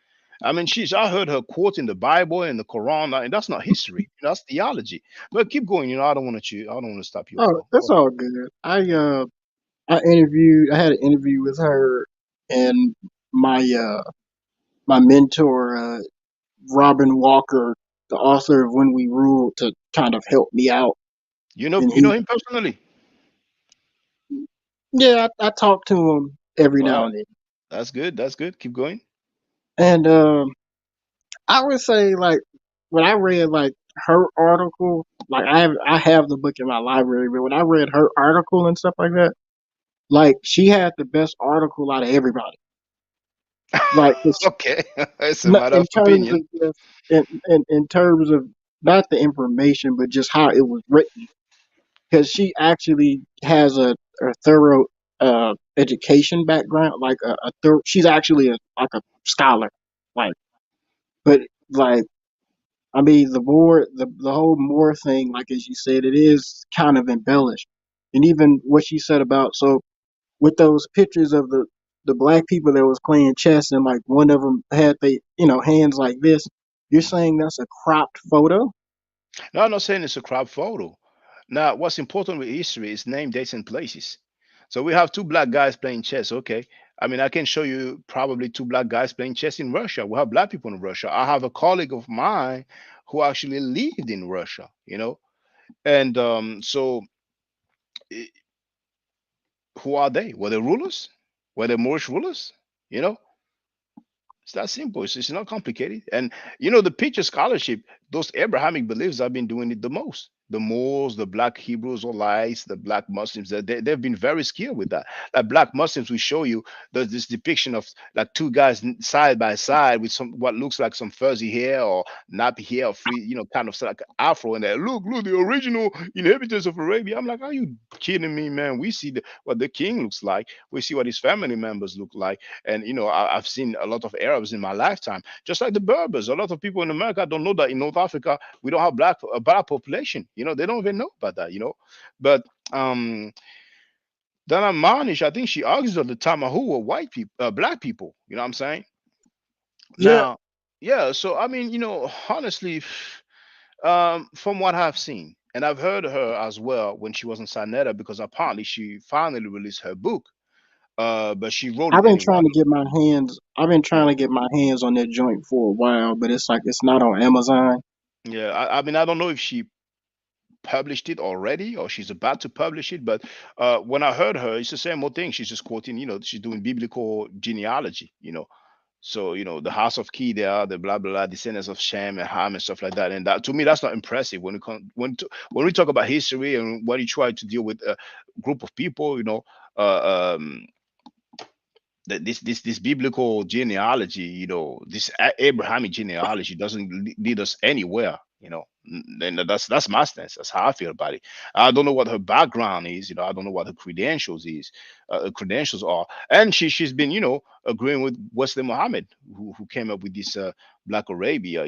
I mean, I heard her quote in the Bible and the Quran, and that's not history. That's theology. But keep going. I don't want to stop you at Oh, all. Go that's ahead. all good. I had an interview with her and my mentor, Robin Walker, the author of When We Rule, to kind of help me out. You know, And you know him personally. yeah, I talk to him every All now right, and then. that's good. That's good. Keep going. And I would say, like, when I read like her article, like I have the book in my library, but when I read her article and stuff like that, like she had the best article out of everybody. Like Okay, it's a matter in of terms of opinion. just in terms of not the information, but just how it was written, because she actually has a thorough education background, like she's actually like a scholar, like, but like, I mean, the whole Moore thing, like as you said, it is kind of embellished, and even what she said about, so with those pictures of the black people that was playing chess, and like one of them had hands like this. You're saying that's a cropped photo? No, I'm not saying it's a crop photo. Now, what's important with history is name, dates, and places. So we have two black guys playing chess. Okay. I mean, I can show you probably two black guys playing chess in Russia. We have black people in Russia. I have a colleague of mine who actually lived in Russia, And so i- who are they? Were they rulers? Were they Moorish rulers? You know, It's that simple. It's not complicated. And the picture scholarship, those Abrahamic beliefs have been doing it the most. The Moors, the black Hebrews or lights, the black Muslims, they've been very skilled with that. Like black Muslims, we show you this depiction of like two guys side by side with some what looks like some fuzzy hair or nappy hair or free, kind of like afro. And they look, the original inhabitants of Arabia. I'm like, are you kidding me, man? We see what the king looks like. We see what his family members look like. And I've seen a lot of Arabs in my lifetime, just like the Berbers. A lot of people in America don't know that in North Africa we don't have a black population. They don't even know about that. But Dana Manish, I think she argues all the time who were white people, black people. You know what I'm saying? Yeah. Now, yeah. So I mean, honestly, from what I've seen, and I've heard her as well when she was in Sanetta, because apparently she finally released her book. But she wrote I've it been anyway. trying to get my hands. I've been trying to get my hands on that joint for a while, but it's like it's not on Amazon. Yeah, I mean, I don't know if she published it already or she's about to publish it, but when I heard her, it's the same old thing. She's just quoting, she's doing biblical genealogy. So, the house of Kedar, the blah blah blah, descendants of Shem and Ham and stuff like that. And that, to me, that's not impressive when we come when we talk about history and when you try to deal with a group of people. Uh, um, this biblical genealogy, this Abrahamic genealogy doesn't lead us anywhere. And that's my stance. That's how I feel about it. I don't know what her background is. I don't know what her credentials are. And she's been, agreeing with Wesley Muhammad, who came up with this Black Arabia.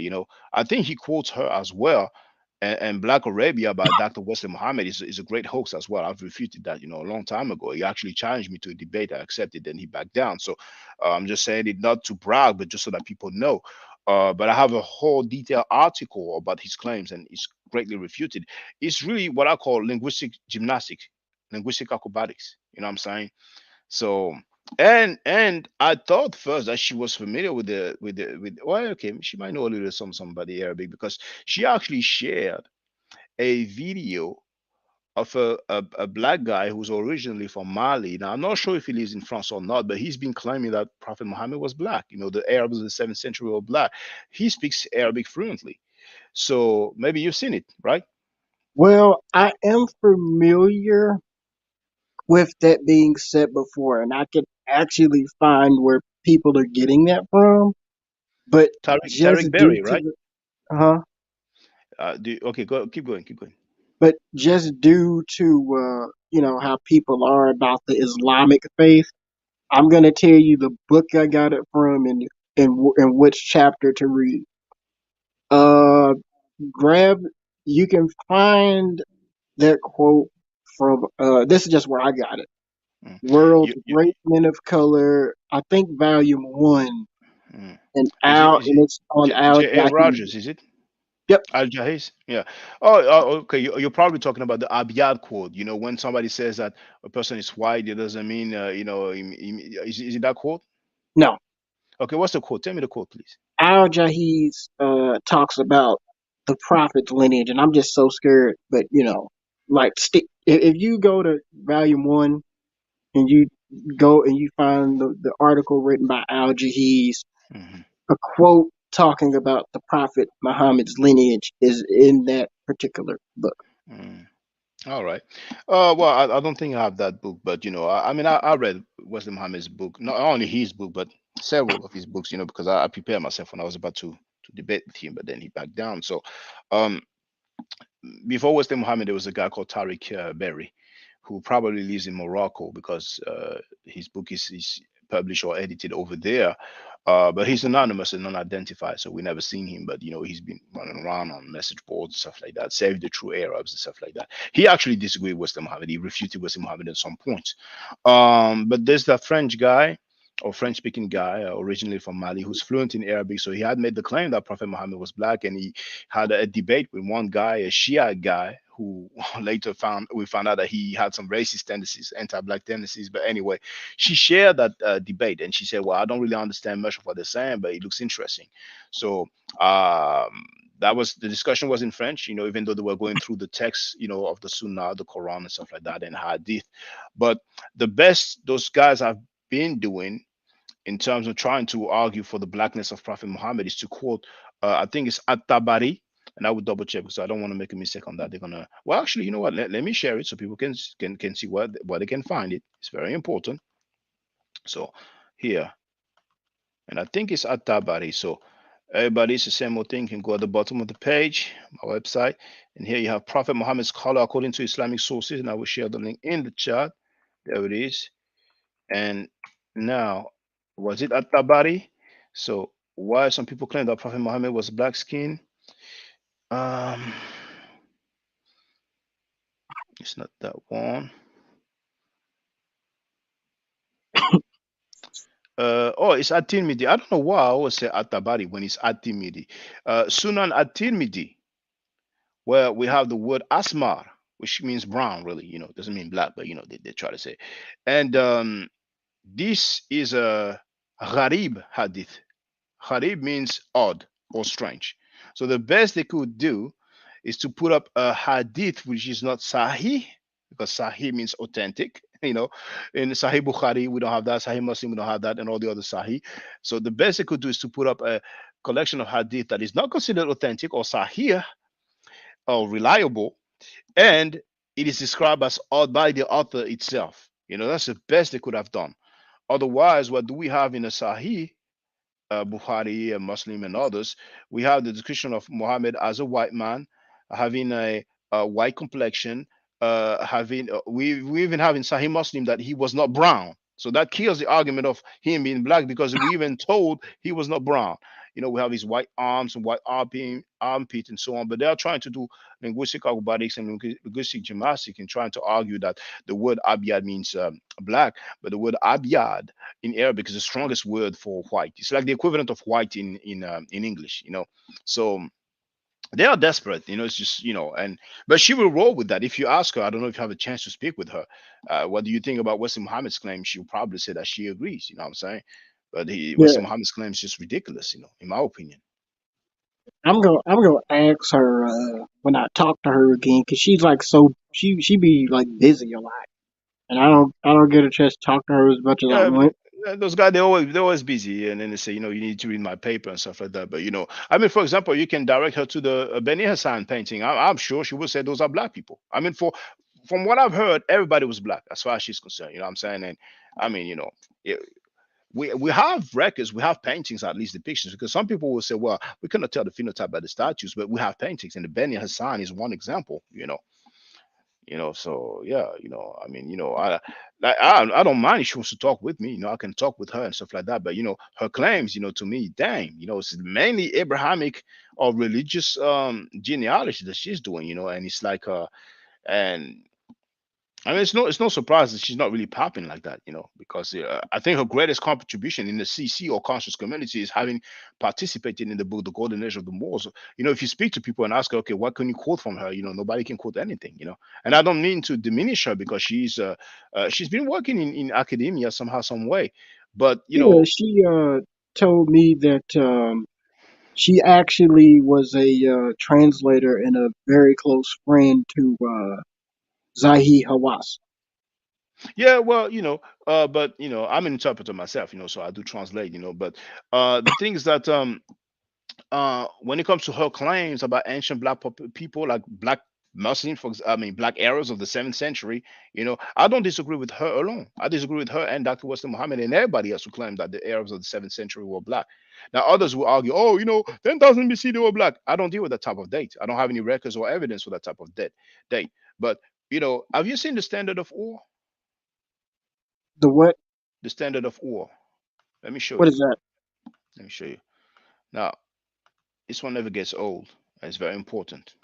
I think he quotes her as well. And Black Arabia by Dr. Wesley Muhammad is a great hoax as well. I've refuted that, a long time ago. He actually challenged me to a debate. I accepted, then he backed down. So I'm just saying it not to brag, but just so that people know. But I have a whole detailed article about his claims, and it's greatly refuted. It's really what I call linguistic gymnastics, linguistic acrobatics. You know what I'm saying? So, and I thought first that she was familiar with well, okay, she might know a little something about the Arabic because she actually shared a video of a black guy who's originally from Mali. Now I'm not sure if he lives in France or not, but he's been claiming that Prophet Muhammad was black. The Arabs of the 7th century were black. He speaks Arabic fluently. So maybe you've seen it, right? Well, I am familiar with that being said before, and I can actually find where people are getting that from. But just Tariq due Berry, to right? the, huh? Okay, go, keep going, keep going. But just due to how people are about the Islamic faith, I'm gonna tell you the book I got it from and which chapter to read. Uh, grab. You can find that quote from. This is just where I got it. Mm. World's You, Great Men of Color. I think Volume 1, mm. and Is it it's on Al J.A. Jahi. Rogers? Is it? Yep. Al Jahiz, yeah. Oh, okay. You're probably talking about the Abiyad quote. When somebody says that a person is white, it doesn't mean, is it that quote? No. Okay, what's the quote? Tell me the quote, please. Al Jahiz talks about the prophet's lineage, and I'm just so scared. But like if you go to Volume 1 and you go and you find the article written by Al Jahiz, Hmm. a quote talking about the prophet Muhammad's lineage is in that particular book. Mm. All right. Well, I don't think I have that book, but I mean, I read Wesley Muhammad's book, not only his book, but several of his books. Because I prepared myself when I was about to debate with him, but then he backed down. So, um, before Wesley Muhammad, there was a guy called Tariq Berry, who probably lives in Morocco because his book is published or edited over there. But he's anonymous and non-identified, so we never seen him. But he's been running around on message boards and stuff like that, save the true Arabs and stuff like that. He actually disagreed with Wesley Muhammad. He refuted Wesley Muhammad at some points. But there's that French guy or French speaking guy, originally from Mali, who's fluent in Arabic. So he had made the claim that Prophet Muhammad was black, and he had a debate with one guy, a Shia guy, who later we found out that he had some racist tendencies, anti-black tendencies. But anyway, she shared that debate, and she said, "Well, I don't really understand much of what they're saying, but it looks interesting." So that was the discussion was in French, even though they were going through the text, of the Sunnah, the Quran, and stuff like that, and Hadith. But the best those guys have been doing in terms of trying to argue for the blackness of Prophet Muhammad is to quote, I think it's At-Tabari, and I would double check because I don't want to make a mistake on that. They're gonna, well, actually, you know what? Let me share it so people can see where they can find it. It's very important. So here, and I think it's At-Tabari. So everybody, it's the same old thing. You can go at the bottom of the page, my website, and here you have Prophet Muhammad's color according to Islamic sources, and I will share the link in the chat. There it is. And now, was it at Tabari? So why some people claim that Prophet Muhammad was black skin? Um, it's not that one. Oh, it's at Tirmidhi. I don't know why I always say at Tabari when it's at Tirmidhi. Sunan at Tirmidhi, where we have the word asmar, which means brown, really. Doesn't mean black, but they try to say. And This is a gharib hadith. Gharib means odd or strange. So the best they could do is to put up a hadith which is not sahih, because sahih means authentic. In Sahih Bukhari we don't have that, Sahih Muslim we don't have that, and all the other sahih. So the best they could do is to put up a collection of hadith that is not considered authentic or sahih or reliable, and it is described as odd by the author itself. That's the best they could have done. Otherwise, what do we have in a Sahih, Bukhari and Muslim and others? We have the description of Muhammad as a white man, having a white complexion, having we even have in Sahih Muslim that he was not brown. So that kills the argument of him being black, because we even told he was not brown. We have his white arms and white armpit and so on. But they are trying to do linguistic acrobatics and linguistic gymnastics and trying to argue that the word abiyad means black, but the word abiyad in Arabic is the strongest word for white. It's like the equivalent of white in English. So they are desperate. It's just but she will roll with that. If you ask her, I don't know if you have a chance to speak with her, what do you think about Wesley Muhammad's claim? She'll probably say that she agrees. You know what I'm saying? But Yeah, Wesley Muhammad's claim is just ridiculous. In my opinion. I'm gonna ask her when I talk to her again, because she's like she be like busy a lot, and I don't get a chance to talk to her as much as I Yeah, want. those guys they're always busy, and then they say you need to read my paper and stuff like that. But I mean, for example, you can direct her to the Beni Hassan painting. I'm sure she will say those are black people. I mean, from what I've heard, everybody was black as far as she's concerned. You know what I'm saying? And I mean, it, we have records, we have paintings, at least depictions, because some people will say, well, we cannot tell the phenotype by the statues, but we have paintings, and the Beni Hassan is one example. So yeah, I mean, I don't mind if she wants to talk with me. I can talk with her and stuff like that. But her claims, to me, dang, it's mainly Abrahamic or religious genealogy that she's doing. And it's like and I mean, it's no surprise that she's not really popping like that, because I think her greatest contribution in the CC or conscious community is having participated in the book, The Golden Age of the Moors. If you speak to people and ask her, okay, what can you quote from her? Nobody can quote anything. And I don't mean to diminish her, because she's been working in academia somehow, some way. But Yeah, she told me that she actually was a translator and a very close friend to Zahi Hawass. yeah, well, but I'm an interpreter myself, so I do translate, but the thing is that when it comes to her claims about ancient black people, like black Muslims, I mean black Arabs of the 7th century, I don't disagree with her alone. I disagree with her and Dr. Weston Muhammad and everybody else who claimed that the Arabs of the 7th century were black. Now others will argue, oh, 10,000 BC they were black. I don't deal with that type of date. I don't have any records or evidence for that type of date. But have you seen the Standard of Ur? The what? The Standard of Ur. Let me show What you. is that? Let me show you. Now, this one never gets old. It's very important.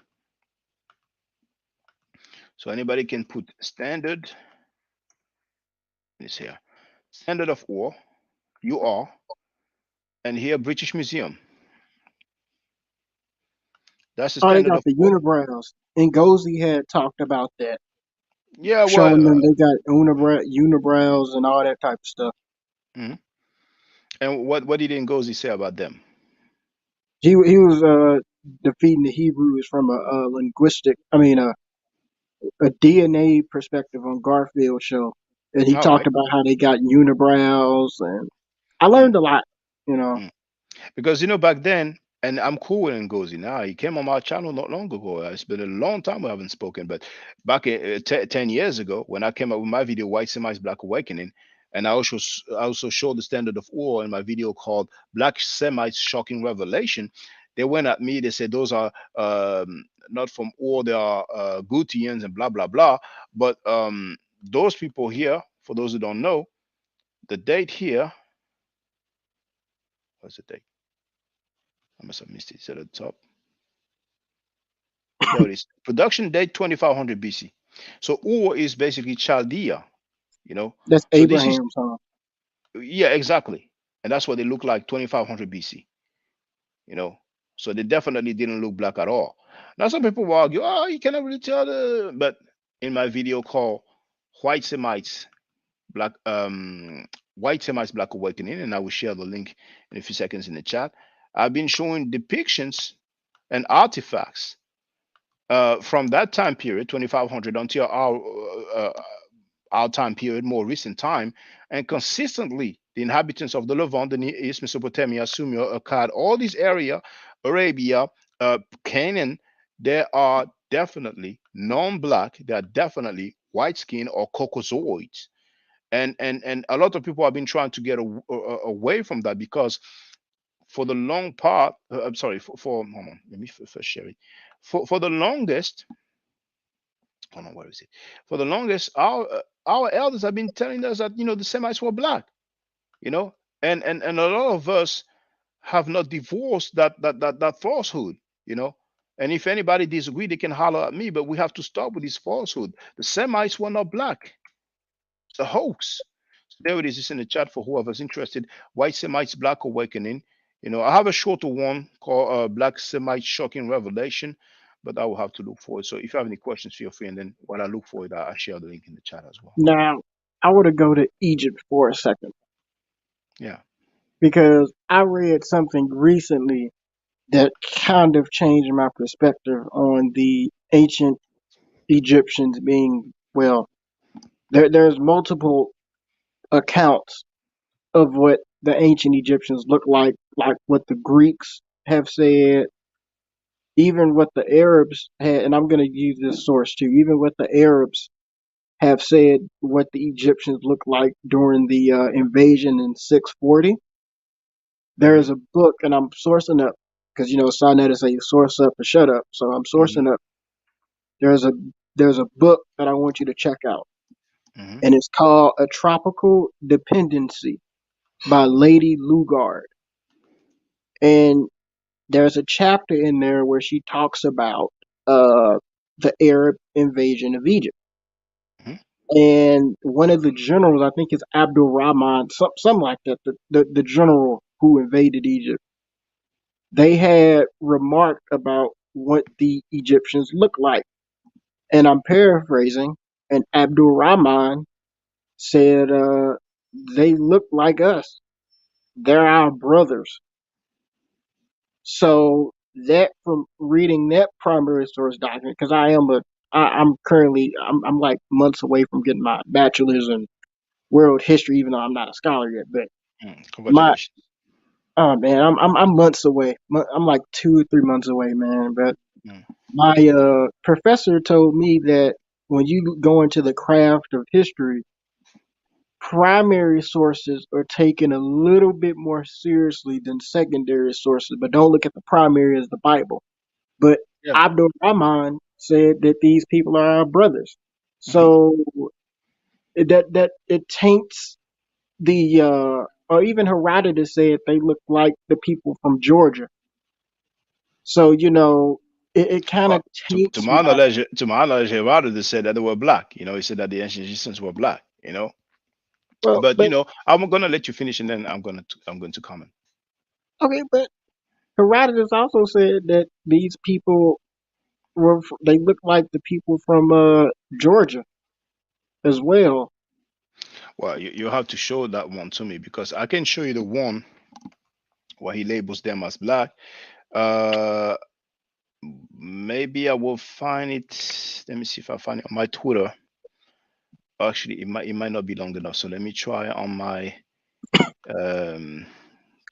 So anybody can put standard. It's here. Standard of Ur. UR. And here British Museum. That's the Oh, they Standard got of the Ur. unibrows. And Ngozi had talked about that, Yeah, well, showing them they got unibrows and all that type of stuff. mhm. And what did Ngozi say about them? He was defeating the Hebrews from a linguistic, I mean a DNA perspective on Garfield show, and he All talked right. about how they got unibrows, and I learned a lot. Mm. Because back then, and I'm cool with Ngozi now. He came on my channel not long ago. It's been a long time we haven't spoken, but back 10 years ago, when I came up with my video, White Semites Black Awakening, and I also showed the Standard of Ur in my video called Black Semites Shocking Revelation. They went at me. They said those are not from Ur, they are Gutians and blah blah blah. But those people here, for those who don't know, the date here. What's the date? I must have missed it. It's at the top. There it is. Production date 2500 BC. So Ur is basically Chaldea, That's So this is, Abraham's home. yeah, exactly. And that's what they look like 2500 BC, you know. So they definitely didn't look black at all. Now some people will argue, oh, you cannot really tell but in my video called White Semites Black White Semites Black Awakening, and I will share the link in a few seconds in the chat. I've been showing depictions and artifacts from that time period, 2500, until our time period, more recent time, and consistently the inhabitants of the Levant, the Near East, Mesopotamia, Sumer, Akkad, all these area, Arabia, Canaan, they are definitely non-black. They are definitely white skin or Caucasoids, and a lot of people have been trying to get away from that because for the long part, I'm sorry, for hold on, let me first share it. For the longest, hold on, where is it? For the longest, our elders have been telling us that the Semites were black, you know, and a lot of us have not divorced that falsehood, you know. And if anybody disagree, they can holler at me, but we have to stop with this falsehood. The Semites were not black. It's a hoax. So there it is. It's in the chat for whoever's interested. White Semites Black Awakening. I have a shorter one called Black Semite Shocking Revelation, but I will have to look for it. So if you have any questions, feel free. And then while I look for it, I share the link in the chat as well. Now, I want to go to Egypt for a second Yeah. because I read something recently that kind of changed my perspective on the ancient Egyptians being, well, there's multiple accounts of what the ancient Egyptians look like what the Greeks have said, even what the Arabs had, and I'm going to use this source too, even what the Arabs have said what the Egyptians looked like during the invasion in 640. There's a book, and I'm sourcing up because Sonnet is a source up or shut up. So I'm sourcing up. There's a book that I want you to check out, and it's called A Tropical Dependency by Lady Lugard. And there's a chapter in there where she talks about the Arab invasion of Egypt. And one of the generals, I think it's Abdul Rahman, something like that, the general who invaded Egypt, they had remarked about what the Egyptians looked like. And I'm paraphrasing, and Abdul Rahman said, they look like us. They're our brothers. So that, from reading that primary source document, because I'm currently like months away from getting my bachelor's in world history, even though I'm not a scholar yet. But Congratulations. oh man, I'm months away. I'm like 2 or 3 months away, man. But my professor told me that when you go into the craft of history, primary sources are taken a little bit more seriously than secondary sources. But don't look at the primary as the Bible. But Abdul Rahman said that these people are our brothers. So that it taints the or even Herodotus said they look like the people from Georgia. So it kind of taints To my knowledge, Herodotus said that they were black. He said that the ancient Egyptians were black. But I'm gonna let you finish, and then I'm going to comment. Okay, but Herodotus also said that these people they look like the people from Georgia as well. Well, you have to show that one to me, because I can show you the one where he labels them as black. Maybe I will find it. Let me see if I find it on my Twitter. Actually, it might not be long enough. So let me try on my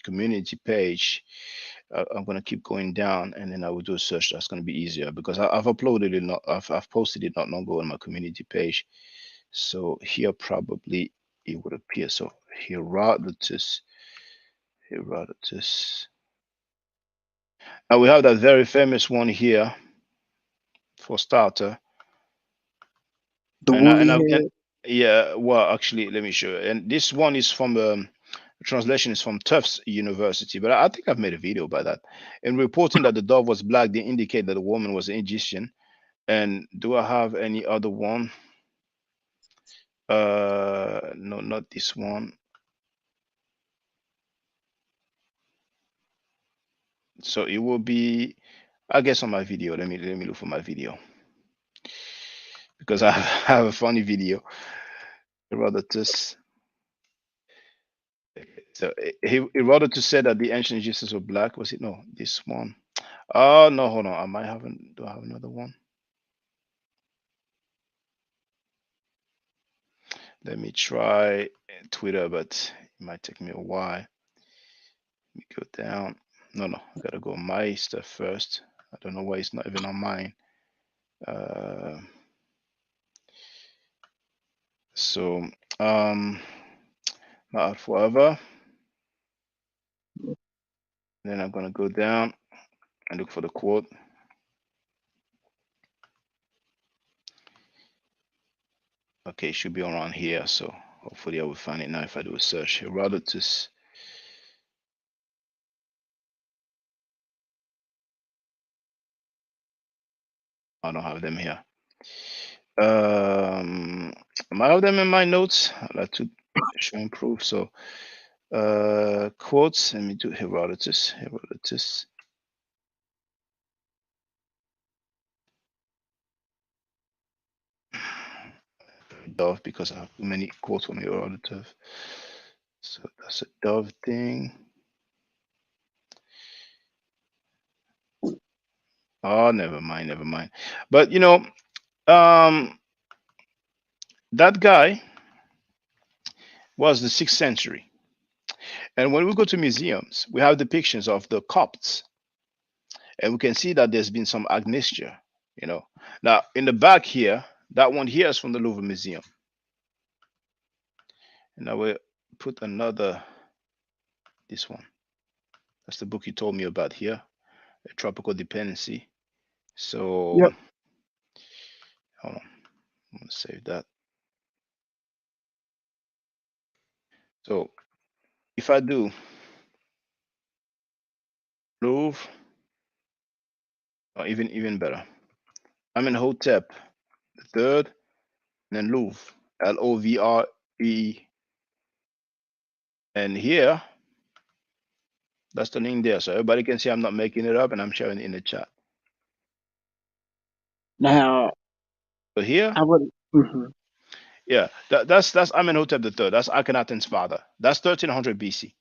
community page. I'm gonna keep going down, and then I will do a search. That's gonna be easier because I've uploaded it. I've posted it not long ago on my community page. So here probably it would appear. So Herodotus. Now we have that very famous one here for starter. The woolly head. Yeah, well, actually, let me show you. And this one is from the translation is from Tufts University, but I think I've made a video about that. In reporting that the dove was black, they indicate that the woman was an Egyptian. And do I have any other one? No, not this one. So it will be, I guess, on my video. Let me look for my video, because I have a funny video. Herodotus. So Herodotus to say that the ancient Egyptians were black. Was it no? This one. Oh no, hold on. I might have do I have another one? Let me try Twitter, but it might take me a while. Let me go down. No, I gotta go my stuff first. I don't know why it's not even on mine. So not out forever. Then I'm gonna go down and look for the quote. Okay, it should be around here. So hopefully I will find it now if I do a search. Herodotus. I don't have them here. I might have them in my notes. I'd like to show and prove. So quotes. Let me do Herodotus. Dove, because I have too many quotes from Herodotus. So that's a dove thing. Oh, never mind. But that guy was the 6th century. And when we go to museums, we have depictions of the Copts. And we can see that there's been some admixture, Now, in the back here, that one here is from the Louvre Museum. And I will put this one. That's the book you told me about here, A Tropical Dependency. So, Yep. hold on. I'm going to save that. So, if I do Louvre, or even better, Amenhotep the third, and then Louvre, Lovre. And here, that's the link there. So everybody can see I'm not making it up and I'm sharing it in the chat. Now, So here, I would. yeah, that's Amenhotep the third. That's Akhenaten's father. That's 1300 BC.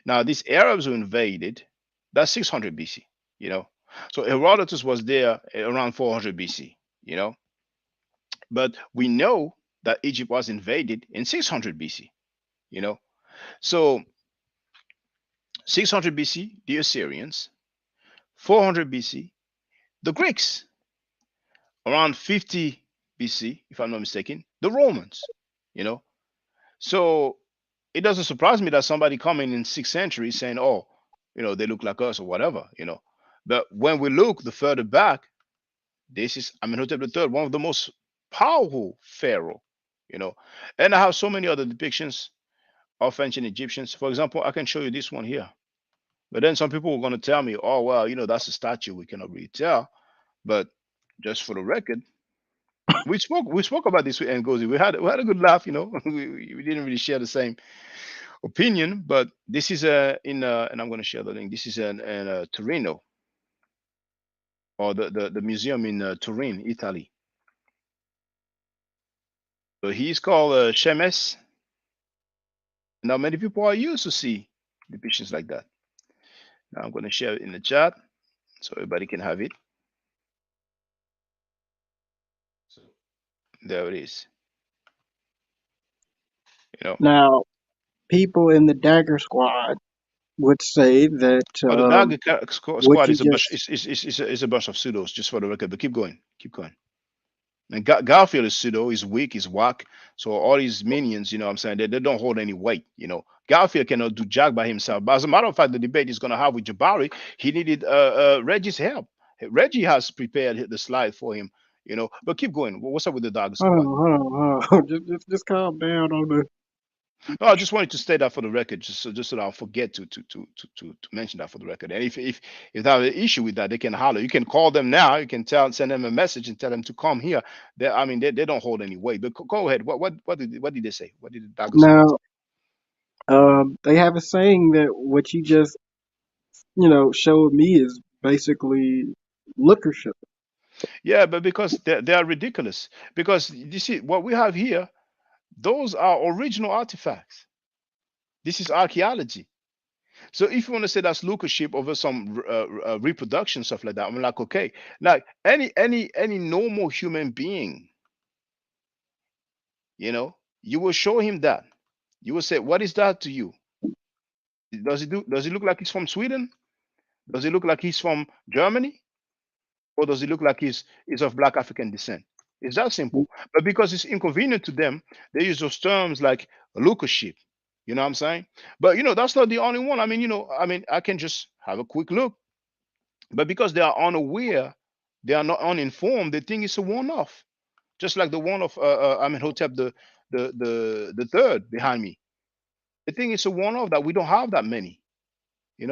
Now these Arabs who invaded, that's 600 BC. So Herodotus was there around 400 BC. But we know that Egypt was invaded in 600 BC. So 600 BC, the Assyrians. 400 BC, the Greeks. Around 50 BC, if I'm not mistaken, the Romans. So it doesn't surprise me that somebody coming in 6th century saying, "Oh, they look like us" or whatever. But when we look the further back, this is Amenhotep III, one of the most powerful pharaoh. And I have so many other depictions of ancient Egyptians. For example, I can show you this one here. But then some people are going to tell me, "Oh, well, that's a statue. We cannot really tell." But just for the record, we spoke about this with Ngozi. We had a good laugh. We didn't really share the same opinion, but this is and I'm going to share the link. This is in Torino, or the museum in Turin, Italy. So he's called Shemes. Now many people are used to see depictions like that. Now I'm going to share it in the chat so everybody can have it. So there it is. Now, people in the Dagger Squad would say that The Dagger what Squad you is a bunch of pseudos, just for the record. But keep going. And Garfield is pseudo, he's weak, he's whack. So all these minions, what I'm saying, they don't hold any weight. Garfield cannot do jack by himself. But as a matter of fact, the debate he's going to have with Jabari, he needed Reggie's help. Reggie has prepared the slide for him. But keep going. What's up with the Dagger Squad? hold on. Just calm down on the. No, I just wanted to state that for the record, just so that I don't forget to mention that for the record. And if they have an issue with that, they can holler. You can call them now. You can send them a message and tell them to come here. They don't hold any weight. But go ahead. What did they say? What did the Dagger Squad say? They have a saying that what you just showed me is basically lookership. Yeah, but because they are ridiculous. Because you see what we have here, those are original artifacts. This is archaeology. So if you want to say that's leadership over some reproduction stuff like that, I'm like, okay, like any normal human being, you will show him that. You will say, what is that to you? Does he look like he's from Sweden? Does he look like he's from Germany? Or does he look like he's of black African descent? It's that simple. But because it's inconvenient to them, they use those terms like leadership. You know what I'm saying? But that's not the only one. I mean, I can just have a quick look. But because they are unaware, they are not uninformed, they think it's a one-off. Just like the one of Hotep the third behind me. They think it's a one-off that we don't have that many.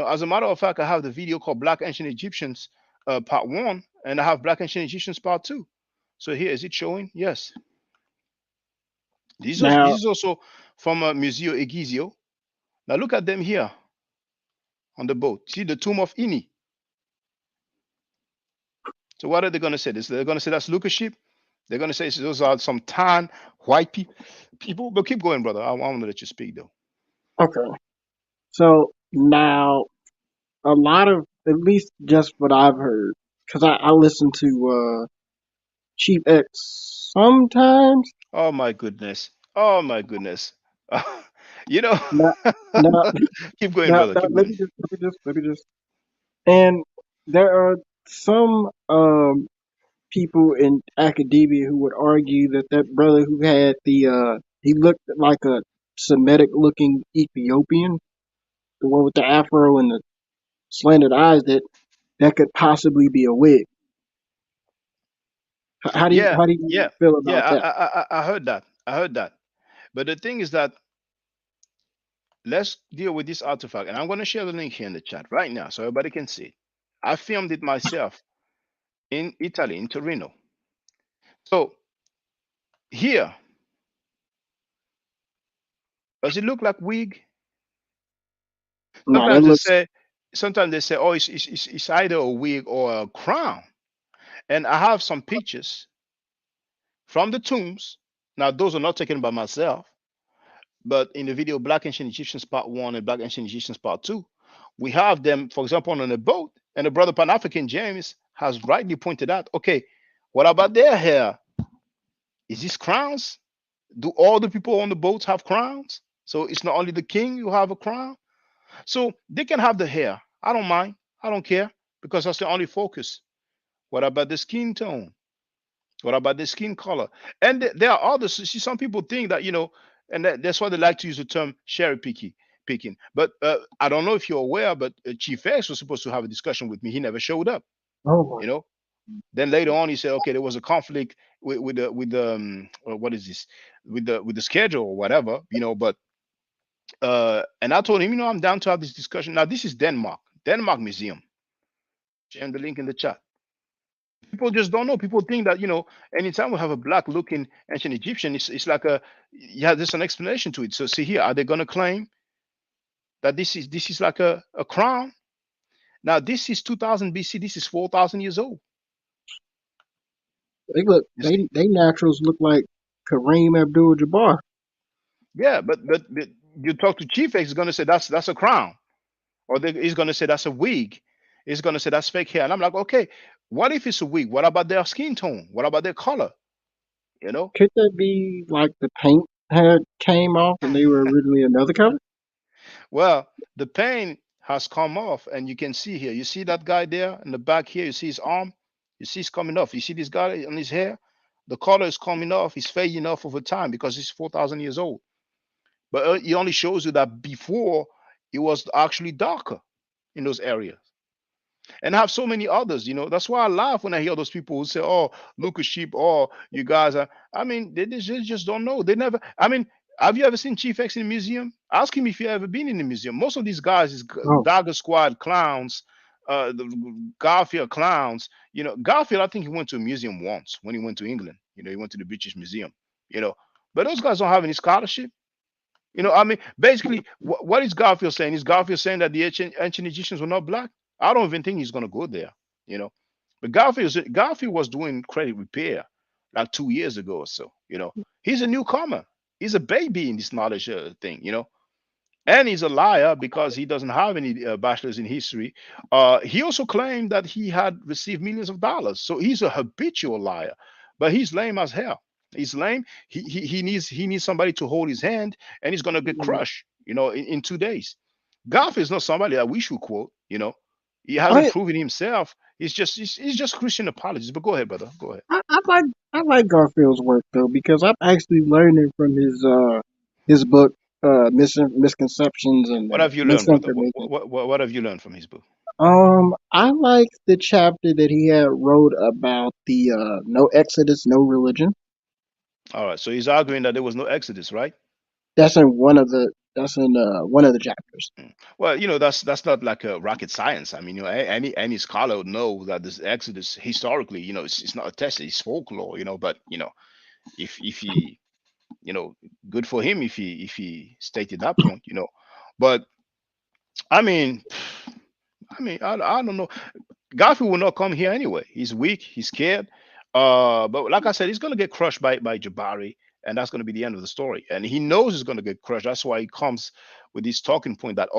As a matter of fact, I have the video called Black Ancient Egyptians Part 1, and I have Black Ancient Egyptians Part 2. So here, is it showing? Yes. This is also from Museo Egizio. Now look at them here on the boat. See the tomb of Ini. So what are they going to say? They're going to say that's leadership. They're going to say those are some tan white people. But keep going, brother. I want to let you speak, though. Okay. So now, a lot of, at least just what I've heard, because I listen to Chief X sometimes. Oh my goodness. Oh my goodness. you know. Now, now, keep going, now, brother. now, Keep let going. me just. And there are some people in academia who would argue that that brother who had he looked like a Semitic looking Ethiopian, the one with the afro and the slanted eyes, that could possibly be a wig. How do Yeah, you yeah, feel yeah. about that? I heard that. I heard that. But the thing is that let's deal with this artifact, and I'm going to share the link here in the chat right now so everybody can see it. I filmed it myself in Italy, in Torino. So here, does it look like wig? No, that Sometimes they looks say, oh, it's either a wig or a crown. And I have some pictures from the tombs. Now, those are not taken by myself, but in the video Black Ancient Egyptians Part 1 and Black Ancient Egyptians Part 2, we have them, for example, on a boat. And the brother Pan African James has rightly pointed out, okay, what about their hair? Is this crowns? Do all the people on the boats have crowns? So it's not only the king who have a crown. So they can have the hair. I don't mind. I don't care because that's the only focus. What about the skin tone? What about the skin color? And there are others. See, some people think that and that's why they like to use the term cherry picking. But I don't know if you're aware, but Chief X was supposed to have a discussion with me. He never showed up. oh You know. Then later on, he said, okay, there was a conflict with the what is this with the schedule or whatever. But and I told him, I'm down to have this discussion. Now this is Denmark Museum. Share the link in the chat. People just don't know. People think that anytime we have a black looking ancient Egyptian, it's like there's an explanation to it. So see here, are they going to claim that this is like a crown? Now this is 2000 BC. This is 4,000 years old. They naturals look like Kareem Abdul-Jabbar. Yeah, but you talk to Chief X, he's going to say that's a crown, or he's going to say that's a wig. He's going to say that's fake hair, and I'm like, okay, what if it's a wig? What about their skin tone? What about their color? Could that be like the paint had came off and they were originally another color? Well, the paint has come off, and you can see here. You see that guy there in the back here. You see his arm. You see it's coming off. You see this guy on his hair. The color is coming off. It's fading off over time because he's 4,000 years old. But it only shows you that before it was actually darker in those areas. And I have so many others, That's why I laugh when I hear those people who say, "Oh, Lucas Sheep, oh, you guys are." I mean, they just don't know. They never. I mean, have you ever seen Chief X in the museum? Ask him if you ever been in the museum. Most of these guys is Dagger Squad clowns, the Garfield clowns. Garfield, I think he went to a museum once when he went to England. He went to the British Museum. But those guys don't have any scholarship. I mean, basically, what is Garfield saying? Is Garfield saying that the ancient Egyptians were not black? I don't even think he's going to go there, But Garfield was doing credit repair like 2 years ago or so, He's a newcomer. He's a baby in this knowledge thing, And he's a liar because he doesn't have any bachelor's in history. He also claimed that he had received millions of dollars. So he's a habitual liar, but he's lame as hell. He's lame. He needs somebody to hold his hand, and he's gonna get crushed. In 2 days. Golf is not somebody that we should quote. He hasn't I, proven himself. He's just Christian apologist. But go ahead, brother. Go ahead. I like Garfield's work though because I'm actually learning from his book Misconceptions and What have you learned, brother? What, Misinformation. what, what, what have you learned from his book? I like the chapter that he had wrote about the no Exodus, no religion. All right. So he's arguing that there was no Exodus, right? That's in one of the chapters. Well, that's not like a rocket science. I mean, any scholar would know that this Exodus historically, it's not attested. It's folklore, But if he, good for him if he stated that point. But I mean, I don't know. Garfield will not come here anyway. He's weak. He's scared. But like I said, he's gonna get crushed by Jabari, and that's gonna be the end of the story. And he knows he's gonna get crushed. That's why he comes with this talking point that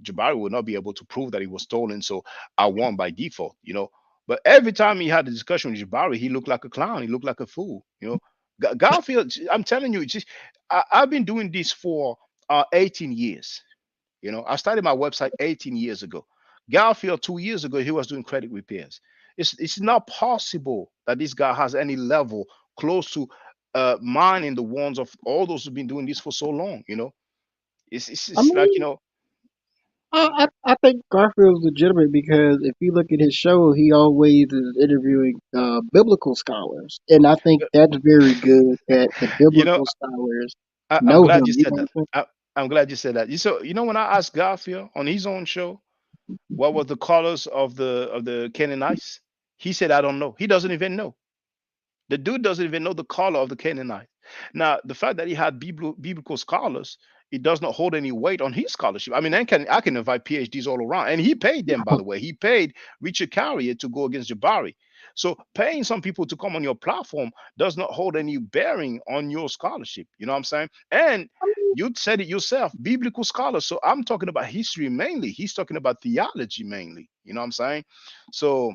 Jabari will not be able to prove that he was stolen, so I won by default. But every time he had a discussion with Jabari, he looked like a clown. He looked like a fool. Garfield, I'm telling you, I've been doing this for 18 years. I started my website 18 years ago. Garfield, 2 years ago, he was doing credit repairs. It's not possible that this guy has any level close to mine and the ones of all those who've been doing this for so long. I It's like mean, I think Garfield's legitimate because if you look at his show, he always is interviewing biblical scholars, and I think that's very good that the you know biblical scholars I'm know glad you him. You said know that. what I'm saying? I'm glad you said that. So when I asked Garfield on his own show what was the colors of the Canaanites, he said I don't know. He doesn't even know. The dude doesn't even know the color of the Canaanite. Now, the fact that he had biblical scholars, it does not hold any weight on his scholarship. I mean, I can invite PhDs all around, and he paid them, by the way. He paid Richard Carrier to go against Jabari. So paying some people to come on your platform does not hold any bearing on your scholarship. You know what I'm saying? And you said it yourself, biblical scholars. So I'm talking about history mainly. He's talking about theology mainly. You know what I'm saying? So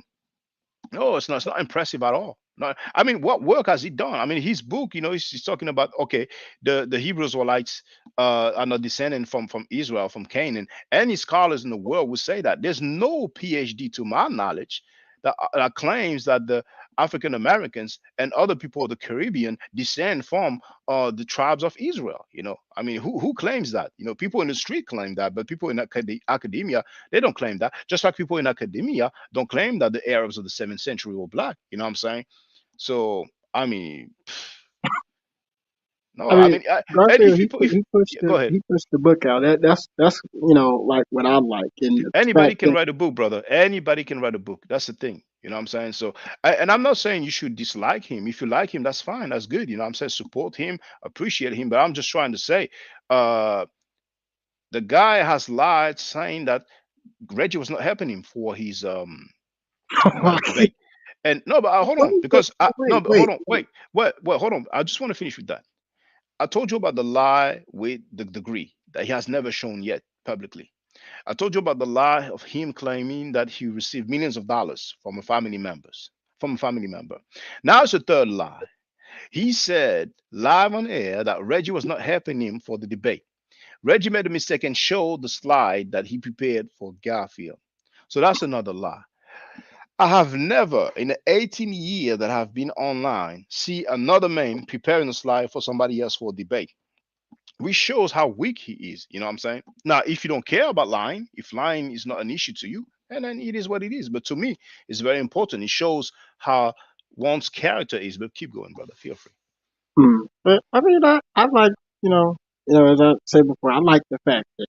no, it's not. It's not impressive at all. No, I mean, what work has he done? I mean, his book, he's talking about okay, the Hebrew Israelites are not descending from Israel, from Canaan. Any scholars in the world would say that. There's no PhD, to my knowledge, that claims that the African Americans and other people of the Caribbean descend from the tribes of Israel. I mean, who claims that? People in the street claim that, but people in academia, they don't claim that. Just like people in academia don't claim that the Arabs of the 7th century were black. You know what I'm saying? So, I mean, no, I I mean, mean, and Garfield if people, if yeah, go ahead. he pushed the book out. That's like what I like, and the Anybody fact can that write a book, brother. Anybody can write a book. That's the thing. You know what I'm saying? So, and I'm not saying you should dislike him. If you like him, that's fine. That's good. You know what I'm saying? Support him, appreciate him. But I'm just trying to say, uh, the guy has lied saying that Reggie was not helping him for his debate. And no, but hold on, because no, but hold on, wait, hold on. I just want to finish with that. I told you about the lie with the degree that he has never shown yet publicly. I told you about the lie of him claiming that he received millions of dollars from a family member. Now it's a third lie. He said live on air that Reggie was not helping him for the debate. Reggie made a mistake and showed the slide that he prepared for Garfield. So that's another lie. I have never, in the 18 years that I've been online, see another man preparing a slide for somebody else for a debate, which shows how weak he is. You know what I'm saying? Now, if you don't care about lying, if lying is not an issue to you, and then it is what it is. But to me, it's very important. It shows how one's character is. But keep going, brother. Feel free. But I mean, I like as I said before, I like the fact that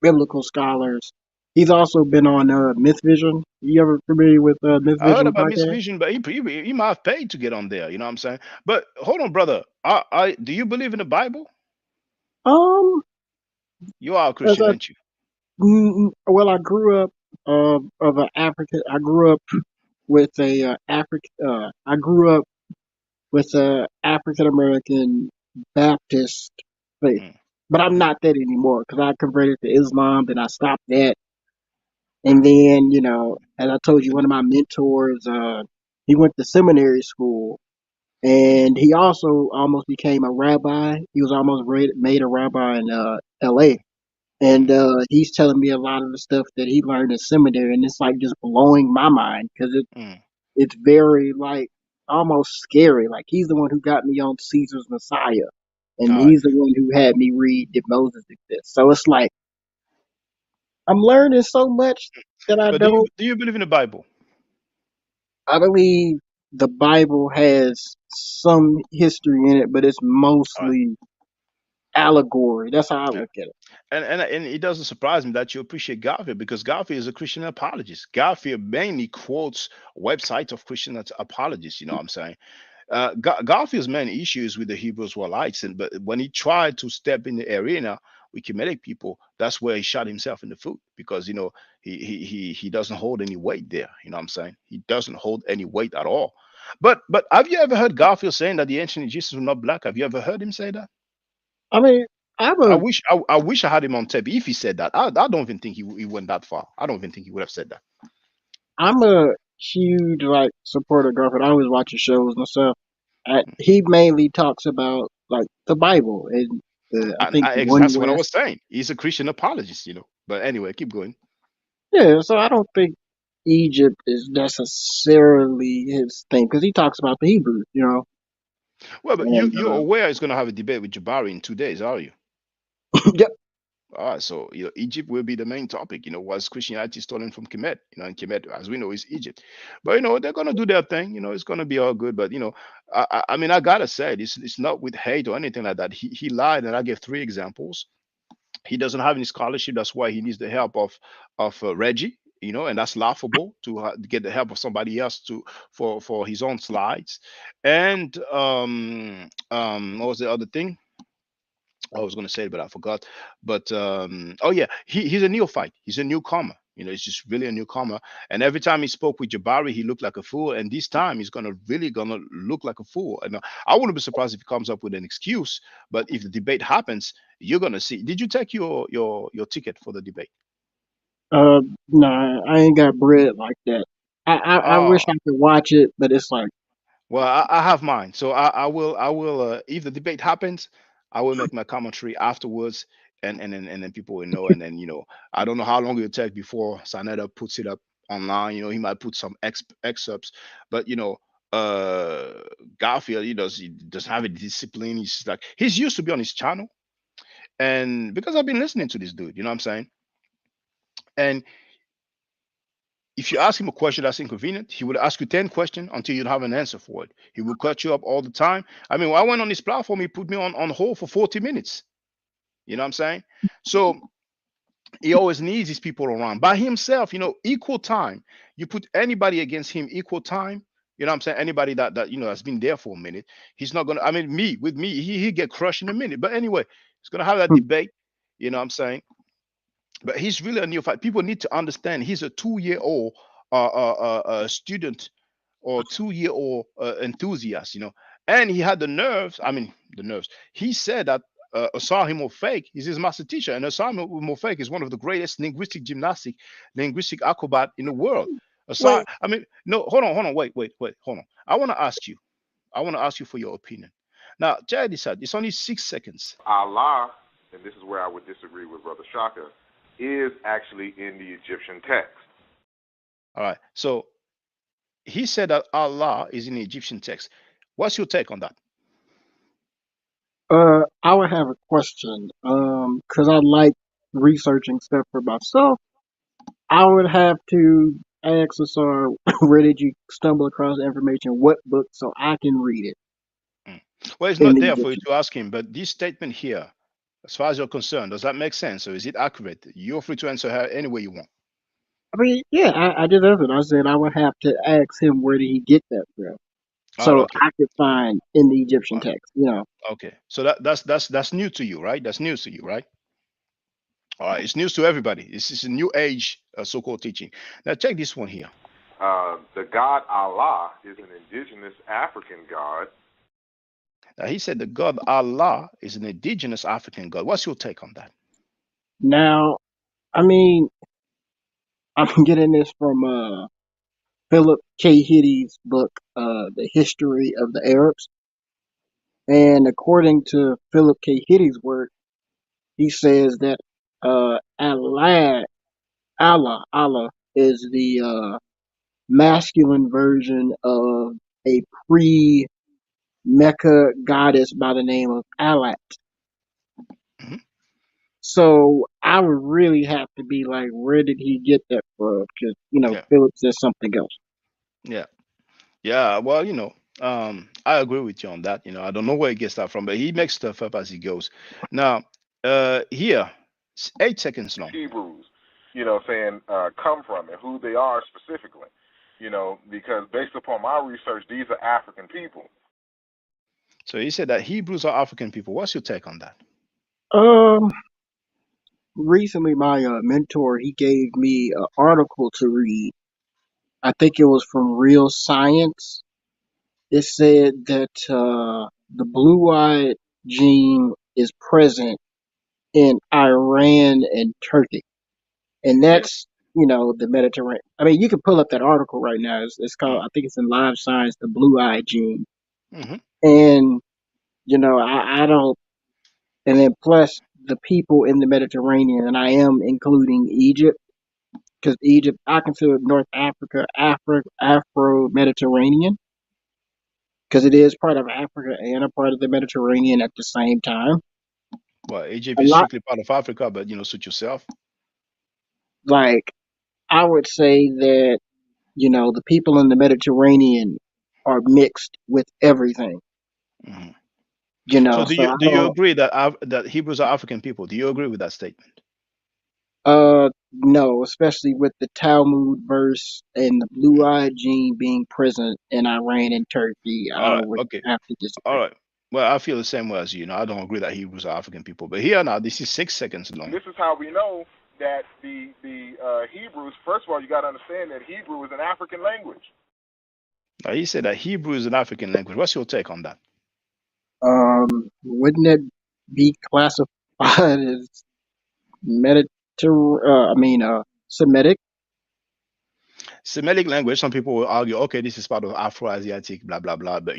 biblical scholars. He's also been on Myth Vision. You ever familiar with Myth I heard Vision about Miss podcast? Vision, but he might have paid to get on there. You know what I'm saying? But hold on, brother. Do you believe in the Bible? Um, You are a as Christian, ain't you? well, I grew up of an African. I grew up with a African. I grew up with a African American Baptist faith. but I'm not that anymore because I converted to Islam. Then I stopped that, and then as I told you, one of my mentors, he went to seminary school, and he also almost became a rabbi. He was almost made a rabbi in L.A. And he's telling me a lot of the stuff that he learned in seminary, and it's like just blowing my mind because it's very like almost scary. Like he's the one who got me on Caesar's Messiah, and All right. he's the one who had me read Did Moses Exist? So it's like I'm learning so much that I But don't. do you believe in the Bible? I believe the Bible has some history in it, but it's All right. mostly allegory. That's how I Yeah. look at it. And it doesn't surprise me that you appreciate Garfield because Garfield is a Christian apologist. Garfield mainly quotes websites of Christian apologists. You know what I'm saying? Garfield's main issue is with the Hebrew Israelites, and but when he tried to step in the arena with Kemetic people, that's where he shot himself in the foot because he doesn't hold any weight there. You know what I'm saying? He doesn't hold any weight at all. But have you ever heard Garfield saying that the ancient Egyptians were not black? Have you ever heard him say that? I mean, I'm I a wish I wish I had him on tape. If he said that, I don't even think he went that far. I don't even think he would have said that. I'm a huge like supporter of Garfield. I always watch his shows and stuff. He mainly talks about like the Bible and I think one That's what I was West. saying. He's a Christian apologist, you know. But anyway, keep going. Yeah, so I don't think Egypt is necessarily his thing because he talks about the Hebrews. Well, but And you're aware he's going to have a debate with Jabari in 2 days, are you? yep, All right, so Egypt will be the main topic. Was Christianity stolen from Kemet? And Kemet, as we know, is Egypt. But they're gonna do their thing. It's gonna be all good. But I mean, I gotta say, it's not with hate or anything like that. He lied, and I gave 3 examples. He doesn't have any scholarship. That's why he needs the help of Reggie. And that's laughable to get the help of somebody else for his own slides. And what was the other thing? I was going to say it, but I forgot. But oh yeah, he's a neophyte. He's a newcomer. He's just really a newcomer. And every time he spoke with Jabari, he looked like a fool. And this time, he's gonna look like a fool. And I wouldn't be surprised if he comes up with an excuse. But if the debate happens, you're gonna see. Did you take your ticket for the debate? no, I ain't got bread like that. I wish Oh, I could watch it, but it's like well, I have mine. So I will. If the debate happens, I will make my commentary afterwards, and then people will know. And then I don't know how long it'll take before Saneda puts it up online. He might put some excerpts, but uh, Garfield, he doesn't have a discipline. He's used to be on his channel, and because I've been listening to this dude, you know what I'm saying, and if you ask him a question that's inconvenient, he will ask you 10 questions until you have an answer for it. He will cut you up all the time. I mean, when I went on his platform, he put me on hold for 40 minutes. You know what I'm saying? So he always needs these people around. By himself, equal time. You put anybody against him, equal time. You know what I'm saying? Anybody that has been there for a minute, he's not gonna. I mean, with me, he get crushed in a minute. But anyway, he's gonna have that debate. You know what I'm saying? But he's really a neophyte. People need to understand he's a 2-year-old student or 2-year-old enthusiast, and he had the nerves. I mean, the nerves. He said that Osar Fake is his master teacher, and Osar Fake is one of the greatest linguistic acrobat in the world. wait. I mean, no, hold on, wait, hold on. I want to ask you. I want to ask you for your opinion. Now, Jay decided it's only 6 seconds. Allah, and this is where I would disagree with Brother Shaka, is actually in the Egyptian text. All right. So he said that Allah is in the Egyptian text. What's your take on that? I would have a question. Because I like researching stuff for myself. I would have to ask Asar, where did you stumble across the information? What book so I can read it Well, it's in not the there for you Egyptian. to ask him, but this statement here, as far as you're concerned, does that make sense? Or is it accurate? You're free to answer her any way you want. I mean, yeah, I just answered. I said I would have to ask him where did he get that from, All right, so okay. I could find in the Egyptian text. Okay. So that's new to you, right? That's news to you, right? All right, it's news to everybody. This is a new age so-called teaching. Now check this one here. The god Allah is an indigenous African god. He said the God Allah is an indigenous African God. What's your take on that? Now, I mean, I'm getting this from Philip K. Hitty's book, The History of the Arabs. And according to Philip K. Hitty's work, he says that Allah is the masculine version of a pre-Mecca goddess by the name of Alat. Mhm. So I would really have to be like, where did he get that from? Because Yeah. Philip says something else. Yeah. Yeah. Well, I agree with you on that. I don't know where he gets that from, but he makes stuff up as he goes. Now, here, 8 seconds long. Hebrews, saying come from and who they are specifically, because based upon my research, these are African people. So he said that Hebrews are African people. What's your take on that? Recently my mentor, he gave me an article to read. I think it was from Real Science. It said that the blue-eyed gene is present in Iran and Turkey, and that's the Mediterranean. I mean, you can pull up that article right now. It's called, I think it's in Live Science, the blue-eyed gene. Mhm. And I don't. And then plus the people in the Mediterranean, and I am including Egypt, because Egypt, I consider North Africa, Afro-Mediterranean, because it is part of Africa and a part of the Mediterranean at the same time. Well, Egypt A is lot, strictly part of Africa, but suit yourself. like, I would say that, the people in the Mediterranean are mixed with everything, Mhm. So do so you I do you don't, agree that Hebrews are African people? Do you agree with that statement? no, especially with the Talmud verse and the blue-eyed gene being present in Iran and Turkey, All I right. would Okay. have to All disagree. right. Well, I feel the same way as you. I don't agree that Hebrews are African people. But here now, this is 6 seconds long. And this is how we know that the Hebrews. First of all, you got to understand that Hebrew is an African language. Now, he said that Hebrew is an African language. What's your take on that? Wouldn't it be classified as Semitic? Semitic language. Some people will argue, okay, this is part of Afro-Asiatic, blah blah blah. But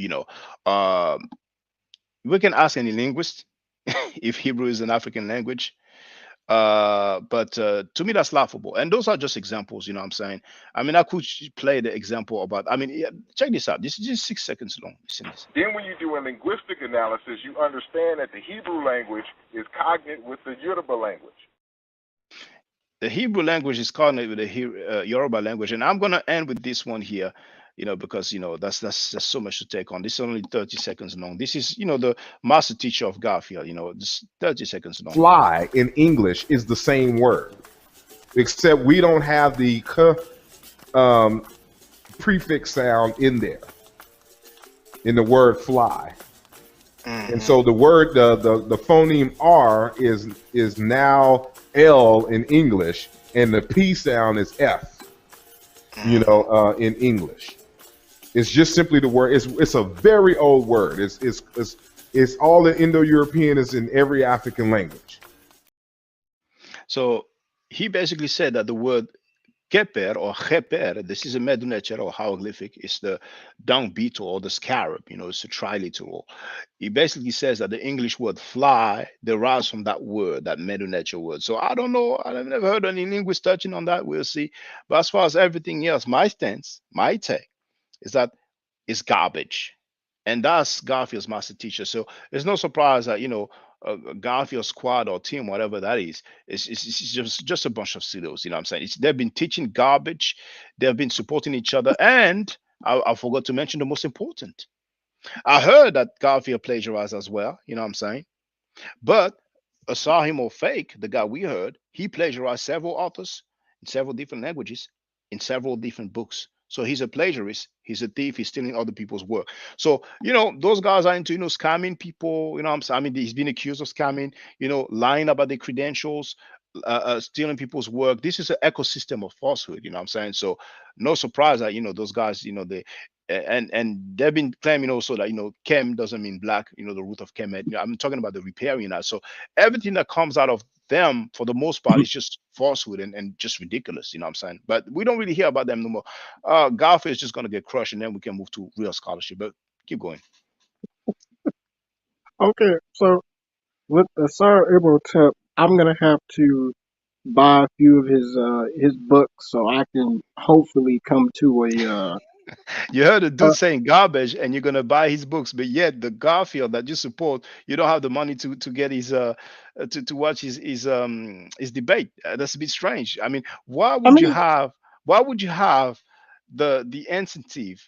we can ask any linguist if Hebrew is an African language. But to me, that's laughable. And those are just examples. What I'm saying. I mean, I could play the example about. I mean, yeah, check this out. This is just 6 seconds long. Listen this. Then, when you do a linguistic analysis, you understand that the Hebrew language is cognate with the Yoruba language. The Hebrew language is cognate with the Yoruba language, and I'm gonna end with this one here, because that's so much to take on. This is only 30 seconds long. This is the master teacher of Garfield. Just 30 seconds long. Fly in English is the same word, except we don't have the prefix sound in there in the word fly. And so the word, the phoneme R is now L in English, and the P sound is F. In English, it's just simply the word. It's a very old word. It's all the Indo-European is in every African language. So he basically said that the word keper or cheper, this is a Medu Neter or hieroglyphic, is the dung beetle or the scarab, it's a triliteral. He basically says that the English word fly derives from that word, that Medu Neter word. So I don't know, I've never heard any linguist touching on that, we'll see. But as far as everything else, my stance, my take, is that it's garbage. And that's Garfield's master teacher. So it's no surprise that, Garfield squad or team, whatever that is, it's just a bunch of pseudos. You know what I'm saying? They've been teaching garbage, they've been supporting each other, and I forgot to mention the most important. I heard that Garfield plagiarized as well. You know what I'm saying? But Asahim or Fake, the guy we heard, he plagiarized several authors in several different languages, in several different books. So he's a plagiarist. He's a thief. He's stealing other people's work. So, those guys are into, scamming people. You know what I'm saying? I mean, he's been accused of scamming, lying about their credentials, stealing people's work. This is an ecosystem of falsehood. You know what I'm saying? So no surprise that, those guys, And they've been claiming also that Kem doesn't mean black, the root of Kemet. I'm talking about the riparian that. So everything that comes out of them for the most part is just falsehood and just ridiculous, you know what I'm saying? But we don't really hear about them no more. Garfield is just gonna get crushed, and then we can move to real scholarship. But keep going. Okay, so with the Sir Ibn tip, I'm gonna have to buy a few of his books so I can hopefully come to a You heard a dude saying garbage, and you're gonna buy his books, but yet the Garfield that you support, you don't have the money to get his to watch his debate. That's a bit strange. I mean, I mean, why would you have the incentive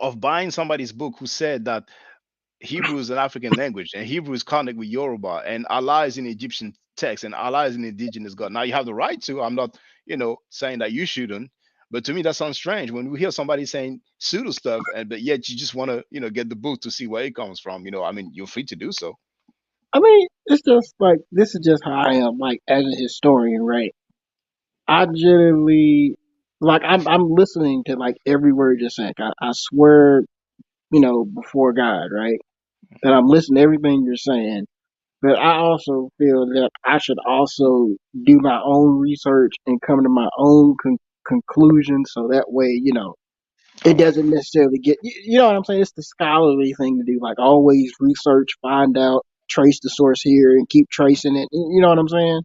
of buying somebody's book who said that Hebrew is an African language, and Hebrew is connected with Yoruba, and Allah is in Egyptian text, and Allah is an indigenous God. Now you have the right to. I'm not, saying that you shouldn't, but to me that sounds strange when we hear somebody saying pseudo stuff, and but yet you just want to, get the book to see where it comes from. I mean, you're free to do so. I mean, it's just like this is just how I am, like as a historian, right? I generally like I'm listening to like every word you're saying. I swear, before God, right? That I'm listening to everything you're saying. But I also feel that I should also do my own research and come to my own conclusion, so that way, it doesn't necessarily get. You know what I'm saying? It's the scholarly thing to do. Like always research, find out, trace the source here, and keep tracing it. You know what I'm saying?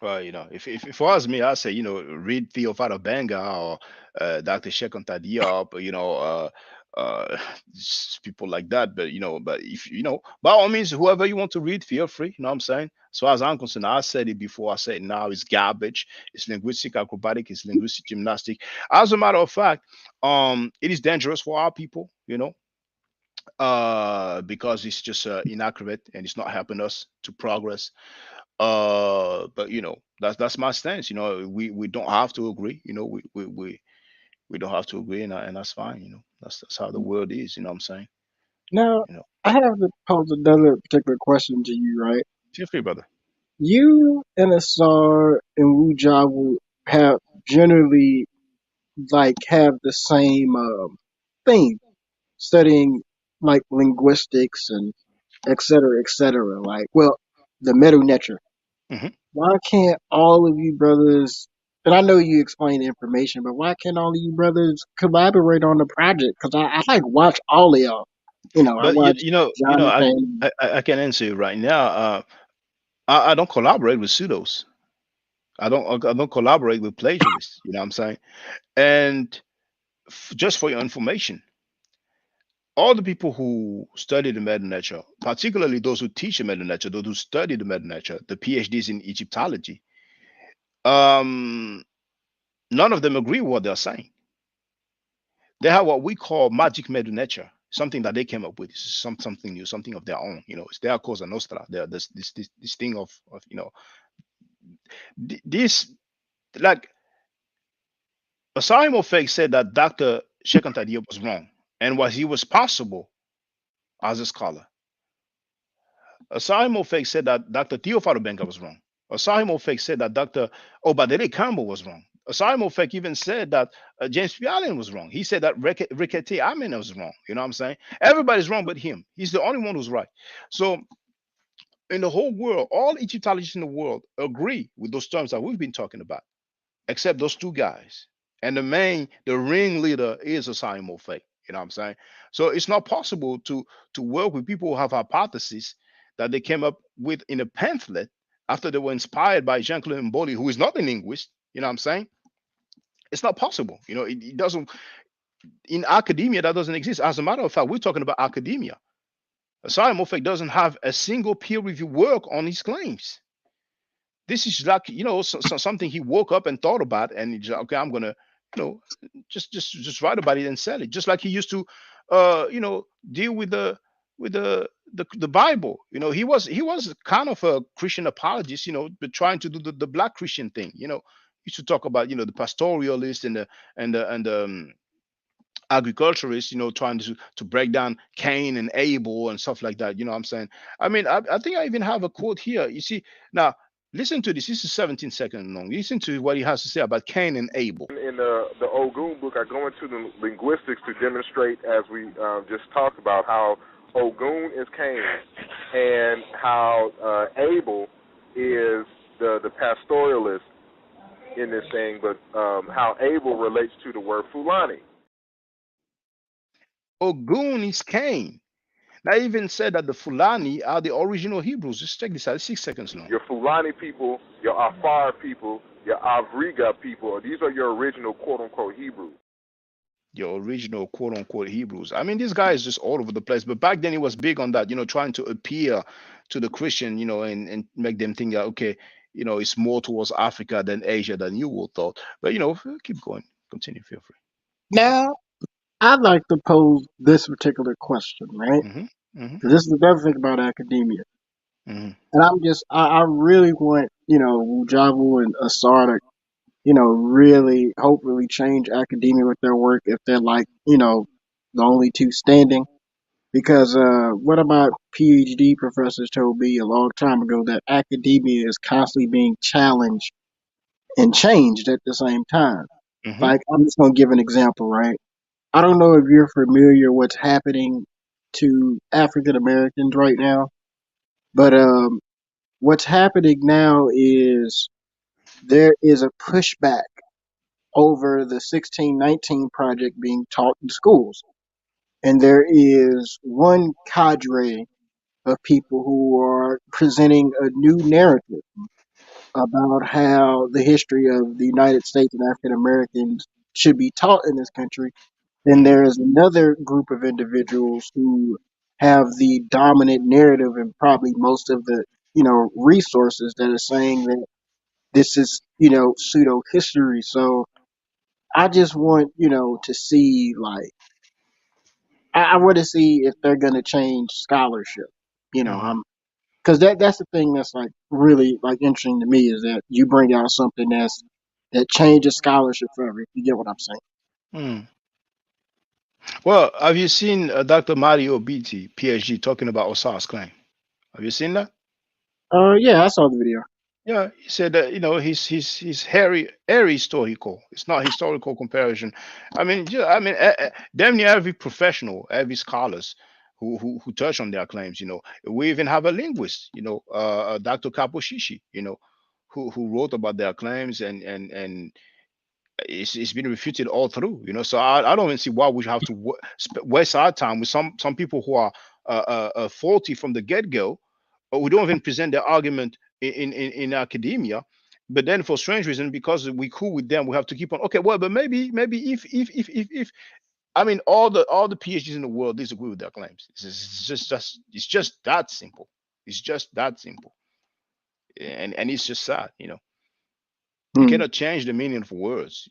Well, if it was me, I say, read Theophilo Benga or Dr. Shekonta Diop, people like that. But but if by all means, whoever you want to read, feel free. You know what I'm saying? So as I'm concerned, I said it before. I said it now. It's garbage. It's linguistic acrobatic. It's linguistic gymnastic. As a matter of fact, it is dangerous for our people. Because it's just inaccurate and it's not helping us to progress. But that's my stance. We don't have to agree. We don't have to agree, and that's fine. That's how the world is. You know what I'm saying? Now, I have to pose another particular question to you, right? Feel free, brother. You and Asar and Wujabu have generally have the same thing, studying like linguistics and et cetera, et cetera. Like, well, the Medu Neter. Mhm. Why can't all of you brothers? And I know you explain the information, but why can't all of you brothers collaborate on the project? Because I like watch all of y'all. I But watch Jonathan. I can answer you right now. I don't collaborate with pseudos. I don't collaborate with plagiarists. You know what I'm saying? And just for your information, all the people who study the Medu Neter, particularly those who teach the Medu Neter, those who study the Medu Neter, the PhDs in Egyptology, um, none of them agree with what they're saying. They have what we call magic Medu Neter, something that they came up with. It's something new, something of their own. It's their Cosa Nostra. They're this thing of this, like Osaimo Fake said that Dr. Shekantadia was wrong and what he was possible as a scholar. Osaimo Fake said that Dr. Theophilo Benga was wrong. Osaimo Fake said that Dr. Obadele Campbell was wrong. Osaimo Fake even said that James P. Allen was wrong. He said that Rikete Amen was wrong. You know what I'm saying? Everybody's wrong but him. He's the only one who's right. So in the whole world, all Egyptologists in the world agree with those terms that we've been talking about, except those two guys. And the ringleader is Osaimo Fake. You know what I'm saying? So it's not possible to work with people who have hypotheses that they came up with in a pamphlet after they were inspired by Jean-Claude Mboli, who is not a linguist. You know what I'm saying? It's not possible. It doesn't, in academia, that doesn't exist. As a matter of fact, we're talking about academia. Asai Mofek doesn't have a single peer review work on his claims. This is like, something he woke up and thought about, and he's like, okay, I'm gonna, just write about it and sell it. Just like he used to, deal with the Bible. He was kind of a Christian apologist, but trying to do the black Christian thing. He used to talk about, the pastoralists and the agriculturists, trying to break down Cain and Abel and stuff like that. You know what I'm saying? I mean, I think I even have a quote here. You see, now Listen to this. This is 17 seconds long. Listen to what he has to say about Cain and Abel. In the Ogun book, I go into the linguistics to demonstrate, as we just talked about, how Ogun is Cain and how Abel is the pastoralist in this thing, but how Abel relates to the word Fulani. Ogun is Cain. I even said that the Fulani are the original Hebrews. Just check this out. It's 6 seconds long. Your Fulani people, your Afar people, your Avriga people, these are your original quote-unquote Hebrews. Your original quote-unquote Hebrews. I mean, this guy is just all over the place. But back then he was big on that, trying to appear to the Christian, and make them think that, okay, it's more towards Africa than Asia than you would thought. But, keep going. Continue. Feel free. Now, I'd like to pose this particular question, right? Because this is the other thing about academia. And I really want, Wujavu and Asar to, really, hopefully change academia with their work if they're like, the only two standing. Because what about PhD professors told me a long time ago that academia is constantly being challenged and changed at the same time. Like, I'm just going to give an example, right? I don't know if you're familiar what's happening to African Americans right now, but what's happening now is there is a pushback over the 1619 project being taught in schools. And there is one cadre of people who are presenting a new narrative about how the history of the United States and African Americans should be taught in this country. Then there is another group of individuals who have the dominant narrative and probably most of the, resources that are saying that this is, pseudo history. So I just want, to see like, I want to see if they're going to change scholarship. Because that's the thing that's like really like interesting to me is that you bring out something that changes scholarship forever. If you get what I'm saying. Well, have you seen Dr. Mario Beatty, PhD, talking about Osar's claim? Have you seen that? Yeah, I saw the video. Yeah, he said that he's airy historical. It's not historical comparison. I mean, damn near every professional, every scholars who touch on their claims. We even have a linguist. Dr. Kaposhishi. Who wrote about their claims and it's been refuted all through. So I don't even see why we have to waste our time with some people who are faulty from the get go. But we don't even present their argument in academia. But then for strange reason, because we cool with them, we have to keep on. Okay, well, but maybe if I mean all the PhDs in the world disagree with their claims. It's just that simple. It's just that simple. And it's just sad. You cannot change the meaning of words.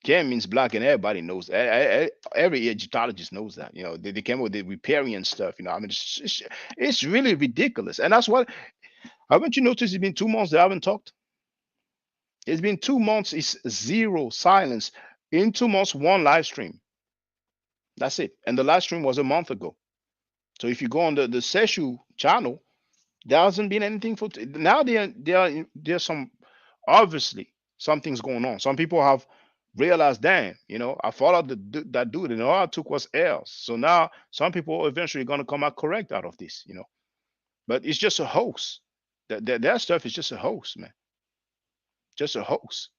Cam means black, and everybody knows that. Every Egyptologist knows that. They came up with the riparian stuff. I mean, it's really ridiculous. And that's what, haven't you noticed? It's been 2 months they haven't talked. It's been 2 months. It's zero silence. In 2 months, one live stream. That's it. And the live stream was a month ago. So if you go on the Seshu channel, there hasn't been anything for now. There's some, obviously something's going on. Some people have realized, damn, I followed that dude, and all I took was L's. So now some people are eventually going to come out correct out of this, but it's just a hoax. That stuff is just a hoax, man. Just a hoax.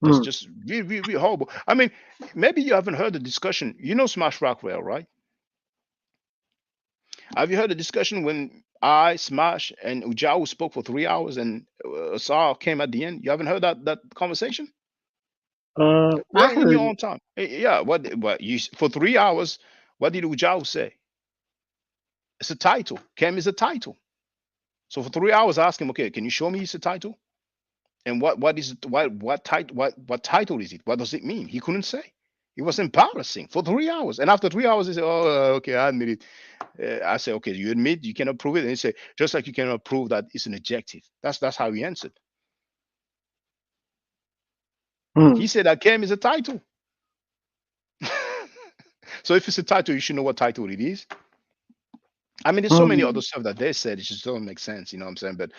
That's just really, really horrible. I mean, maybe you haven't heard the discussion. Smash Rockwell, right? Have you heard the discussion when I, Smash, and Ujau spoke for 3 hours and Asar came at the end? You haven't heard that conversation? I Right in heard your it. own time. Yeah. What you for 3 hours? What did Ujau say? It's a title. Cam is a title. So for 3 hours, I asked him, okay, can you show me it's a title? And what is it? What title is it? What does it mean? He couldn't say. It was embarrassing for 3 hours. And after 3 hours, he said, "Oh, okay, I admit it." I said, "Okay, you admit you cannot prove it?" And he said, "Just like you cannot prove that it's an adjective." That's how he answered. He said that Cam is a title. So if it's a title, you should know what title it is. I mean, there's so many other stuff that they said. It just don't make sense. You know what I'm saying? But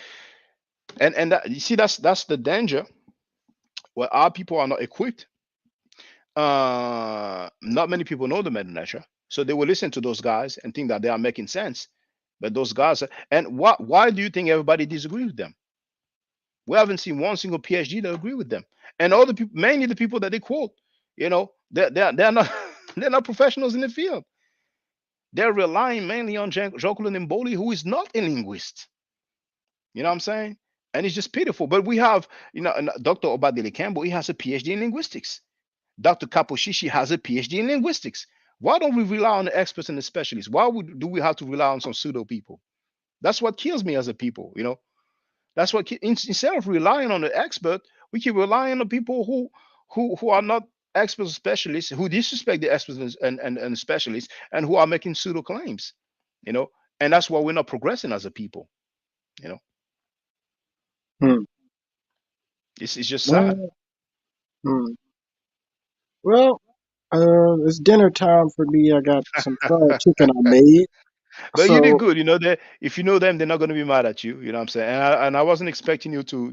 and that, you see, that's the danger. Where our people are not equipped. Not many people know the Medu Neter, so they will listen to those guys and think that they are making sense. But those guys, and why do you think everybody disagrees with them? We haven't seen one single PhD that agree with them, and all the people, mainly the people that they quote, they're not they're not professionals in the field. They're relying mainly on Jacqueline Mboli, who is not a linguist. You know what I'm saying? And it's just pitiful. But we have, Dr. Obadile Campbell, he has a PhD in linguistics. Dr. Kaposhishi has a PhD in linguistics. Why don't we rely on the experts and the specialists? Why do we have to rely on some pseudo people? That's what kills me as a people. That's what instead of relying on the expert, we keep relying on people who are not experts or specialists, who disrespect the experts and specialists, and who are making pseudo claims. And that's why we're not progressing as a people. It's just sad. Well, it's dinner time for me. I got some fried chicken I made. But you did So, good. If you know them, they're not going to be mad at you. You know what I'm saying? And I wasn't expecting you to,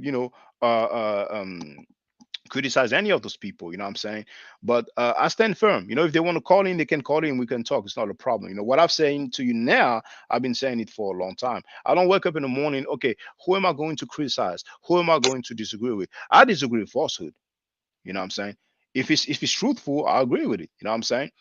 uh, uh, um, criticize any of those people. You know what I'm saying? But I stand firm. If they want to call in, they can call in. We can talk. It's not a problem. What I'm saying to you now, I've been saying it for a long time. I don't wake up in the morning. Okay, who am I going to criticize? Who am I going to disagree with? I disagree with falsehood. You know what I'm saying? If it's truthful, I agree with it. You know what I'm saying?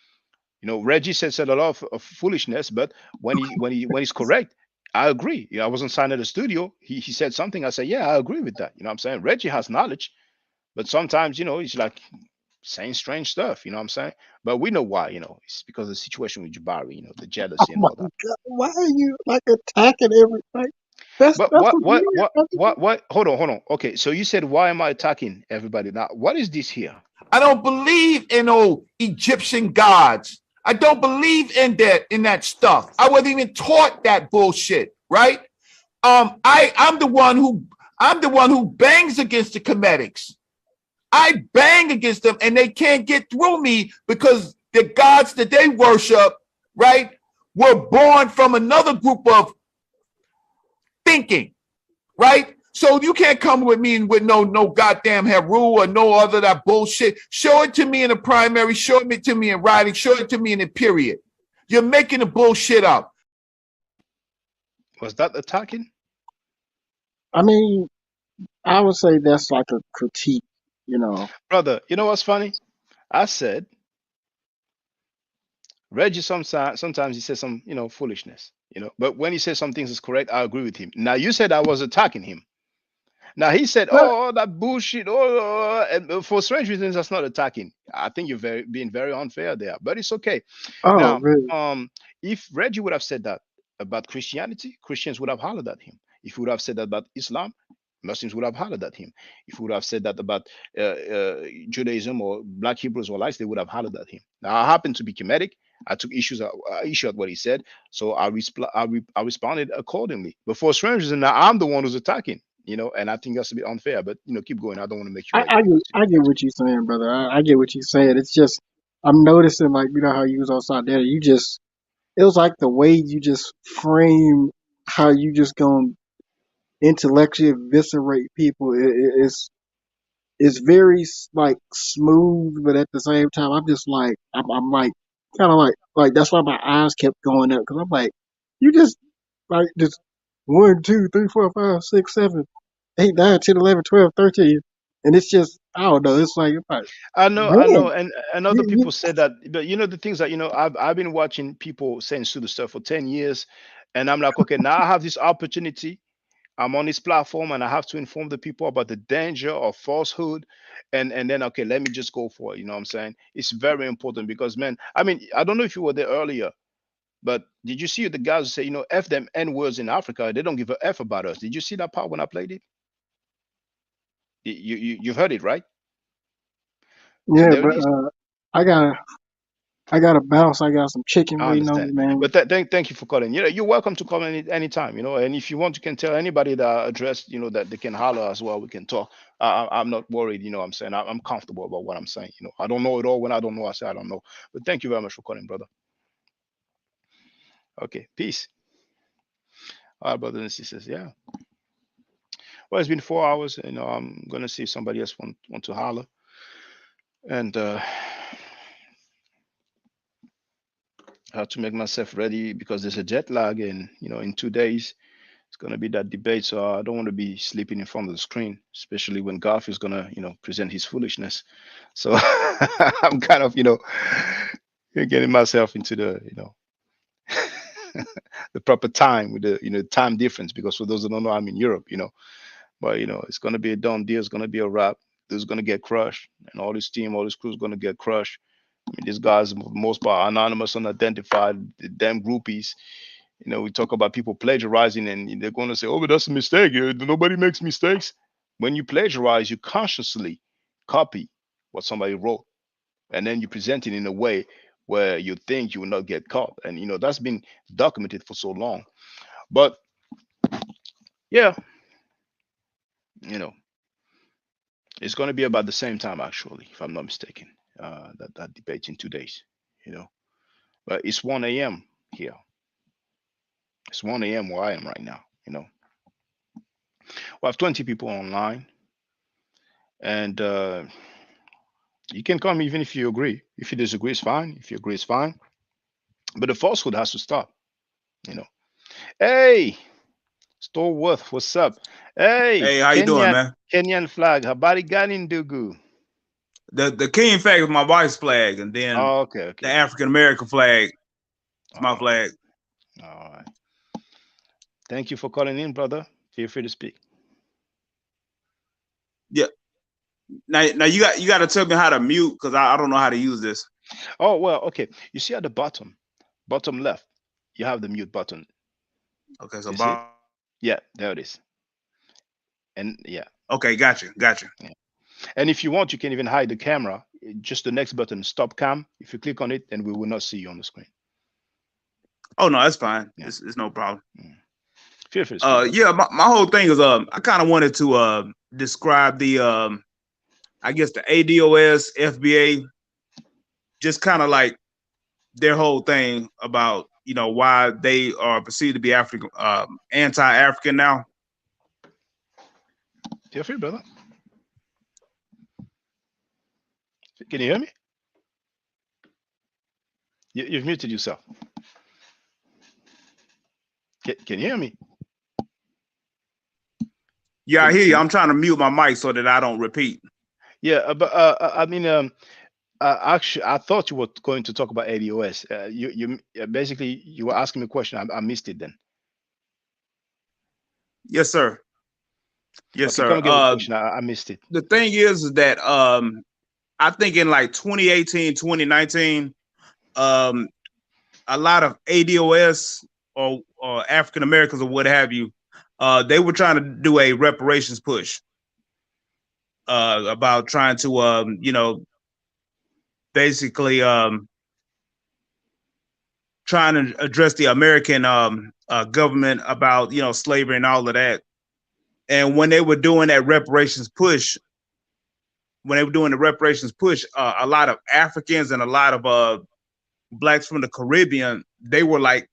Reggie said a lot of foolishness, but when he's correct, I agree. I wasn't signed at the studio. He said something. I said, yeah, I agree with that. You know what I'm saying? Reggie has knowledge, but sometimes, he's like saying strange stuff. You know what I'm saying? But we know why. It's because of the situation with Jabari. The oh jealousy and my all that. God, why are you like attacking everything? That's But that's what what what weird, what what? Hold on. Okay, so you said, why am I attacking everybody now? What is this here? I don't believe in old Egyptian gods. I don't believe in that stuff. I wasn't even taught that bullshit, right? I'm the one who bangs against the Comedics. I bang against them and they can't get through me because the gods that they worship, right, were born from another group of thinking, right? So you can't come with me with no goddamn Heru or no other that bullshit. Show it to me in the primary, show it to me in writing, show it to me in the period. You're making the bullshit up. Was that attacking? I mean, I would say that's like a critique, Brother, you know what's funny? I said Reggie sometimes he says some foolishness, but when he says some things is correct, I agree with him. Now you said I was attacking him. Now he said, "Oh, that bullshit." And for strange reasons, that's not attacking. I think you're being very unfair there, but it's okay. Oh, Now, really? if Reggie would have said that about Christianity, Christians would have hollered at him. If he would have said that about Islam, Muslims would have hollered at him. If he would have said that about Judaism or Black Hebrews or Lights, they would have hollered at him. Now, I happen to be Kemetic. I took issue at what he said, so I responded accordingly. But for strangers, and now I'm the one who's attacking. And I think that's a bit unfair. But keep going. I don't want to make you wait. I get what you're saying, brother. I get what you're saying. It's just I'm noticing, like, how you was outside there. It was like the way you just frame how you just gonna intellectually eviscerate people. It's very like smooth, but at the same time, I'm just like I'm like kind of like that's why my eyes kept going up because I'm like, you just like just 1, 2, 3, 4, 5, 6, 7, 8, 9, 10, 11, 12, 13, and it's just I don't know. It's like I know, man, and other people said that, but the things that I've been watching people saying pseudo stuff for 10 years, and I'm like, okay, now I have this opportunity. I'm on this platform, and I have to inform the people about the danger of falsehood, and then okay, let me just go for it. You know what I'm saying? It's very important because, man, I mean, I don't know if you were there earlier, but did you see the guys who say, F them N words in Africa? They don't give a F about us. Did you see that part when I played it? You've heard it, right? So yeah, there it but is. I gotta bounce. I got some chicken I waiting on me, understand. man. But thank you for calling. You're welcome to call anytime, and if you want, you can tell anybody that address, that they can holler as well. We can talk. I'm not worried, I'm saying I'm comfortable about what I'm saying. I don't know it all. When I don't know, I say I don't know. But thank you very much for calling, brother. Okay, peace. All right, brothers and sisters. Yeah. Well, it's been 4 hours, and I'm gonna see if somebody else want to holler. And I have to make myself ready because there's a jet lag, and in 2 days it's gonna be that debate. So I don't want to be sleeping in front of the screen, especially when Garf is gonna present his foolishness. So I'm kind of getting myself into the the proper time with the time difference, because for those that don't know, I'm in Europe. But it's gonna be a done deal. It's gonna be a wrap. This is gonna get crushed, and all this team, all this crew is gonna get crushed. I mean, these guys, for the most part, anonymous, unidentified, the damn groupies. We talk about people plagiarizing, and they're going to say, "Oh, but that's a mistake. Nobody makes mistakes." When you plagiarize, you consciously copy what somebody wrote, and then you present it in a way where you think you will not get caught. And that's been documented for so long. But yeah, it's going to be about the same time, actually, if I'm not mistaken. That debate in 2 days. But it's 1 a.m. here. It's 1 a.m. where I am right now. We have 20 people online, and you can come even if you agree. If you disagree, it's fine. If you agree, it's fine. But the falsehood has to stop. Hey, Storworth, what's up? Hey, how you doing, man? Kenyan flag. Habari gani ndugu? The King flag is my wife's flag, and then okay. The African American flag is my flag. All right. Thank you for calling in, brother. Feel free to speak. Yeah. Now you got to tell me how to mute, because I don't know how to use this. Oh, well, okay. You see at the bottom left, you have the mute button. Okay, so yeah, there it is. And yeah. Okay, gotcha. Yeah. And if you want, you can even hide the camera. Just the next button, stop cam. If you click on it, then we will not see you on the screen. Oh no, that's fine. Yeah. It's no problem. Feel free to speak. Yeah, my whole thing is I kind of wanted to describe the I guess the ADOS FBA, just kind of like their whole thing about why they are perceived to be anti-African now. Feel free, brother. Can you hear me? You've muted yourself. Can you hear me? Yeah, I hear you. I'm trying to mute my mic so that I don't repeat. Yeah, but I mean, actually, I thought you were going to talk about ADOS. You basically you were asking me a question. I missed it then. Yes, sir. Yes, okay, sir. Come again with the question. I missed it. The thing is that I think in like 2018, 2019, a lot of ADOS or African Americans or what have you, they were trying to do a reparations push about trying to, basically trying to address the American government about, slavery and all of that. And when they were doing that reparations push, a lot of Africans and a lot of blacks from the Caribbean, they were like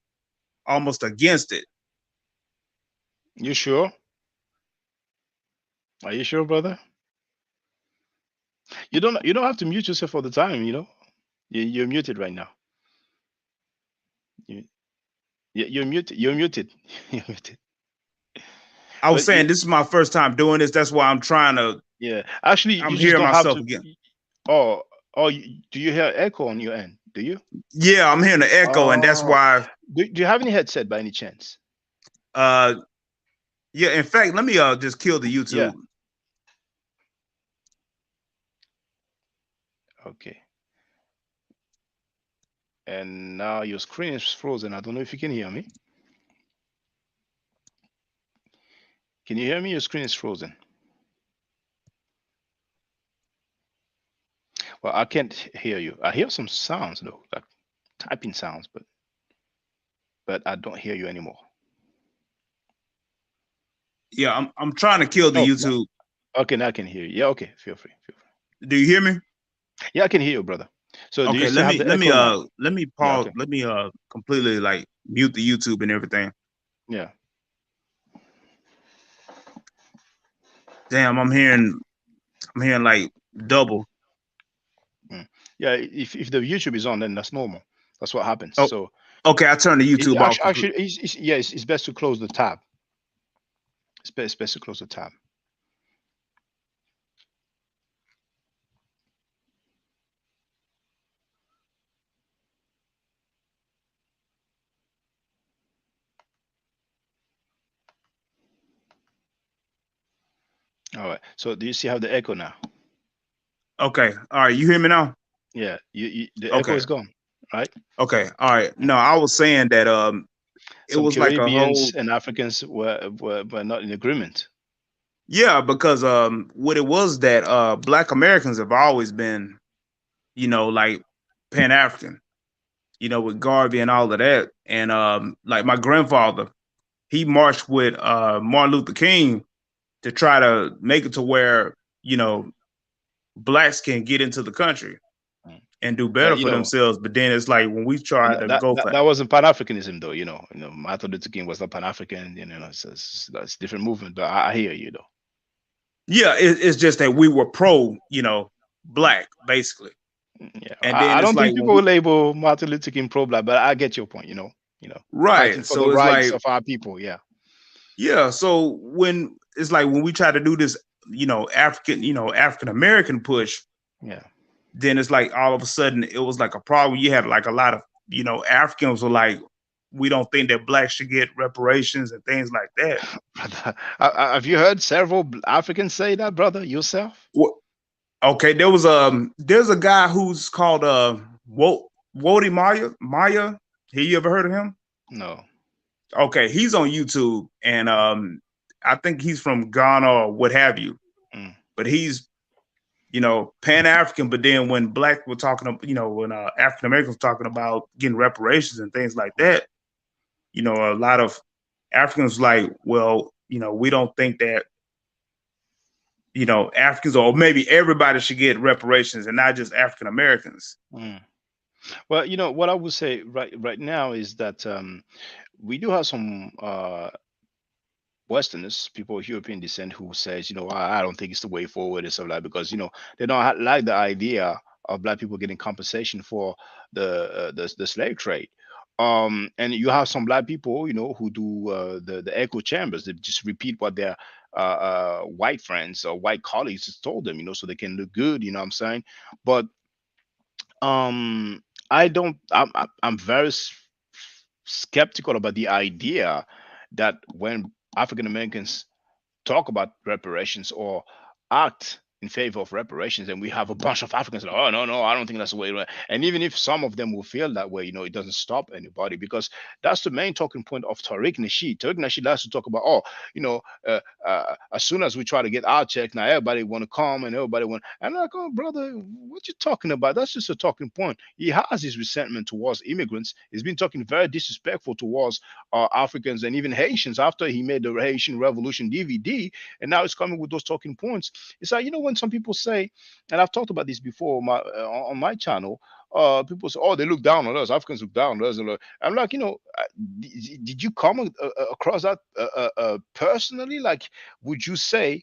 almost against it. You sure? Are you sure, brother? You don't have to mute yourself all the time. You're muted right now. You're muted. You're muted. You're muted. I was saying this is my first time doing this. That's why I'm trying to. Yeah, actually, I'm you hearing just don't myself have to, again. Oh, do you hear echo on your end? Do you? Yeah, I'm hearing the echo, and that's why. Do you have any headset by any chance? Yeah. In fact, let me just kill the YouTube. Yeah. Okay. And now your screen is frozen. I don't know if you can hear me. Can you hear me? Your screen is frozen. Well, I can't hear you. I hear some sounds though, like typing sounds, but I don't hear you anymore. Yeah, I'm trying to kill the YouTube. Okay, now I can hear you. Yeah, okay. Feel free. Do you hear me? Yeah, I can hear you, brother. So okay, do you still have the echo now? Let me pause. Yeah, okay. Let me completely like mute the YouTube and everything. Yeah. Damn, I'm hearing like double. Yeah, if the YouTube is on, then that's normal. That's what happens. Oh, So okay, I turned the YouTube off. actually, it's best to close the tab. It's best to close the tab. All right. So do you see how the echo now? Okay. All right. You hear me now? Yeah. The echo Okay. is gone. Right. Okay. All right. No, I was saying that it Some was like a whole. Caribbeans and Africans were not in agreement. Yeah, because what it was that Black Americans have always been, like Pan African, with Garvey and all of that, and like my grandfather, he marched with Martin Luther King to try to make it to where blacks can get into the country and do Yeah, better for themselves. But then it's like when we try to go for that wasn't Pan Africanism though. Martin Luther King was not Pan African. It's a different movement. But I hear you though. Yeah, it's just that we were pro, black basically. Yeah, and then I it's don't like think people label Martin Luther King pro-black, but I get your point. right. Fighting for So the it's rights like, of our people. Yeah. yeah. So when it's like when we try to do this, African American push, yeah, then it's like all of a sudden it was like a problem. You had like a lot of Africans were like, we don't think that blacks should get reparations and things like that. Have you heard several Africans say that, brother, yourself? Okay, there's a guy who's called Wody Maya. Have you ever heard of him? No. Okay, he's on YouTube, and I think he's from Ghana or what have you. But he's Pan African. But then when black were talking, when African Americans were talking about getting reparations and things like that, a lot of Africans like, well, we don't think that Africans or maybe everybody should get reparations and not just African Americans. Well, what I would say right now is that we do have some Westerners, people of European descent, who says, I don't think it's the way forward and stuff like that, because they don't like the idea of black people getting compensation for the slave trade. And you have some black people, who do the echo chambers. They just repeat what their white friends or white colleagues has told them, so they can look good. You know what I'm saying? But I'm very skeptical about the idea that when African Americans talk about reparations or act in favor of reparations, and we have a bunch of Africans like, oh no, I don't think that's the way. And even if some of them will feel that way, it doesn't stop anybody, because that's the main talking point of Tariq Nasheed. Tariq Nasheed likes to talk about, as soon as we try to get our check, now everybody want to come and everybody want. And I'm like, oh brother, what you talking about? That's just a talking point. He has his resentment towards immigrants. He's been talking very disrespectful towards Africans and even Haitians after he made the Haitian Revolution DVD, and now he's coming with those talking points. It's like, when some people say, and I've talked about this before on my channel, people say, oh, they look down on us, Africans look down on us. I'm like, did you come across that personally? Like, would you say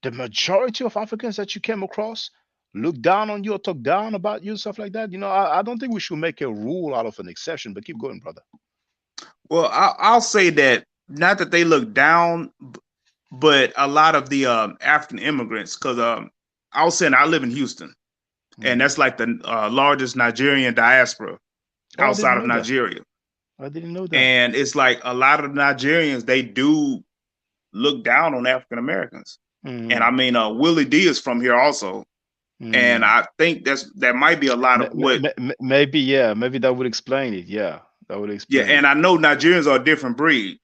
the majority of Africans that you came across look down on you or talk down about you, stuff like that? I don't think we should make a rule out of an exception, but keep going, brother. Well, I'll say that, not that they look down, but a lot of the African immigrants, because I was saying I live in Houston, and that's like the largest Nigerian diaspora outside of Nigeria. I didn't know that. And it's like a lot of Nigerians, they do look down on African Americans. And I mean, Willie D is from here also. And I think that might be a lot of what. Maybe that would explain it. Yeah, that would explain. Yeah, and I know Nigerians are a different breed,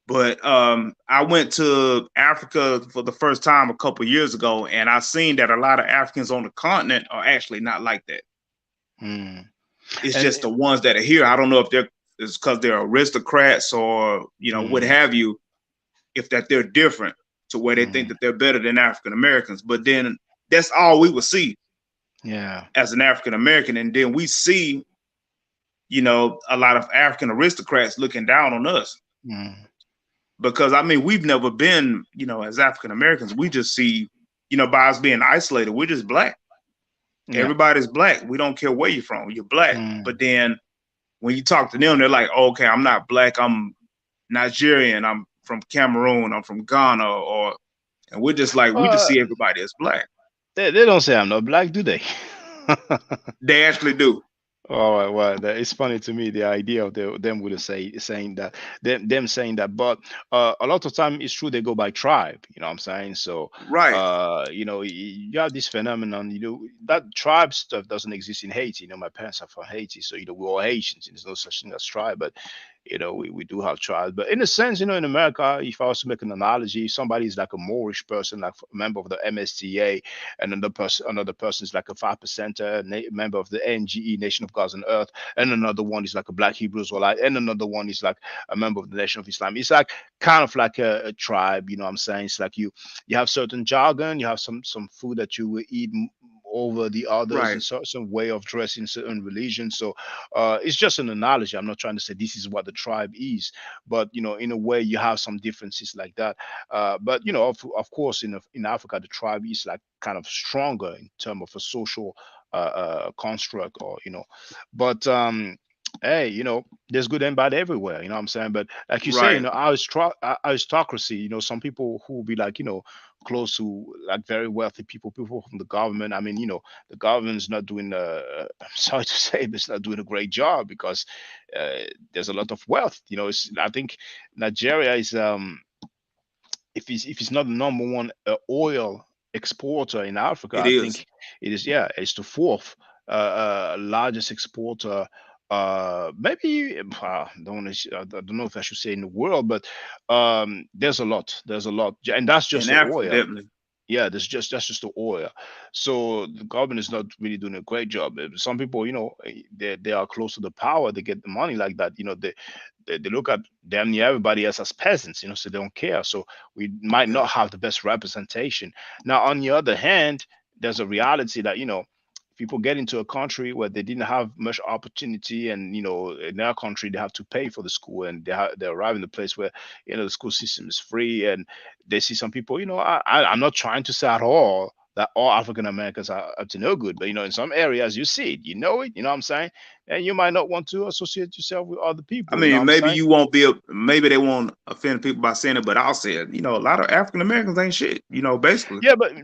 But I went to Africa for the first time a couple of years ago, and I seen that a lot of Africans on the continent are actually not like that. It's just the ones that are here. I don't know if it's because they're aristocrats or what have you, if that they're different to where they think that they're better than African Americans. But then that's all we would see. Yeah. As an African American, and then we see, a lot of African aristocrats looking down on us. because I mean we've never been, you know, as African Americans, we just see, you know, by us being isolated, we're just black. Yeah. Everybody's black. We don't care where you're from. You're black. Mm. But then when you talk to them, they're like, oh, okay, I'm not black. I'm Nigerian. I'm from Cameroon. I'm from Ghana. And we're just like, we just see everybody as black. They don't say I'm not black, do they? They actually do. All right, well, it's funny to me the idea of them would saying that them saying that, but a lot of time it's true they go by tribe. You know what I'm saying? So right, you know, you have this phenomenon. You know that tribe stuff doesn't exist in Haiti. You know, my parents are from Haiti, so you know we're all Haitians. There's no such thing as tribe, but you know we do have tribes. But in a sense, you know, in America, if I was to make an analogy, if somebody is like a Moorish person, like a member of the MSTA, and another person is like a 5%er, member of the NGE, Nation of Gods on Earth, and another one is like a Black Hebrew Israelite, and another one is like a member of the Nation of Islam. It's like kind of like a tribe, you know what I'm saying? It's like you have certain jargon, you have some food that you will eat over the others, and some way of dressing certain religions. So it's just an analogy. I'm not trying to say this is what the tribe is, but you know, in a way, you have some differences like that. But you know, of course, in Africa, the tribe is like kind of stronger in terms of a social construct, or you know, but hey, you know, there's good and bad everywhere, you know what I'm saying? But like you say, you know, aristocracy, you know, some people who will be like, you know, close to like very wealthy people from the government. I mean, you know, the government's not doing I'm sorry to say, but it's not doing a great job, because there's a lot of wealth. You know, I think Nigeria is if it's not the number one oil exporter in Africa, it I is. think it is. Yeah, it's the fourth largest exporter. Maybe I don't know if I should say in the world, but there's a lot. There's a lot, and that's just In the Africa, oil. definitely. Yeah, that's just the oil. So the government is not really doing a great job. Some people, you know, they are close to the power. They get the money like that. You know, they look at damn near everybody else as peasants. You know, so they don't care. So we might not have the best representation. Now, on the other hand, there's a reality that, you know, people get into a country where they didn't have much opportunity, and you know, in their country they have to pay for the school, and they arrive in a place where, you know, the school system is free, and they see some people, you know, I'm not trying to say at all that all African Americans are up to no good, but you know, in some areas you see it, you know what I'm saying, and you might not want to associate yourself with other people. I You know what mean, I'm maybe saying? you won't be, maybe they won't offend people by saying it, but I'll say it. You know, a lot of African Americans ain't shit, you know, basically. Yeah, but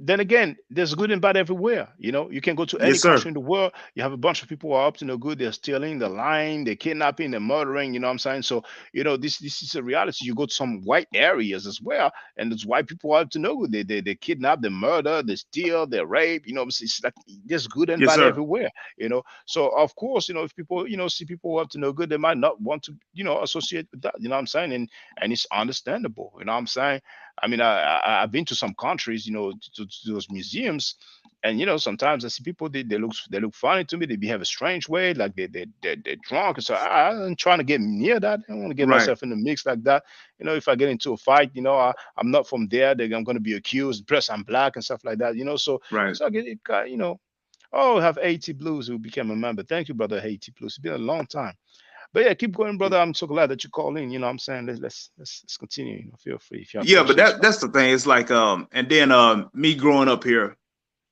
then again, there's good and bad everywhere. You know, you can go to any Yes, sir. country in the world. You have a bunch of people who are up to no good. They're stealing, they're lying, they're kidnapping, they're murdering. You know what I'm saying? So you know, this is a reality. You go to some white areas as well, and there's white people who are up to no good. They kidnap, they murder, they steal, they rape. You know, it's like there's good and Yes, bad sir. everywhere. You know, so of course, you know, if people, you know, see people who are up to no good, they might not want to, you know, associate with that. You know what I'm saying? And it's understandable. You know what I'm saying? I mean, I've been to some countries, you know, to those museums, and you know, sometimes I see people they look funny to me. They behave a strange way, like they're drunk, and so I'm trying to get near that. I don't want to get Right. myself in the mix like that. You know, if I get into a fight, you know, I'm not from there. I'm going to be accused, plus I'm black and stuff like that. You know, so Right. I get it, you know. Oh, have Haiti Blues who became a member. Thank you, brother Haiti Blues. It's been a long time. But yeah, keep going, brother. I'm so glad that you call in. You know what I'm saying? Let's continue. You know, feel free if you have Yeah, but questions. that's the thing. It's like and then me growing up here,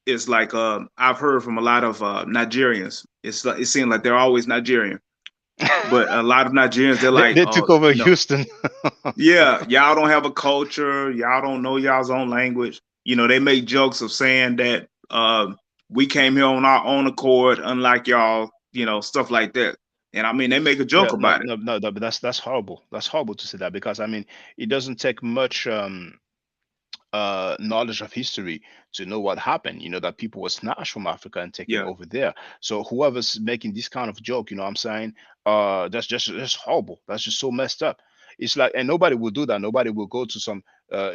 it's like I've heard from a lot of Nigerians. It's like it seems like they're always Nigerian. But a lot of Nigerians, they're like, They oh, took over you know, Houston. yeah, y'all don't have a culture, y'all don't know y'all's own language. You know, they make jokes of saying that we came here on our own accord, unlike y'all, you know, stuff like that. And I mean, they make a Yeah, joke about it. no, but that's horrible. That's horrible to say that, because I mean, it doesn't take much knowledge of history to know what happened. You know, that people were snatched from Africa and taken Yeah. over there. So whoever's making this kind of joke, you know what I'm saying, that's horrible. That's just so messed up. It's like, and nobody will do that. Nobody will go to some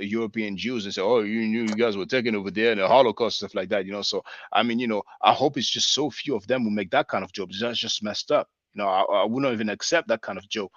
European Jews and say, oh, you knew you guys were taken over there and the Holocaust, stuff like that, you know. So I mean, you know, I hope it's just so few of them will make that kind of joke. That's just messed up. You know, I wouldn't even accept that kind of joke.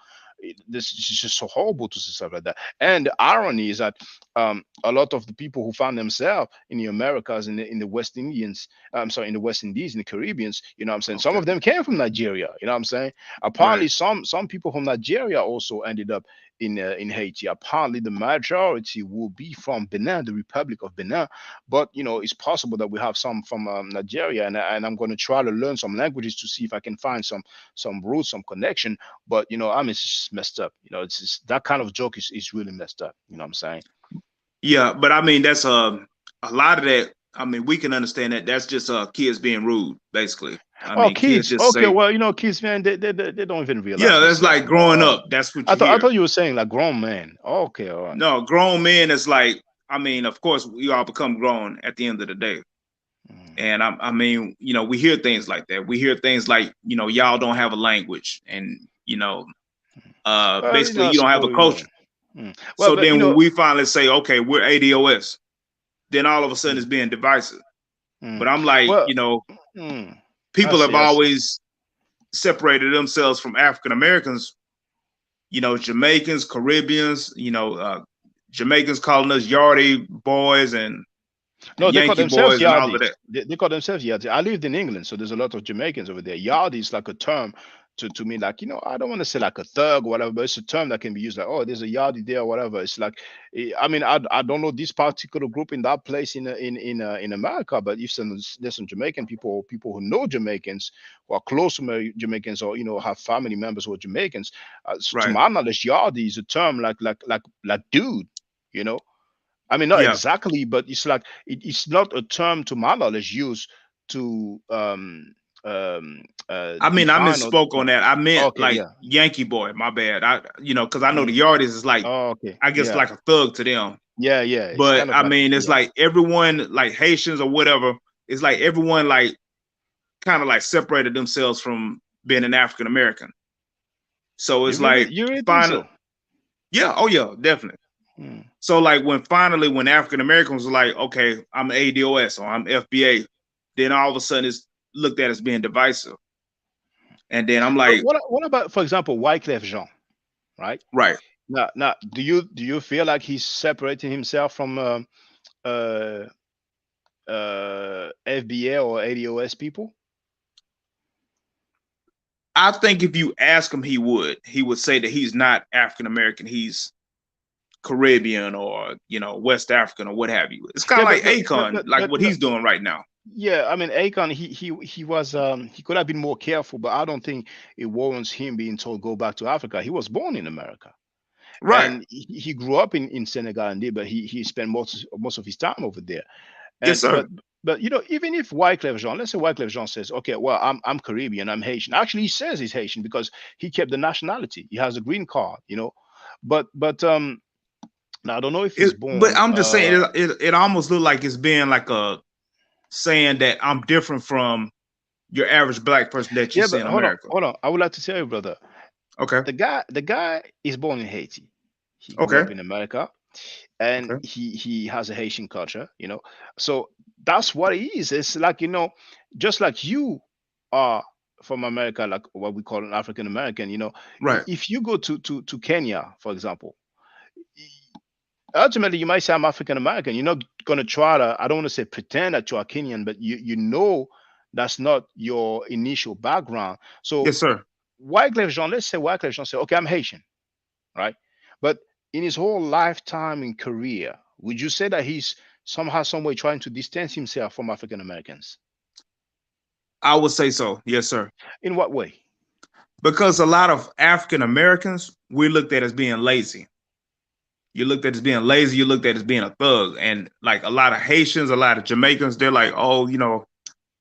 This is just so horrible to say stuff like that. And the irony is that a lot of the people who found themselves in the Americas, in the West Indians, I'm sorry, in the West Indies, in the Caribbeans, you know what I'm saying? Some of them came from Nigeria, you know what I'm saying? Apparently, Right. some people from Nigeria also ended up in Haiti. Apparently, the majority will be from Benin, the Republic of Benin. But it's possible that we have some from Nigeria, and I'm going to try to learn some languages to see if I can find some roots, some connection. But I mean, it's just messed up. It's just, that kind of joke is really messed up. You know what I'm saying? Yeah, but I mean that's a lot of that. I mean, we can understand that. That's just kids being rude, basically. I Oh, mean, kids kids. just Okay, say, well, kids, man, they don't even realize yeah, that's themselves. like growing up. That's what I you thought I hear. thought you were saying like grown men. Okay, all right. No, grown men is like, I mean, of course, we all become grown at the end of the day. And I mean, we hear things like that. We hear things like, y'all don't have a language, and Well, basically, I you don't have a suppose, culture. Well, So but then when we finally say, okay, we're ADOS, then all of a sudden it's being divisive. But I'm like, well, I people have see. always separated themselves from African Americans, Jamaicans, Caribbeans, Jamaicans calling us Yardie boys and No, they call Yankee themselves boys and all of Yardis. that. They call themselves Yardis. I lived in England, so there's a lot of Jamaicans over there. Yardie is like a term to me, like, I don't want to say like a thug or whatever, but it's a term that can be used like, oh, there's a Yardie there or whatever. It's like, I mean, I don't know this particular group in that place in America, but if there's some Jamaican people or people who know Jamaicans who are close to Jamaicans or have family members who are Jamaicans, to Right. my knowledge, Yardie is a term like dude, I mean, not Yeah. exactly, but it's like it's not a term, to my knowledge, used to I mean, I define or misspoke on that. I meant okay, like yeah. Yankee boy. My bad. Because I know the Yardies is like, okay, I guess yeah. like a thug to them. Yeah, it's But kind of I like, mean, it's yeah. like everyone, like Haitians or whatever, it's like everyone like kind of like separated themselves from being an African American. So it's You really think so? yeah, oh yeah, definitely. So like when African Americans were like, okay, I'm ADOS or I'm FBA, then all of a sudden it's looked at as being divisive. And then I'm like, what about, for example, Wyclef Jean, right? Right. Now, do you feel like he's separating himself from FBA or ADOS people? I think if you ask him, he would say that he's not African American. He's Caribbean or West African or what have you. It's kind of like Akon, like what he's doing right now. Yeah, I mean, Akon, he was he could have been more careful, but I don't think it warrants him being told go back to Africa. He was born in America, right? And he grew up in Senegal, and but he spent most of his time over there. And, yes, sir. But even if Wyclef Jean, let's say Wyclef Jean says, okay, well, I'm Caribbean, I'm Haitian. Actually, he says he's Haitian because he kept the nationality. He has a green card, But now I don't know if he's born. But I'm just saying, it almost looked like it's being like a saying that I'm different from your average black person that you see in America. Hold on. I would like to tell you, brother. Okay. The guy is born in Haiti. He grew up in America, and he has a Haitian culture, So that's what he is. It's like, just like you are from America, like what we call an African American, Right. If you go to Kenya, for example, ultimately you might say I'm African American. You're not gonna try to, I don't want to say pretend that you are Kenyan, but you know that's not your initial background. So yes, sir. Wyclef Jean, let's say Wyclef Jean say, okay, I'm Haitian, right? But in his whole lifetime in career, would you say that he's somehow, some way trying to distance himself from African Americans? I would say so. Yes, sir. In what way? Because a lot of African Americans, we looked at as being lazy. You looked at as being lazy. You looked at as being a thug. And like a lot of Haitians, a lot of Jamaicans, they're like, oh,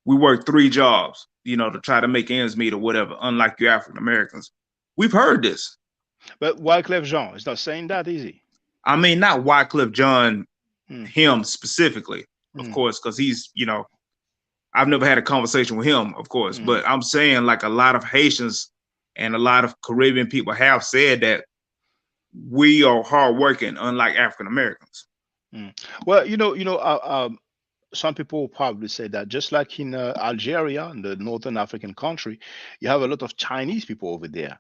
we work 3 jobs, to try to make ends meet or whatever, unlike you African Americans. We've heard this. But Wyclef Jean is not saying that, is he? I mean, not Wyclef Jean, him specifically, of course, because he's, I've never had a conversation with him, of course, but I'm saying like a lot of Haitians and a lot of Caribbean people have said that we are hardworking, unlike African Americans. Well, some people probably say that just like in Algeria, in the northern African country, you have a lot of Chinese people over there.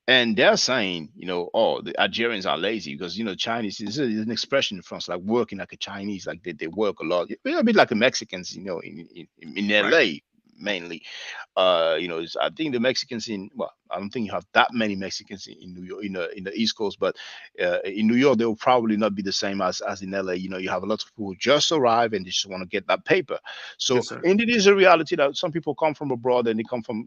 And they're saying, oh, the Algerians are lazy because, Chinese is an expression in France, like working like a Chinese, like they work a lot. A bit like the Mexicans, in LA, mainly. I think the Mexicans I don't think you have that many Mexicans in New York, in the East Coast, but in New York, they will probably not be the same as in LA. You have a lot of people who just arrive and they just want to get that paper. So Yes, sir. indeed, it is a reality that some people come from abroad and they come from,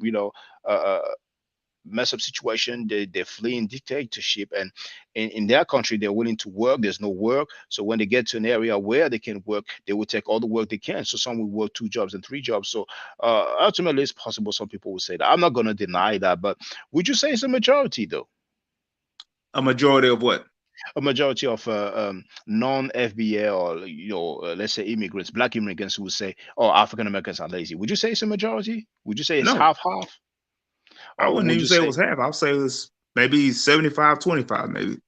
mess up situation. They're fleeing dictatorship, and in their country they're willing to work. There's no work, so when they get to an area where they can work, they will take all the work they can. So some will work 2 jobs and 3 jobs. So ultimately it's possible some people will say that. I'm not going to deny that, but would you say it's a majority though? A majority of what? A majority of non-FBA, or let's say immigrants, black immigrants, who would say, oh, African Americans are lazy. Would you say it's a majority? Would you say it's No. half? I Or wouldn't would even you say it say, was half. I'll say it was maybe 75-25, maybe.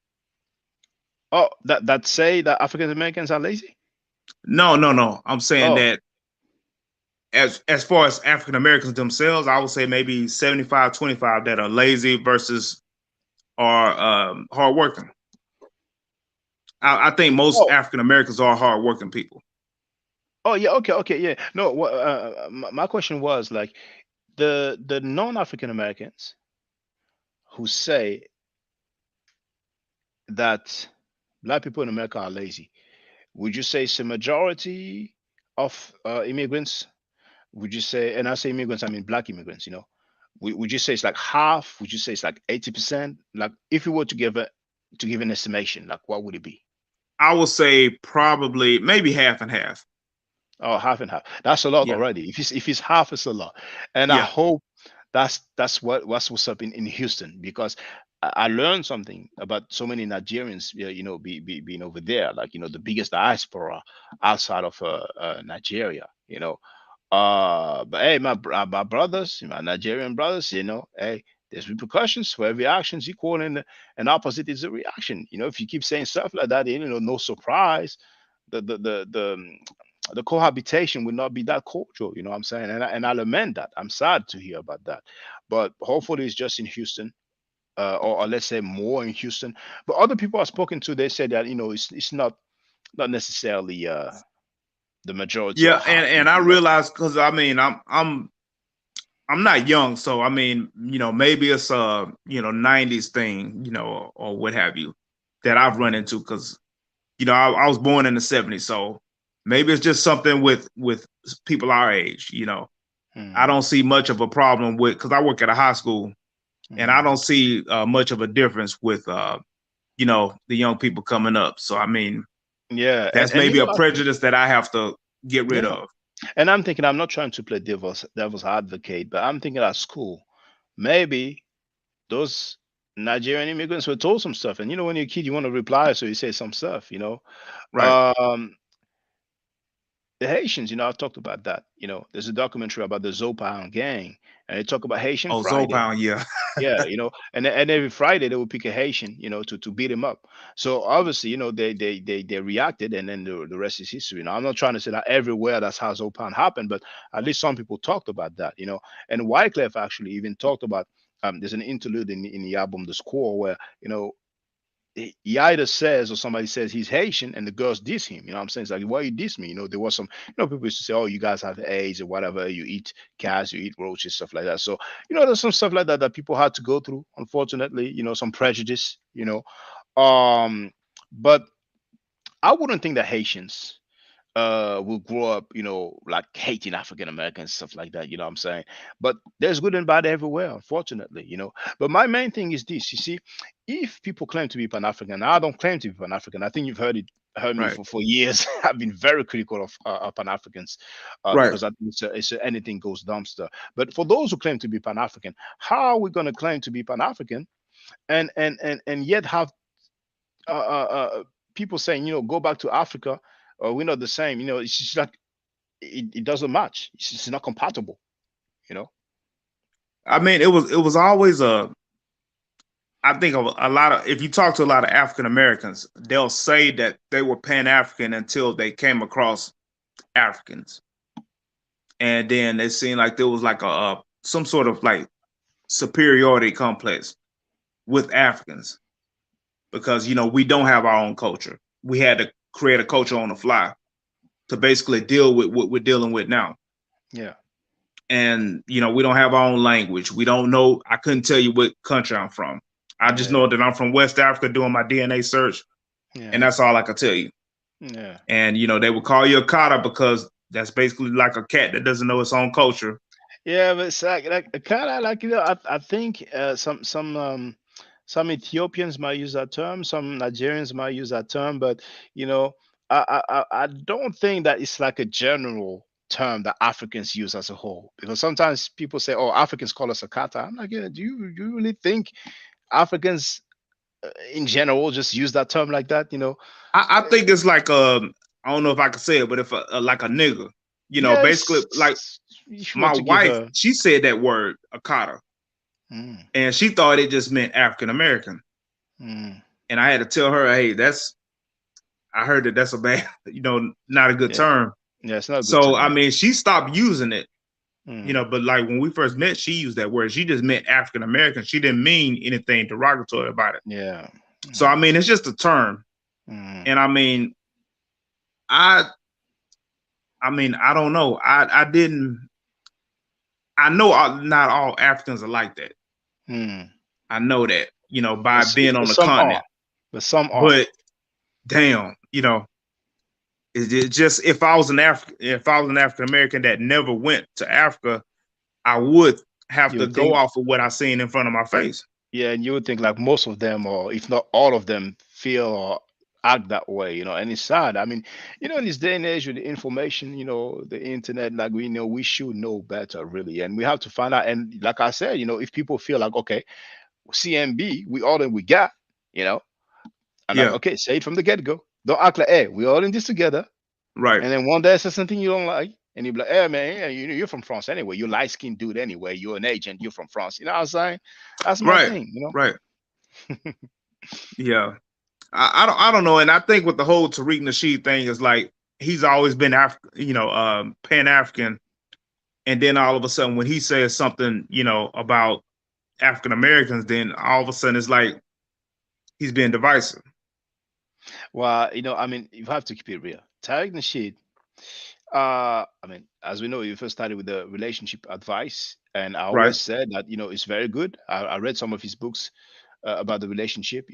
oh, that say that African Americans are lazy? No. I'm saying Oh. that as far as African Americans themselves, I would say maybe 75-25 that are lazy versus are hardworking. I think most African Americans are hardworking people. Oh yeah, okay, yeah. No, my question was like the non-African Americans who say that black people in America are lazy. Would you say it's a majority of immigrants? Would you say, and I say immigrants, I mean black immigrants, would you say it's like half? Would you say it's like 80%? Like if you were to give an estimation, like what would it be? I would say probably maybe half and half. Oh, half and half. That's a lot Yeah. already. If it's half, it's a lot. And I Yeah. hope that's what's up in Houston, because I learned something about so many Nigerians, being over there, like the biggest diaspora outside of Nigeria. But hey, my brothers, my Nigerian brothers, hey, there's repercussions for every action equal, and an opposite is a reaction. If you keep saying stuff like that, no surprise, the cohabitation will not be that cordial. You know what I'm saying? And I lament that. I'm sad to hear about that. But hopefully it's just in Houston, or let's say more in Houston. But other people I've spoken to, they said that it's not necessarily the majority Yeah, or half. and I realized, because I mean I'm not young, so I mean, maybe it's a 90s thing, or what have you, that I've run into, because I was born in the 70s, so maybe it's just something with people our age. I don't see much of a problem with, because I work at a high school, and I don't see much of a difference with the young people coming up. So I mean, Yeah, that's and maybe a prejudice that I have to get rid yeah. of. And I'm thinking, I'm not trying to play devil's advocate, but I'm thinking at school, maybe those Nigerian immigrants were told some stuff. And when you're a kid, you want to reply, so you say some stuff. Right. The Haitians, I've talked about that. There's a documentary about the Zopound gang, and they talk about Haitian Oh, Friday. Zopound, yeah. Yeah, and every Friday they would pick a Haitian, to beat him up. So obviously, they reacted, and then the rest is history. Now, I'm not trying to say that everywhere that's how Zopan happened, but at least some people talked about that. And Wyclef actually even talked about. There's an interlude in the album The Score where he either says, or somebody says he's Haitian, and the girls diss him. You know what I'm saying? It's like, why you diss me? There was some, people used to say, oh, you guys have AIDS or whatever. You eat cats, you eat roaches, stuff like that. So, there's some stuff like that people had to go through, unfortunately, some prejudice, but I wouldn't think that Haitians will grow up, like hating African Americans, stuff like that. You know what I'm saying? But there's good and bad everywhere, unfortunately. But my main thing is this: you see, if people claim to be Pan African, I don't claim to be Pan African. I think you've heard me Right. for years. I've been very critical of Pan Africans, Right. because I think it's a anything goes dumpster. But for those who claim to be Pan African, how are we going to claim to be Pan African and yet have people saying, go back to Africa, or we're not the same? It's just like it doesn't match. It's just not compatible. I mean, it was always I think a lot of, if you talk to a lot of African Americans, they'll say that they were Pan-African until they came across Africans, and then it seemed like there was like some sort of like superiority complex with Africans, because we don't have our own culture. We had to create a culture on the fly to basically deal with what we're dealing with now. Yeah. and we don't have our own language. We don't know. I couldn't tell you what country I'm from. I just know that I'm from West Africa doing my DNA search, and that's all I could tell you. Yeah. And they would call you a kata because that's basically like a cat that doesn't know its own culture. Yeah, but it's like kind of like I think some Ethiopians might use that term, some Nigerians might use that term, but I don't think that it's like a general term that Africans use as a whole. Because sometimes people say, "Oh, Africans call us a kata." I'm like, yeah, do you really think Africans in general just use that term like that? I think it's like I don't know if I can say it, but if like a nigga, basically like if you my want to give wife, a she said that word akata, and she thought it just meant African American, and I had to tell her, hey, I heard that's a bad, not a good term. Yeah, it's not a good So term. I mean, she stopped using it, but like when we first met, she used that word. She just meant African American. She didn't mean anything derogatory about it. Yeah. So I mean, it's just a term, and I mean, I don't know. I didn't. I know not all Africans are like that. I know that, by being on the some continent. are, but some are. But damn, it's just if I was an African American that never went to Africa, I would have You to would go think, off of what I seen in front of my face. yeah, and you would think like most of them, or if not all of them, feel or act that way, and it's sad. I mean, in this day and age with the information, the internet, like we should know better, really, and we have to find out. And like I said, if people feel like, okay, CMB, we all that we got, I'm like, Yeah. okay, say it from the get go. Don't act like, hey, we all in this together. Right. And then one day says something you don't like, and you be like, hey man, yeah, you're from France anyway. You're light skinned dude anyway. You're an agent. You're from France. You know what I'm saying? That's my Right. thing. Right. Yeah. I don't know, and I think with the whole Tariq Nasheed thing is like he's always been Pan African, and then all of a sudden when he says something about African Americans, then all of a sudden it's like he's being divisive. Well, I mean, you have to keep it real. Tariq Nasheed, I mean, as we know, you first started with the relationship advice, and I Right. always said that it's very good. I read some of his books about the relationship.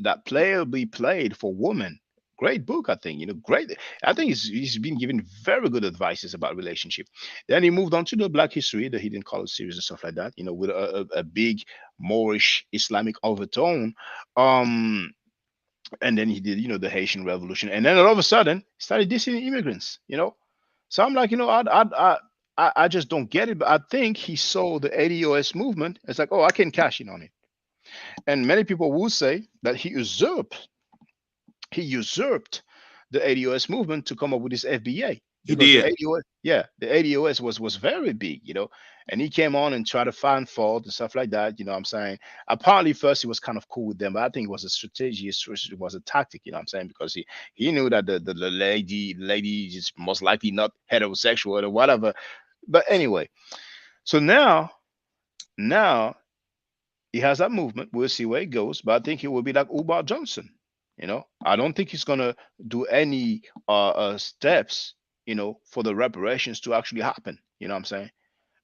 That Play Will Be Played for Women. Great book, I think. Great. I think he's been given very good advices about relationship. Then he moved on to the Black History, the Hidden Colors series and stuff like that. With a big Moorish Islamic overtone. And then he did, the Haitian Revolution, and then all of a sudden he started dissing immigrants. So I'm like, I just don't get it. But I think he saw the ADOS movement. It's like, oh, I can cash in on it. And many people will say that he usurped the ADOS movement to come up with this FBA. He Because did. the ADOS, the ADOS was very big, and he came on and tried to find fault and stuff like that. I'm saying apparently first he was kind of cool with them, but I think it was a strategy, it was a tactic, I'm saying, because he knew that the lady is most likely not heterosexual or whatever. But anyway, so now he has that movement. We'll see where it goes, but I think he will be like Ubar Johnson. I don't think he's gonna do any steps, for the reparations to actually happen. You know what I'm saying?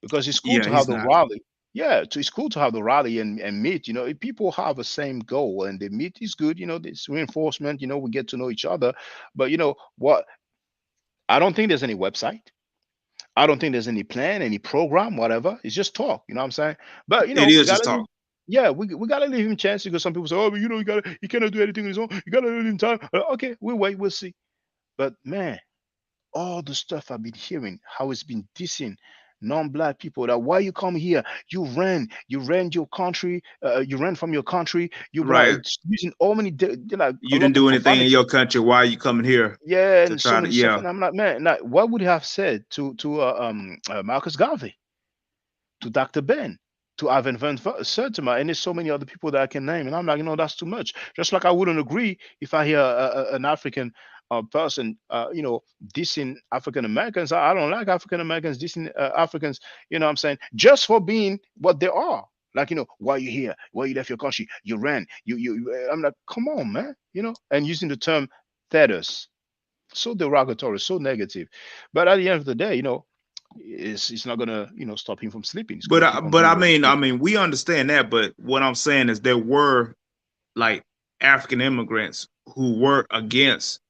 Because it's cool Yeah, to have he's the not. rally. Yeah, it's cool to have the rally and meet. If people have the same goal and they meet, is good. It's reinforcement. We get to know each other. But what? I don't think there's any website. I don't think there's any plan, any program, whatever. It's just talk. You know what I'm saying? But It we is just gotta talk. yeah, we gotta leave him a chance, because some people say, oh, but you cannot do anything on his own. You gotta leave him time. Okay, we'll wait, we'll see. But man, all the stuff I've been hearing, how it's been dissing non-black people, that why you come here, you ran your country, you ran from your country, you blah, Right. it's using all many like You a didn't lot of do anything in profanity. your country. Why are you coming here Yeah, to and so try to? many stuff. Yeah. And I'm like, man, like, what would he have said to Marcus Garvey, to Dr. Ben, to Ivan Van Sertima, and there's so many other people that I can name. And I'm like, that's too much. Just like I wouldn't agree if I hear an African person, dissing African Americans. I don't like African Americans dissing Africans, what I'm saying, just for being what they are. Like, why you here? Why you left your country? You ran. I'm like, come on, man. And using the term theaters, so derogatory, so negative. But at the end of the day, it's not gonna stop him from sleeping. It's But gonna keep on but doing I what he's doing. mean, we understand that. But what I'm saying is there were like African immigrants who were against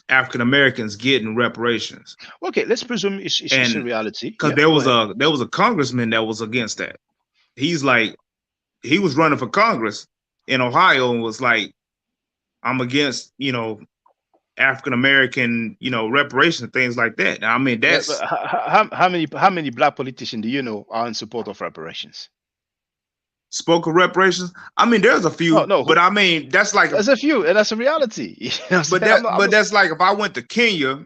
African Americans getting reparations. Okay, let's presume it's a And reality. because Yeah, go ahead. there was a congressman that was against that. He's like, he was running for Congress in Ohio and was like, I'm against, African American, reparations, things like that. I mean, Yeah, but that's how many black politicians do you know are in support of reparations? spoke of reparations. I mean, there's a few, No, but I mean, that's like, there's a few, and that's a reality. You know what I'm but saying? that's like if I went to Kenya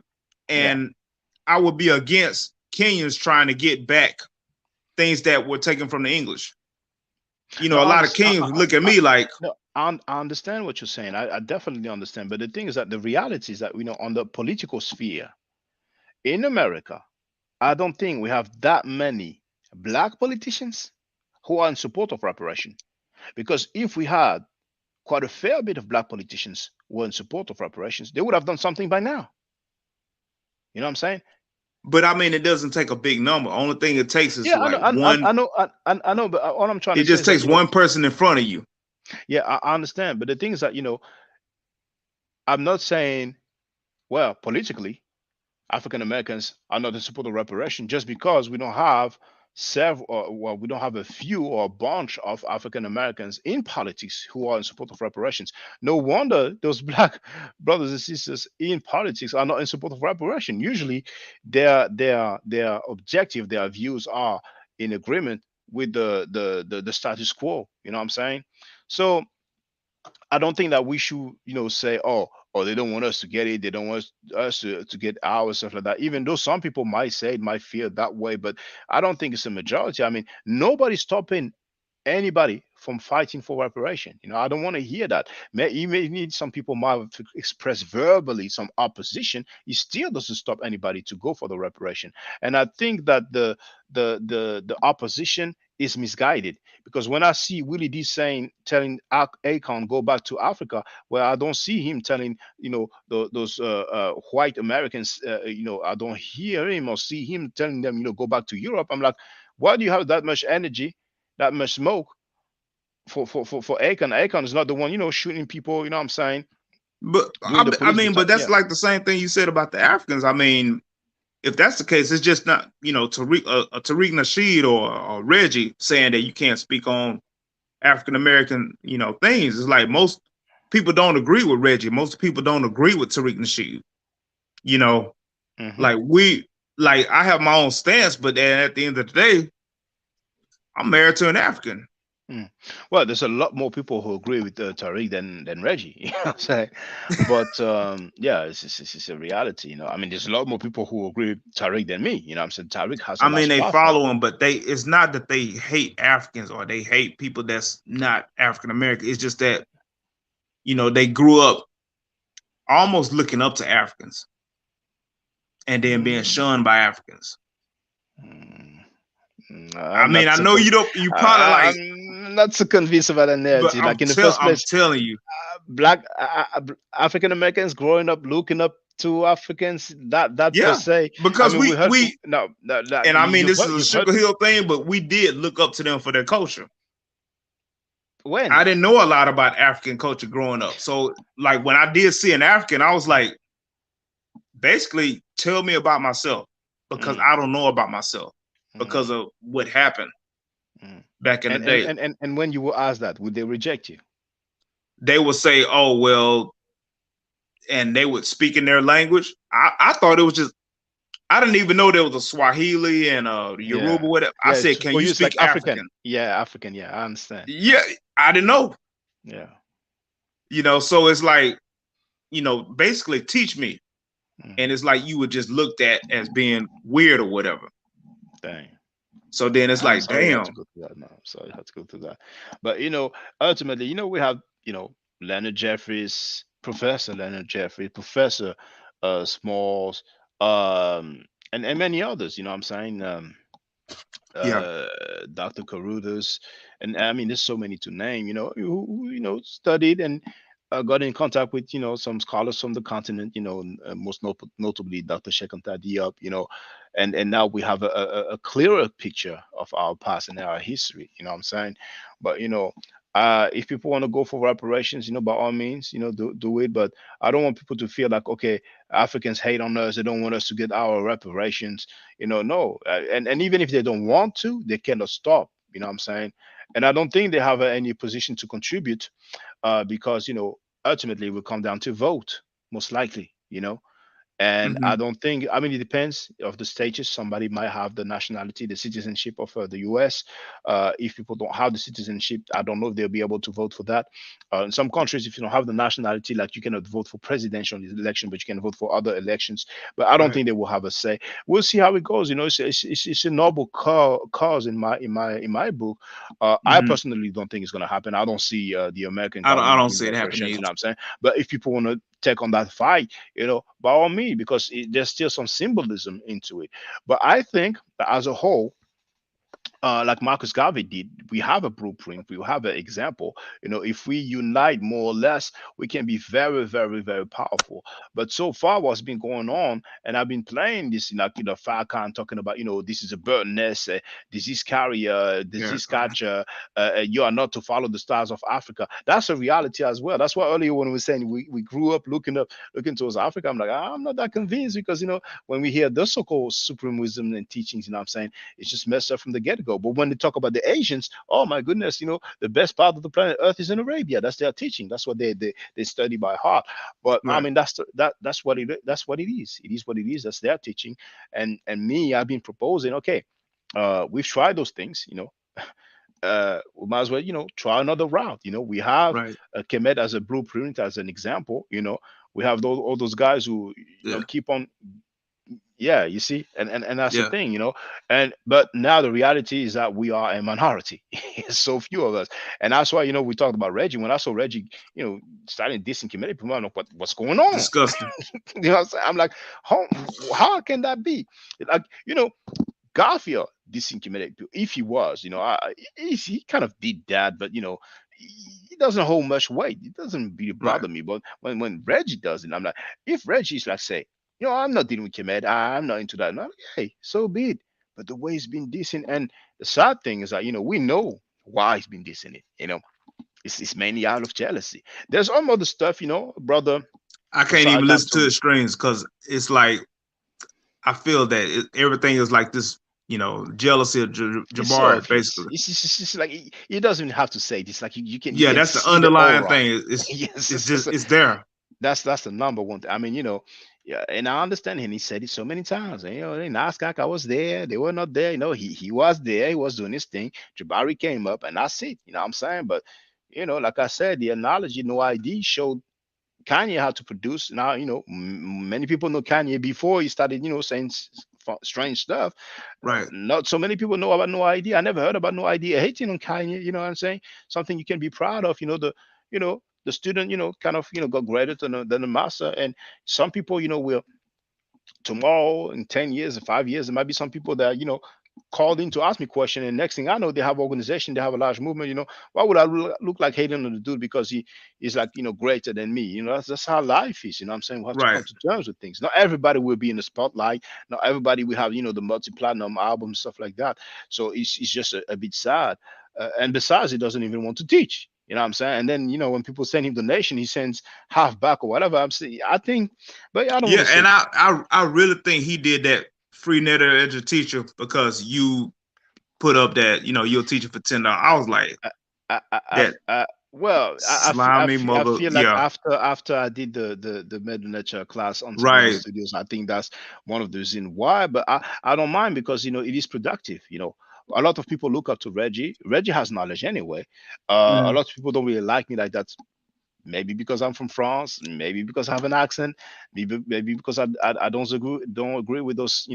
and I would be against Kenyans trying to get back things that were taken from the English. A No, lot of Kenyans look at me like, no, I understand what you're saying. I definitely understand. But the thing is that the reality is that on the political sphere in America, I don't think we have that many black politicians who are in support of reparation. Because if we had quite a fair bit of black politicians who were in support of reparations, they would have done something by now. You know what I'm saying? but I mean, it doesn't take a big number. Only thing it takes is Yeah, I know, like one. I know. But all I'm trying It to say just is that takes one person in front of you. yeah, I understand. But the thing is that I'm not saying, well, politically, African Americans are not in support of reparation just because we don't have several, well, we don't have a few or a bunch of African Americans in politics who are in support of reparations. No wonder those black brothers and sisters in politics are not in support of reparation. Usually, their objective, their views are in agreement with the status quo. You know what I'm saying? So I don't think that we should, say, oh, they don't want us to get it. They don't want us to get ours, stuff like that. Even though some people might say it, might feel that way, but I don't think it's a majority. I mean, nobody's stopping anybody from fighting for reparation. I don't want to hear that. You may need some people might have express verbally some opposition. It still doesn't stop anybody to go for the reparation. And I think that the opposition is misguided because when I see Willie D telling Akon go back to Africa, where I don't see him telling those white Americans, I don't hear him or see him telling them go back to Europe. I'm like, why do you have that much energy, that much smoke for Akon? Akon is not the one shooting people. You know what I'm saying? But I mean, but that's like the same thing you said about the Africans. I mean, if that's the case, it's just not, Tariq Nasheed or Reggie saying that you can't speak on African American, things. It's like most people don't agree with Reggie. Most people don't agree with Tariq Nasheed. Like I have my own stance, but then at the end of the day, I'm married to an African. Well, there's a lot more people who agree with Tariq than Reggie. You know what I'm saying? But yeah, it's a reality. I mean, there's a lot more people who agree with Tariq than me. You know what I'm saying? Tariq has. I mean, they follow him, but it's not that they hate Africans or they hate people that's not African American. It's just that they grew up almost looking up to Africans and then being shunned by Africans. I mean, I know you don't. You probably I'm not so convinced about that narrative. Like in the first place, I'm telling you, black African Americans growing up looking up to Africans. That per se, because I mean, we no, and I mean this is a Sugar Hill thing, but we did look up to them for their culture. When I didn't know a lot about African culture growing up, so like when I did see an African, I was like, basically, tell me about myself because I don't know about myself. Because of what happened back in the day. And when you were asked that, would they reject you? They would say, oh, well, and they would speak in their language. I thought it was just, I didn't even know there was a Swahili and Yoruba, whatever. I said, can you speak like African? Yeah, African. Yeah, I understand. Yeah, I didn't know. Yeah. So it's like, basically teach me. And it's like you were just looked at as being weird or whatever. Dang. So then it's like, damn. Sorry, I had to go through that. But ultimately, we have Leonard Jeffries, Professor Leonard Jeffries, Professor Smalls, and many others. You know what I'm saying? Dr. Caruthers, and I mean, there's so many to name. Who studied and got in contact with some scholars from the continent, most notably Dr. Shekanta Diop, and now we have a clearer picture of our past and our history. You know what I'm saying? But if people want to go for reparations, by all means, do it. But I don't want people to feel like, okay, Africans hate on us. They don't want us to get our reparations. No. And even if they don't want to, they cannot stop. You know what I'm saying? And I don't think they have any position to contribute, because ultimately it will come down to vote, most likely. And I Mhm. don't think, I mean, it depends of the status. Somebody might have the nationality, the citizenship of the US. If people don't have the citizenship, I don't know if they'll be able to vote for that. In some countries, if you don't have the nationality, like you cannot vote for presidential election, but you can vote for other elections. But I don't Right. think they will have a say. We'll see how it goes. It's a noble cause in my book. I Mhm. personally don't think it's going to happen. I don't see the American I government don't giving see it happening reparations. You either. know what I'm saying? But if people want to take on that fight, by all means, because there's still some symbolism into it. But I think that as a whole, like Marcus Garvey did, we have a blueprint, we have an example. If we unite more or less, we can be very, very, very powerful. But so far, what's been going on, and I've been playing this, like Falcon talking about, this is a bird nest, disease carrier, Yeah. disease catcher. You are not to follow the stars of Africa. That's a reality as well. That's why earlier when we were saying we grew up looking towards Africa, I'm like, I'm not that convinced, because when we hear the so-called supreme wisdom and teachings, I'm saying it's just messed up from the get-go. But when they talk about the Asians, oh my goodness, the best part of the planet Earth is in Arabia. That's their teaching. That's what they study by heart. But I Right. mean, that's what it is. It is what it is. That's their teaching. And me, I've been proposing, okay, we've tried those things, we might as well, try another route. We have Right. Kemet as a blueprint, as an example. We have all those guys who Yeah. keep on. Yeah, you see, and that's the Yeah. thing. And but now the reality is that we are a minority. So few of us, and that's why we talked about Reggie. When I saw Reggie, starting dissing Kemet, people don't know what's going on. Disgusting. What I'm saying? I'm like, how can that be? Like, Garfield disincriminated people. If he was, he kind of did that, but he doesn't hold much weight. It doesn't really Right. bother me. But when Reggie does it, I'm like, if Reggie's like say, I'm not dealing with Kemet, I'm not into that. I'm like, hey, so be it. But the way he's been dissing, and the sad thing is that we know why he's been dissing it. It's mainly out of jealousy. There's some other stuff, brother. I can't Sorry, even time listen to to the strings because it's like I feel that everything is like this, jealousy of it's so Jabari, obvious. basically. It's just like he doesn't even have to say this. Like you Yeah, can that's the see the underlying aura. thing. It's Yes, it's just it's there. that's the number one thing. I mean, yeah, and I understand him. He said it so many times. And, in NASCAR, I was there. They were not there. He was there. He was doing his thing. Jabari came up, and that's it. You know what I'm saying? But like I said, the analogy, no ID showed Kanye had to produce. Now, many people know Kanye before he started, saying strange stuff. Right. Not so many people know about No ID. I never heard about No ID hating on Kanye. You know what I'm saying? Something you can be proud of. The student, kind of, got greater than the master. And some people, will tomorrow in 10 years and 5 years, there might be some people that, called in to ask me question. And next thing I know, they have organization, they have a large movement. Why would I look like hating on the dude because he is like, greater than me? That's how life is. I'm saying we have to Right. come to terms with things. Not everybody will be in the spotlight. Not everybody will have, the multi-platinum album, stuff like that. So it's just a bit sad. And besides, he doesn't even want to teach. You know what I'm saying? And then, when people send him donation, he sends half back or whatever. I'm saying, I think, but I don't Yeah, want to and say. I really think he did that free netter as a teacher because you put up that you're teaching for $10. I was like, that Well, slimy I mother. feel like Yeah. after I did the Medu Neter class on Television Right. Studios, I think that's one of the reasons why. But I don't mind because it is productive. A lot of people look up to Reggie. Reggie has knowledge anyway. A Mhm. lot of people don't really like me like that. Maybe because I'm from France, maybe because I have an accent, maybe because I don't agree with those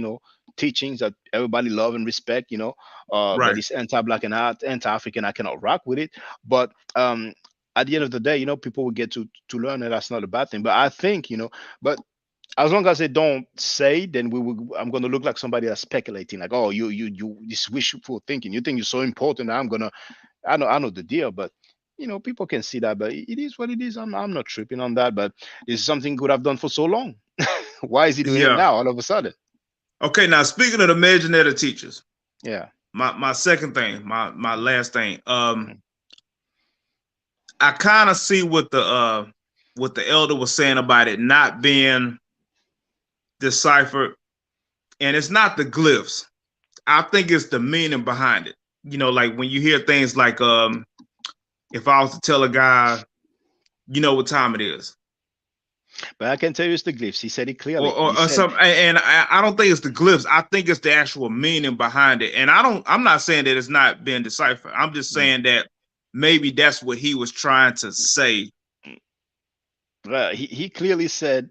teachings that everybody love and respect. That Right. is anti-black and anti-African. I cannot rock with it. But at the end of the day, people will get to learn, and that's not a bad thing. But I think but as long as they don't say, then I'm gonna look like somebody that's speculating, like, oh, you this wishful thinking. You think you're so important. I know the deal, but people can see that, but it is what it is. I'm not tripping on that, but it's something he could have done for so long. Why is he doing it Yeah. now all of a sudden? Okay, now speaking of the Medu Neter teachers, Yeah. my second thing, my last thing, I kind of see what the elder was saying about it not being deciphered, and it's not the glyphs. I think it's the meaning behind it. Like when you hear things like, if I was to tell a guy, you know what time it is, but I can tell you it's the glyphs. He said it clearly. or something, and I don't think it's the glyphs. I think it's the actual meaning behind it. And I'm not saying that it's not being deciphered. I'm just saying that maybe that's what he was trying to say. He clearly said,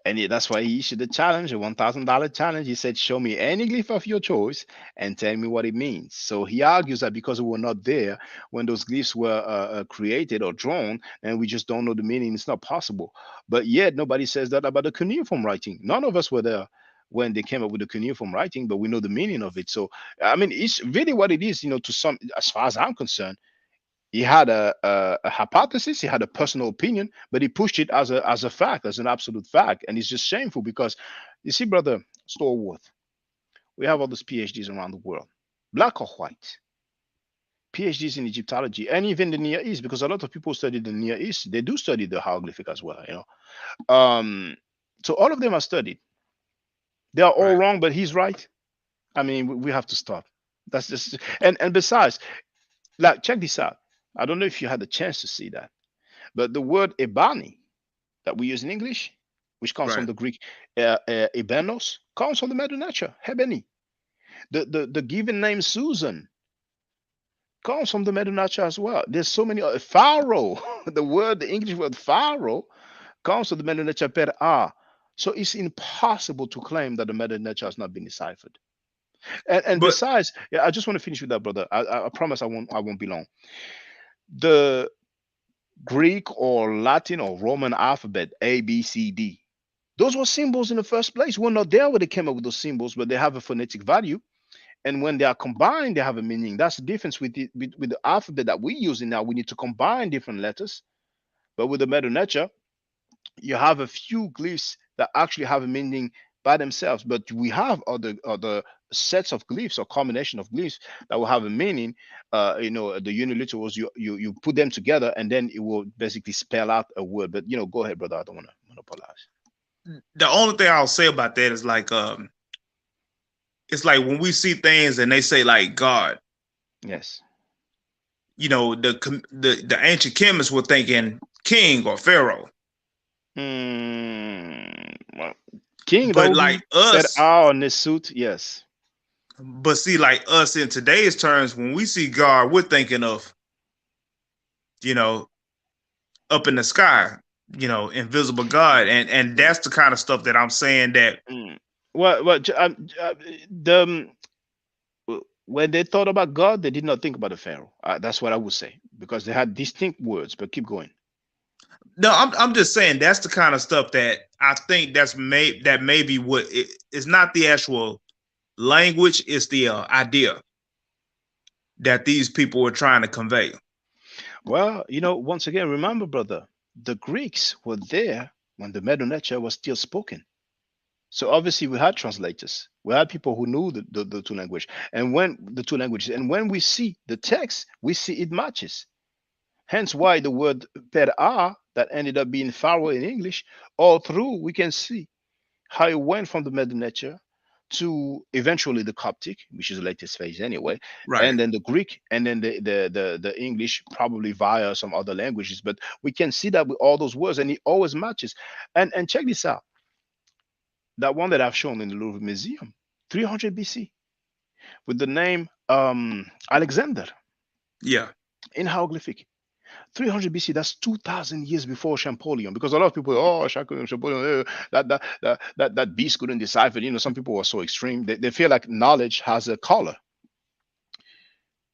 and that's why he issued the challenge, a $1,000 challenge. He said, show me any glyph of your choice and tell me what it means. So he argues that because we were not there when those glyphs were created or drawn, and we just don't know the meaning, it's not possible. But yet nobody says that about the cuneiform writing. None of us were there when they came up with the cuneiform writing, but we know the meaning of it. So, I mean, it's really what it is, to some, as far as I'm concerned. He had a hypothesis, he had a personal opinion, but he pushed it as a fact, as an absolute fact. And it's just shameful because, you see, brother Stallworth, we have all these PhDs around the world, black or white, PhDs in Egyptology, and even the Near East, because a lot of people study the Near East. They do study the hieroglyphic as well, So all of them are studied. They are all wrong, but he's right. I mean, we have to stop. That's just, and besides, like, check this out. I don't know if you had the chance to see that, but the word ebony that we use in English, which comes from the Greek ebenos, comes from the Medu Neter, ebony. The given name Susan comes from the Medu Neter as well. There's so many. Pharaoh, the English word Pharaoh, comes from the Medu Neter per a. So it's impossible to claim that the Medu Neter has not been deciphered. And besides, I just want to finish with that, brother. I promise I won't be long. The Greek or Latin or Roman alphabet, A, B, C, D, those were symbols in the first place. We're not there when they came up with those symbols, but they have a phonetic value. And when they are combined, they have a meaning. That's the difference with the alphabet that we're using now. We need to combine different letters. But with the Medu Neter, you have a few glyphs that actually have a meaning by themselves, but we have other sets of glyphs or combination of glyphs that will have a meaning. The uniliterals, you put them together and then it will basically spell out a word. But go ahead, brother. I don't want to monopolize. The only thing I'll say about that is like, it's like when we see things and they say like God. Yes. The ancient chemists were thinking king or pharaoh. Well, king, but like us, on this suit, yes. But see, like us in today's terms, when we see God, we're thinking of, up in the sky, invisible God, and that's the kind of stuff that I'm saying that. When they thought about God, they did not think about the pharaoh. That's what I would say, because they had distinct words. But keep going. No, I'm just saying that's the kind of stuff that I think that may be what it's not the actual language, it's the idea that these people were trying to convey. Well, once again, remember, brother, the Greeks were there when the Medu Neter was still spoken. So obviously we had translators. We had people who knew the two languages. And when we see the text, we see it matches. Hence why the word per a that ended up being Pharaoh in English, all through we can see how it went from the Medu Neter to eventually the Coptic, which is the latest phase anyway, and then the Greek, and then the English, probably via some other languages. But we can see that with all those words, and it always matches. And check this out. That one that I've shown in the Louvre Museum, 300 BC, with the name Alexander. Yeah. In hieroglyphic. 300 BC, that's 2,000 years before Champollion, because a lot of people, Champollion, that beast couldn't decipher. Some people were so extreme. They feel like knowledge has a color.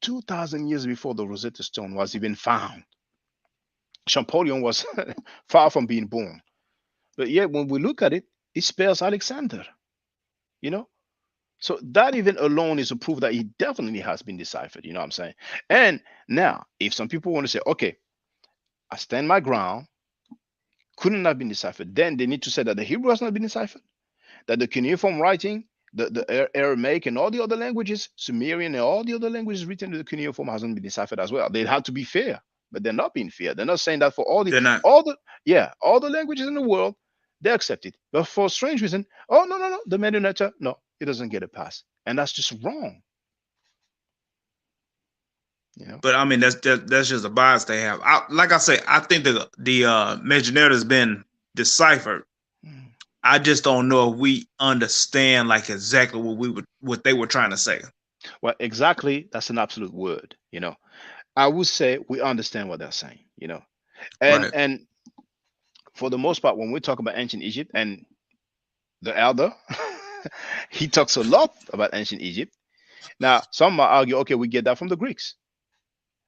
2,000 years before the Rosetta Stone was even found, Champollion was far from being born. But yet, when we look at it, it spells Alexander. So that even alone is a proof that it definitely has been deciphered. You know what I'm saying? And now, if some people want to say, okay, I stand my ground, couldn't have been deciphered, then they need to say that the Hebrew has not been deciphered, that the cuneiform writing, the Aramaic and all the other languages, Sumerian and all the other languages written in the cuneiform hasn't been deciphered as well. They have to be fair, but they're not being fair. They're not saying that for They're not. all the languages in the world, they accept it. But for strange reason, oh no, the Medu Neter, no, it doesn't get a pass. And that's just wrong. You know? But I mean, that's just a bias they have. Like I say, I think the Medu Neter has been deciphered. I just don't know if we understand like exactly what they were trying to say. Well, exactly. That's an absolute word. You know, I would say we understand what they're saying. You know, and for the most part, when we talk about ancient Egypt and the elder, he talks a lot about ancient Egypt. Now, some might argue, okay, we get that from the Greeks,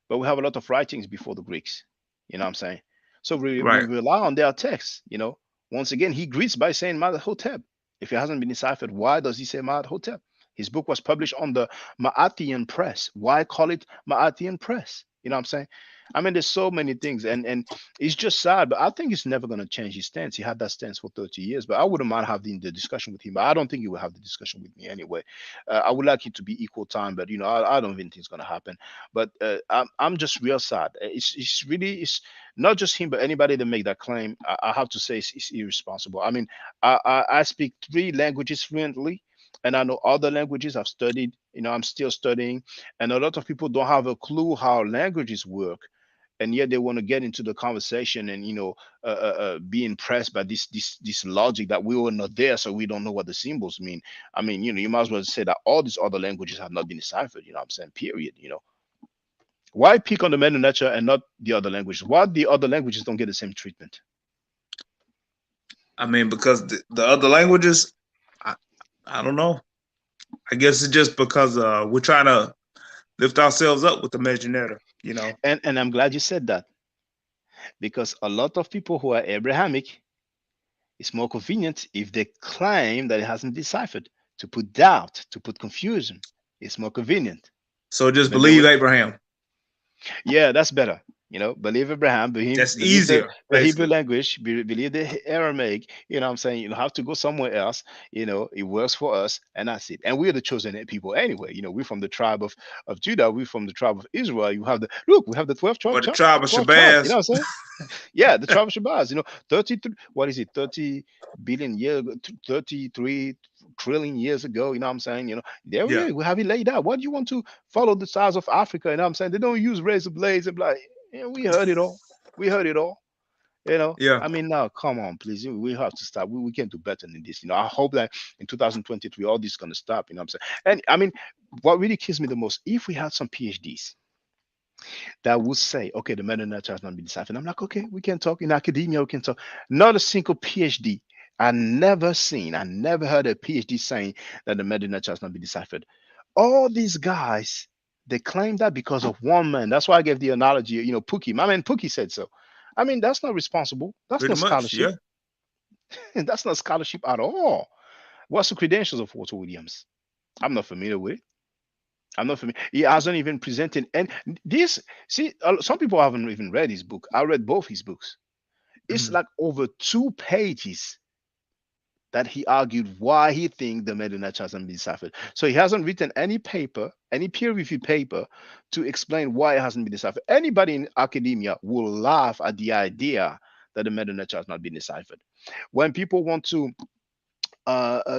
but we have a lot of writings before the Greeks. You know what I'm saying? So we rely on their texts. You know, once again, he greets by saying Ma'at Hotep. If it hasn't been deciphered, why does he say Ma'at Hotep? His book was published on the Ma'atian press. Why call it Ma'atian press? You know what I'm saying? I mean, there's so many things, and it's just sad, but I think he's never going to change his stance. He had that stance for 30 years, but I wouldn't mind having the discussion with him, but I don't think he will have the discussion with me anyway. I would like it to be equal time, but, you know, I don't even think it's going to happen. But I'm just real sad. It's not just him, but anybody that make that claim, I have to say it's irresponsible. I mean, I speak 3 languages fluently, and I know other languages I've studied. You know, I'm still studying, and a lot of people don't have a clue how languages work, and yet they want to get into the conversation and, you know, be impressed by this logic that we were not there, so we don't know what the symbols mean. I mean, you know, you might as well say that all these other languages have not been deciphered. You know what I'm saying? Period. You know, why pick on the Medu Neter and not the other languages? Why the other languages don't get the same treatment? I mean, because the other languages, I don't know. I guess it's just because we're trying to lift ourselves up with the Medu Neter, you know. And I'm glad you said that, because a lot of people who are Abrahamic, it's more convenient if they claim that it hasn't deciphered, to put doubt, to put confusion. It's more convenient. So just believe Abraham. Yeah, that's better. You know, believe Abraham, that's believe easier. The Hebrew language, believe the Aramaic. You know what I'm saying? You don't have to go somewhere else. You know, it works for us, and that's it. And we're the chosen people anyway. You know, we're from the tribe of Judah. We're from the tribe of Israel. We have the 12 tribes. Or the tribe of Shabazz. Shabazz. You know what I'm saying? Yeah, the tribe of Shabazz. You know, 33. What is it? 30 billion years, 33 trillion years ago. You know what I'm saying? You know, there we have it laid out. What do you want to follow the size of Africa? You know what I'm saying? They don't use razor blades and like. Yeah, we heard it all. We heard it all. You know. Yeah. I mean, now come on, please. We have to stop. We can do better than this. You know. I hope that in 2023 all this is gonna stop. You know what I'm saying? And I mean, what really kills me the most, if we had some PhDs that would say, okay, the Medu Neter has not been deciphered. I'm like, okay, we can talk in academia. We can talk. Not a single PhD. I never heard a PhD saying that the Medu Neter has not been deciphered. All these guys, they claim that because of one man. That's why I gave the analogy, you know, Pookie. My man Pookie said so. I mean, that's not responsible. That's pretty not much, scholarship. Yeah. That's not scholarship at all. What's the credentials of Walter Williams? I'm not familiar with it. I'm not familiar. He hasn't even presented. And this, see, some people haven't even read his book. I read both his books. It's like over 2 pages that he argued why he thinks the Medu Neter hasn't been deciphered. So he hasn't written any paper, any peer-reviewed paper, to explain why it hasn't been deciphered. Anybody in academia will laugh at the idea that the Medu Neter has not been deciphered. When people want to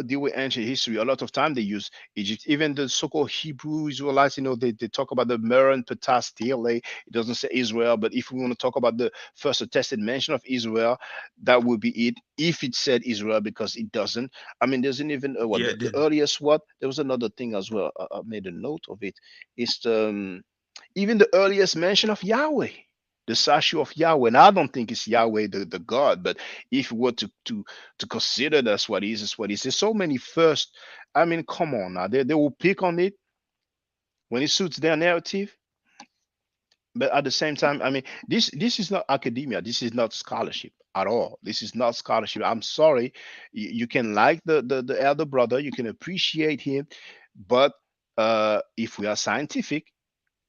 deal with ancient history, a lot of time they use Egypt. Even the so-called Hebrew Israelites, you know, they talk about the Meron Petah Stele. It doesn't say Israel, but if we want to talk about the first attested mention of Israel, that would be it. If it said Israel, because it doesn't. I mean, there's even the earliest what? There was another thing as well. I made a note of it. It's even the earliest mention of Yahweh. The statue of Yahweh, and I don't think it's Yahweh the God, but if we were to consider that's what it is, it's what it is. There's so many first. I mean, come on now, they will pick on it when it suits their narrative. But at the same time, I mean, this is not academia. This is not scholarship at all. This is not scholarship. I'm sorry. You can like the elder brother, you can appreciate him, but if we are scientific,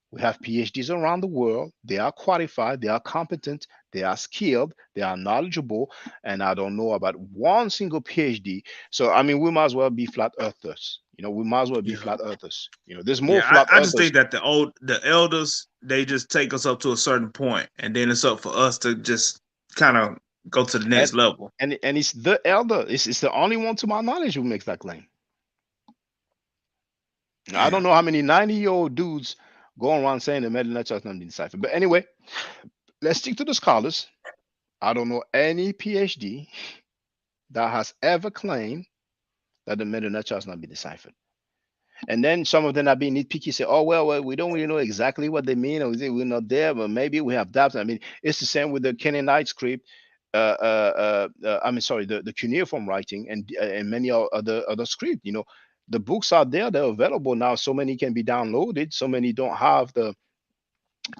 we have PhDs around the world. They are qualified, they are competent, they are skilled, they are knowledgeable, and I don't know about one single PhD. So I mean, we might as well be flat earthers. We might as well be flat earthers. There's more Yeah, flat I just earthers. think that the elders, they just take us up to a certain point, and then it's up for us to just kind of go to the next level. And it's the elder. It's the only one, to my knowledge, who makes that claim. I don't know how many 90-year-old dudes go around saying the Medu Neter has not been deciphered. But anyway, let's stick to the scholars. I don't know any PhD that has ever claimed that the Medu Neter has not been deciphered. And then some of them are being nitpicky, say, oh, well, we don't really know exactly what they mean, or we're not there, but maybe we have doubts. I mean, it's the same with the Canaanite script. I mean, sorry, the cuneiform writing and many other script. The books are there; they're available now. So many can be downloaded. So many don't have the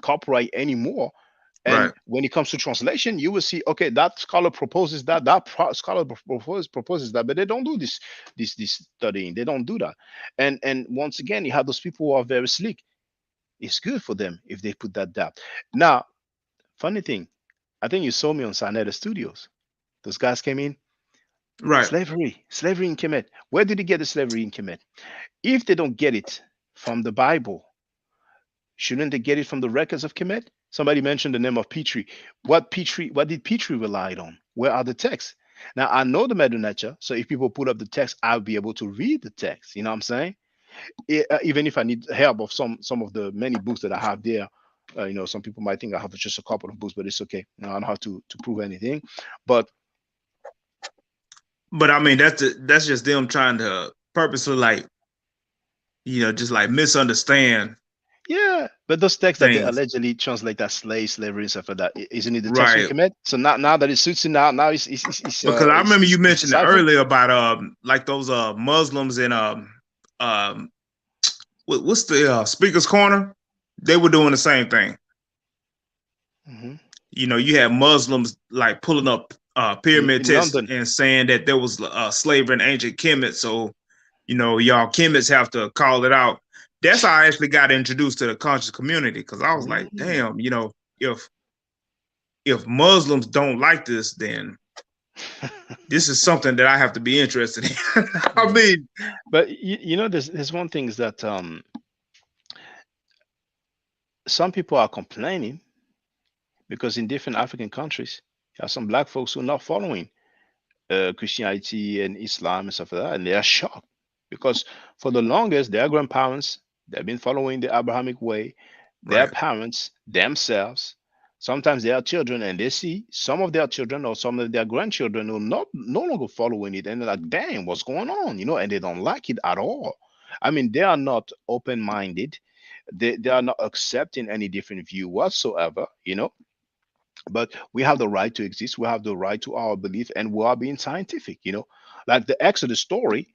copyright anymore. And when it comes to translation, you will see, okay, that scholar proposes that, scholar proposes that, but they don't do this studying. They don't do that. And once again, you have those people who are very slick. It's good for them if they put that down. Now, funny thing, I think you saw me on Sinetta Studios. Those guys came in. Right. Slavery in Kemet. Where did they get the slavery in Kemet? If they don't get it from the Bible, shouldn't they get it from the records of Kemet? Somebody mentioned the name of Petrie. What did Petrie rely on? Where are the texts? Now, I know the Medu Neter, so if people put up the text, I'll be able to read the text. You know what I'm saying? Even if I need help of some of the many books that I have there. Some people might think I have just a couple of books, but it's okay. I don't have to prove anything. But I mean, that's just them trying to purposely, just misunderstand. Yeah, but those texts that they allegedly translate as slavery and stuff like that, isn't it the text Right. from Kemet? So now that it suits you now it's Because I remember you mentioned earlier about like those Muslims in what's the Speaker's Corner? They were doing the same thing. Mm-hmm. You had Muslims like pulling up pyramid tests and saying that there was slavery in ancient Kemet. So, y'all Kemets have to call it out. That's how I actually got introduced to the conscious community, because I was like, damn, if Muslims don't like this, then this is something that I have to be interested in. I mean, but there's one thing is that some people are complaining because in different African countries, you have some black folks who are not following Christianity and Islam and stuff like that, and they are shocked because for the longest, their grandparents, they've been following the Abrahamic way. Their parents themselves, sometimes their children, and they see some of their children or some of their grandchildren who no longer following it, and they're like, "Damn, what's going on?" And they don't like it at all. I mean, they are not open-minded. They are not accepting any different view whatsoever. But we have the right to exist. We have the right to our belief, and we are being scientific. Like the Exodus story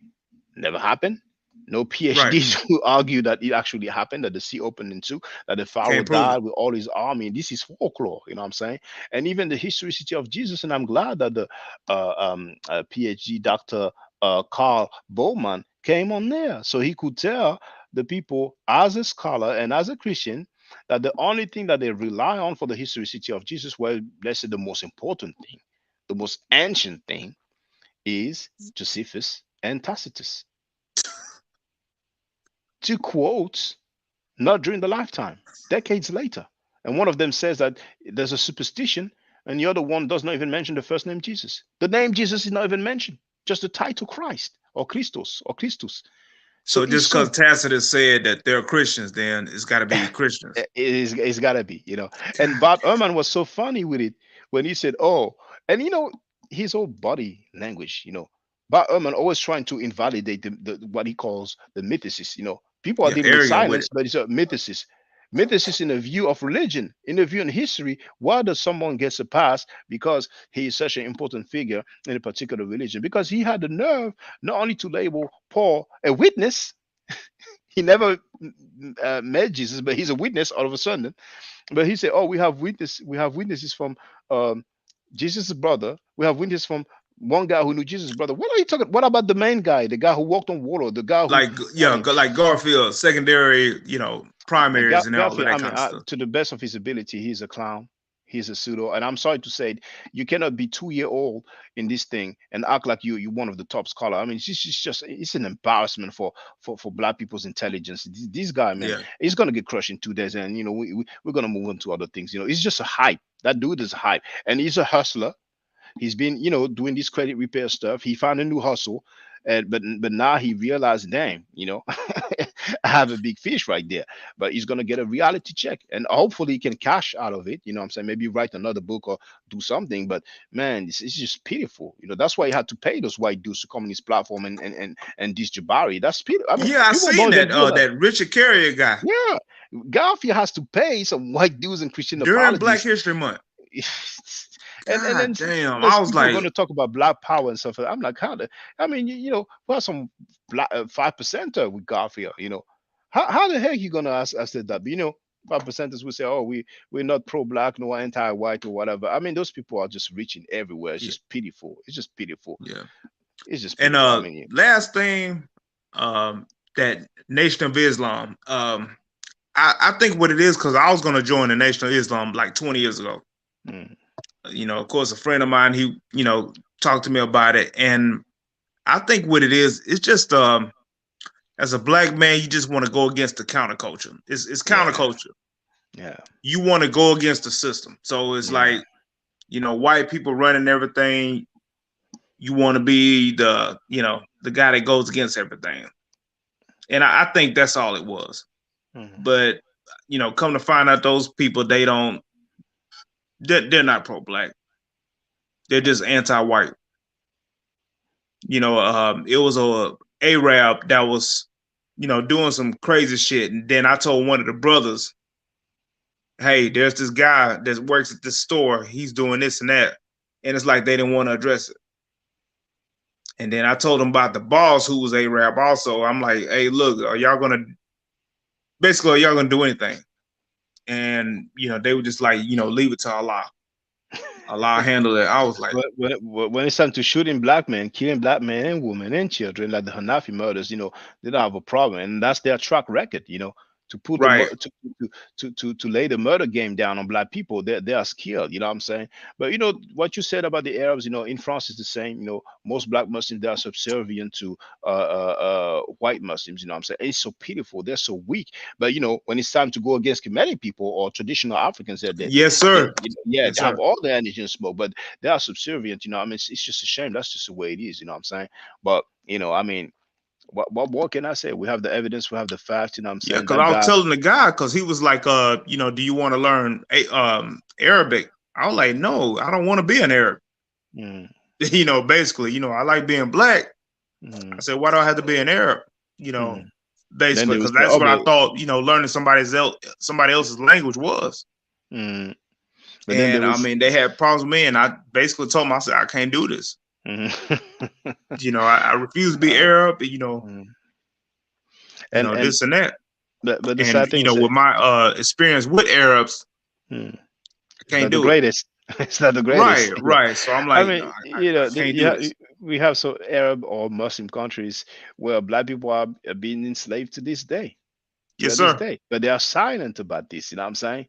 never happened. No PhDs who argue that it actually happened, that the sea opened in two, that the Pharaoh died with all his army. This is folklore, you know what I'm saying? And even the historicity of Jesus, and I'm glad that the PhD Dr. Carl Bowman came on there so he could tell the people as a scholar and as a Christian that the only thing that they rely on for the historicity of Jesus, well, let's say the most important thing, the most ancient thing, is Josephus and Tacitus. Two quotes, not during the lifetime, decades later. And one of them says that there's a superstition, and the other one does not even mention the first name Jesus. The name Jesus is not even mentioned, just the title Christ or Christos or Christus. So just because Tacitus said that they're Christians, then it's got to be Christians. It's got to be, And Bart Ehrman was so funny with it when he said, "Oh," and his whole body language, Bart Ehrman always trying to invalidate what he calls the mythicists. People are dealing with silence, but it's a mythicist. Mythicist in a view of religion, in a view in history. Why does someone get a pass because he is such an important figure in a particular religion? Because he had the nerve not only to label Paul a witness, he never met Jesus, but he's a witness all of a sudden. But he said, "Oh, we have witnesses from Jesus' brother. We have witnesses from one guy who knew Jesus' brother." What are you talking? What about the main guy, the guy who walked on water, the guy who like Garfield, secondary, primaries and all of Garfield, that I mean, kind of stuff. to the best of his ability, he's a clown. He's a pseudo, and I'm sorry to say, you cannot be 2 year old in this thing and act like you one of the top scholar. I mean, it's an embarrassment for black people's intelligence. This guy, man, Yeah. he's gonna get crushed in 2 days, and we're gonna move on to other things. It's just a hype. That dude is a hype, and he's a hustler. He's been, doing this credit repair stuff. He found a new hustle, and but now he realized, damn, I have a big fish right there. But he's gonna get a reality check, and hopefully he can cash out of it. You know what I'm saying? Maybe write another book or do something. But man, it's just pitiful. That's why he had to pay those white dudes to come on his platform and this Jabari. That's pitiful. I mean, Yeah, I people seen don't that even realize. that Richard Carrier guy. Yeah, Garfield has to pay some white dudes and Christian during apologists. Black History Month. And then damn, I was people like, going to talk about black power and stuff. I'm like, I mean, we have some black 5%er with Garfield. How the heck you gonna ask that? But 5%ers will say, oh, we're not pro-black, no anti-white or whatever. I mean, those people are just reaching everywhere. It's just pitiful. It's just pitiful. Yeah, it's just pitiful. And I mean, last thing, that Nation of Islam. I think what it is, because I was gonna join the Nation of Islam like 20 years ago. Of course, a friend of mine, he, talked to me about it. And I think what it is, it's just, as a black man, you just want to go against the counterculture. It's counterculture. Yeah. You want to go against the system. So it's like, white people running everything. You want to be the guy that goes against everything. And I think that's all it was. But, come to find out, those people, they're not pro-black. They're just anti-white. It was a Arab that was, doing some crazy shit. And then I told one of the brothers, hey, there's this guy that works at this store. He's doing this and that. And it's like they didn't want to address it. And then I told him about the boss who was Arab also. I'm like, hey, look, are y'all going to do anything? And, they were just like, leave it to Allah. Allah handle it. I was like, when it's time to shooting black men, killing black men and women and children, like the Hanafi murders, they don't have a problem, and that's their track record. To put to lay the murder game down on black people, they are skilled. You know what I'm saying? But what you said about the Arabs, in France is the same. Most black Muslims, they are subservient to white Muslims. You know what I'm saying? It's so pitiful. They're so weak. But when it's time to go against Kemetic people or traditional Africans, yes, sir. They have all the energy and smoke, but they are subservient. I mean, it's just a shame. That's just the way it is. You know what I'm saying? But I mean, what more can I say? We have the evidence, we have the facts, I'm saying? Yeah, because I was telling the guy, because he was like, do you want to learn Arabic? I was like, no, I don't want to be an Arab. Basically, I like being black. I said, why do I have to be an Arab? Basically, because that's what I thought, learning somebody else's language was. And I mean, they had problems with me, and I basically told them, I said, I can't do this. I refuse to be Arab, and this and that. But the sad thing, with my experience with Arabs, I can't do it. It's not the greatest. Right. So I'm like, we have so Arab or Muslim countries where black people are being enslaved to this day. Yes, sir. But they are silent about this. You know what I'm saying?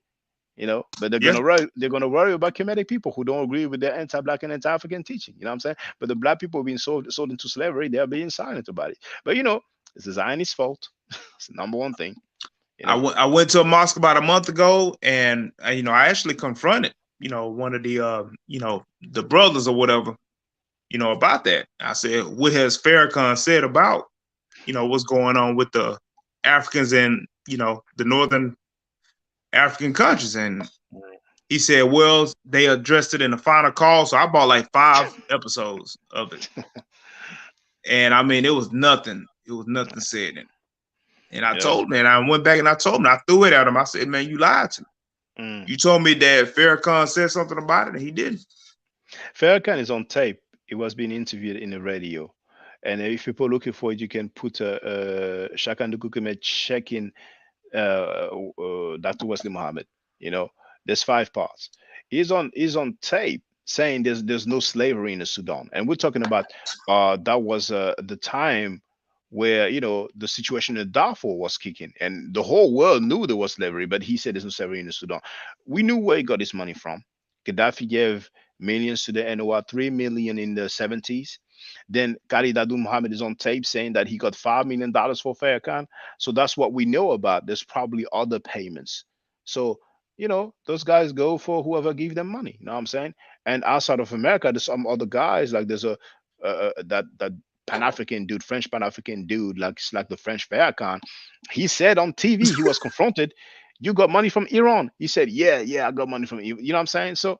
But they're gonna worry about Kemetic people who don't agree with their anti-black and anti-African teaching. You know what I'm saying? But the black people being sold into slavery, they're being silent about it. But it's the Zionist fault. It's the number one thing. I went to a mosque about a month ago, and I actually confronted one of the the brothers or whatever about that. I said, what has Farrakhan said about what's going on with the Africans in the northern African countries? And he said, well, they addressed it in the final call. So I bought like 5 episodes of it. And I mean, it was nothing. It was nothing said in it. And I told him, and I went back and I told him, I threw it at him. I said, man, you lied to me. You told me that Farrakhan said something about it, and he didn't. Farrakhan is on tape. He was being interviewed in the radio. And if people are looking for it, you can put Shakanduku Kemet checking Dr. Wesley Muhammad. You know, there's 5 parts. He's on tape saying there's no slavery in the Sudan, and we're talking about that was the time where the situation in Darfur was kicking, and the whole world knew there was slavery, but he said there's no slavery in the Sudan. We knew where he got his money from. Gaddafi gave millions to the NOR, 3 million in the 70s. Then Khalid Abdul Muhammad is on tape saying that he got $5 million for Farrakhan. So that's what we know about. There's probably other payments. So, those guys go for whoever give them money. You know what I'm saying? And outside of America, there's some other guys, like there's that Pan-African dude, French Pan-African dude, like it's like the French Farrakhan. He said on TV, he was confronted, you got money from Iran. He said, yeah, I got money from Iran. You know what I'm saying? So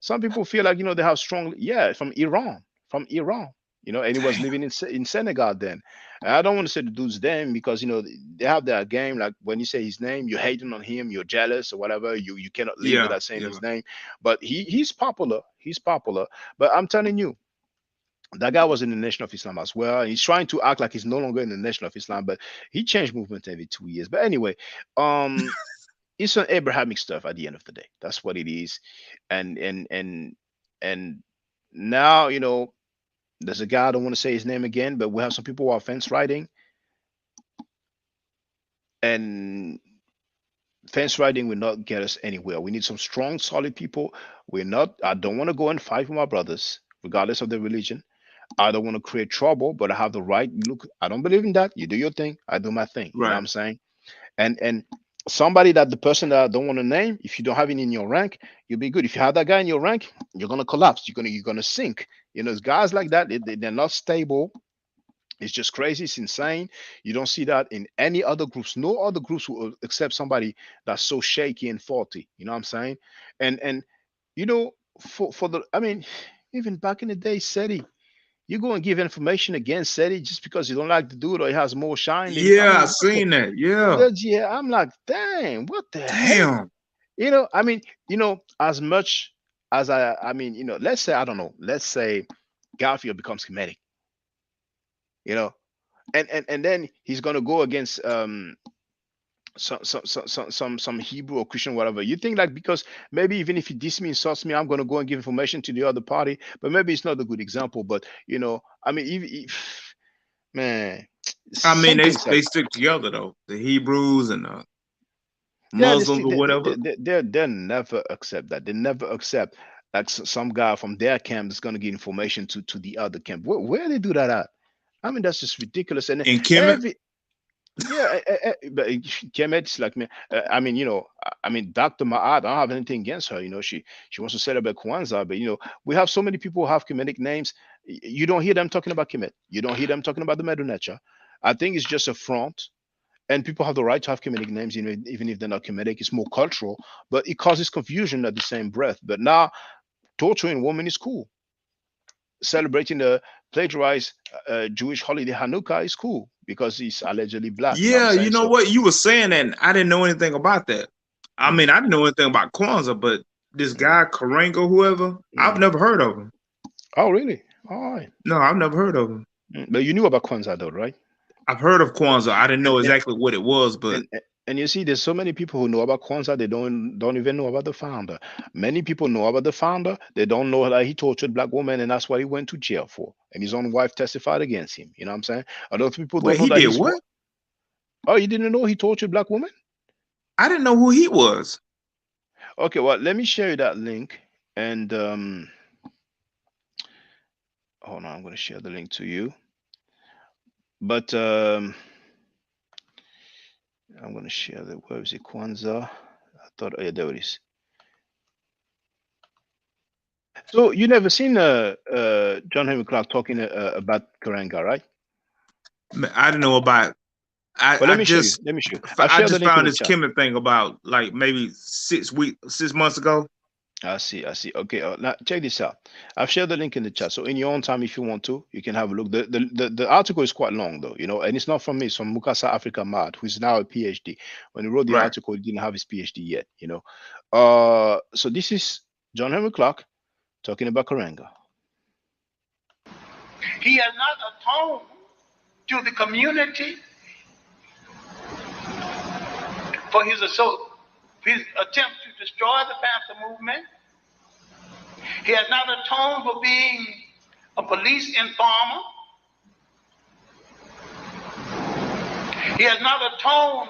some people feel like, they have strong, from Iran, and he was living in Senegal then. And I don't want to say the dude's them because, they have their game. Like when you say his name, you're hating on him, you're jealous or whatever. You cannot live without saying his name. But he's popular. He's popular. But I'm telling you, that guy was in the Nation of Islam as well. He's trying to act like he's no longer in the Nation of Islam, but he changed movement every 2 years. But anyway, it's an Abrahamic stuff at the end of the day. That's what it is. And now, there's a guy, I don't want to say his name again, but we have some people who are fence riding. And fence riding will not get us anywhere. We need some strong, solid people. I don't want to go and fight with my brothers, regardless of their religion. I don't want to create trouble, but I have the right look. I don't believe in that. You do your thing, I do my thing. You know what I'm saying? And somebody that the person that I don't want to name, if you don't have it in your rank, you'll be good. If you have that guy in your rank, you're gonna collapse. You're gonna sink. Guys like that, they're not stable. It's just crazy. It's insane. You don't see that in any other groups. No other groups will accept somebody that's so shaky and faulty. You know what I'm saying? And for the, I mean, even back in the day, SETI, you go and give information against SETI just because you don't like the dude or he has more shine than you. I seen that. Yeah, I'm like, dang, what the hell? As much as let's say, I don't know, let's say Garfield becomes Kemetic, and then he's gonna go against some Hebrew or Christian, whatever. You think like because maybe even if he diss me, insults me, I'm gonna go and give information to the other party, but maybe it's not a good example. But man, they stick together though. The Hebrews and the Muslims or whatever. They'll never accept that. They never accept like some guy from their camp is gonna give information to the other camp. Where they do that at? That's just ridiculous. And Kemet? But Kemet's like me. Dr. Ma'at, I don't have anything against her. She wants to celebrate Kwanzaa, but we have so many people who have Kemetic names. You don't hear them talking about Kemet. You don't hear them talking about the Medu Neter. I think it's just a front. And people have the right to have Kemetic names, even if they're not Kemetic. It's more cultural, but it causes confusion at the same breath. But now, torturing women is cool. Celebrating the plagiarized Jewish holiday Hanukkah is cool because he's allegedly black. Yeah, you know what? You were saying that, and I didn't know anything about that. I didn't know anything about Kwanzaa, but this guy, Karenga, whoever, I've never heard of him. Oh, really? All right. No, I've never heard of him. But you knew about Kwanzaa, though, right? I've heard of Kwanzaa. I didn't know exactly what it was, but and you see, there's so many people who know about Kwanzaa, they don't even know about the founder. Many people know about the founder, they don't know that he tortured black women, and that's what he went to jail for. And his own wife testified against him. You know what I'm saying? A lot of people don't know that he did what? Oh, you didn't know he tortured black women? I didn't know who he was. Okay, well, let me share you that link, and hold on, I'm going to share the link to you. But I'm going to share the, where is it, Kwanzaa? I thought, oh yeah, there it is. So you never seen John Henry Clark talking about Karenga, right? I didn't know about. Let me show you. I just found this Kemet thing about like maybe 6 months ago. I see. Okay, now check this out. I've shared the link in the chat. So in your own time, if you want to, you can have a look. The article is quite long though, and it's not from me. It's from Mukasa Africa Mad, who's now a PhD. When he wrote the article, he didn't have his PhD yet, So this is John Henry Clark talking about Karenga. He has not atoned to the community for his attempt to destroy the Panther movement. He has not atoned for being a police informer. He has not atoned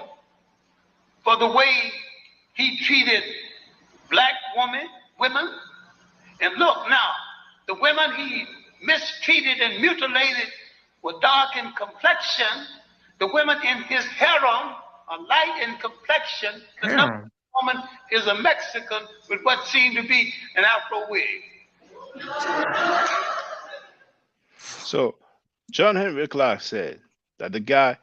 for the way he treated black women. And look now, the women he mistreated and mutilated were dark in complexion. The women in his harem are light in complexion. The number woman is a Mexican with what seemed to be an Afro wig. So John Henry Clark said that the guy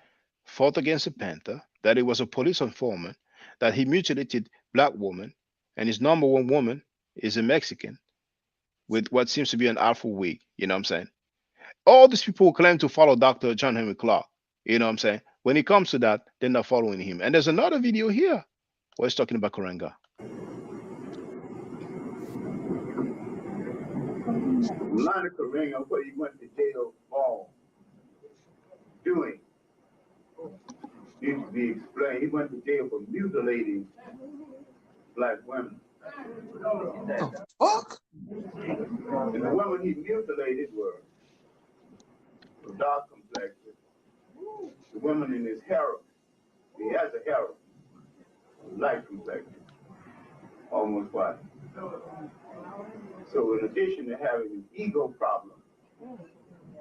fought against the Panther, that he was a police informant, that he mutilated black women, and his number one woman is a Mexican with what seems to be an Afro wig. You know what I'm saying? All these people claim to follow Dr. John Henry Clark. You know what I'm saying? When it comes to that, they're not following him. And there's another video here where he's talking about Karenga. Lana Karenga, where he went to jail for doing, needs to be explained. He went to jail for mutilating black women. Fuck. And the women he mutilated were dark complexion. The women in his harem, he has a harem, light complexion, almost white. So in addition to having an ego problem,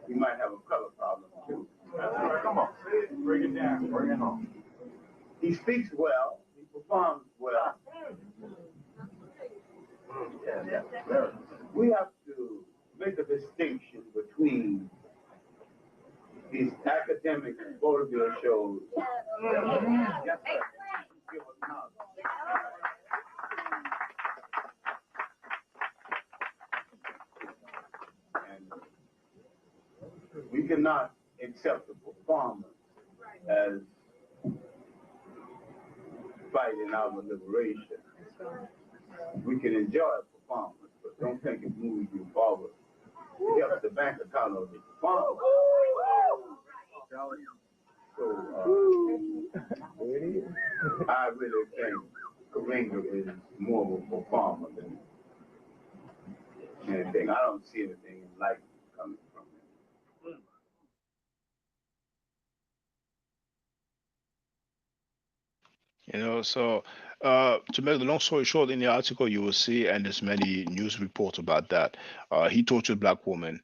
he might have a color problem too. Come on, bring it down, bring it home. He speaks well, he performs well. We have to make a distinction between these academic vaudeville shows. Yes, sir. And we cannot accept the performance as fighting our liberation. We can enjoy a performance, but don't think it moves you forward. It helps the bank account of the performance. So, I really think Karenga is more of a performer than anything. I don't see anything like coming from him. You know, so to make the long story short, in the article you will see, and there's many news reports about that. He tortured black women,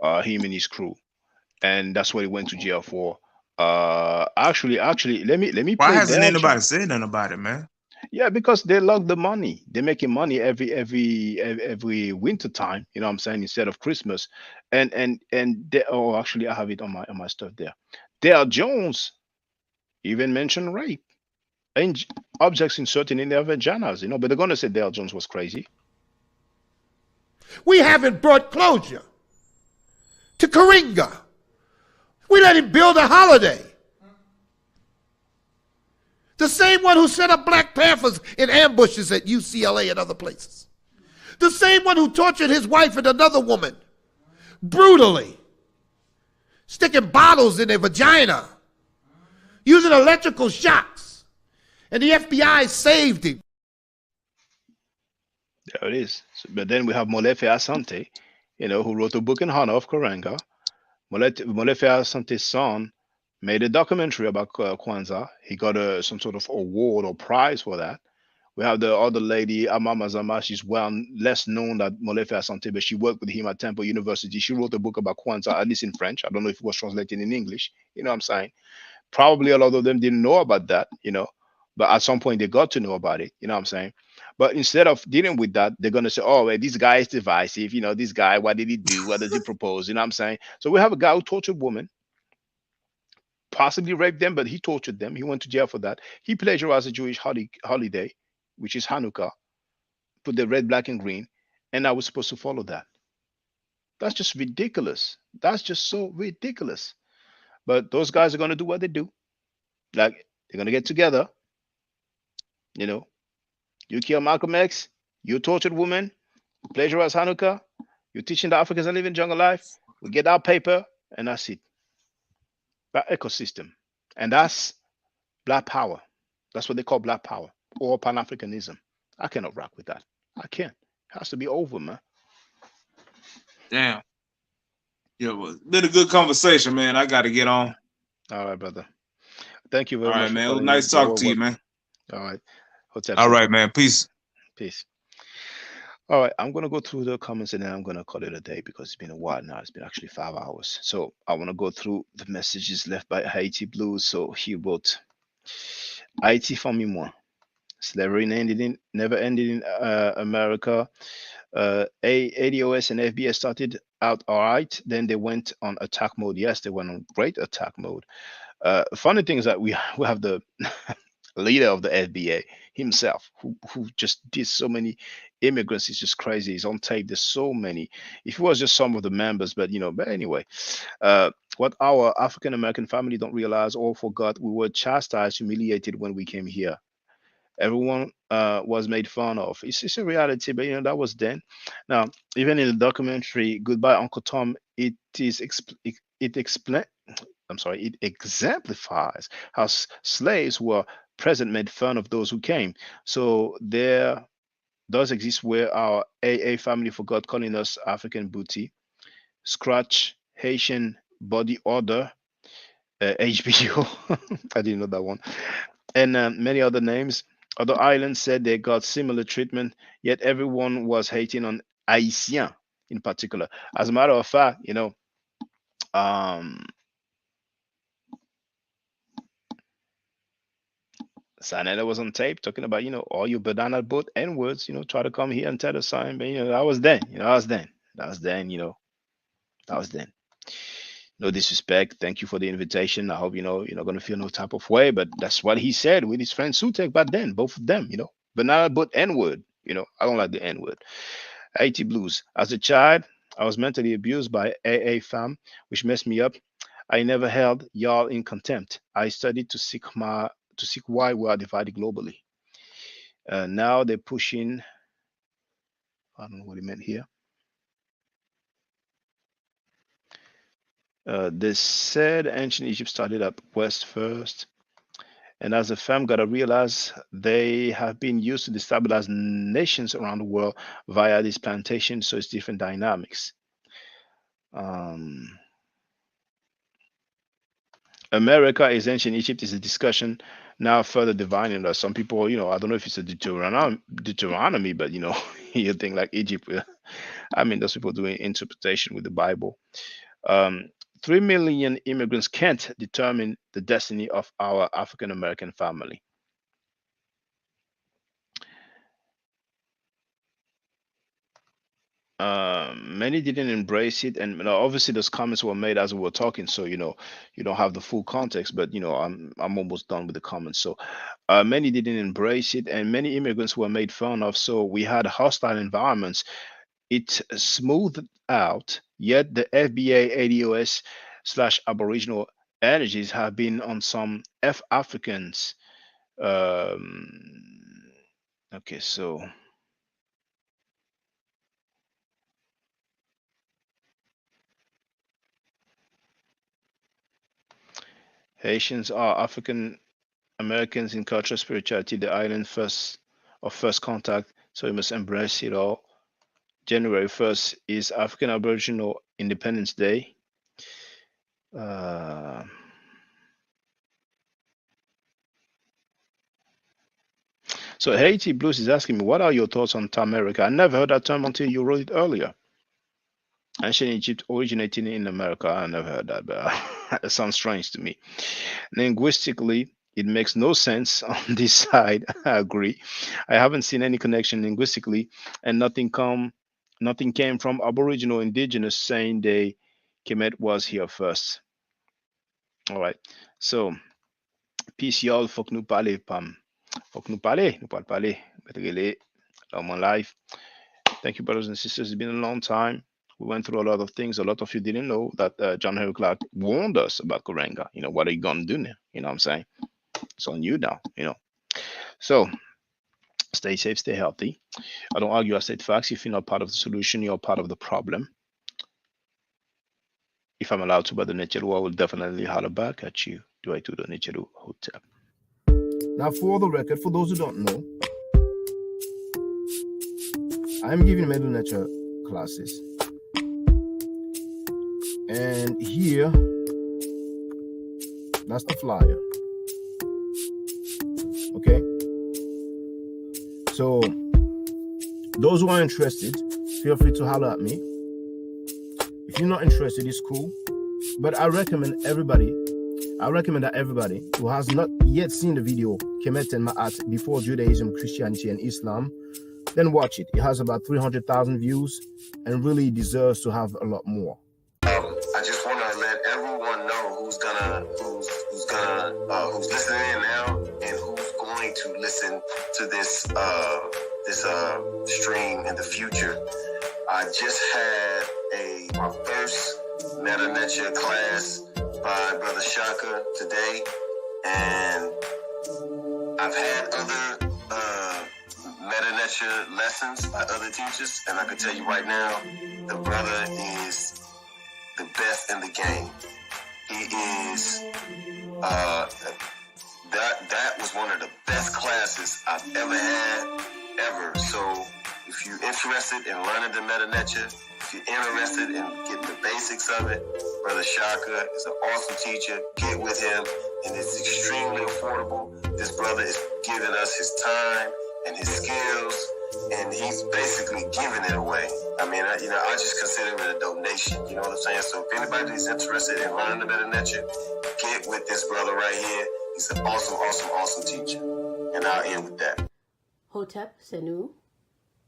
him and his crew, and that's what he went to jail for. Actually, let me Why play hasn't their anybody jump. said nothing about it, man? Yeah, because they love the money. They're making money every winter time. You know what I'm saying? Instead of Christmas, and they, oh, actually, I have it on my stuff there. Dale Jones even mentioned rape and objects inserted in their vaginas. You know, but they're gonna say Dale Jones was crazy. We haven't brought closure to Karenga. We let him build a holiday. The same one who set up Black Panthers in ambushes at UCLA and other places. The same one who tortured his wife and another woman brutally, sticking bottles in their vagina, using electrical shocks. And the FBI saved him. There it is. So, but then we have Molefe Asante, you know, who wrote a book in honor of Karenga. Molefe Asante's son made a documentary about Kwanzaa. He got some sort of award or prize for that. We have the other lady, Amama Zama. She's less known than Molefe Asante, but she worked with him at Temple University. She wrote a book about Kwanzaa, at least in French. I don't know if it was translated in English. You know what I'm saying? Probably a lot of them didn't know about that, you know, but at some point they got to know about it. You know what I'm saying? But instead of dealing with that, they're going to say, oh, well, this guy is divisive. You know, this guy, what did he do? What does he propose? You know what I'm saying? So we have a guy who tortured women, possibly raped them, but he tortured them. He went to jail for that. He plagiarized a Jewish holiday, which is Hanukkah, put the red, black, and green, and now we're supposed to follow that. That's just ridiculous. That's just so ridiculous. But those guys are going to do what they do. Like, they're going to get together. You know, you kill Malcolm X, you tortured women, plagiarize Hanukkah, you're teaching the Africans that live in jungle life. We get our paper, and that's it. That ecosystem. And that's black power. That's what they call black power or Pan-Africanism. I cannot rock with that. I can't. It has to be over, man. Damn. Yeah, well, been a good conversation, man. I got to get on. All right, brother. Thank you very All much right, for man. It was calling nice in. talking to you, man. All right. Hotep, All sir. right, man. Peace. Peace. All right, I'm gonna go through the comments and then I'm gonna call it a day because it's been a while now. It's been actually 5 hours. So I want to go through the messages left by Haiti Blues. So he wrote, Haiti famille moi. Slavery never ended in America. ADOS and FBS started out all right. Then they went on attack mode. Yes, they went on great attack mode. Funny thing is that we have the leader of the FBA himself who just did so many immigrants. It's just crazy. He's on tape. There's so many. If it was just some of the members, but but anyway, what our African American family don't realize or forgot, we were chastised, humiliated when we came here. Everyone was made fun of. It's a reality, but that was then. Now, even in the documentary Goodbye Uncle Tom, it explain. I'm sorry, it exemplifies how slaves who were present made fun of those who came. So there does exist where our AA family forgot calling us African booty, scratch, Haitian body order, HBO. I didn't know that one. And many other names. Other islands said they got similar treatment, yet everyone was hating on Haitien in particular. As a matter of fact, Sanetta was on tape talking about, all you banana boat N words, try to come here and tell us something. But, that was then. That was then. That was then, that was then. No disrespect. Thank you for the invitation. I hope, you're not going to feel no type of way. But that's what he said with his friend Sutek back then, both of them, banana boat N word. I don't like the N word. Haiti blues. As a child, I was mentally abused by AA fam, which messed me up. I never held y'all in contempt. I studied to seek why we are divided globally. Now they're pushing. I don't know what he meant here. They said ancient Egypt started up west first, and as a fam, gotta realize they have been used to destabilize nations around the world via this plantation, so it's different dynamics. America is ancient Egypt is a discussion now further dividing us. Some people, I don't know if it's a Deuteronomy, but you think like Egypt. I mean, those people doing interpretation with the Bible. 3 million immigrants can't determine the destiny of our African American family. Many didn't embrace it, and obviously those comments were made as we were talking, so you don't have the full context. But I'm almost done with the comments. So many didn't embrace it, and many immigrants were made fun of. So we had hostile environments. It smoothed out. Yet the FBA, ADOS / Aboriginal energies have been on some Africans. Okay, so. Haitians are African Americans in culture, spirituality, the island first contact, so we must embrace it all. January 1st is African Aboriginal Independence Day. So Haiti Blues is asking me, what are your thoughts on Tamerica? I never heard that term until you wrote it earlier. Ancient Egypt originating in America. I never heard that, but it sounds strange to me. Linguistically, it makes no sense on this side. I agree. I haven't seen any connection linguistically, and nothing came from Aboriginal indigenous saying they Kemet was here first. All right. So, peace y'all. Faut nous parler, Pam. Faut nous parler. Nous parler. On live. Thank you, brothers and sisters. It's been a long time. We went through a lot of things. A lot of you didn't know that John Henry Clark warned us about Karenga. What are you going to do now? You know what I'm saying? It's on you now, So stay safe, stay healthy. I don't argue, I state facts. If you're not part of the solution, you're part of the problem. If I'm allowed to, Brother Necheru, I will definitely holler back at you. Do I to the Necheru Hotep? Now, for the record, for those who don't know, I'm giving Medu Neter classes. And here, that's the flyer. Okay? So, those who are interested, feel free to holler at me. If you're not interested, it's cool. But I recommend that everybody who has not yet seen the video, Kemet and Ma'at, before Judaism, Christianity, and Islam, then watch it. It has about 300,000 views and really deserves to have a lot more. I just want to let everyone know who's listening in now and who's going to listen to this stream in the future. I just had my first Medu Neter class by Brother Shaka today, and I've had other Medu Neter lessons by other teachers, and I can tell you right now, the brother is the best in the game. He is that was one of the best classes I've ever had, ever. So if you're interested in learning the Medu Neter, if you're interested in getting the basics of it, Brother Shaka is an awesome teacher. Get with him, and it's extremely affordable. This brother is giving us his time and his skills, and he's basically giving it away. I mean, I just consider it a donation. You know what I'm saying? So if anybody's interested in learning the Medu Neter, get with this brother right here. He's an awesome, awesome, awesome teacher. And I'll end with that. Hotep Senu,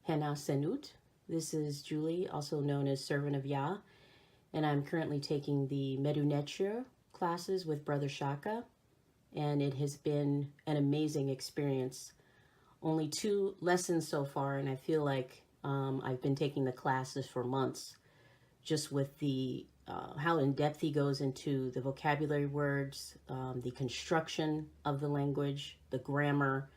Hena Senut. This is Julie, also known as Servant of Yah, and I'm currently taking the Medu Neter classes with Brother Shaka, and it has been an amazing experience. Only 2 lessons so far, and I feel like I've been taking the classes for months, just with the how in depth he goes into the vocabulary words, the construction of the language, the grammar.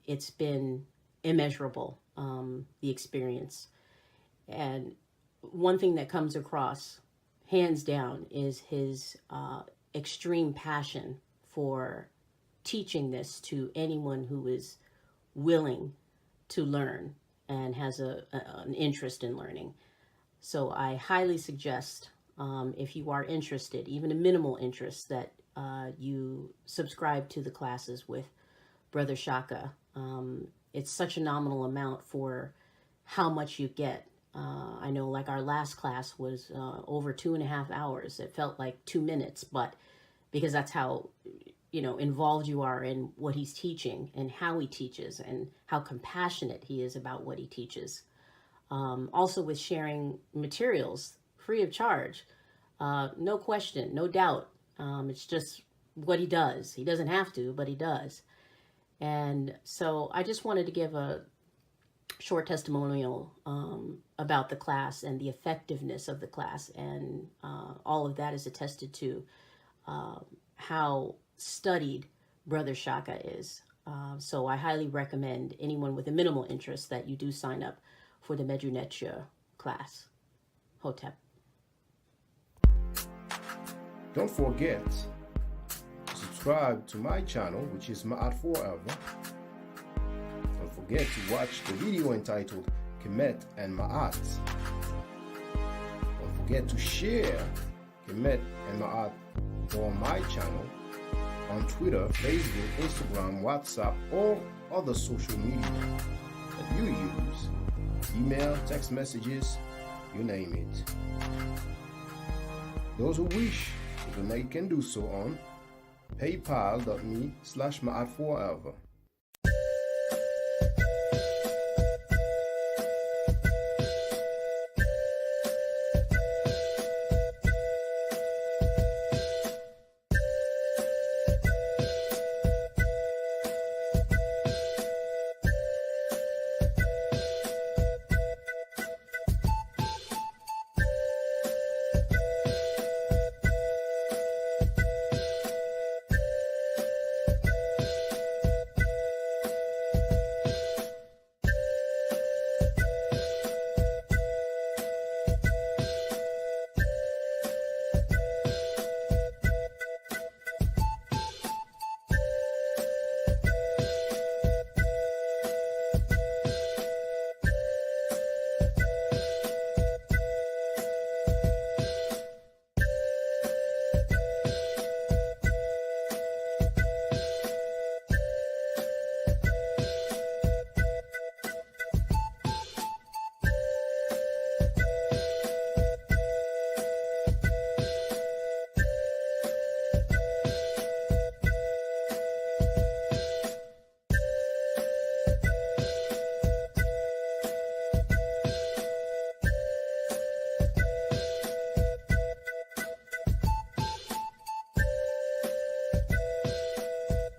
It's been immeasurable, the experience. And one thing that comes across, hands down, is his extreme passion for teaching this to anyone who is willing to learn and has an interest in learning. So I highly suggest, if you are interested, even a minimal interest, that you subscribe to the classes with Brother Shaka. It's such a nominal amount for how much you get. I know, like, our last class was over 2.5 hours. It felt like 2 minutes, but because that's how involved you are in what he's teaching and how he teaches and how compassionate he is about what he teaches. Also with sharing materials free of charge, no question, no doubt. It's just what he does. He doesn't have to, but he does. And so I just wanted to give a short testimonial about the class and the effectiveness of the class, and all of that is attested to how studied Brother Shaka is. So I highly recommend anyone with a minimal interest that you do sign up for the Medu Neter class. Hotep. Don't forget to subscribe to my channel, which is Ma'at Forever. Don't forget to watch the video entitled Kemet and Ma'at. Don't forget to share Kemet and Ma'at on my channel on Twitter, Facebook, Instagram, WhatsApp, or other social media that you use. Email, text messages, you name it. Those who wish to donate can do so on paypal.me/Ma'at Forever.